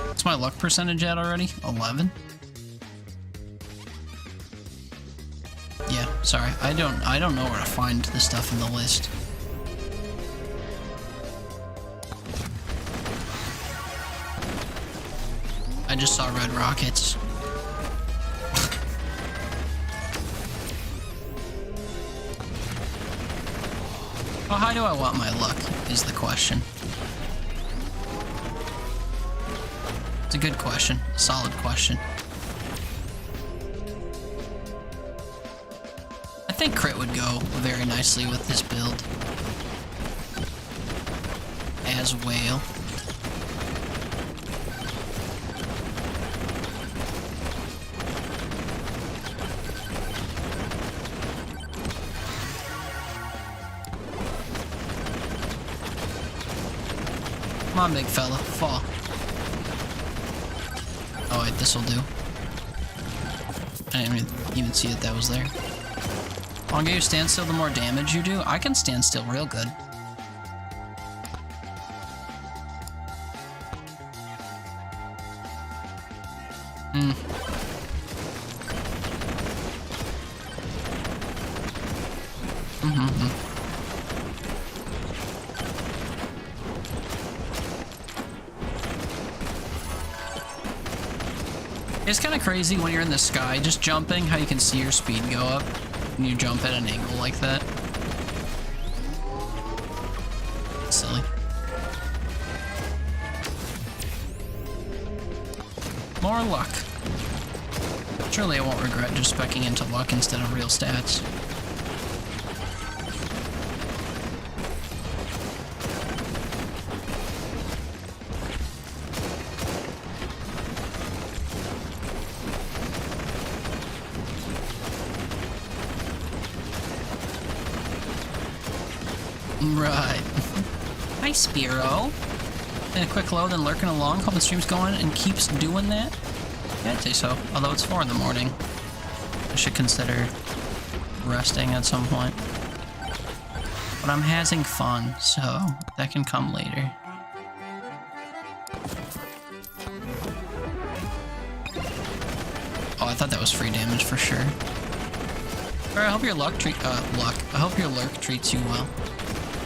What's my luck percentage at already? 11? Yeah, sorry. I don't know where to find the stuff in the list. I just saw red rockets. Well, how do I want my luck, is the question. It's a good question. A solid question. I think crit would go very nicely with this build. As whale. Come on, big fella. Fall. Oh, wait, this'll do. I didn't even see that was there. The longer you stand still, the more damage you do. I can stand still real good. It's kind of crazy when you're in the sky just jumping, how you can see your speed go up when you jump at an angle like that. Silly. More luck. Surely I won't regret just speccing into luck instead of real stats. Right. Hi, Spiro. And a quick load, then lurking along, hoping stream's going and keeps doing that. Yeah, I'd say so. Although it's 4 in the morning. I should consider resting at some point. But I'm having fun, so that can come later. Oh, I thought that was free damage for sure. Alright, I hope your luck I hope your lurk treats you well.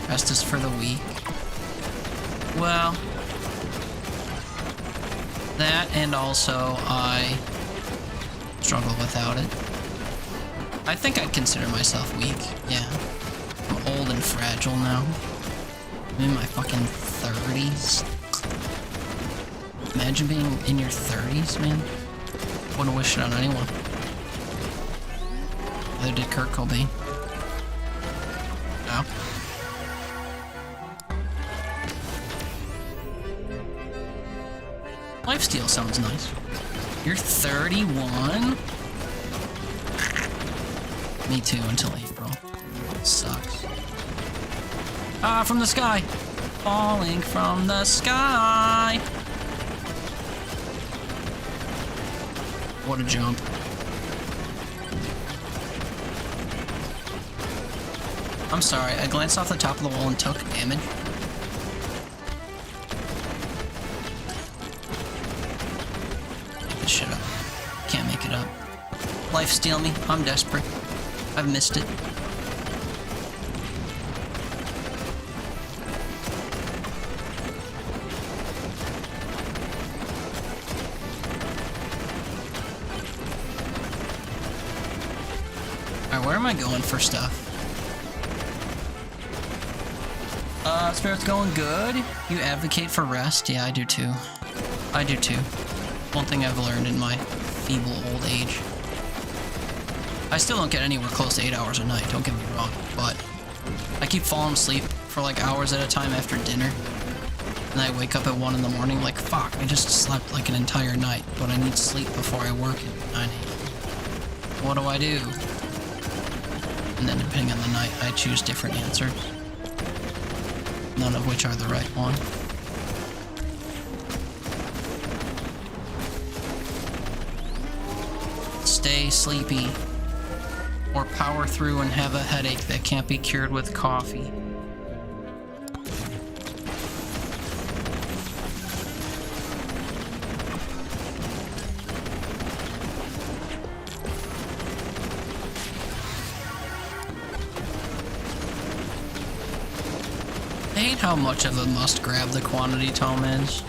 Rest is for the weak. Well, that and also I struggle without it. I think I'd consider myself weak, yeah. I'm old and fragile now. I'm in my fucking 30s. Imagine being in your 30s, man. Wouldn't wish it on anyone. Neither did Kurt Cobain. No. Lifesteal sounds nice. You're 31? Me too, until April. Sucks. Ah, from the sky! falling from the sky. What a jump. I'm sorry, I glanced off the top of the wall and took damage. Make this shit up. Can't make it up. Life steal me. I'm desperate. I've missed it. Alright, where am I going for stuff? Spirit's going good. You advocate for rest? Yeah, I do too. I do too. One thing I've learned in my feeble old age. I still don't get anywhere close to 8 hours a night, don't get me wrong, but I keep falling asleep for like hours at a time after dinner. And I wake up at 1 in the morning like, fuck, I just slept like an entire night, but I need sleep before I work at 9 a.m. What do I do? And then depending on the night, I choose different answers. None of which are the right one. Stay sleepy. Or power through and have a headache that can't be cured with coffee. I hate how much of a must grab the quantity tome is.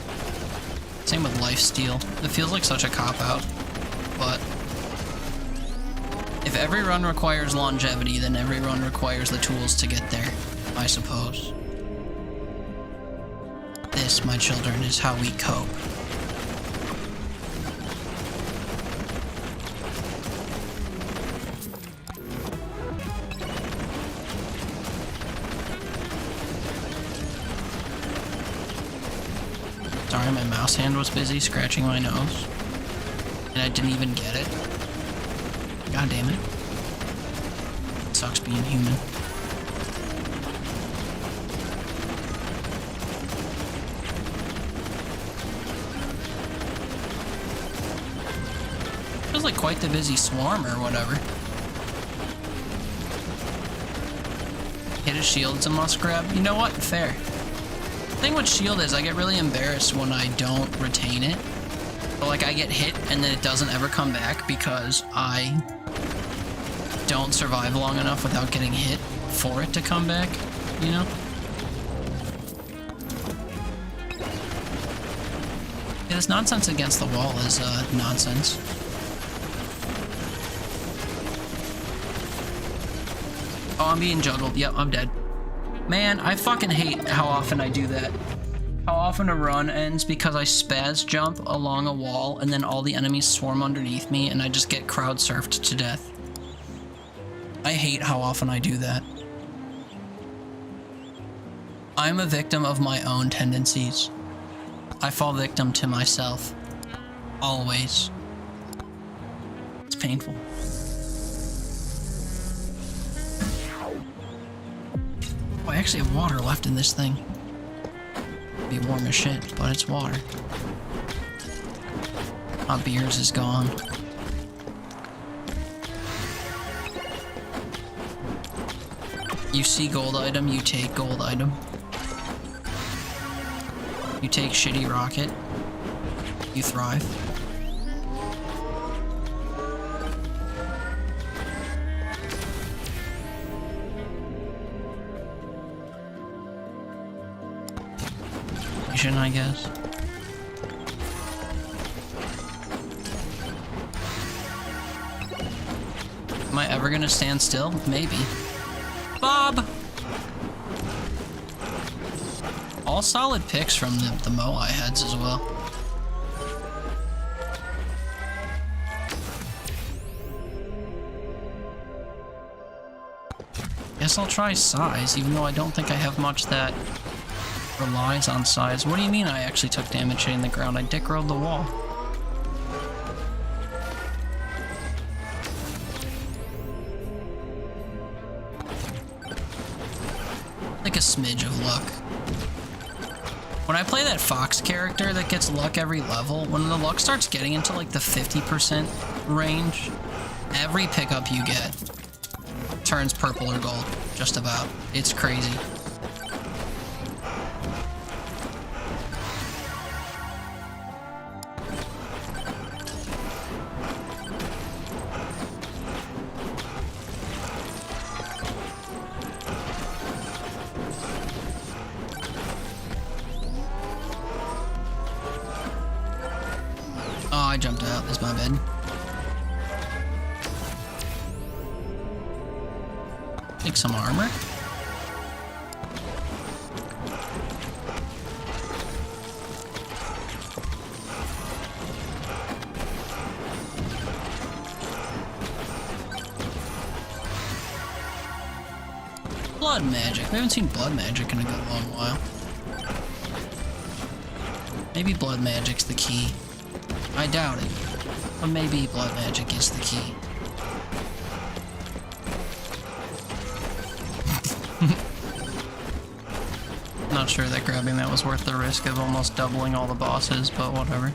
Same with lifesteal. It feels like such a cop-out, but if every run requires longevity, then every run requires the tools to get there, I suppose. This, my children, is how we cope. Sorry, my mouse hand was busy scratching my nose, and I didn't even get it. God damn it. It sucks being human. Feels like quite the busy swarm or whatever. Hit a shield, it's a must grab. You know what? Fair. The thing with shield is I get really embarrassed when I don't retain it. But like I get hit and then it doesn't ever come back because I don't survive long enough without getting hit for it to come back, you know? Yeah, this nonsense against the wall is nonsense. Oh, I'm being juggled. Yep, I'm dead. Man, I fucking hate how often I do that. How often a run ends because I spaz jump along a wall and then all the enemies swarm underneath me and I just get crowd surfed to death. I hate how often I do that. I'm a victim of my own tendencies. I fall victim to myself. Always. It's painful. Oh, I actually have water left in this thing. It'd be warm as shit, but it's water. My beers is gone. You see gold item, you take gold item. You take shitty rocket, you thrive. I guess. Am I ever gonna stand still? Maybe. Bob! All solid picks from the Moai heads as well. Guess I'll try size, even though I don't think I have much that relies on size. What do you mean I actually took damage hitting the ground? I dick rolled the wall. Like a smidge of luck. When I play that Fox character that gets luck every level, when the luck starts getting into like the 50% range, every pickup you get turns purple or gold, just about. It's crazy. I jumped out. That's my bad. Take some armor. Blood magic. We haven't seen blood magic in a good long while. Maybe blood magic's the key. I doubt it, but maybe blood magic is the key. Not sure that grabbing that was worth the risk of almost doubling all the bosses, but whatever.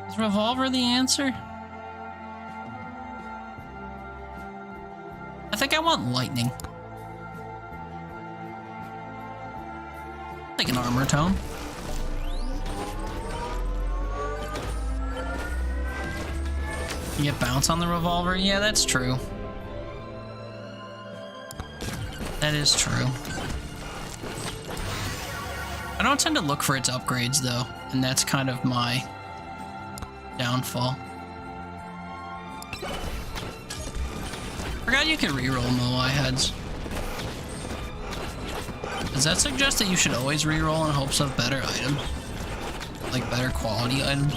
Is revolver the answer? I think I want lightning. Like an armor tome. You get bounce on the revolver? Yeah, that's true. That is true. I don't tend to look for its upgrades though, and that's kind of my downfall. Forgot you could reroll Moai heads. Does that suggest that you should always reroll in hopes of better items? Like better quality items?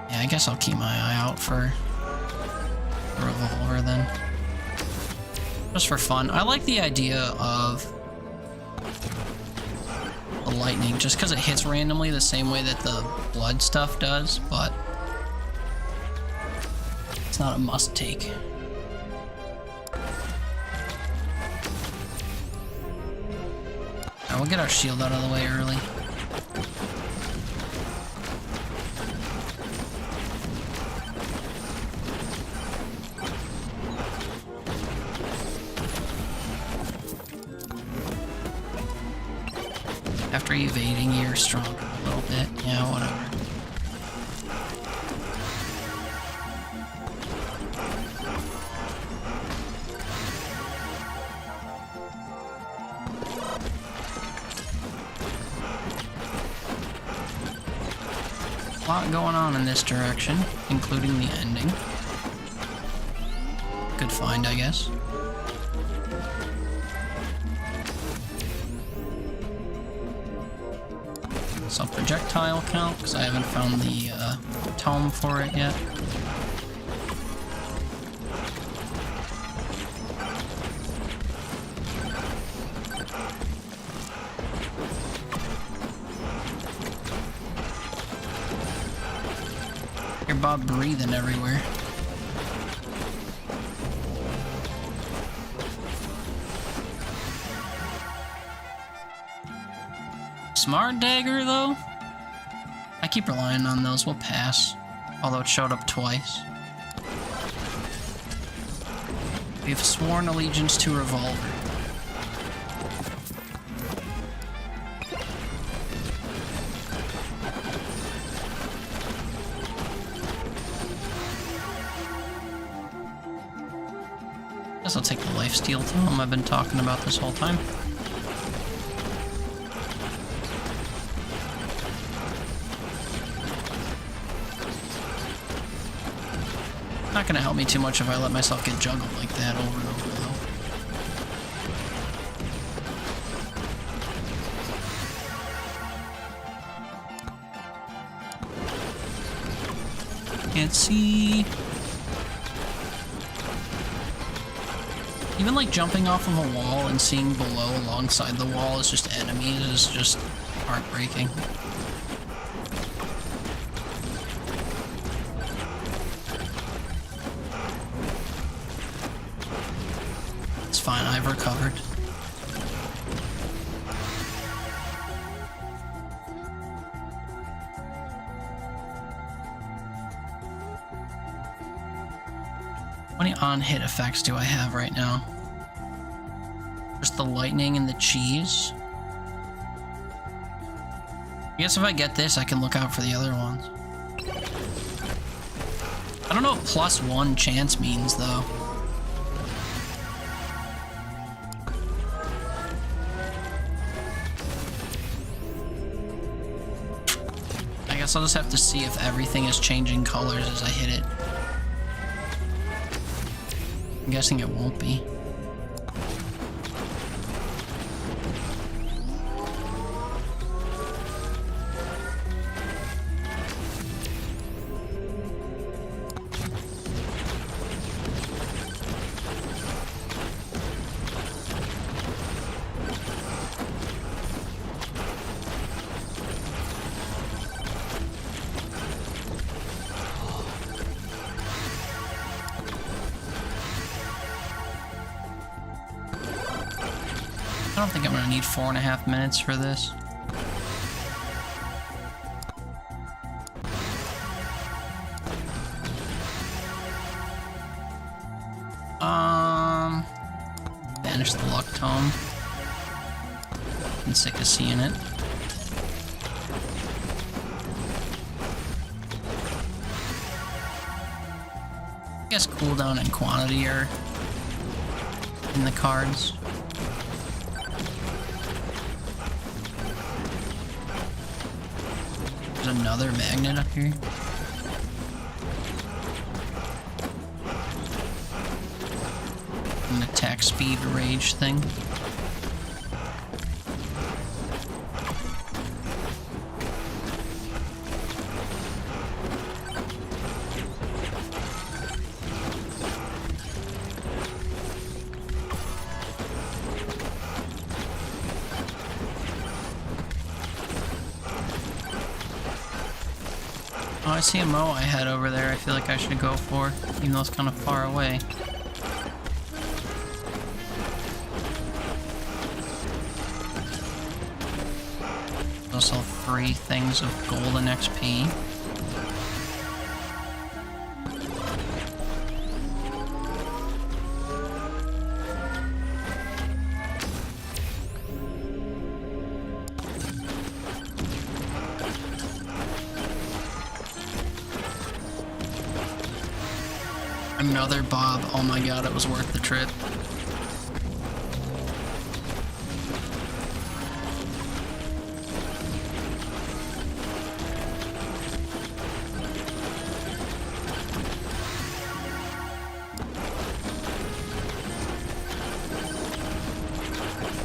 Yeah, I guess I'll keep my eye out for a revolver then. Just for fun. I like the idea of the lightning just because it hits randomly the same way that the blood stuff does, but it's not a must take. Alright, we'll get our shield out of the way early. After evading, you're stronger a little bit. Yeah, whatever. A lot going on in this direction, including the ending. Good find, I guess. Some projectile count, because I haven't found the tome for it yet. Hear Bob breathing everywhere. Smart dagger, though? I keep relying on those. We'll pass. Although it showed up twice. We've sworn allegiance to revolver. Guess I'll take the lifesteal tome I've been talking about this whole time. Not gonna help me too much if I let myself get juggled like that over and over, though. Can't see. Even like jumping off of a wall and seeing below alongside the wall is just enemies is just heartbreaking. It's fine, I've recovered. How many on-hit effects do I have right now? Just the lightning and the cheese. I guess if I get this, I can look out for the other ones. I don't know what +1 chance means, though. I guess I'll just have to see if everything is changing colors as I hit it. I'm guessing it won't be. I don't think I'm gonna need 4.5 minutes for this. Banish the luck tome. I'm sick of seeing it. I guess cooldown and quantity are in the cards. There's another magnet up here. An attack speed rage thing. Oh, I see a Mo I had over there I feel like I should go for, even though it's kind of far away. Also 3 things of golden XP. Another Bob. Oh my god, it was worth the trip.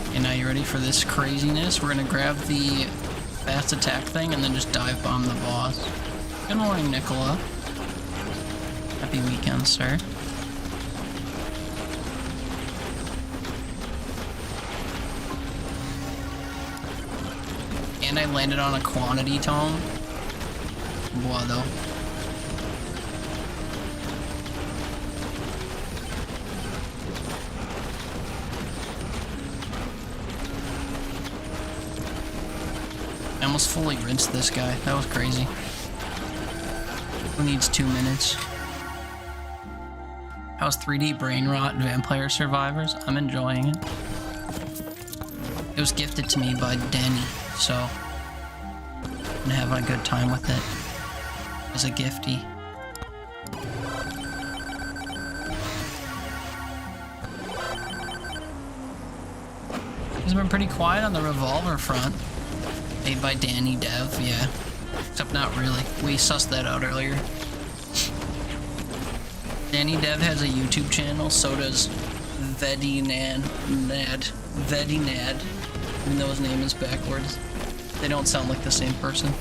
Okay, now you ready for this craziness? We're gonna grab the fast attack thing and then just dive bomb the boss. Good morning, Nicola. Happy weekend, sir. And I landed on a quantity tome. Boah, though. I almost fully rinsed this guy. That was crazy. Who needs 2 minutes? How's 3D Brain Rot and Vampire Survivors? I'm enjoying it. It was gifted to me by Danny, so I'm having a good time with it as a gifty. He's been pretty quiet on the revolver front. Made by Danny Dev, yeah. Except not really. We sussed that out earlier. Danny Dev has a YouTube channel, so does Vedinad, even though his name is backwards. They don't sound like the same person.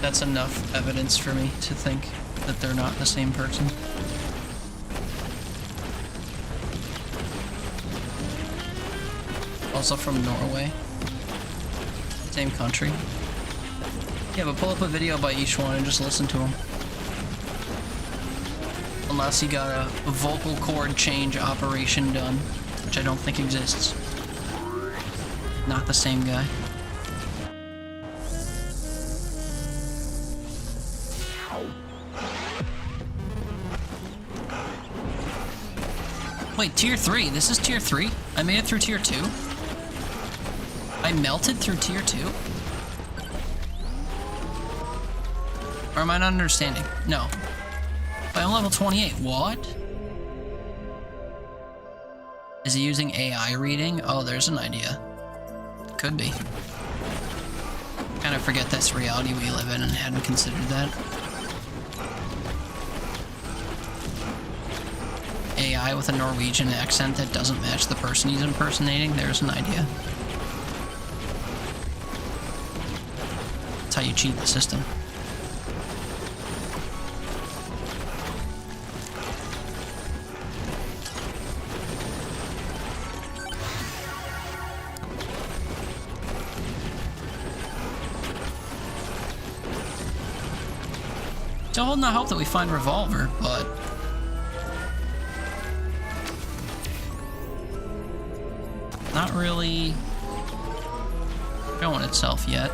That's enough evidence for me to think that they're not the same person. Also from Norway. Same country. Yeah, but pull up a video by each one and just listen to them. Unless you got a vocal cord change operation done, which I don't think exists. Not the same guy. Wait, tier 3? This is tier 3? I made it through tier 2? I melted through tier 2? Or am I not understanding? No. I'm level 28. What? Is he using AI reading? Oh, there's an idea. Could be. Kind of forget that's reality we live in and hadn't considered that. AI with a Norwegian accent that doesn't match the person he's impersonating. There's an idea. That's how you cheat the system. Still holding out hope that we find Revolver, but not really showing itself yet.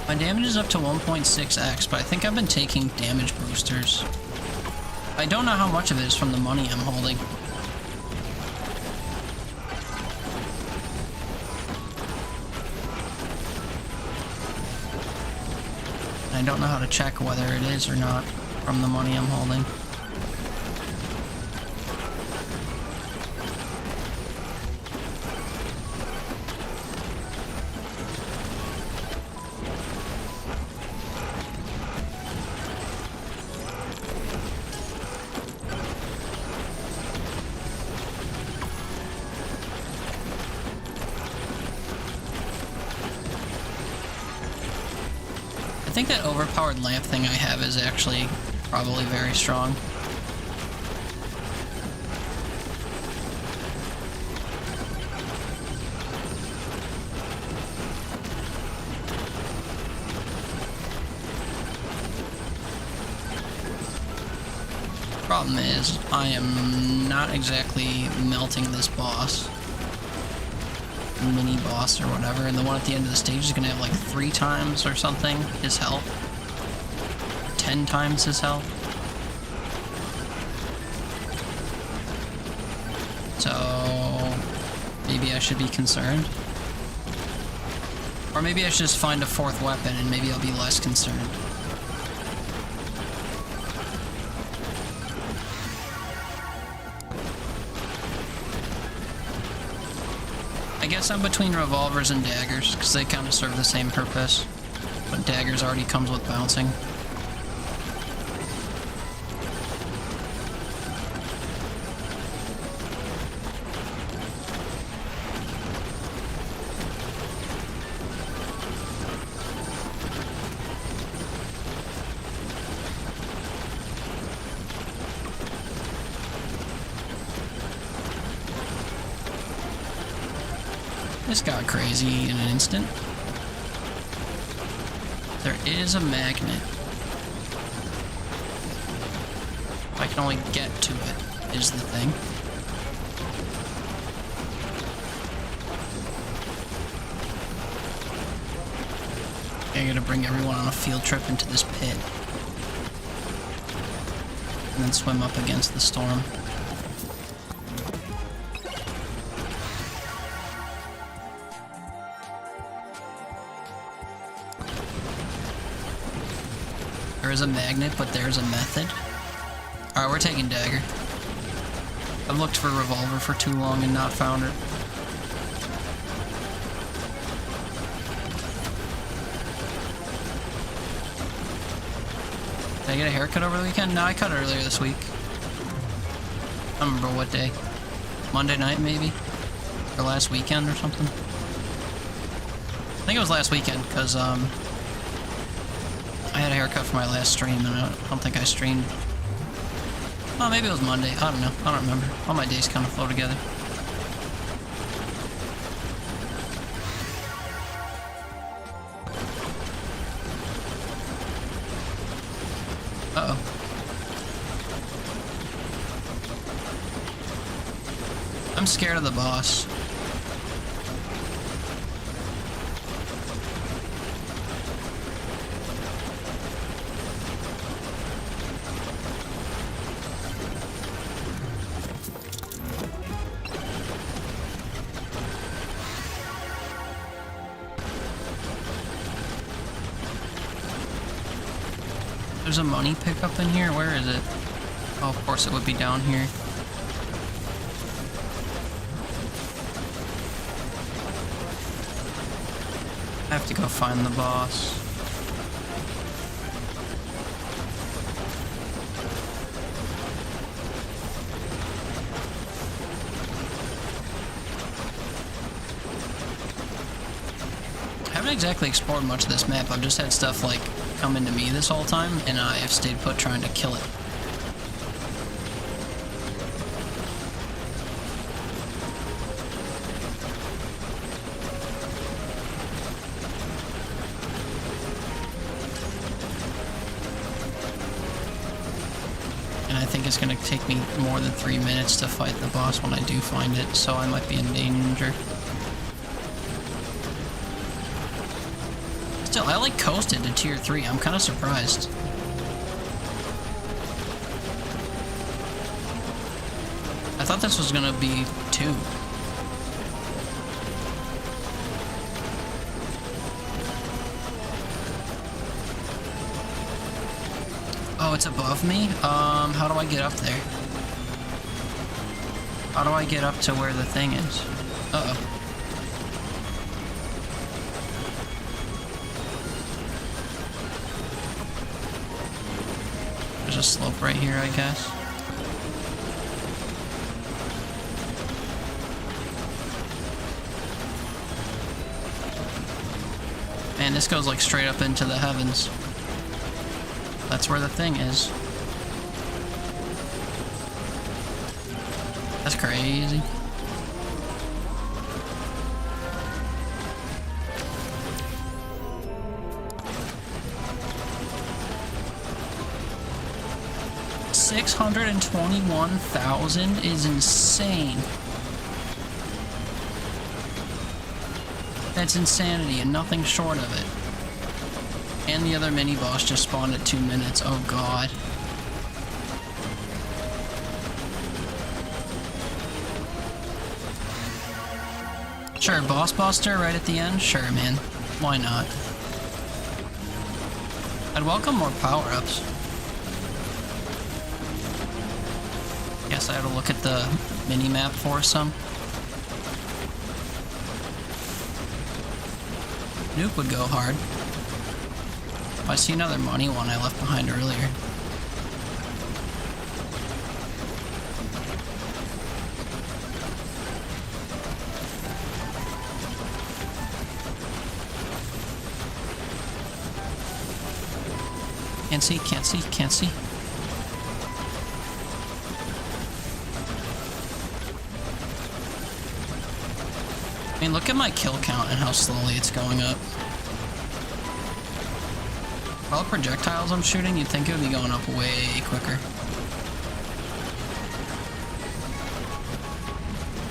My damage is up to 1.6x, but I think I've been taking damage boosters. I don't know how much of it is from the money I'm holding. I don't know how to check whether it is or not from the money I'm holding. I think that overpowered lamp thing I have is actually probably very strong. Problem is, I am not exactly melting this boss. Mini boss or whatever, and the one at the end of the stage is gonna have like 3 times or something his health. 10 times his health. So maybe I should be concerned. Or maybe I should just find a 4th weapon and maybe I'll be less concerned. I guess I'm between revolvers and daggers, because they kind of serve the same purpose. But daggers already comes with bouncing. This got crazy in an instant. There is a magnet. If I can only get to it, is the thing. I gotta bring everyone on a field trip into this pit. And then swim up against the storm. There is a magnet, but there's a method. Alright, we're taking dagger. I've looked for revolver for too long and not found it. get a haircut over the weekend? No, I cut earlier this week. I don't remember what day. Monday night, maybe? Or last weekend or something? I think it was last weekend, because, I had a haircut for my last stream, and I don't think I streamed. Oh, maybe it was Monday. I don't know. I don't remember. All my days kind of flow together. Uh-oh. I'm scared of the boss. There's a money pickup in here? Where is it? Oh, of course it would be down here. I have to go find the boss. I haven't exactly explored much of this map. I've just had stuff like come into me this whole time, and I have stayed put trying to kill it. And I think it's going to take me more than 3 minutes to fight the boss when I do find it, so I might be in danger. Still, I like coasted to tier 3. I'm kind of surprised. I thought this was gonna be 2. Oh, it's above me? How do I get up there? How do I get up to where the thing is? Uh-oh. There's a slope right here, I guess. Man, this goes like straight up into the heavens. That's where the thing is. That's crazy. $621,000 is insane. That's insanity and nothing short of it. And the other mini boss just spawned at 2 minutes. Oh god. Sure, boss buster right at the end? Sure, man. Why not? I'd welcome more power-ups. Guess I have to look at the mini-map for some. Nuke would go hard. I see another money one I left behind earlier. Can't see, can't see, can't see. I mean, look at my kill count and how slowly it's going up. All the projectiles I'm shooting, you'd think it would be going up way quicker.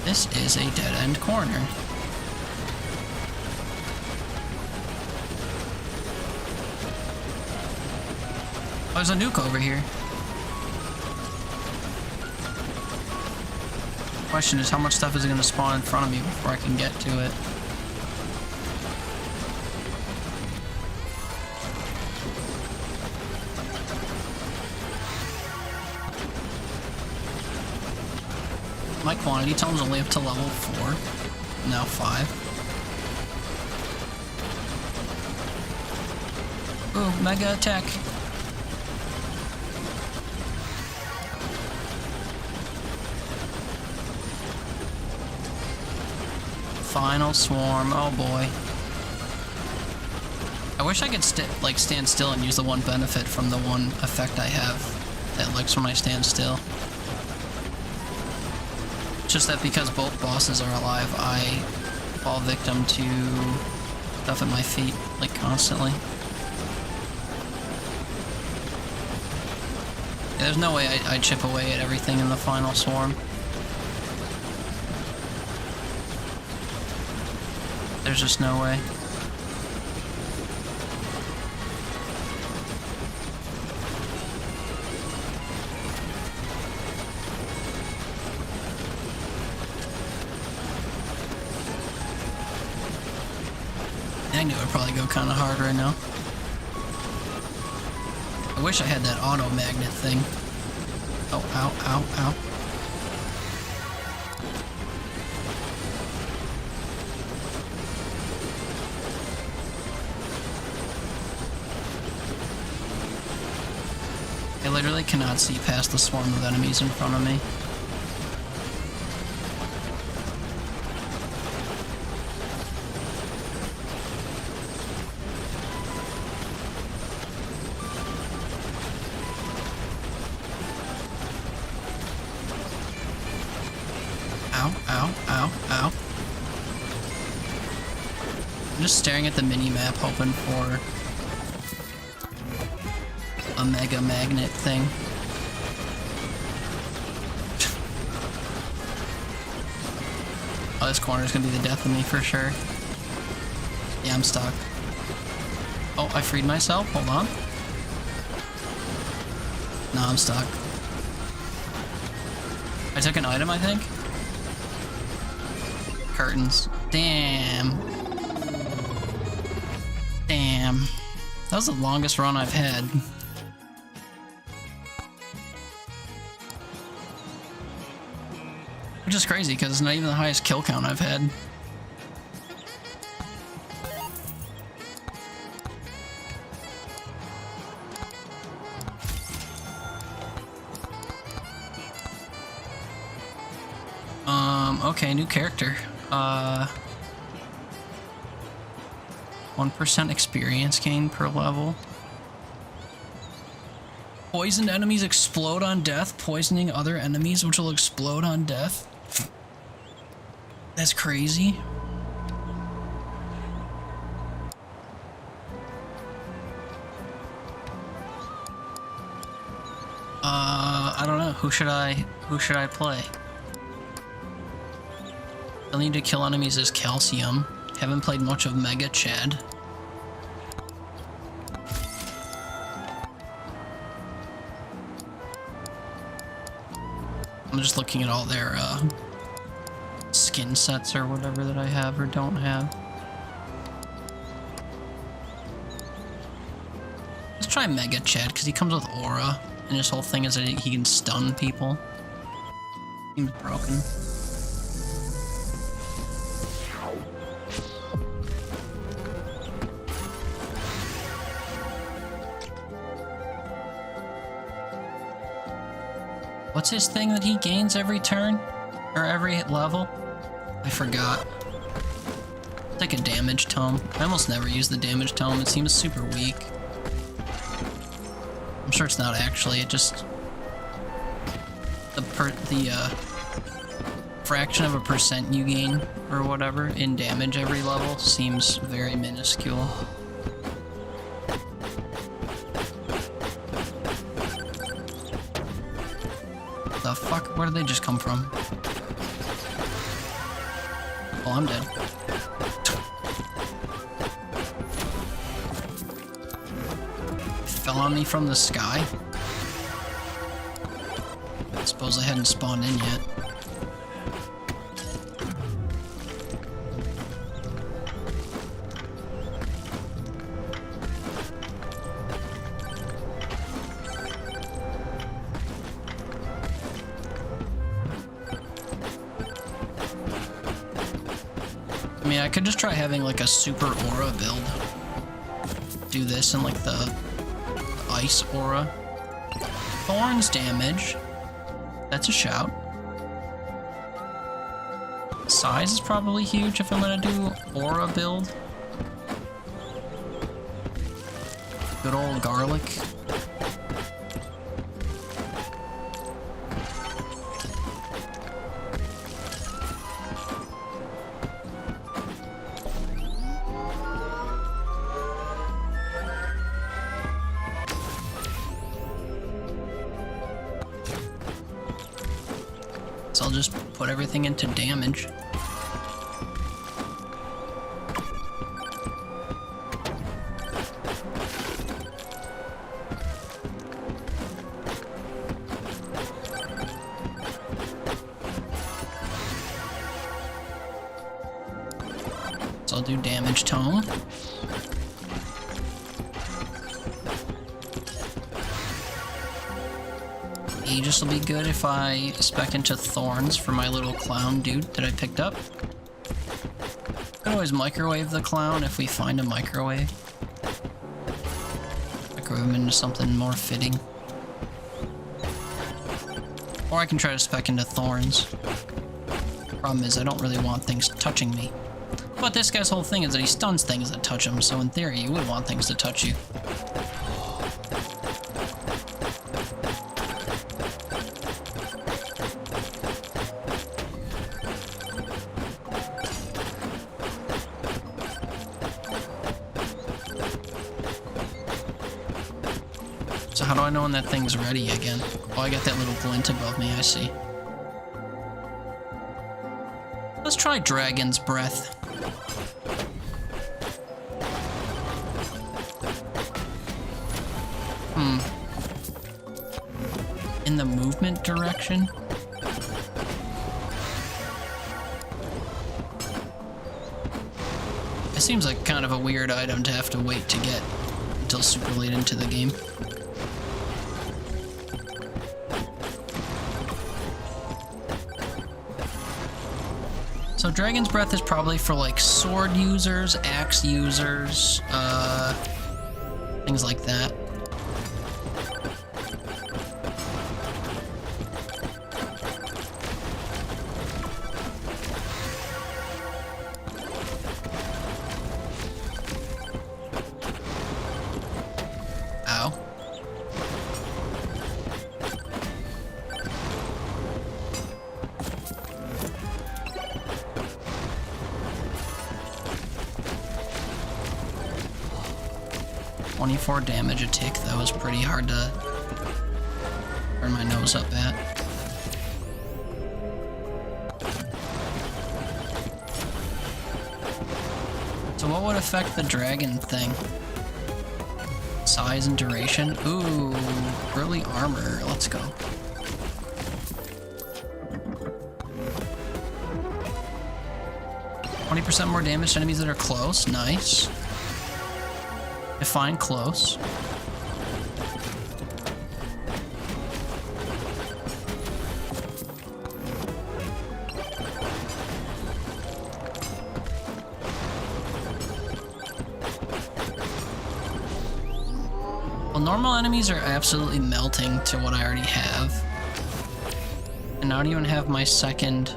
This is a dead-end corner. Oh, there's a nuke over here. Question is, how much stuff is going to spawn in front of me before I can get to it? My quantity tone's only up to level 4. Now 5. Ooh, mega attack. Final swarm. Oh boy. I wish I could stand still and use the one benefit from the one effect I have that likes when I stand still. Just that because both bosses are alive, I fall victim to stuff at my feet, like, constantly. Yeah, there's no way I chip away at everything in the final swarm. There's just no way. I knew it'd probably go kind of hard right now. I wish I had that auto magnet thing. Oh, ow, ow, ow. I literally cannot see past the swarm of enemies in front of me. Ow, ow, ow, ow. I'm just staring at the mini-map hoping for a mega magnet thing. Oh, this corner is gonna be the death of me for sure. Yeah, I'm stuck. Oh, I freed myself. Hold on. No, I'm stuck. I took an item, I think. Curtains. Damn. Damn. That was the longest run I've had. Which is crazy, because it's not even the highest kill count I've had. Okay, new character. 1% experience gain per level. Poisoned enemies explode on death, poisoning other enemies which will explode on death. That's crazy. I don't know. Who should I play? I'll need to kill enemies as calcium. Haven't played much of Mega Chad. I'm just looking at all their skin sets or whatever that I have or don't have. Let's try Mega Chad because he comes with aura, and his whole thing is that he can stun people. Seems broken. What's his thing that he gains every turn? Or every level? I forgot. It's like a damage tome. I almost never use the damage tome. It seems super weak. I'm sure it's not actually. It just... The fraction of a percent you gain, or whatever, in damage every level seems very minuscule. The fuck? Where did they just come from? Oh, I'm dead. Fell on me from the sky? I suppose I hadn't spawned in yet. I mean, I could just try having like a super aura build. Do this and like the ice aura. Thorns damage. That's a shout. size is probably huge if I'm gonna do aura build. Good old garlic. So I'll just put everything into damage. So I'll do damage tome. Aegis will be good if I spec into thorns for my little clown dude that I picked up. I can always microwave the clown if we find a microwave. Microwave him into something more fitting. Or I can try to spec into thorns. Problem is, I don't really want things touching me. But this guy's whole thing is that he stuns things that touch him, so in theory, you would want things to touch you. So how do I know when that thing's ready again? Oh, I got that little glint above me, I see. Let's try Dragon's Breath. In the movement direction? It seems like kind of a weird item to have to wait to get until super late into the game. So Dragon's Breath is probably for like sword users, axe users, things like that. Ow. .24 damage a tick. That was pretty hard to turn my nose up at. So what would affect the dragon thing? Size and duration? Ooh, early armor. Let's go. %20 more damage to enemies that are close. Nice. Define close. Well, normal enemies are absolutely melting to what I already have. And I don't even have my second...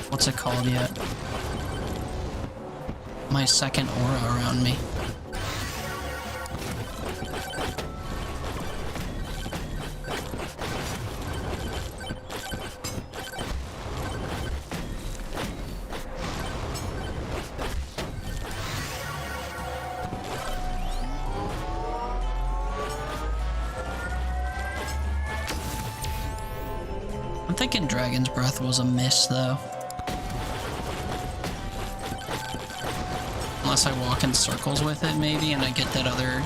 What's it called yet? My second aura around me. I'm thinking Dragon's Breath was a miss, though. Unless I walk in circles with it, maybe, and I get that other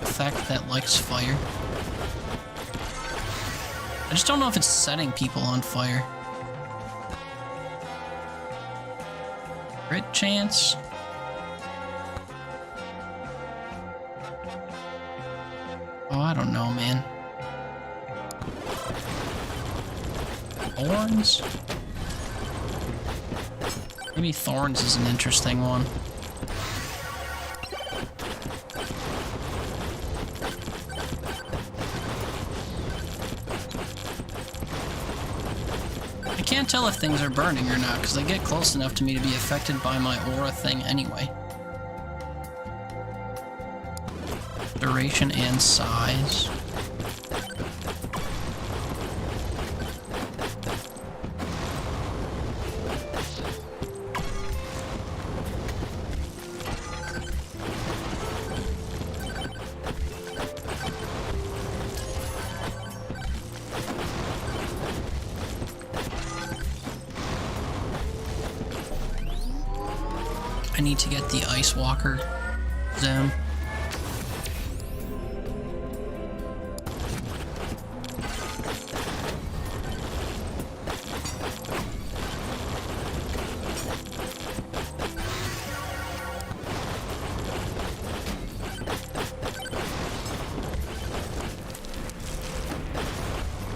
effect that likes fire. I just don't know if it's setting people on fire. Crit chance? Oh, I don't know, man. Thorns? Maybe thorns is an interesting one. I can't can't tell if things are burning or not, because they get close enough to me to be affected by my aura thing anyway. Duration and size. I need to get the Ice Walker zone.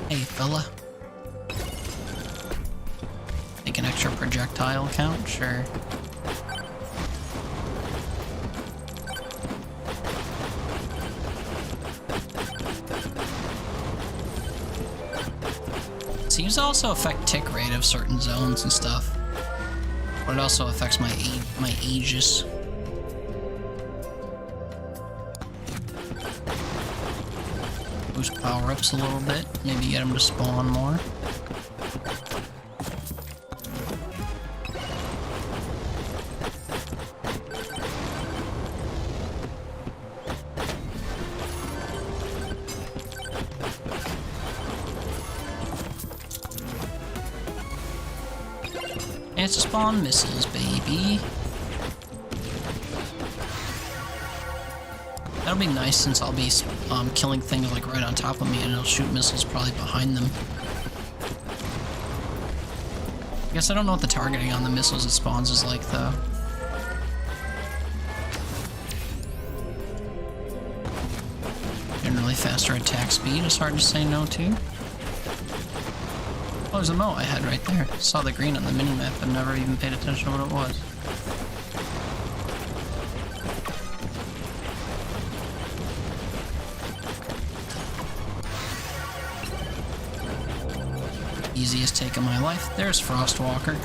Hey, fella. Make an extra projectile count? Sure. Seems to also affect tick rate of certain zones and stuff. But it also affects my Aegis. Boost power-ups a little bit. Maybe get them to spawn more. And it's to spawn missiles, baby. That'll be nice since I'll be killing things like right on top of me and it'll shoot missiles probably behind them. I guess I don't know what the targeting on the missiles it spawns is like though. Generally faster attack speed is hard to say no to. Oh, there's a moat I had right there. Saw the green on the minimap but never even paid attention to what it was. Easiest take of my life. There's Frostwalker.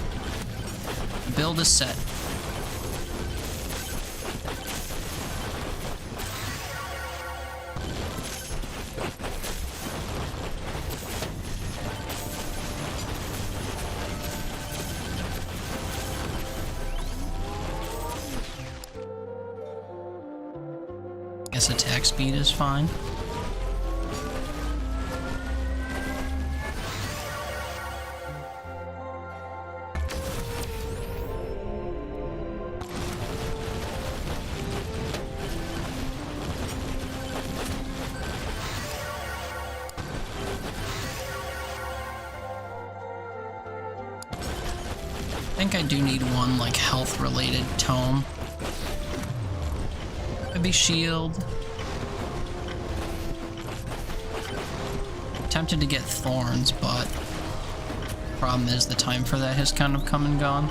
The build is set. Guess attack speed is fine. I think I do need one, like, health-related tome. Maybe shield. Tempted to get thorns, but problem is the time for that has kind of come and gone.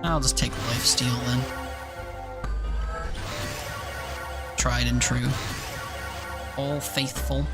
I'll just take lifesteal then. Tried and true. All faithful.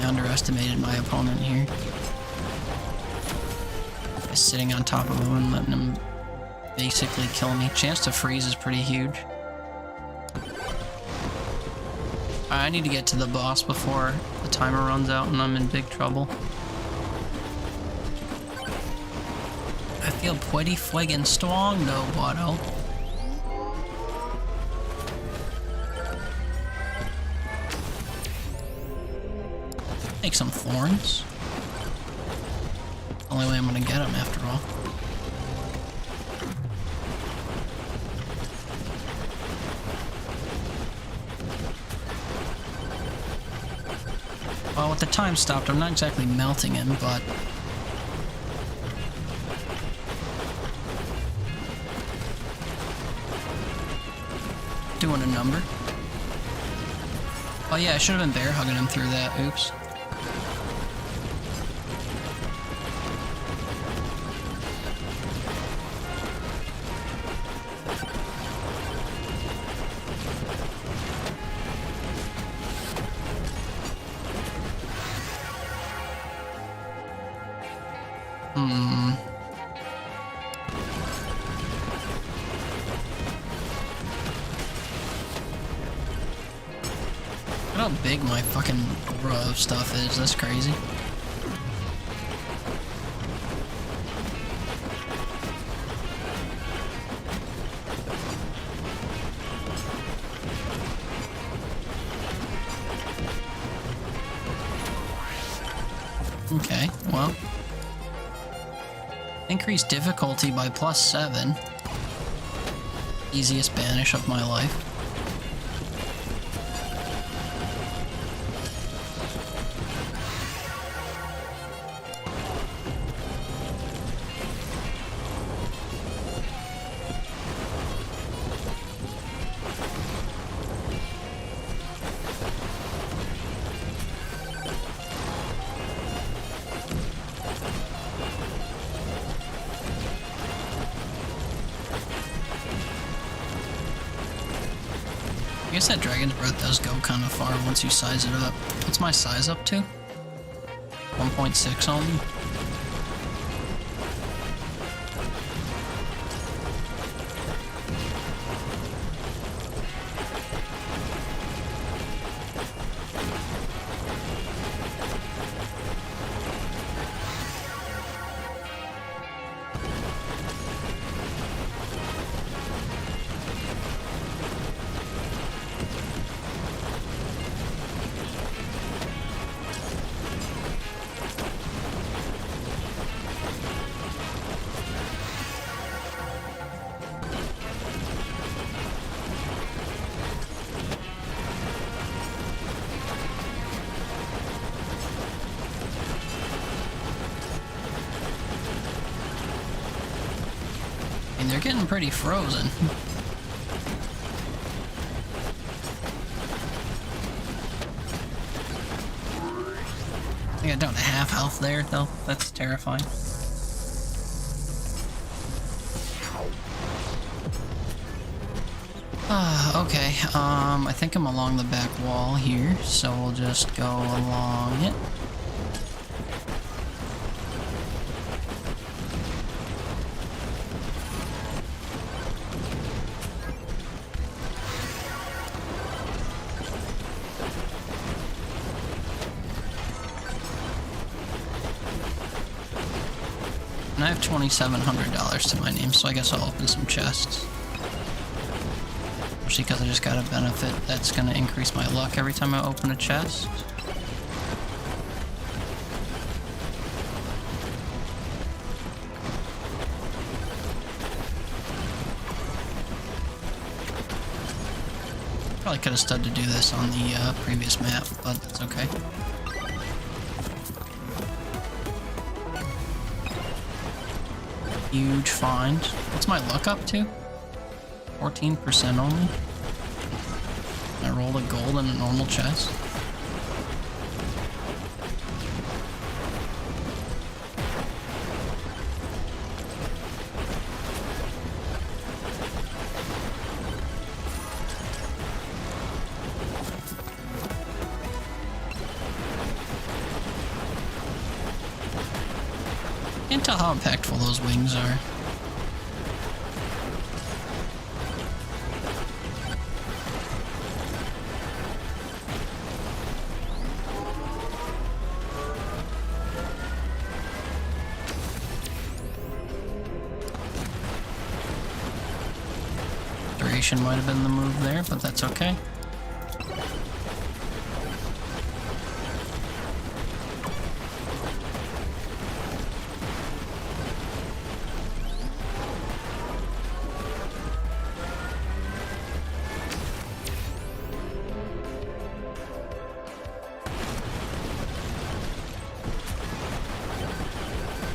I underestimated my opponent here. By sitting on top of him and letting him basically kill me. Chance to freeze is pretty huge. I need to get to the boss before the timer runs out and I'm in big trouble. I feel pretty friggin' strong though, Watto. Take some thorns. Only way I'm gonna get them after all. Well, with the time stopped, I'm not exactly melting him, but doing a number. Oh yeah, I should have been bear hugging him through that. Oops. Look how big my fucking aura of stuff is. That's crazy. Okay, well. Increased difficulty by +7. Easiest banish of my life. I guess that Dragon's Breath does go kind of far once you size it up. What's my size up to? 1.6 only? I mean, they're getting pretty frozen. I got down to half health there, though. That's terrifying. Okay, I think I'm along the back wall here, so we'll just go along it. And I have $2,700 to my name, so I guess I'll open some chests. Especially because I just got a benefit that's going to increase my luck every time I open a chest. Probably could have stood to do this on the previous map, but that's okay. Huge find. What's my luck up to? 14% only? I rolled a gold in a normal chest. Can't tell how impactful those wings are. Duration might have been the move there, but that's okay.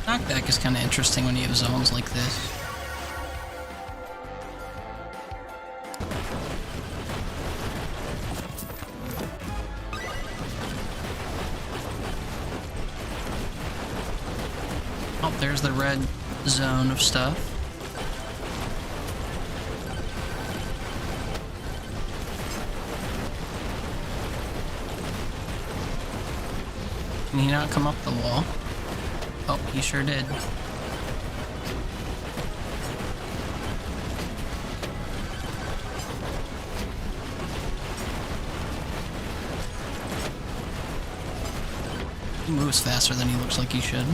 Knockback is kind of interesting when you have zones like this. there's the red zone of stuff. Can he not come up the wall? Oh, he sure did. He moves faster than he looks like he should.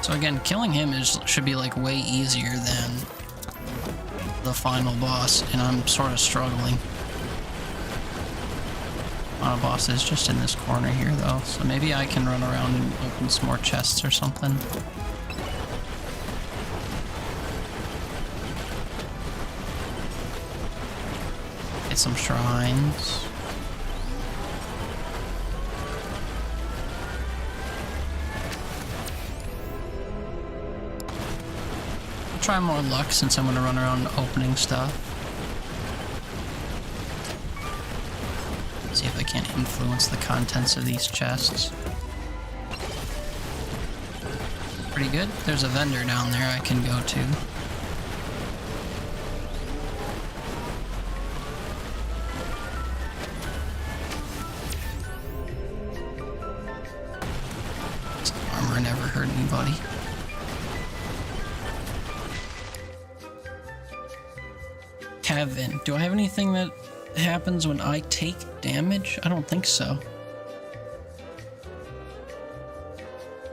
So again, killing him should be like way easier than the final boss, and I'm sort of struggling. Final boss is just in this corner here though, so maybe I can run around and open some more chests or something. Get some shrines. Try more luck since I'm gonna run around opening stuff. See if I can't influence the contents of these chests. Pretty good. There's a vendor down there I can go to. This armor never hurt anybody. Kevin, do I have anything that happens when I take damage? I don't think so.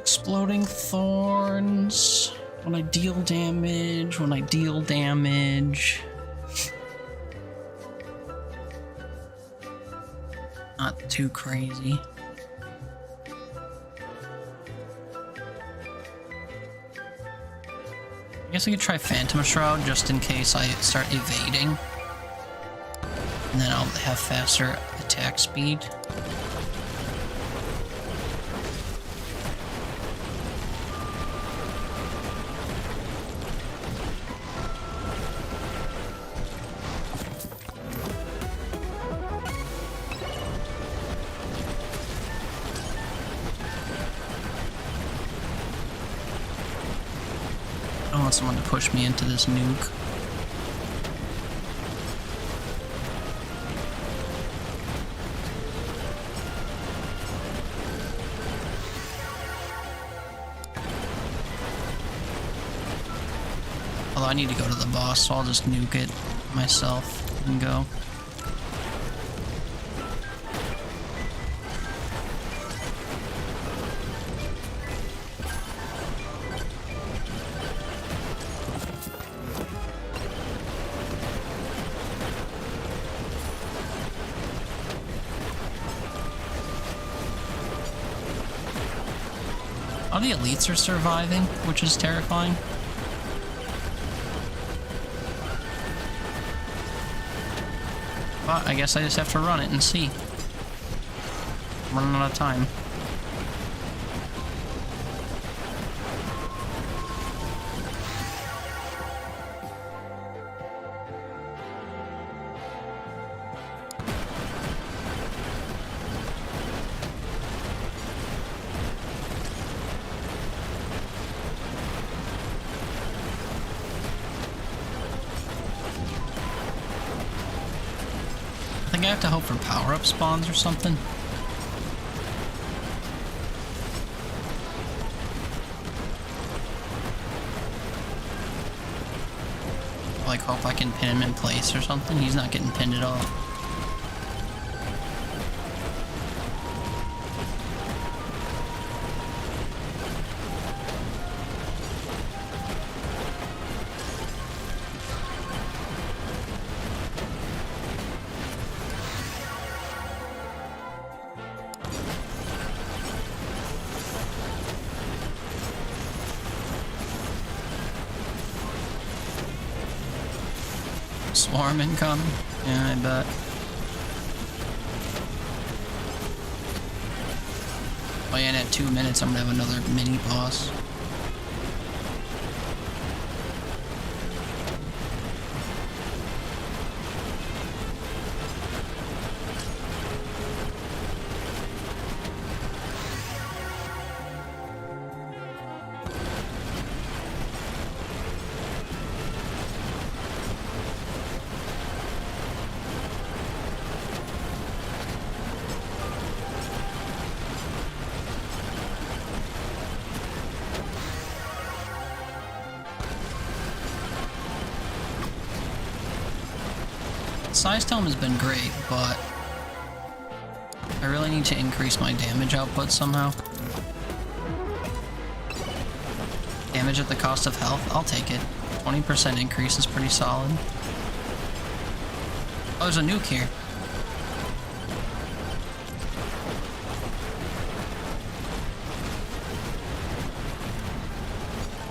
Exploding thorns. When I deal damage. When I deal damage. Not too crazy. I guess I could try Phantom Shroud just in case I start evading. And then I'll have faster attack speed. I want someone to push me into this nuke. Although I need to go to the boss, so I'll just nuke it myself and go. All the elites are surviving, which is terrifying. But I guess I just have to run it and see. I'm running out of time. I think I have to hope for power-up spawns or something. Like, hope I can pin him in place or something. He's not getting pinned at all. Swarm incoming. Yeah, I bet. Oh yeah, and at 2 minutes I'm gonna have another mini boss. Size Tome has been great, but I really need to increase my damage output somehow. Damage at the cost of health? I'll take it. 20% increase is pretty solid. Oh, there's a nuke here.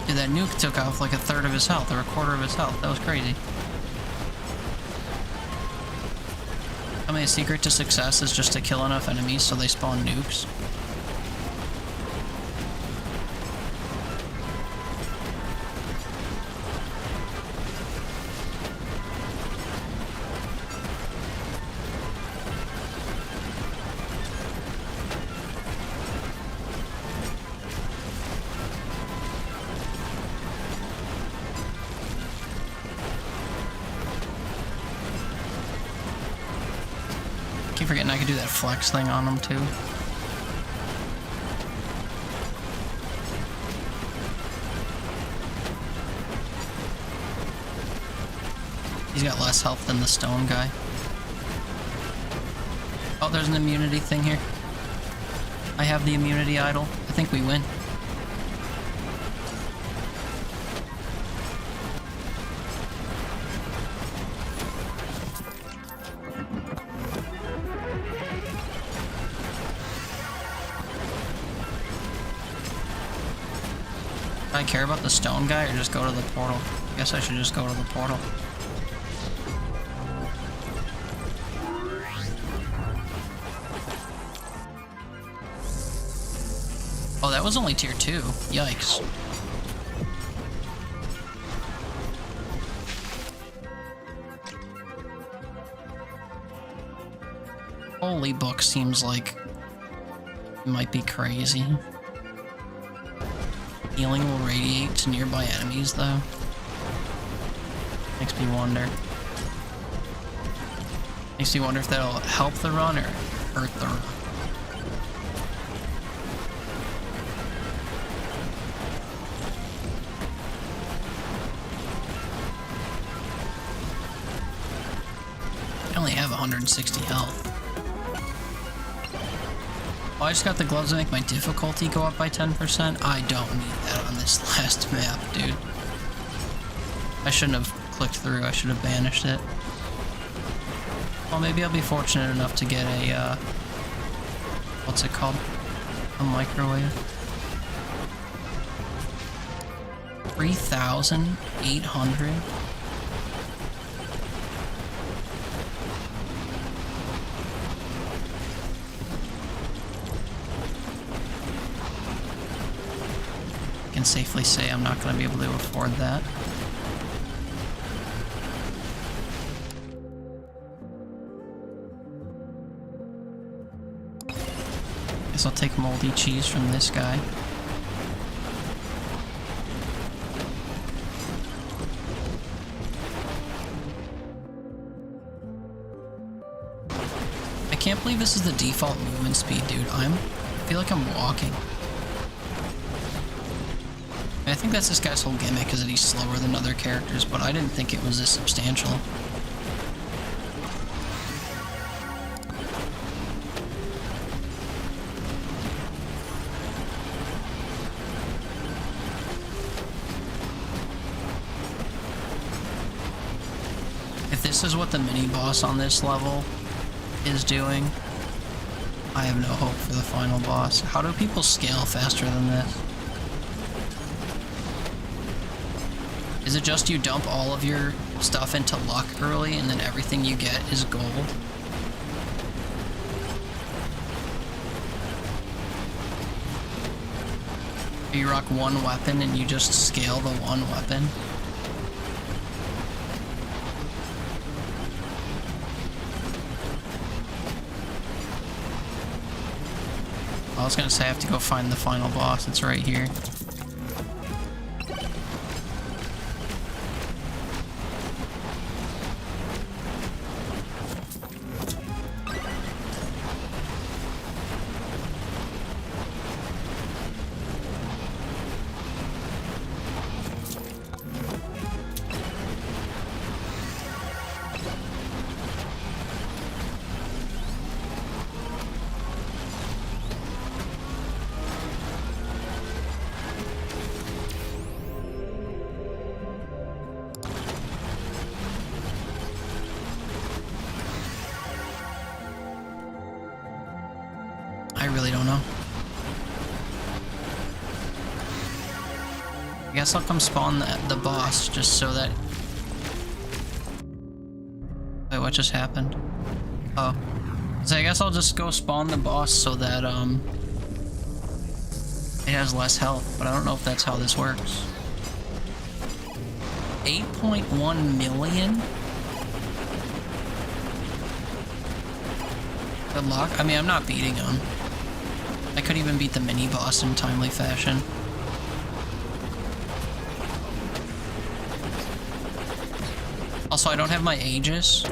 Dude, that nuke took off like a third of his health, or a quarter of his health. That was crazy. I mean, a secret to success is just to kill enough enemies so they spawn nukes. Keep forgetting I could do that flex thing on him too. He's got less health than the stone guy. Oh, there's an immunity thing here. I have the immunity idol. I think we win. Do I care about the stone guy or just go to the portal? I guess I should just go to the portal. Oh, that was only tier 2. Yikes. Holy book seems like it might be crazy. Healing will radiate to nearby enemies, though. Makes me wonder. Makes me wonder if that'll help the run or hurt the run. I only have 160 health. Oh, I just got the gloves to make my difficulty go up by 10%. I don't need that on this last map, dude. I shouldn't have clicked through. I should have banished it. Well, maybe I'll be fortunate enough to get a, what's it called? A microwave. 3,800? I can safely say I'm not going to be able to afford that. Guess I'll take moldy cheese from this guy. I can't believe this is the default movement speed, dude. I feel like I'm walking. I think that's this guy's whole gimmick, is that he's slower than other characters, but I didn't think it was this substantial. If this is what the mini-boss on this level is doing, I have no hope for the final boss. How do people scale faster than this? Is it just you dump all of your stuff into luck early and then everything you get is gold? You rock one weapon and you just scale the one weapon? I was gonna say I have to go find the final boss. It's right here. I really don't know. I guess I'll come spawn the boss just so that... Wait, what just happened? Oh. So I guess I'll just go spawn the boss so that, it has less health, but I don't know if that's how this works. 8.1 million? Good luck. I mean, I'm not beating him. I could even beat the mini boss in timely fashion. Also, I don't have my Aegis.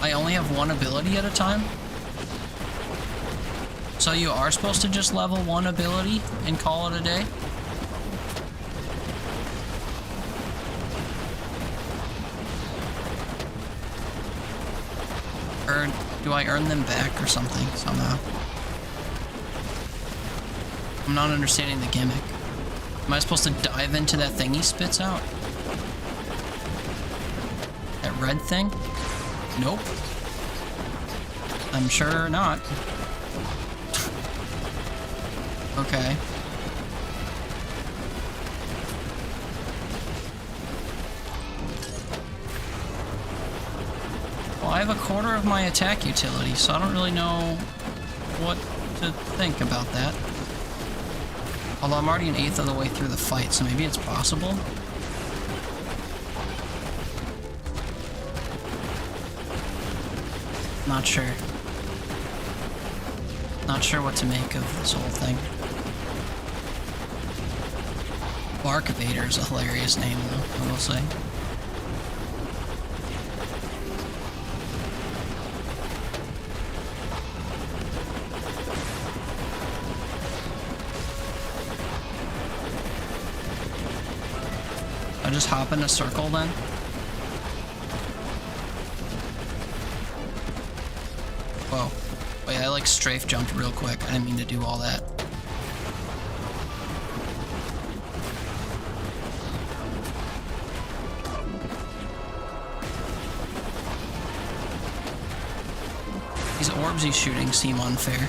I only have one ability at a time. So you are supposed to just level one ability and call it a day? Or do I earn them back or something somehow? I'm not understanding the gimmick. Am I supposed to dive into that thing he spits out? That red thing? Nope. I'm sure not. Okay. Well, I have a quarter of my attack utility, so I don't really know what to think about that. Although I'm already an eighth of the way through the fight, so maybe it's possible. Not sure. Not sure what to make of this whole thing. Bark Vader is a hilarious name, though, I will say. I just hop in a circle then? Whoa. Wait, I like strafe jumped real quick. I didn't mean to do all that. These orbs he's shooting seem unfair.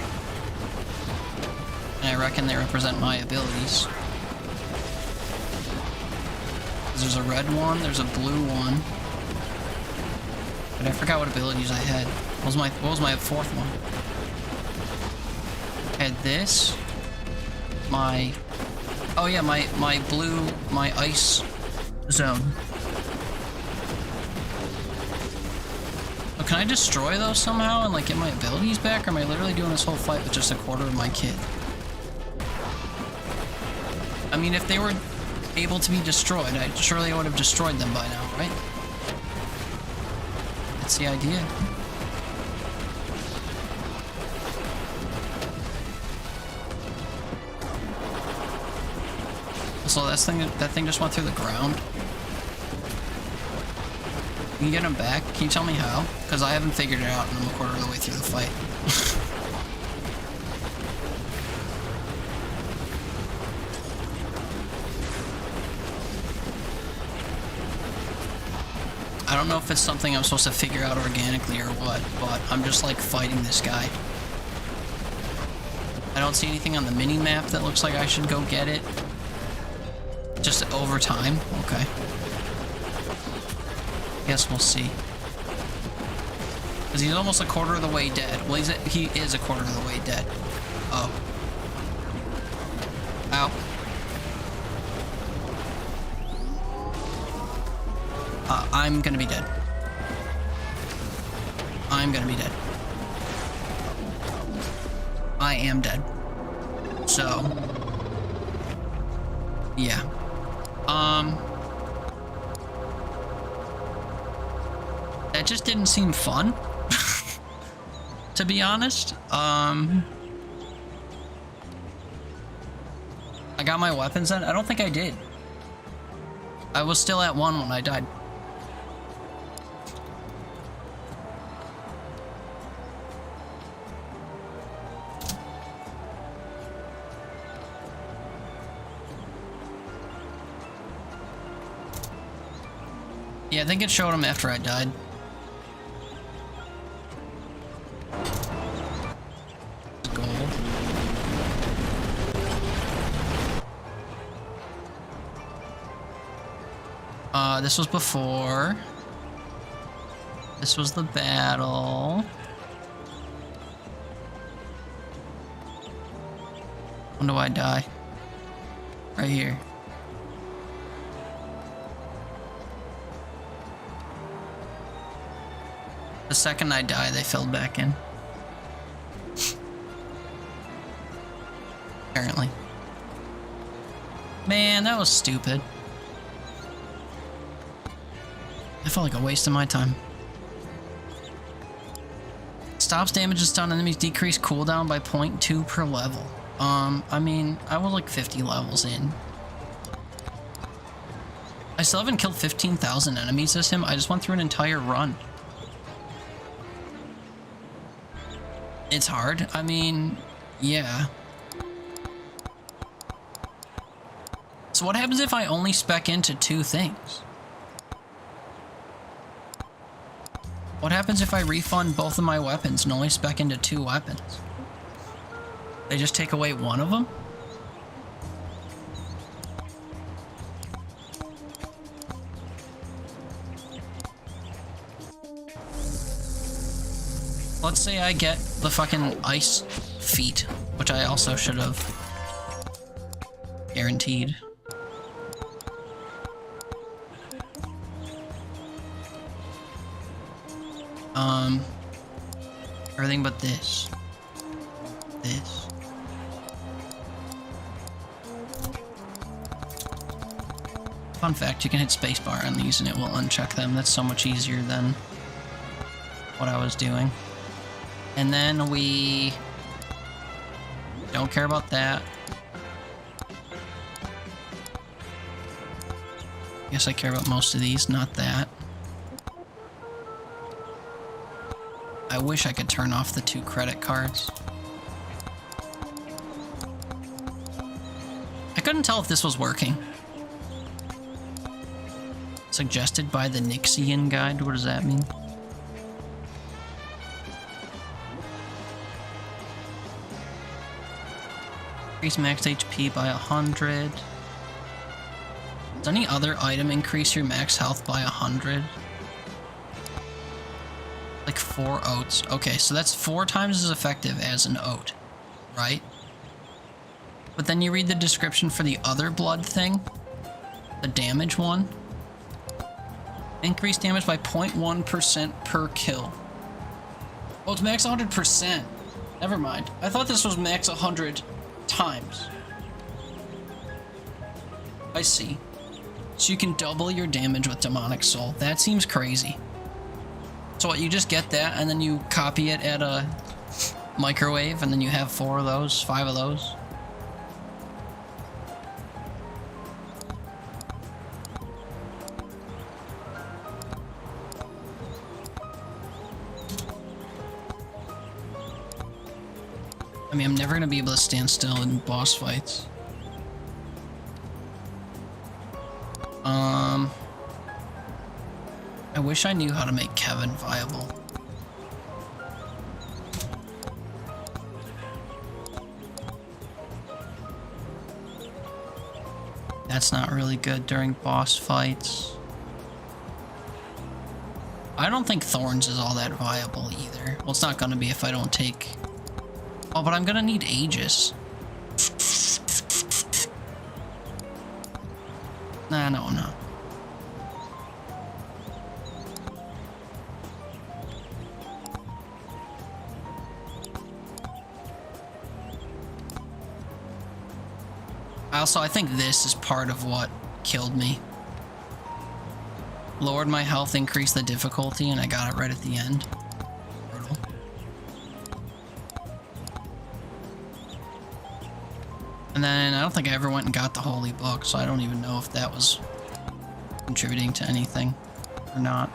And I reckon they represent my abilities. There's a red one, there's a blue one. But I forgot what abilities I had. What was my fourth one? I had this. Oh yeah, my blue, my ice zone. Oh, can I destroy those somehow and like get my abilities back? Or am I literally doing this whole fight with just a quarter of my kit? I mean, if they were able to be destroyed, surely I would have destroyed them by now, right? That's the idea. So that thing just went through the ground. Can you get him back? Can you tell me how? Because I haven't figured it out and I'm a quarter of the way through the fight. I don't know if it's something I'm supposed to figure out organically or what, but I'm just like fighting this guy. I don't see anything on the mini-map that looks like I should go get it. Just over time? Okay. Guess we'll see. Because he's almost a quarter of the way dead. Well, he is a quarter of the way dead. Oh. Ow. I'm gonna be dead. I'm gonna be dead. I am dead. So. Yeah. That just didn't seem fun. To be honest. I got my weapons then? I don't think I did. I was still at 1 when I died. Yeah, I think it showed him after I died. Gold. This was before. This was the battle. When do I die? Right here. The second I die, they filled back in. Apparently. Man, that was stupid. I felt like a waste of my time. Stops damage and stun enemies, decrease cooldown by 0.2 per level. I mean, I was like 50 levels in. I still haven't killed 15,000 enemies as him. I just went through an entire run. It's hard. I mean, yeah. So what happens if I only spec into 2 things? What happens if I refund both of my weapons and only spec into 2 weapons? They just take away one of them? Let's say I get the fucking ice feat, which I also should have guaranteed. Everything but this. This. Fun fact, you can hit spacebar on these and it will uncheck them. That's so much easier than what I was doing. And then we don't care about that. Guess I care about most of these, not that. I wish I could turn off the 2 credit cards. I couldn't tell if this was working. Suggested by the Nixian guide, what does that mean? Increase max HP by 100. Does any other item increase your max health by 100? Like 4 oats. Okay, so that's 4 times as effective as an oat, right? But then you read the description for the other blood thing, the damage one. Increase damage by 0.1% per kill. Oh, it's max 100%. Never mind. I thought this was max 100 times. I see. So you can double your damage with Demonic Soul. That seems crazy. So what, you just get that and then you copy it at a microwave and then you have 4 of those, 5 of those? I mean, I'm never gonna be able to stand still in boss fights. I wish I knew how to make Kevin viable. That's not really good during boss fights. I don't think Thorns is all that viable either. Well, it's not going to be if I don't take... Oh, but I'm going to need Aegis. Nah, no, I'm not. Also, I think this is part of what killed me. Lowered my health, increased the difficulty, and I got it right at the end. Brutal. And then I don't think I ever went and got the Holy Book, so I don't even know if that was contributing to anything or not.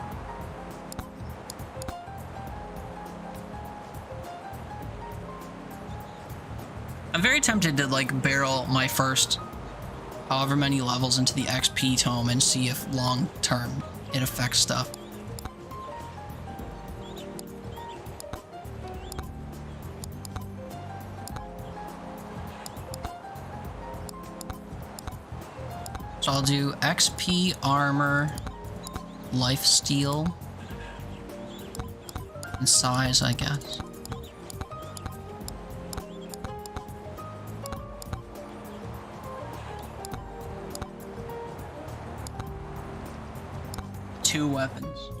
I'm very tempted to like barrel my first however many levels into the XP tome and see if long term it affects stuff. So I'll do XP, armor, lifesteal, and size, I guess. Two weapons.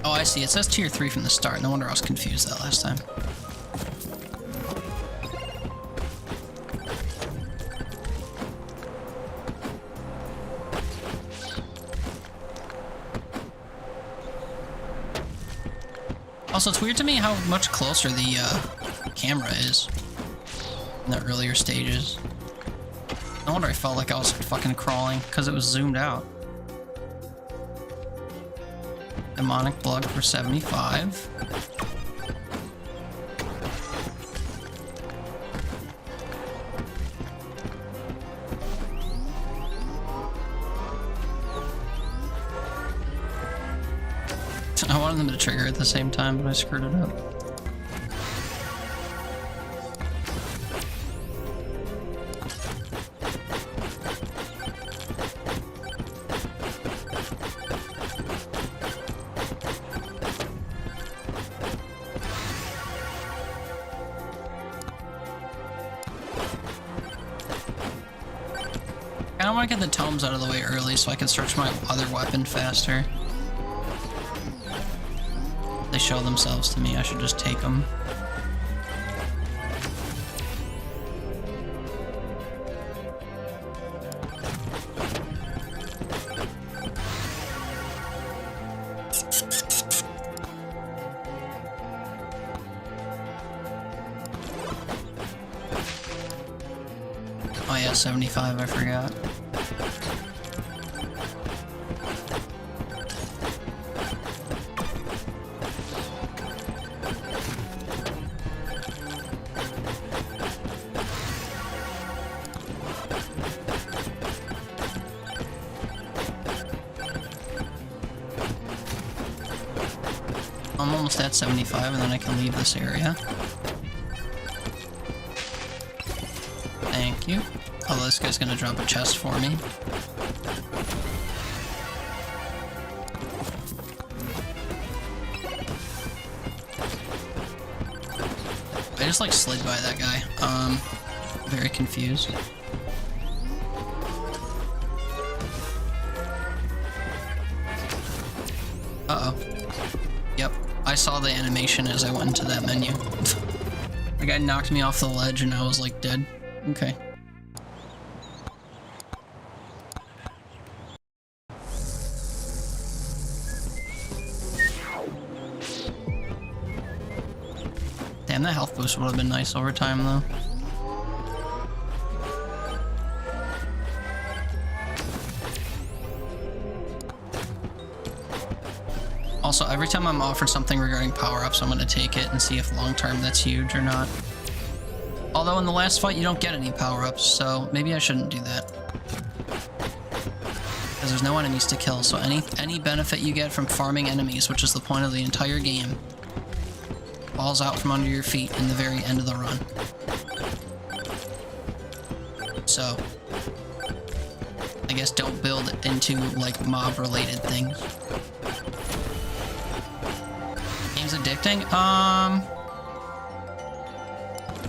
Oh, I see. It says tier 3 from the start. No wonder I was confused that last time. Also, it's weird to me how much closer the camera is in the earlier stages. No wonder I felt like I was fucking crawling, because it was zoomed out. Demonic blood for 75. I wanted them to trigger at the same time, but I screwed it up. I don't want to get the tomes out of the way early so I can search my other weapon faster. They show themselves to me, I should just take them. Oh yeah, 75, I forgot. I'm almost at 75 and then I can leave this area. Thank you. Oh, this guy's gonna drop a chest for me. I just like slid by that guy. Very confused. Uh-oh. Yep, I saw the animation as I went into that menu. The guy knocked me off the ledge and I was like dead. Okay. Damn, that health boost would have been nice over time though. Also, every time I'm offered something regarding power-ups, I'm gonna take it and see if long-term that's huge or not. Although in the last fight, you don't get any power-ups, so maybe I shouldn't do that. Because there's no enemies to kill, so any benefit you get from farming enemies, which is the point of the entire game, falls out from under your feet in the very end of the run. So, I guess don't build into, like, mob-related things. Game's addicting?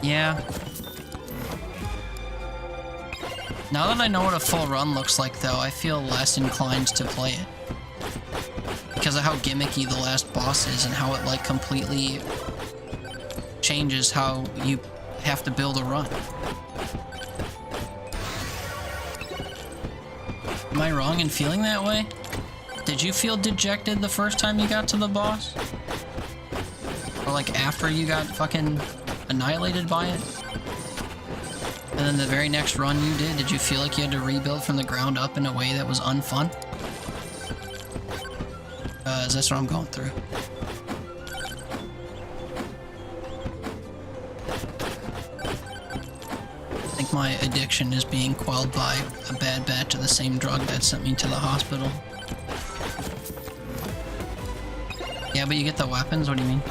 Yeah. Now that I know what a full run looks like, though, I feel less inclined to play it. Because of how gimmicky the last boss is and how it, like, completely changes how you have to build a run. Am I wrong in feeling that way? Did you feel dejected the first time you got to the boss? Or like after you got fucking annihilated by it? And then the very next run you did you feel like you had to rebuild from the ground up in a way that was unfun? That's what I'm going through. I think my addiction is being quelled by a bad batch of the same drug that sent me to the hospital. Yeah, but you get the weapons? What do you mean?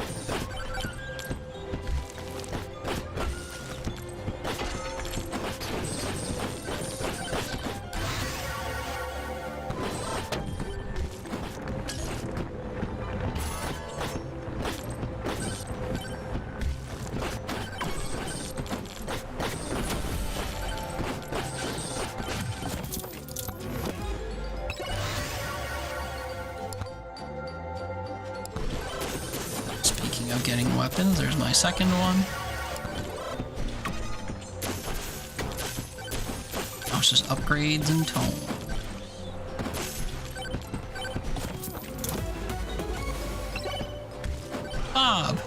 Getting weapons, there's my second one. Now it's just upgrades and tone. Bob!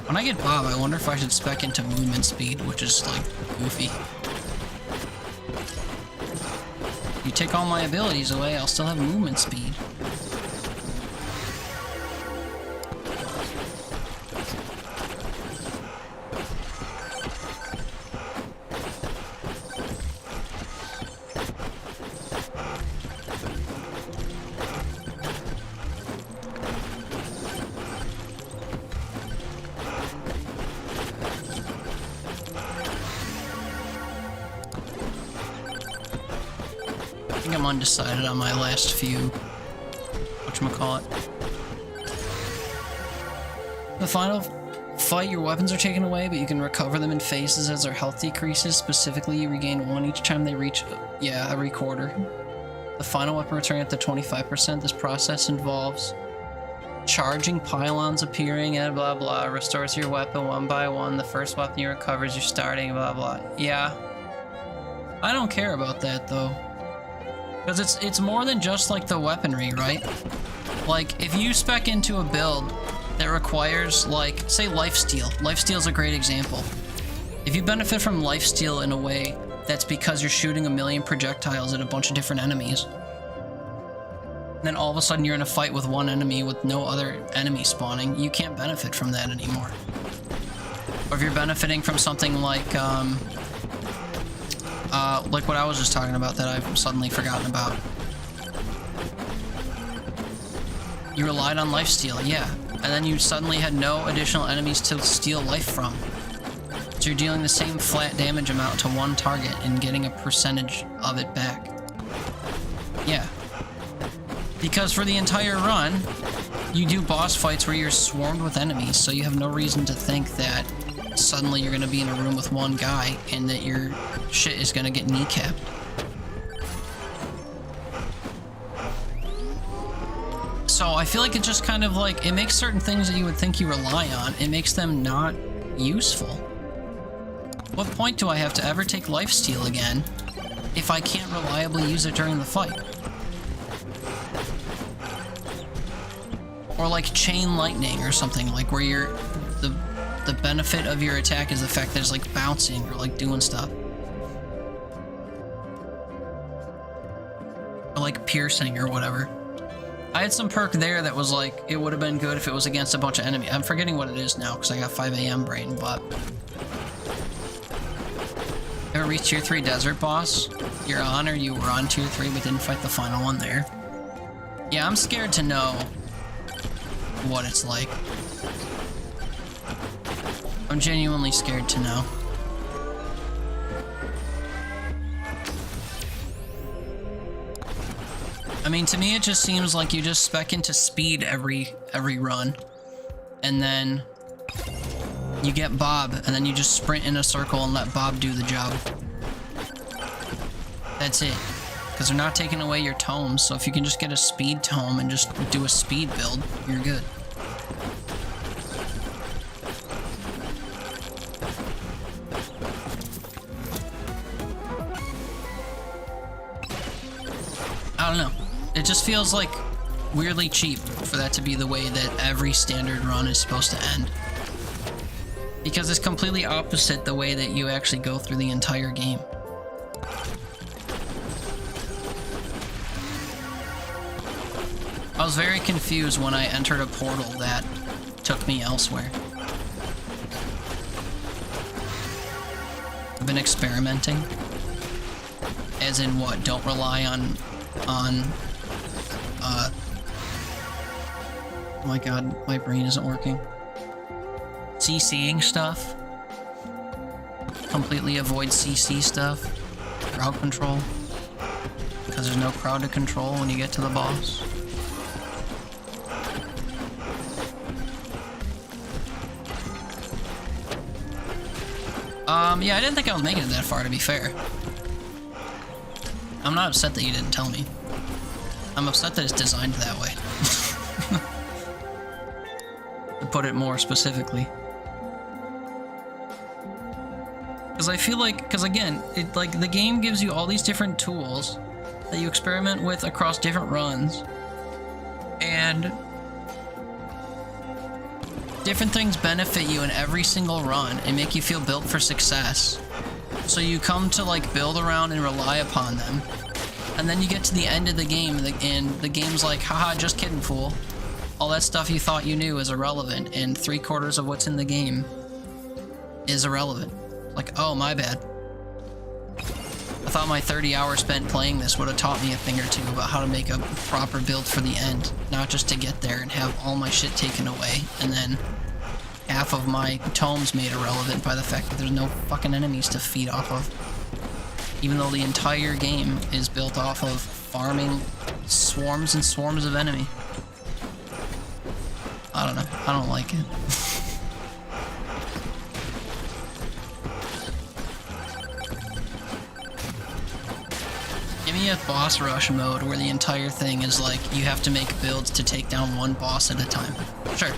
When I get Bob, I wonder if I should spec into movement speed, which is like goofy. You take all my abilities away, I'll still have movement speed. I think I'm undecided on my last few. Whatchamacallit. The final fight, your weapons are taken away, but you can recover them in phases as their health decreases. Specifically, you regain 1 each time they reach, every quarter. The final weapon returning at the 25%. This process involves charging pylons appearing and blah blah. Restores your weapon one by one. The first weapon you recover is your starting, blah blah. Yeah. I don't care about that though. Because it's more than just like the weaponry, right? Like, if you spec into a build that requires, like, say lifesteal. Lifesteal's a great example. If you benefit from lifesteal in a way that's because you're shooting a million projectiles at a bunch of different enemies, and then all of a sudden you're in a fight with one enemy with no other enemy spawning, you can't benefit from that anymore. Or if you're benefiting from something like what I was just talking about that I've suddenly forgotten about. You relied on lifesteal, yeah. And then you suddenly had no additional enemies to steal life from. So you're dealing the same flat damage amount to one target and getting a percentage of it back. Yeah. Because for the entire run, you do boss fights where you're swarmed with enemies, so you have no reason to think that suddenly you're gonna be in a room with one guy and that your shit is gonna get kneecapped. So I feel like it just kind of like, it makes certain things that you would think you rely on, it makes them not useful. What point do I have to ever take lifesteal again if I can't reliably use it during the fight? Or like chain lightning or something, like where you're the benefit of your attack is the fact that it's like bouncing or like doing stuff. Or like piercing or whatever. I had some perk there that was like, it would have been good if it was against a bunch of enemies. I'm forgetting what it is now because I got 5 AM brain, but... Ever reached tier 3 desert boss? You're on, or you were on tier 3 but didn't fight the final one there? Yeah, I'm scared to know what it's like. I'm genuinely scared to know. I mean, to me, it just seems like you just spec into speed every run, and then you get Bob, and then you just sprint in a circle and let Bob do the job. That's it. Because they're not taking away your tomes, so if you can just get a speed tome and just do a speed build, you're good. I don't know. It just feels like weirdly cheap for that to be the way that every standard run is supposed to end. Because it's completely opposite the way that you actually go through the entire game. I was very confused when I entered a portal that took me elsewhere. I've been experimenting. As in what? Don't rely on oh my god, my brain isn't working. CCing stuff. Completely avoid CC stuff. Crowd control. Because there's no crowd to control when you get to the boss. Yeah, I didn't think I was making it that far, to be fair. I'm not upset that you didn't tell me. I'm upset that it's designed that way. To put it more specifically. Because I feel like, because again, like the game gives you all these different tools that you experiment with across different runs. And different things benefit you in every single run and make you feel built for success. So you come to like build around and rely upon them. And then you get to the end of the game and the game's like, haha, just kidding, fool. All that stuff you thought you knew is irrelevant, and 3/4 of what's in the game is irrelevant. Like, oh, my bad. I thought my 30 hours spent playing this would have taught me a thing or two about how to make a proper build for the end, not just to get there and have all my shit taken away, and then half of my tomes made irrelevant by the fact that there's no fucking enemies to feed off of. Even though the entire game is built off of farming swarms and swarms of enemy. I don't know. I don't like it. Give me a boss rush mode where the entire thing is like you have to make builds to take down one boss at a time. Sure.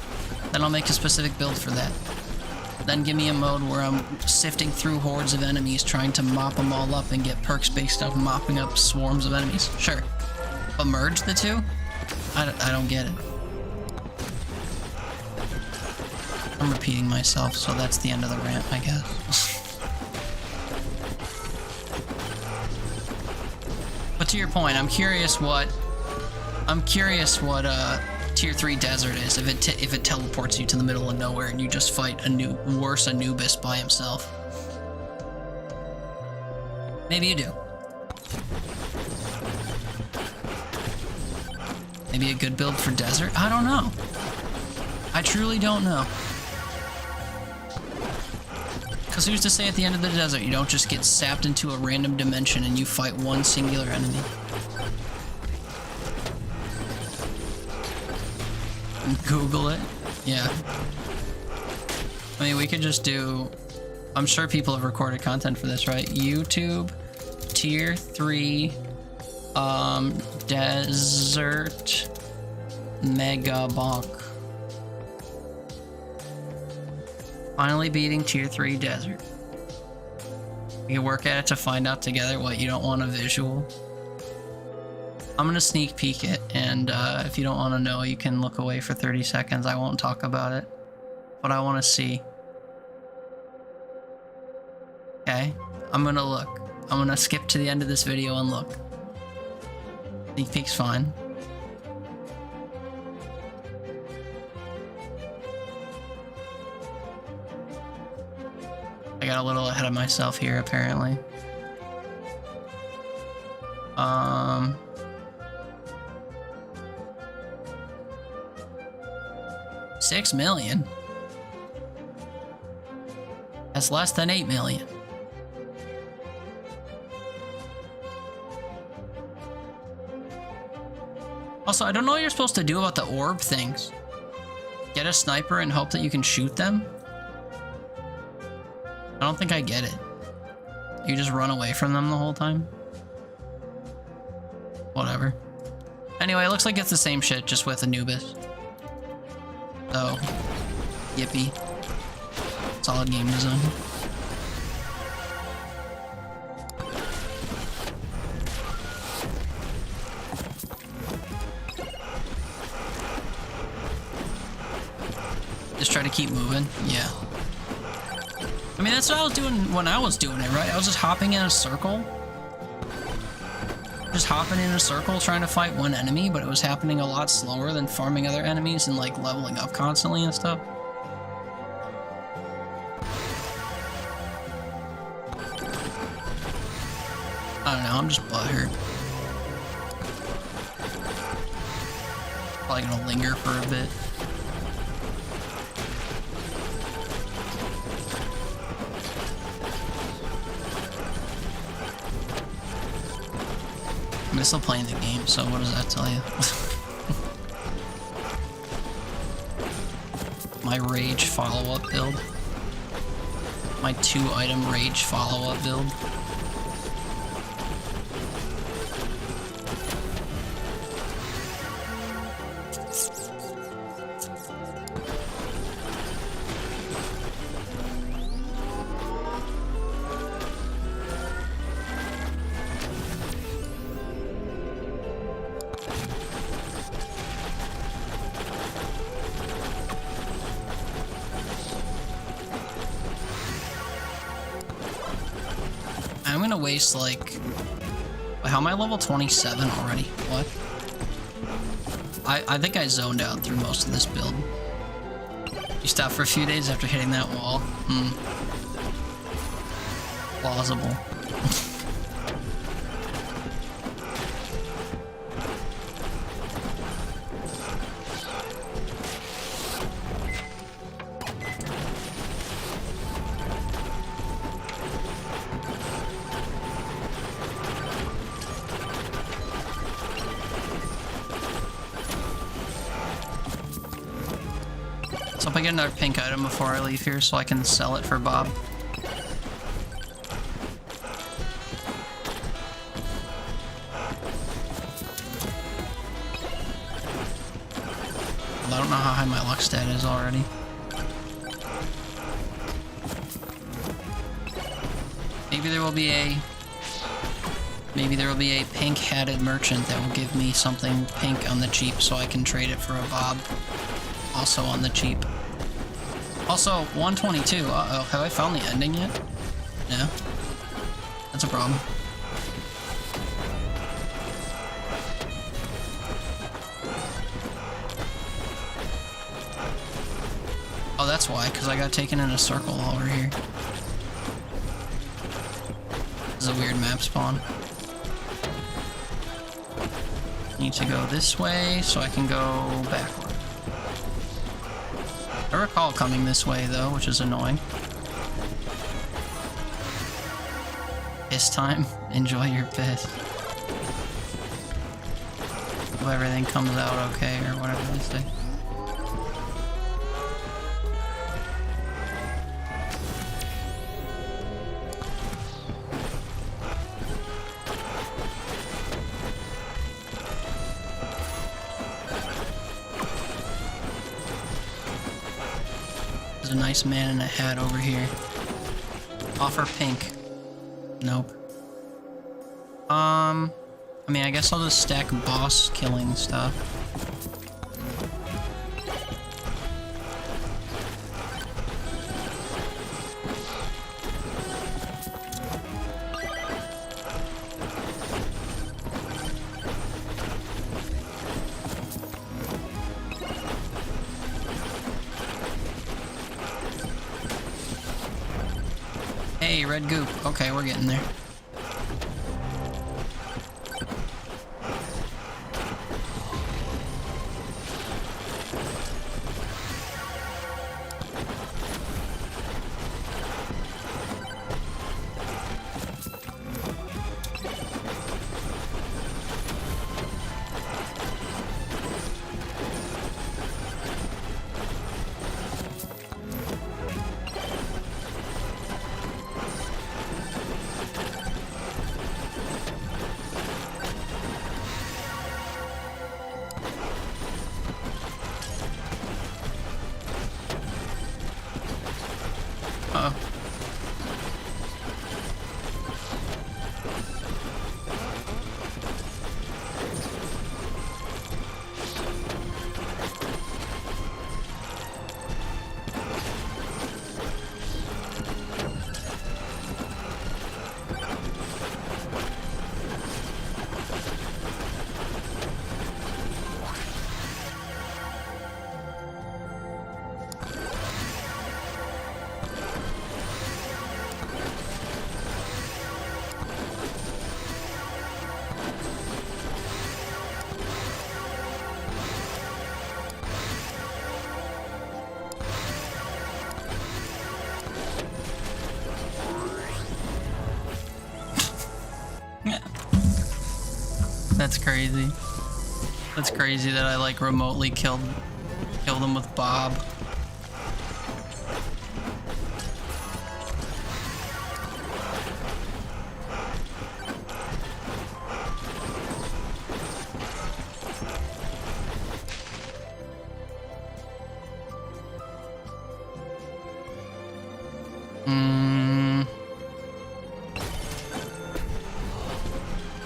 Then I'll make a specific build for that. Then give me a mode where I'm sifting through hordes of enemies trying to mop them all up and get perks based off mopping up swarms of enemies. Sure. But merge the two? I don't get it. I'm repeating myself, so that's the end of the rant, I guess. But to your point, I'm curious what Tier 3 Desert is, if it teleports you to the middle of nowhere and you just fight worse Anubis by himself. Maybe you do. Maybe a good build for Desert? I don't know. I truly don't know. Because who's to say at the end of the desert you don't just get sapped into a random dimension and you fight one singular enemy? Google it. Yeah. I mean, we could just do... I'm sure people have recorded content for this, right? YouTube, Tier 3, Desert, Megabonk. Finally beating Tier 3 Desert. We can work at it to find out together what you don't want a visual. I'm gonna sneak peek it, and if you don't want to know, you can look away for 30 seconds. I won't talk about it, but I want to see. Okay, I'm gonna look. I'm gonna skip to the end of this video and look. Sneak peek's fine. I got a little ahead of myself here, apparently. 6 million? That's less than 8 million. Also, I don't know what you're supposed to do about the orb things. Get a sniper and hope that you can shoot them? I don't think I get it. You just run away from them the whole time? Whatever. Anyway, it looks like it's the same shit, just with Anubis. So, yippee. Solid game design. Just try to keep moving. Yeah. I mean, that's what I was doing when I was doing it, right? I was just hopping in a circle. Just hopping in a circle trying to fight one enemy, but it was happening a lot slower than farming other enemies and like leveling up constantly and stuff. I don't know, I'm just butthurt. Probably gonna linger for a bit. I'm still playing the game, so what does that tell you? My rage follow-up build. My 2-item rage follow-up build. I'm gonna waste like... How am I level 27 already? What? I think I zoned out through most of this build. You stopped for a few days after hitting that wall. Plausible. So if I get another pink item before I leave here so I can sell it for Bob. I don't know how high my luck stat is already. Maybe there will be a pink-hatted merchant that will give me something pink on the cheap so I can trade it for a Bob. Also on the cheap. Also, 122. Uh-oh, have I found the ending yet? No. That's a problem. Oh, that's why, because I got taken in a circle over here. This is a weird map spawn. Need to go this way so I can go backward. I recall coming this way though, which is annoying. Piss time. Enjoy your piss. Hope everything comes out okay, or whatever they say. There's a nice man in a hat over here. Offer pink. Nope. I mean, I guess I'll just stack boss killing stuff. Hey, red goop. Okay, we're getting there. That's crazy. That's crazy that I like remotely killed him with Bob.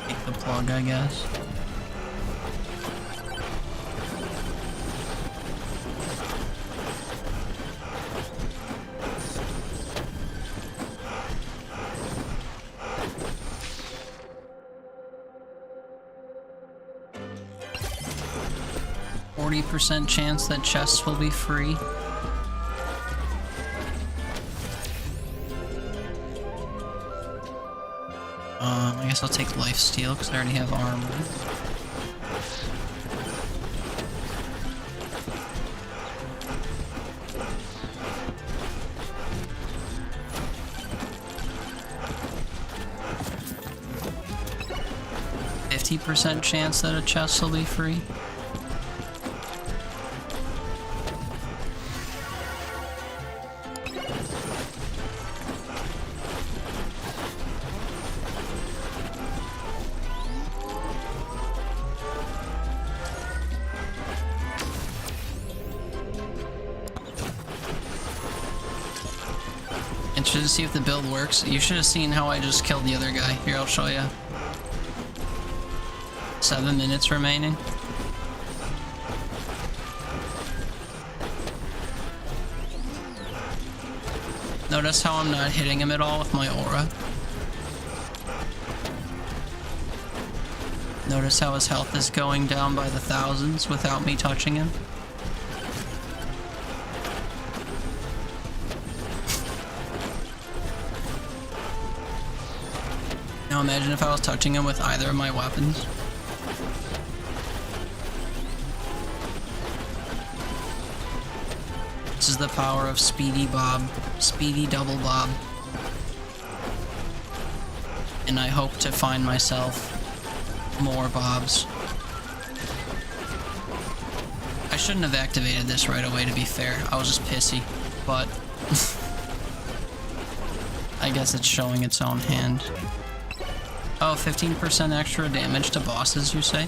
Take the plug, I guess. %, chance that chests will be free. I guess I'll take lifesteal because I already have armor. %, chance that a chest will be free. Interested to see if the build works. You should have seen how I just killed the other guy. Here, I'll show you. 7 minutes remaining. Notice how I'm not hitting him at all with my aura. Notice how his health is going down by the thousands without me touching him. Now imagine if I was touching him with either of my weapons. This is the power of Speedy Bob. Speedy Double Bob. And I hope to find myself more Bobs. I shouldn't have activated this right away, to be fair. I was just pissy, but I guess it's showing its own hand. Oh, 15% extra damage to bosses, you say?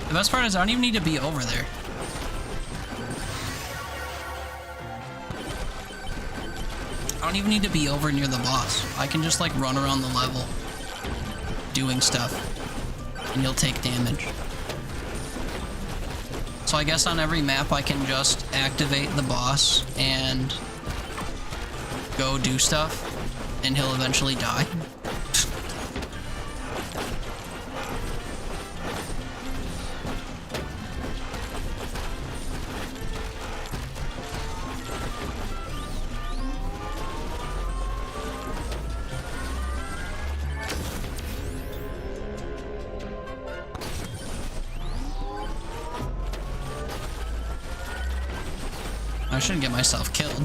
The best part is I don't even need to be over there. I don't even need to be over near the boss. I can just like run around the level doing stuff and you'll take damage. So I guess on every map I can just activate the boss and go do stuff and he'll eventually die. I shouldn't get myself killed.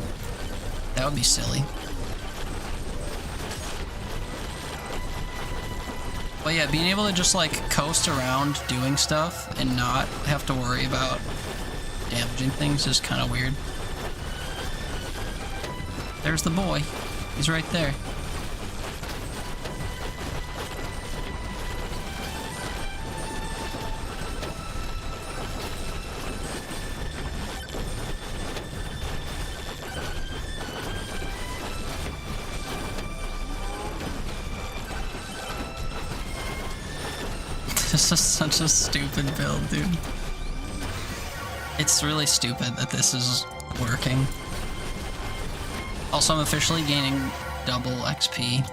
That would be silly. But yeah, being able to just like coast around doing stuff and not have to worry about damaging things is kind of weird. There's the boy. He's right there. This is such a stupid build, dude. It's really stupid that this is working. Also, I'm officially gaining double XP.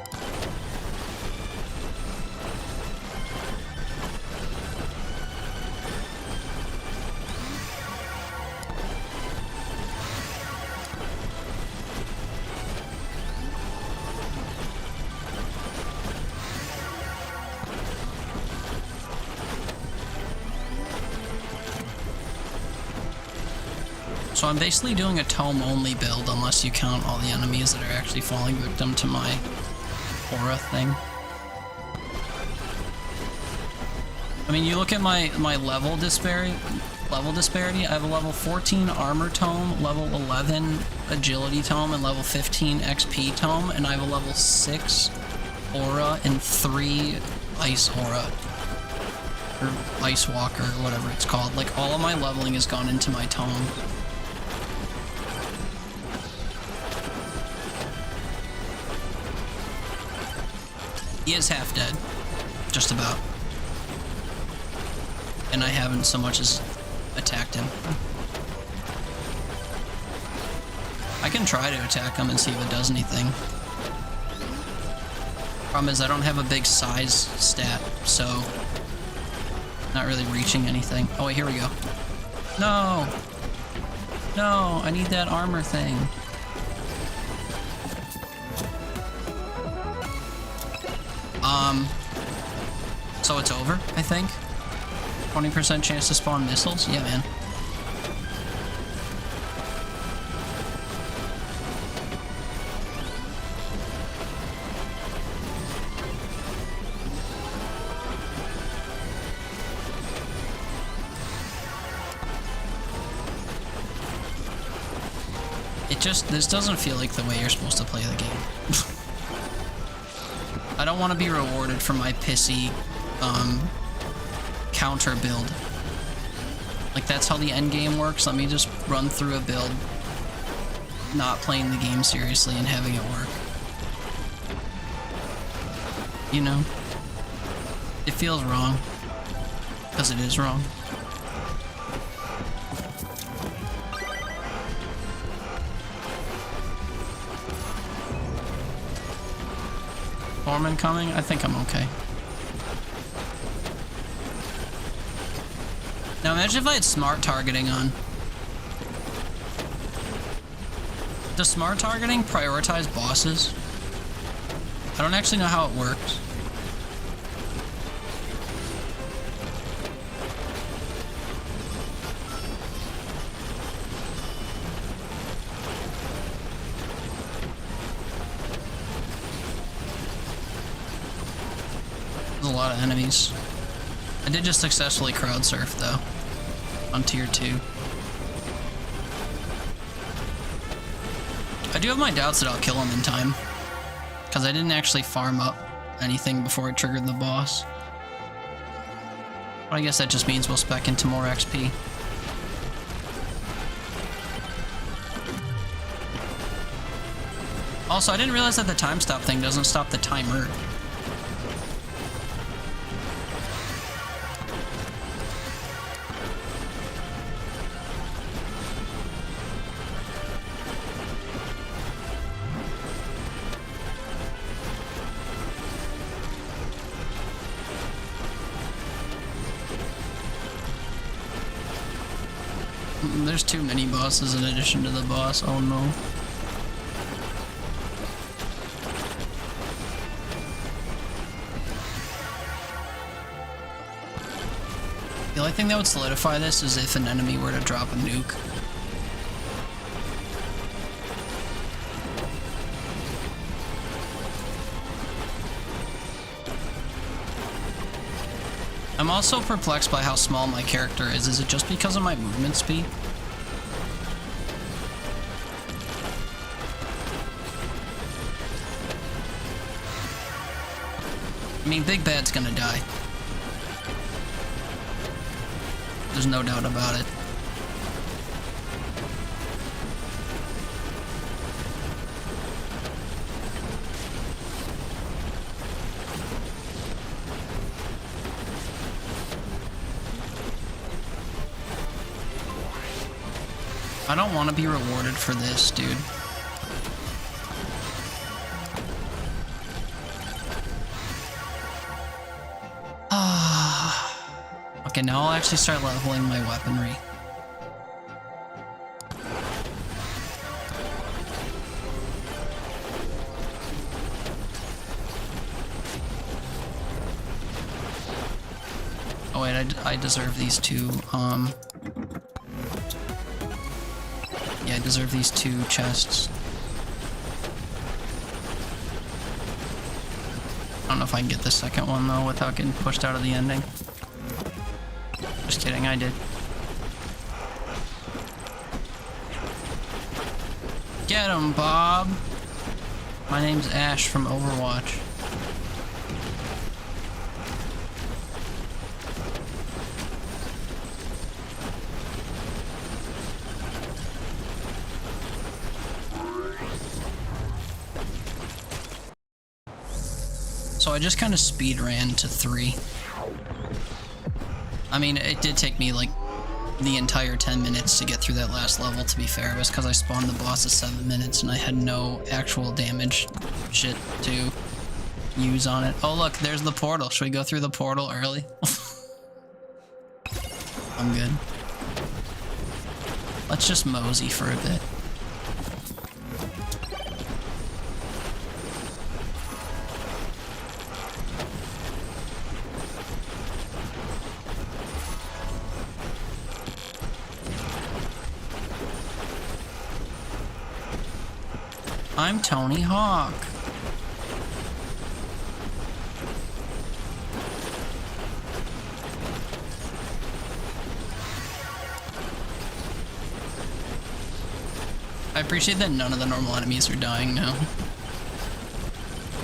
So I'm basically doing a tome-only build unless you count all the enemies that are actually falling victim to my aura thing. I mean, you look at my level disparity. I have a level 14 armor tome, level 11 agility tome, and level 15 XP tome, and I have a level 6 aura and 3 ice aura. Or ice walker, or whatever it's called. Like, all of my leveling has gone into my tome. He is half dead. Just about. And I haven't so much as attacked him. I can try to attack him and see if it does anything. Problem is I don't have a big size stat, so not really reaching anything. Oh wait, here we go. No! No, I need that armor thing. So it's over, I think. 20% chance to spawn missiles? Yeah, man. This doesn't feel like the way you're supposed to play the game. I don't want to be rewarded for my pissy, counter build. Like, that's how the end game works. Let me just run through a build, not playing the game seriously and having it work. You know? It feels wrong. Because it is wrong. Foreman coming? I think I'm okay. Now imagine if I had smart targeting on. Does smart targeting prioritize bosses? I don't actually know how it works. There's a lot of enemies. I did just successfully crowd surf though, on tier 2. I do have my doubts that I'll kill him in time, because I didn't actually farm up anything before I triggered the boss. But I guess that just means we'll spec into more XP. Also, I didn't realize that the time stop thing doesn't stop the timer. There's too many bosses in addition to the boss. Oh no. The only thing that would solidify this is if an enemy were to drop a nuke. I'm also perplexed by how small my character is. Is it just because of my movement speed? I mean, Big Bad's gonna die. There's no doubt about it. I don't want to be rewarded for this, dude. Okay, now I'll actually start leveling my weaponry. Oh wait, I deserve these two, yeah, I deserve these 2 chests. I don't know if I can get the second one though without getting pushed out of the ending. Just kidding, I did. Get him, Bob! My name's Ash from Overwatch. So I just kind of speed ran to 3. I mean, it did take me like the entire 10 minutes to get through that last level, to be fair. It was because I spawned the boss at 7 minutes and I had no actual damage shit to use on it. Oh look, there's the portal. Should we go through the portal early? I'm good. Let's just mosey for a bit. I'm Tony Hawk. I appreciate that none of the normal enemies are dying now.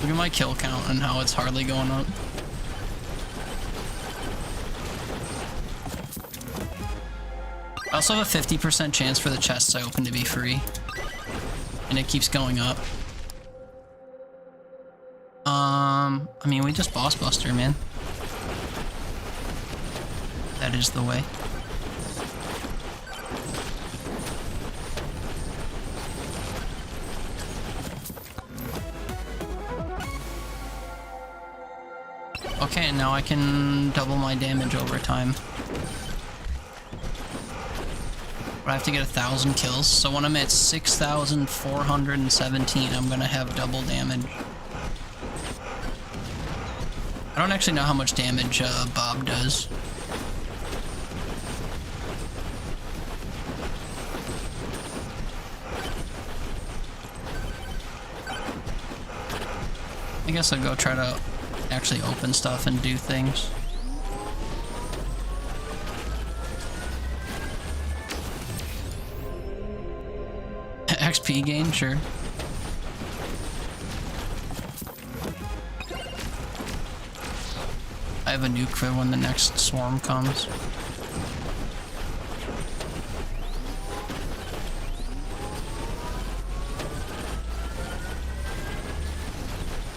Look at my kill count and how it's hardly going up. I also have a 50% chance for the chests I open to be free. And it keeps going up. I mean, we just boss buster, man. That is the way. Okay, now I can double my damage over time. But I have to get 1,000 kills, so when I'm at 6,417, I'm gonna have double damage. I don't actually know how much damage Bob does. I guess I'll go try to actually open stuff and do things. XP gain, sure. I have a nuke for when the next swarm comes.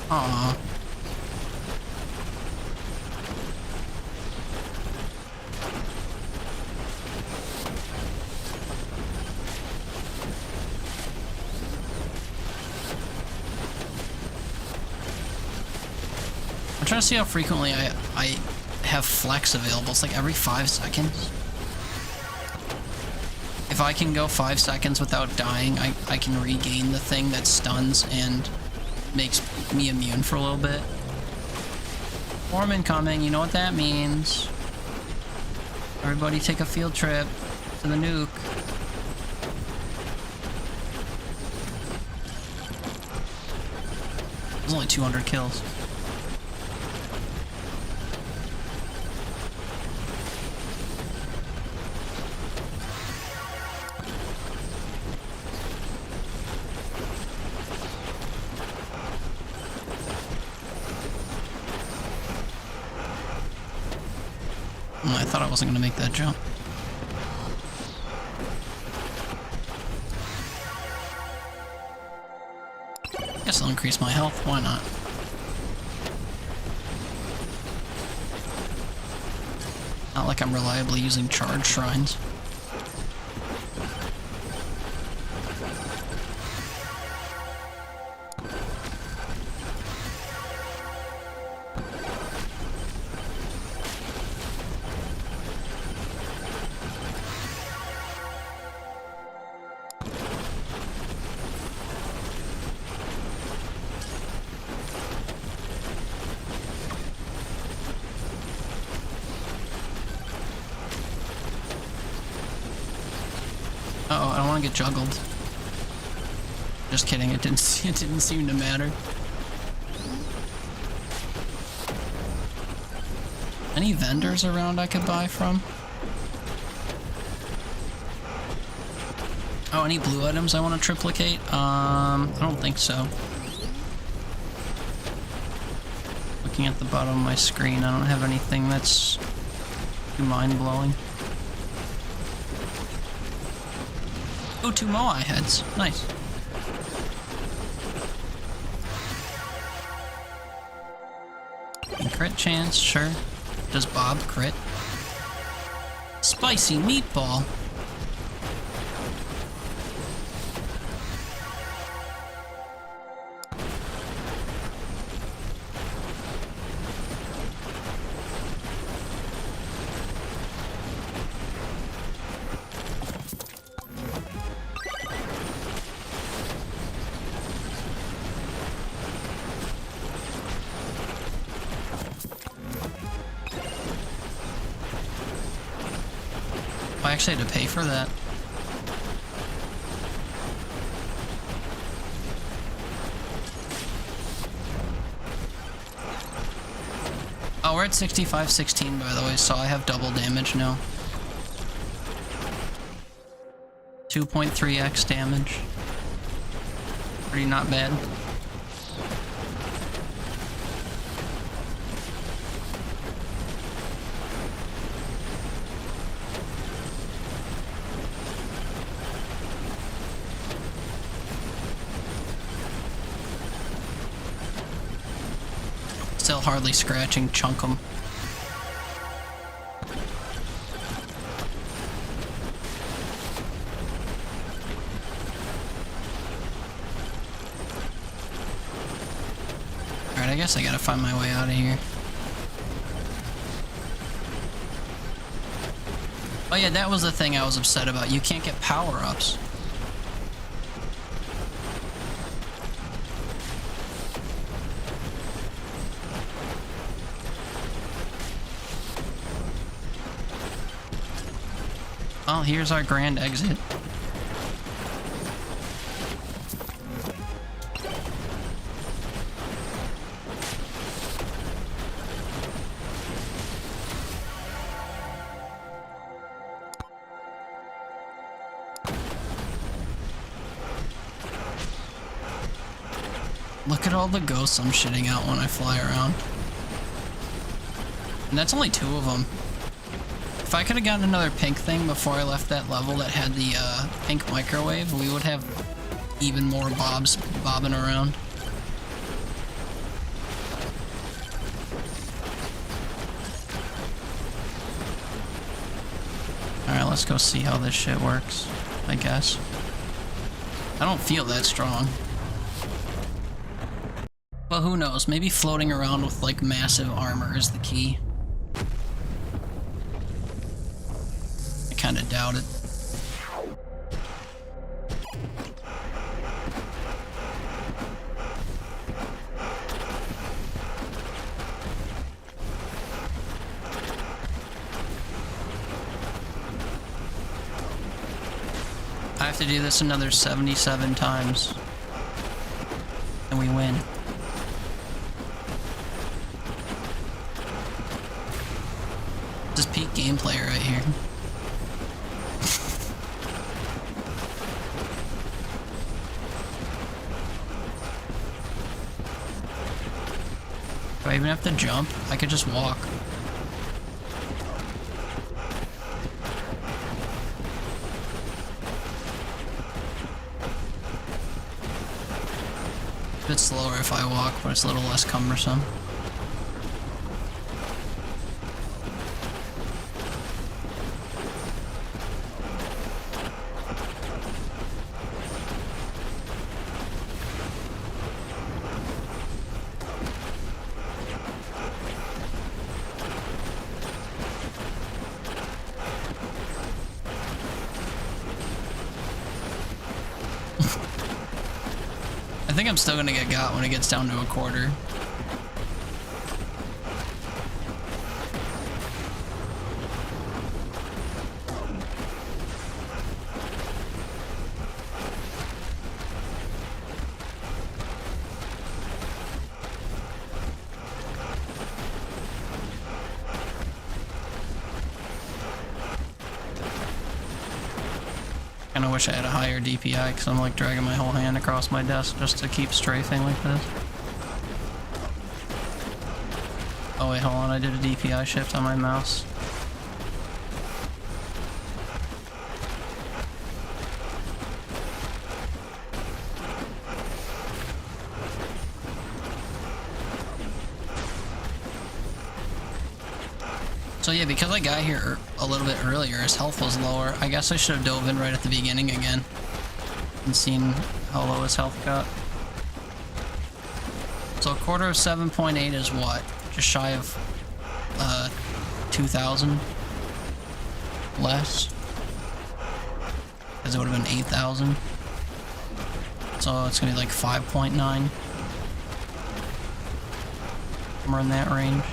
Aww. I'm trying to see how frequently I have flex available. It's like every 5 seconds. If I can go 5 seconds without dying, I can regain the thing that stuns and makes me immune for a little bit. Swarm incoming, you know what that means. Everybody take a field trip to the nuke. There's only 200 kills. I thought I wasn't gonna make that jump. Guess I'll increase my health, why not? Not like I'm reliably using charge shrines. Uh-oh, I don't want to get juggled. Just kidding, it didn't seem to matter. Any vendors around I could buy from? Oh, any blue items I want to triplicate? I don't think so. Looking at the bottom of my screen, I don't have anything that's too mind-blowing. Oh, 2 Moai heads. Nice. And crit chance, sure. Does Bob crit? Spicy meatball. I actually had to pay for that. Oh, we're at 65-16 by the way, so I have double damage now. 2.3x damage. Pretty not bad. Still hardly scratching Chunkum. Alright, I guess I gotta find my way out of here. Oh yeah, that was the thing I was upset about. You can't get power-ups. Well, here's our grand exit. Look at all the ghosts I'm shitting out when I fly around. And that's only 2 of them. If I could have gotten another pink thing before I left that level that had the pink microwave, we would have even more bobs bobbing around. Alright, let's go see how this shit works, I guess. I don't feel that strong. But who knows, maybe floating around with like massive armor is the key. Kinda doubt it. I have to do this another 77 times. And we win. This is peak gameplay right here. Do I even have to jump? I could just walk. A bit slower if I walk, but it's a little less cumbersome. I think I'm still gonna get got when it gets down to a quarter. Kinda wish I had a higher DPI because I'm like dragging my whole hand across my desk just to keep strafing like this. Oh wait, hold on, I did a DPI shift on my mouse. So yeah, because I got here a little bit earlier, his health was lower. I guess I should have dove in right at the beginning again and seen how low his health got. So a quarter of 7.8 is what? Just shy of 2,000 less. Because it would have been 8,000. So it's gonna be like 5.9. Somewhere in that range.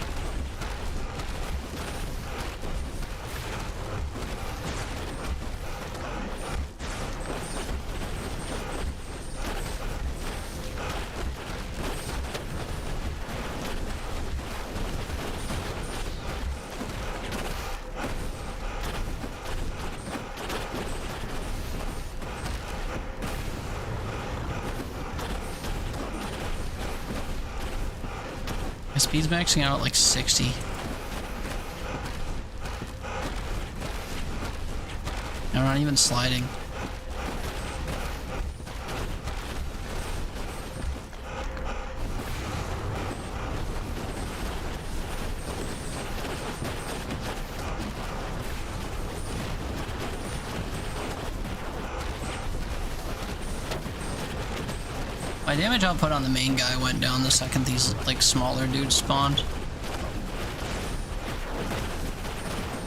My speed's maxing out at like 60. I'm not even sliding. My damage output on the main guy went down the second these like smaller dudes spawned.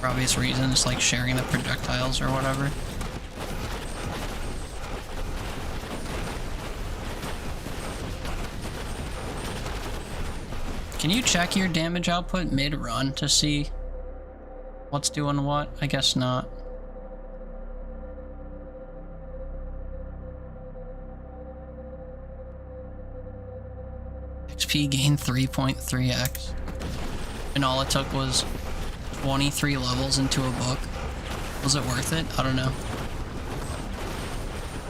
For obvious reasons, like sharing the projectiles or whatever. Can you check your damage output mid-run to see what's doing what? I guess not. XP gained 3.3x. And all it took was 23 levels into a book. Was it worth it? I don't know.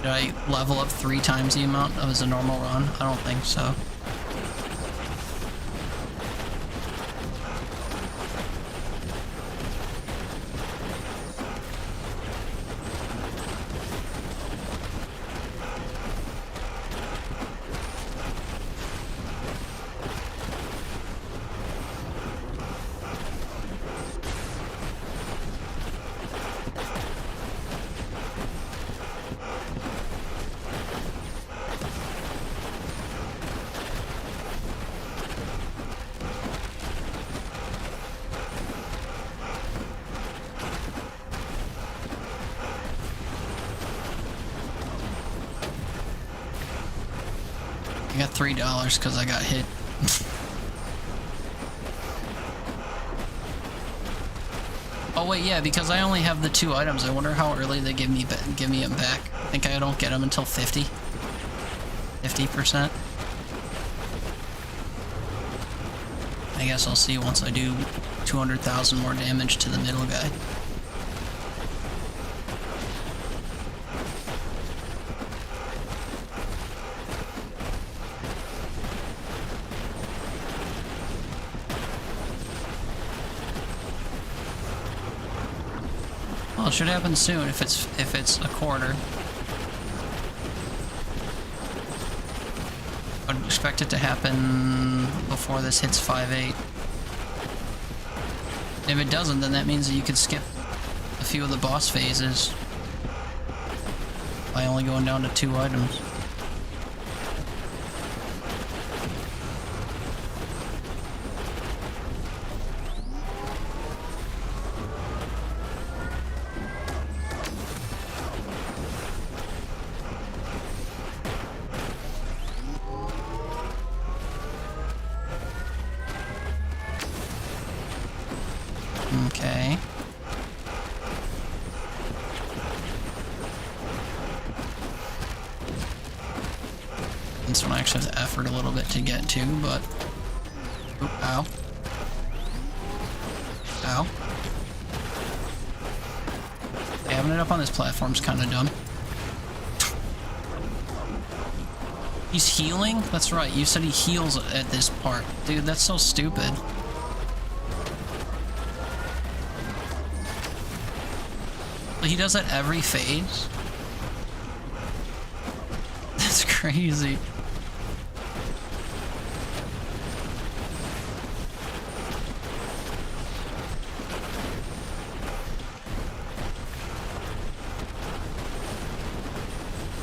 Did I level up 3 times the amount as a normal run? I don't think so. I got $3 because I got hit. Oh wait, yeah, because I only have the 2 items. I wonder how early they give me them back. I think I don't get them until 50%. I guess I'll see once I do 200,000 more damage to the middle guy. Well, it should happen soon if it's a quarter. I'd expect it to happen before this hits 5.8. If it doesn't, then that means that you could skip a few of the boss phases by only going down to 2 items. Okay. This one actually has effort a little bit to get to, but... Oop, ow. Ow. Having it up on this platform's kind of dumb. He's healing? That's right, you said he heals at this part. Dude, that's so stupid. He does that every phase? That's crazy.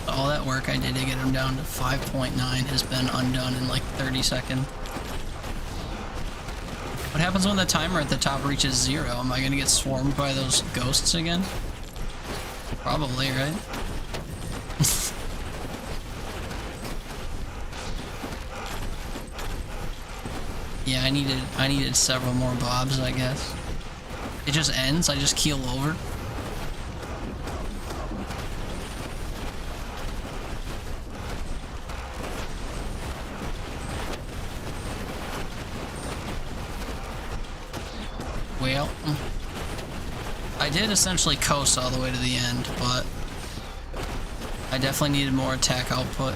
All that work I did to get him down to 5.9 has been undone in like 30 seconds. What happens when the timer at the top reaches 0? Am I gonna get swarmed by those ghosts again? Probably, right? Yeah, I needed several more bobs, I guess. It just ends, I just keel over. Well, I did essentially coast all the way to the end, but I definitely needed more attack output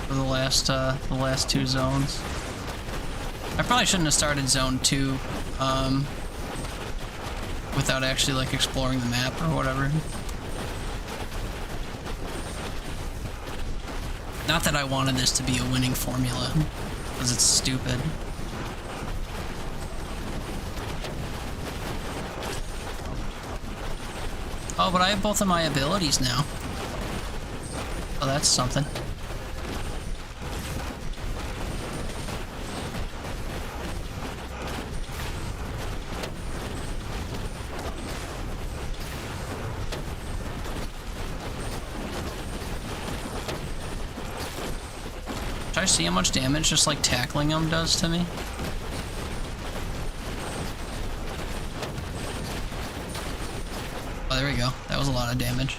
for the last two zones. I probably shouldn't have started zone 2 without actually like exploring the map or whatever. Not that I wanted this to be a winning formula, because it's stupid. Oh, but I have both of my abilities now. Oh, that's something. Should I see how much damage just like tackling him does to me? Oh, there we go. That was a lot of damage.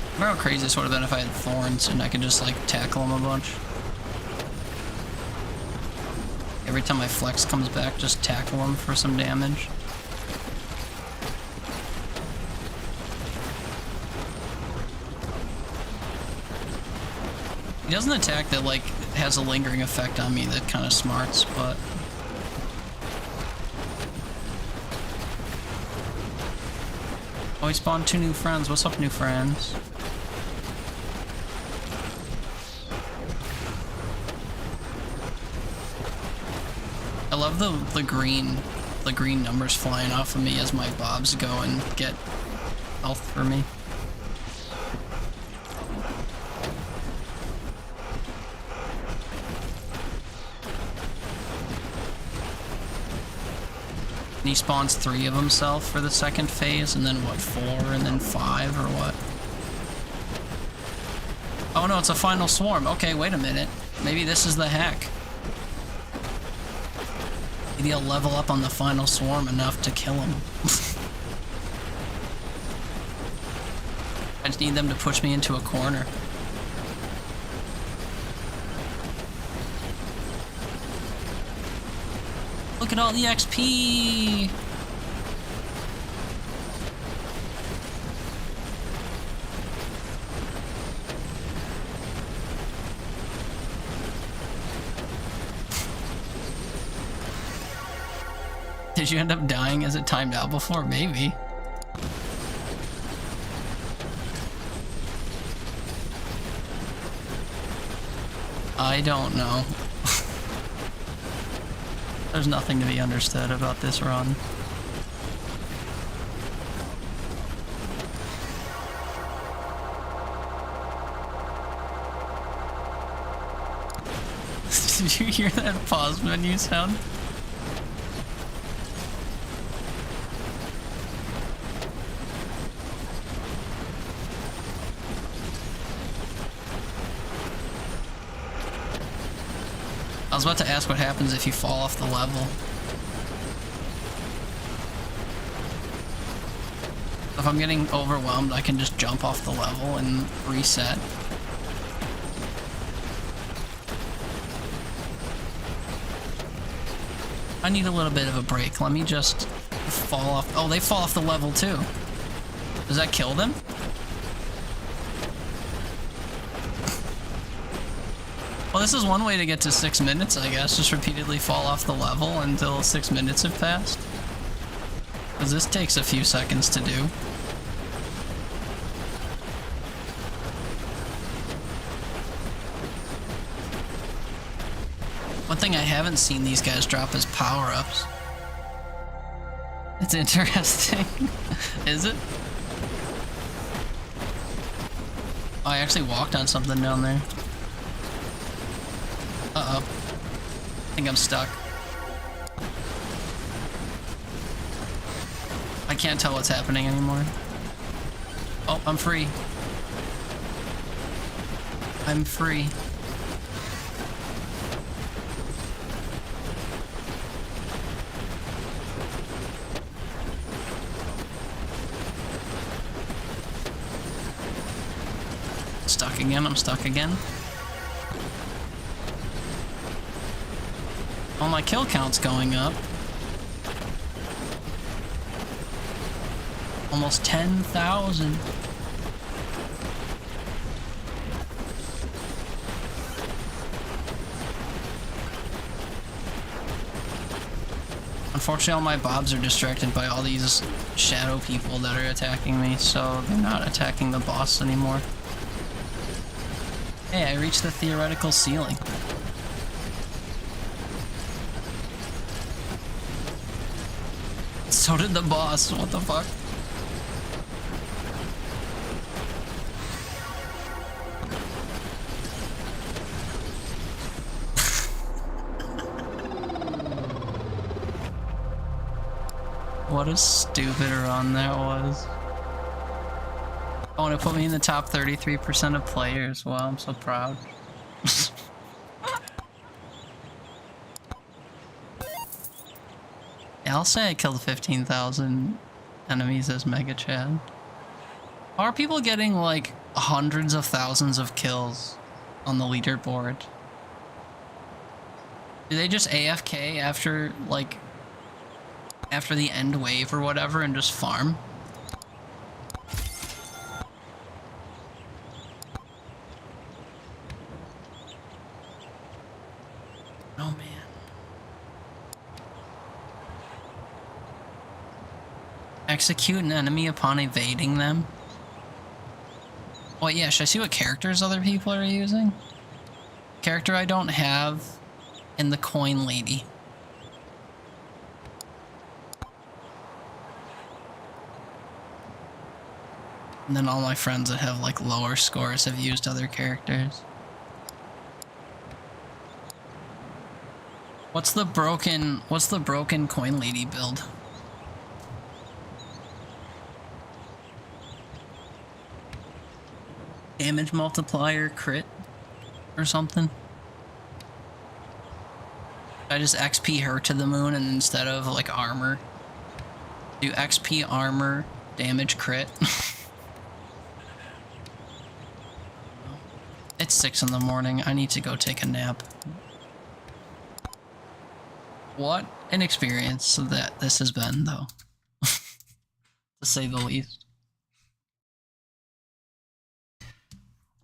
I wonder how crazy this would have been if I had thorns and I could just like tackle him a bunch. Every time my flex comes back, just tackle him for some damage. He does an attack that like has a lingering effect on me that kind of smarts, but oh, he spawned 2 new friends. What's up, new friends? I love the green numbers flying off of me as my bobs go and get health for me. And he spawns 3 of himself for the second phase, and then what, 4, and then 5, or what? Oh no, it's a final swarm. Okay, wait a minute. Maybe this is the hack. Maybe I'll level up on the final swarm enough to kill him. I just need them to push me into a corner. Look at all the XP! Did you end up dying as it timed out before? Maybe. I don't know. There's nothing to be understood about this run. Did you hear that pause menu sound? I was about to ask what happens if you fall off the level. If I'm getting overwhelmed, I can just jump off the level and reset. I need a little bit of a break. Let me just fall off. Oh, they fall off the level too. Does that kill them? Well, this is one way to get to 6 minutes, I guess. Just repeatedly fall off the level until 6 minutes have passed. Because this takes a few seconds to do. One thing I haven't seen these guys drop is power-ups. It's interesting. Is it? Oh, I actually walked on something down there. Uh-oh. I think I'm stuck. I can't tell what's happening anymore. Oh, I'm free. I'm free. Stuck again, I'm stuck again. Oh, my kill count's going up. Almost 10,000. Unfortunately, all my bobs are distracted by all these shadow people that are attacking me, so they're not attacking the boss anymore. Hey, I reached the theoretical ceiling. So did the boss, what the fuck? What a stupid run that was. Oh, and it put me in the top 33% of players. Wow, I'm so proud. Yeah, I'll say I killed 15,000 enemies as Mega Chad. Are people getting like hundreds of thousands of kills on the leaderboard? Do they just AFK after like after the end wave or whatever and just farm? Oh man. Execute an enemy upon evading them. Oh yeah, should I see what characters other people are using? Character I don't have, and the coin lady. And then all my friends that have like lower scores have used other characters. What's the broken coin lady build? Damage multiplier crit or something? I just XP her to the moon and instead of like armor, do XP armor damage crit. It's 6 in the morning. I need to go take a nap. What an experience that this has been, though. To say the least.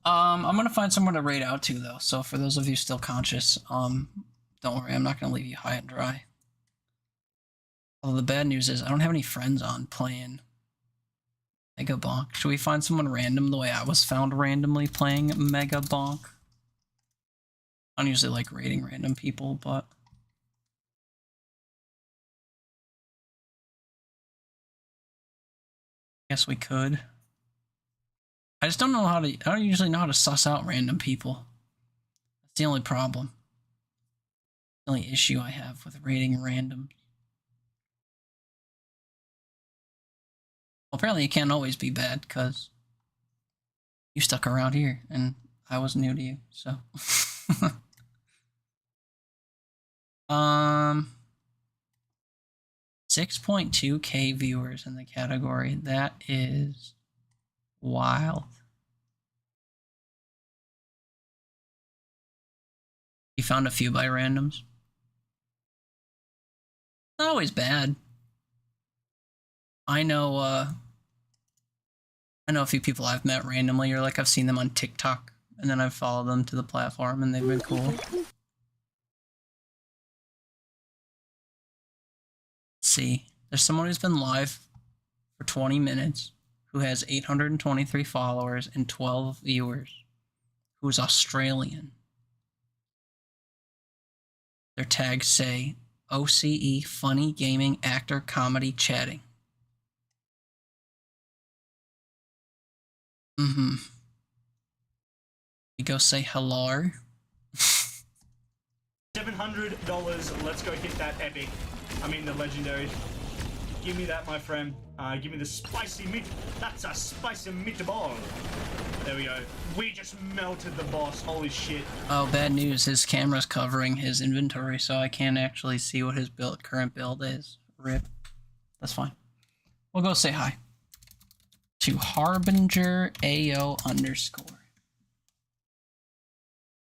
I'm gonna find somewhere to raid out to, though. So for those of you still conscious, don't worry, I'm not gonna leave you high and dry. Although the bad news is I don't have any friends on playing Megabonk. Should we find someone random the way I was found randomly playing Megabonk? I don't usually like raiding random people, but I guess we could. I just don't know how to, I don't usually know how to suss out random people. That's the only problem. The only issue I have with raiding randoms. Well, apparently it can't always be bad, because you stuck around here, and I was new to you, so. 6.2K viewers in the category. That is wild. You found a few by randoms? not always bad. I know a few people I've met randomly, or like I've seen them on TikTok, and then I've followed them to the platform, and they've been cool. Let's see. There's someone who's been live for 20 minutes, who has 823 followers and 12 viewers, who's Australian. Their tags say OCE, funny, gaming, actor, comedy, chatting. You go say hello. $700. Let's go hit that epic. I mean the legendary. Give me that, my friend. Give me the spicy meat. That's a spicy meatball. There we go. We just melted the boss. Holy shit. Oh, bad news. His camera's covering his inventory, so I can't actually see what his current build is. RIP. That's fine. We'll go say hi to Harbinger AO _.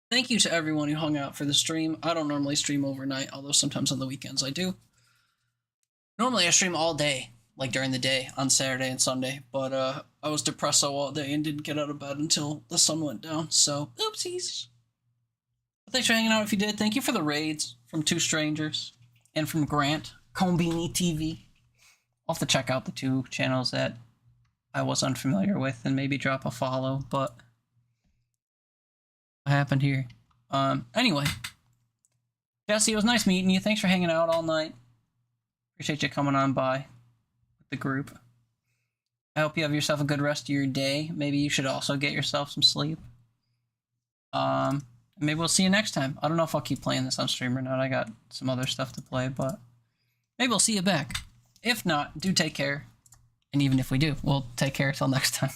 Thank you to everyone who hung out for the stream. I don't normally stream overnight, although sometimes on the weekends I do. Normally I stream all day, like during the day on Saturday and Sunday, but I was depressed all day and didn't get out of bed until the sun went down, so oopsies. But thanks for hanging out if you did. Thank you for the raids from 2 strangers and from Grant, Combini TV. I'll have to check out the 2 channels that I was unfamiliar with and maybe drop a follow, but what happened here? Anyway, Jesse, it was nice meeting you. Thanks for hanging out all night. Appreciate you coming on by with the group. I hope you have yourself a good rest of your day. Maybe you should also get yourself some sleep. Maybe we'll see you next time. I don't know if I'll keep playing this on stream or not. I got some other stuff to play, but maybe we'll see you back. If not, do take care. And even if we do, we'll take care till next time.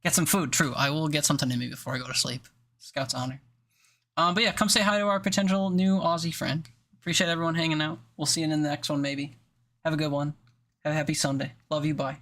Get some food, true. I will get something in me before I go to sleep. Scout's honor. But yeah, come say hi to our potential new Aussie friend. Appreciate everyone hanging out. We'll see you in the next one, maybe. Have a good one. Have a happy Sunday. Love you. Bye.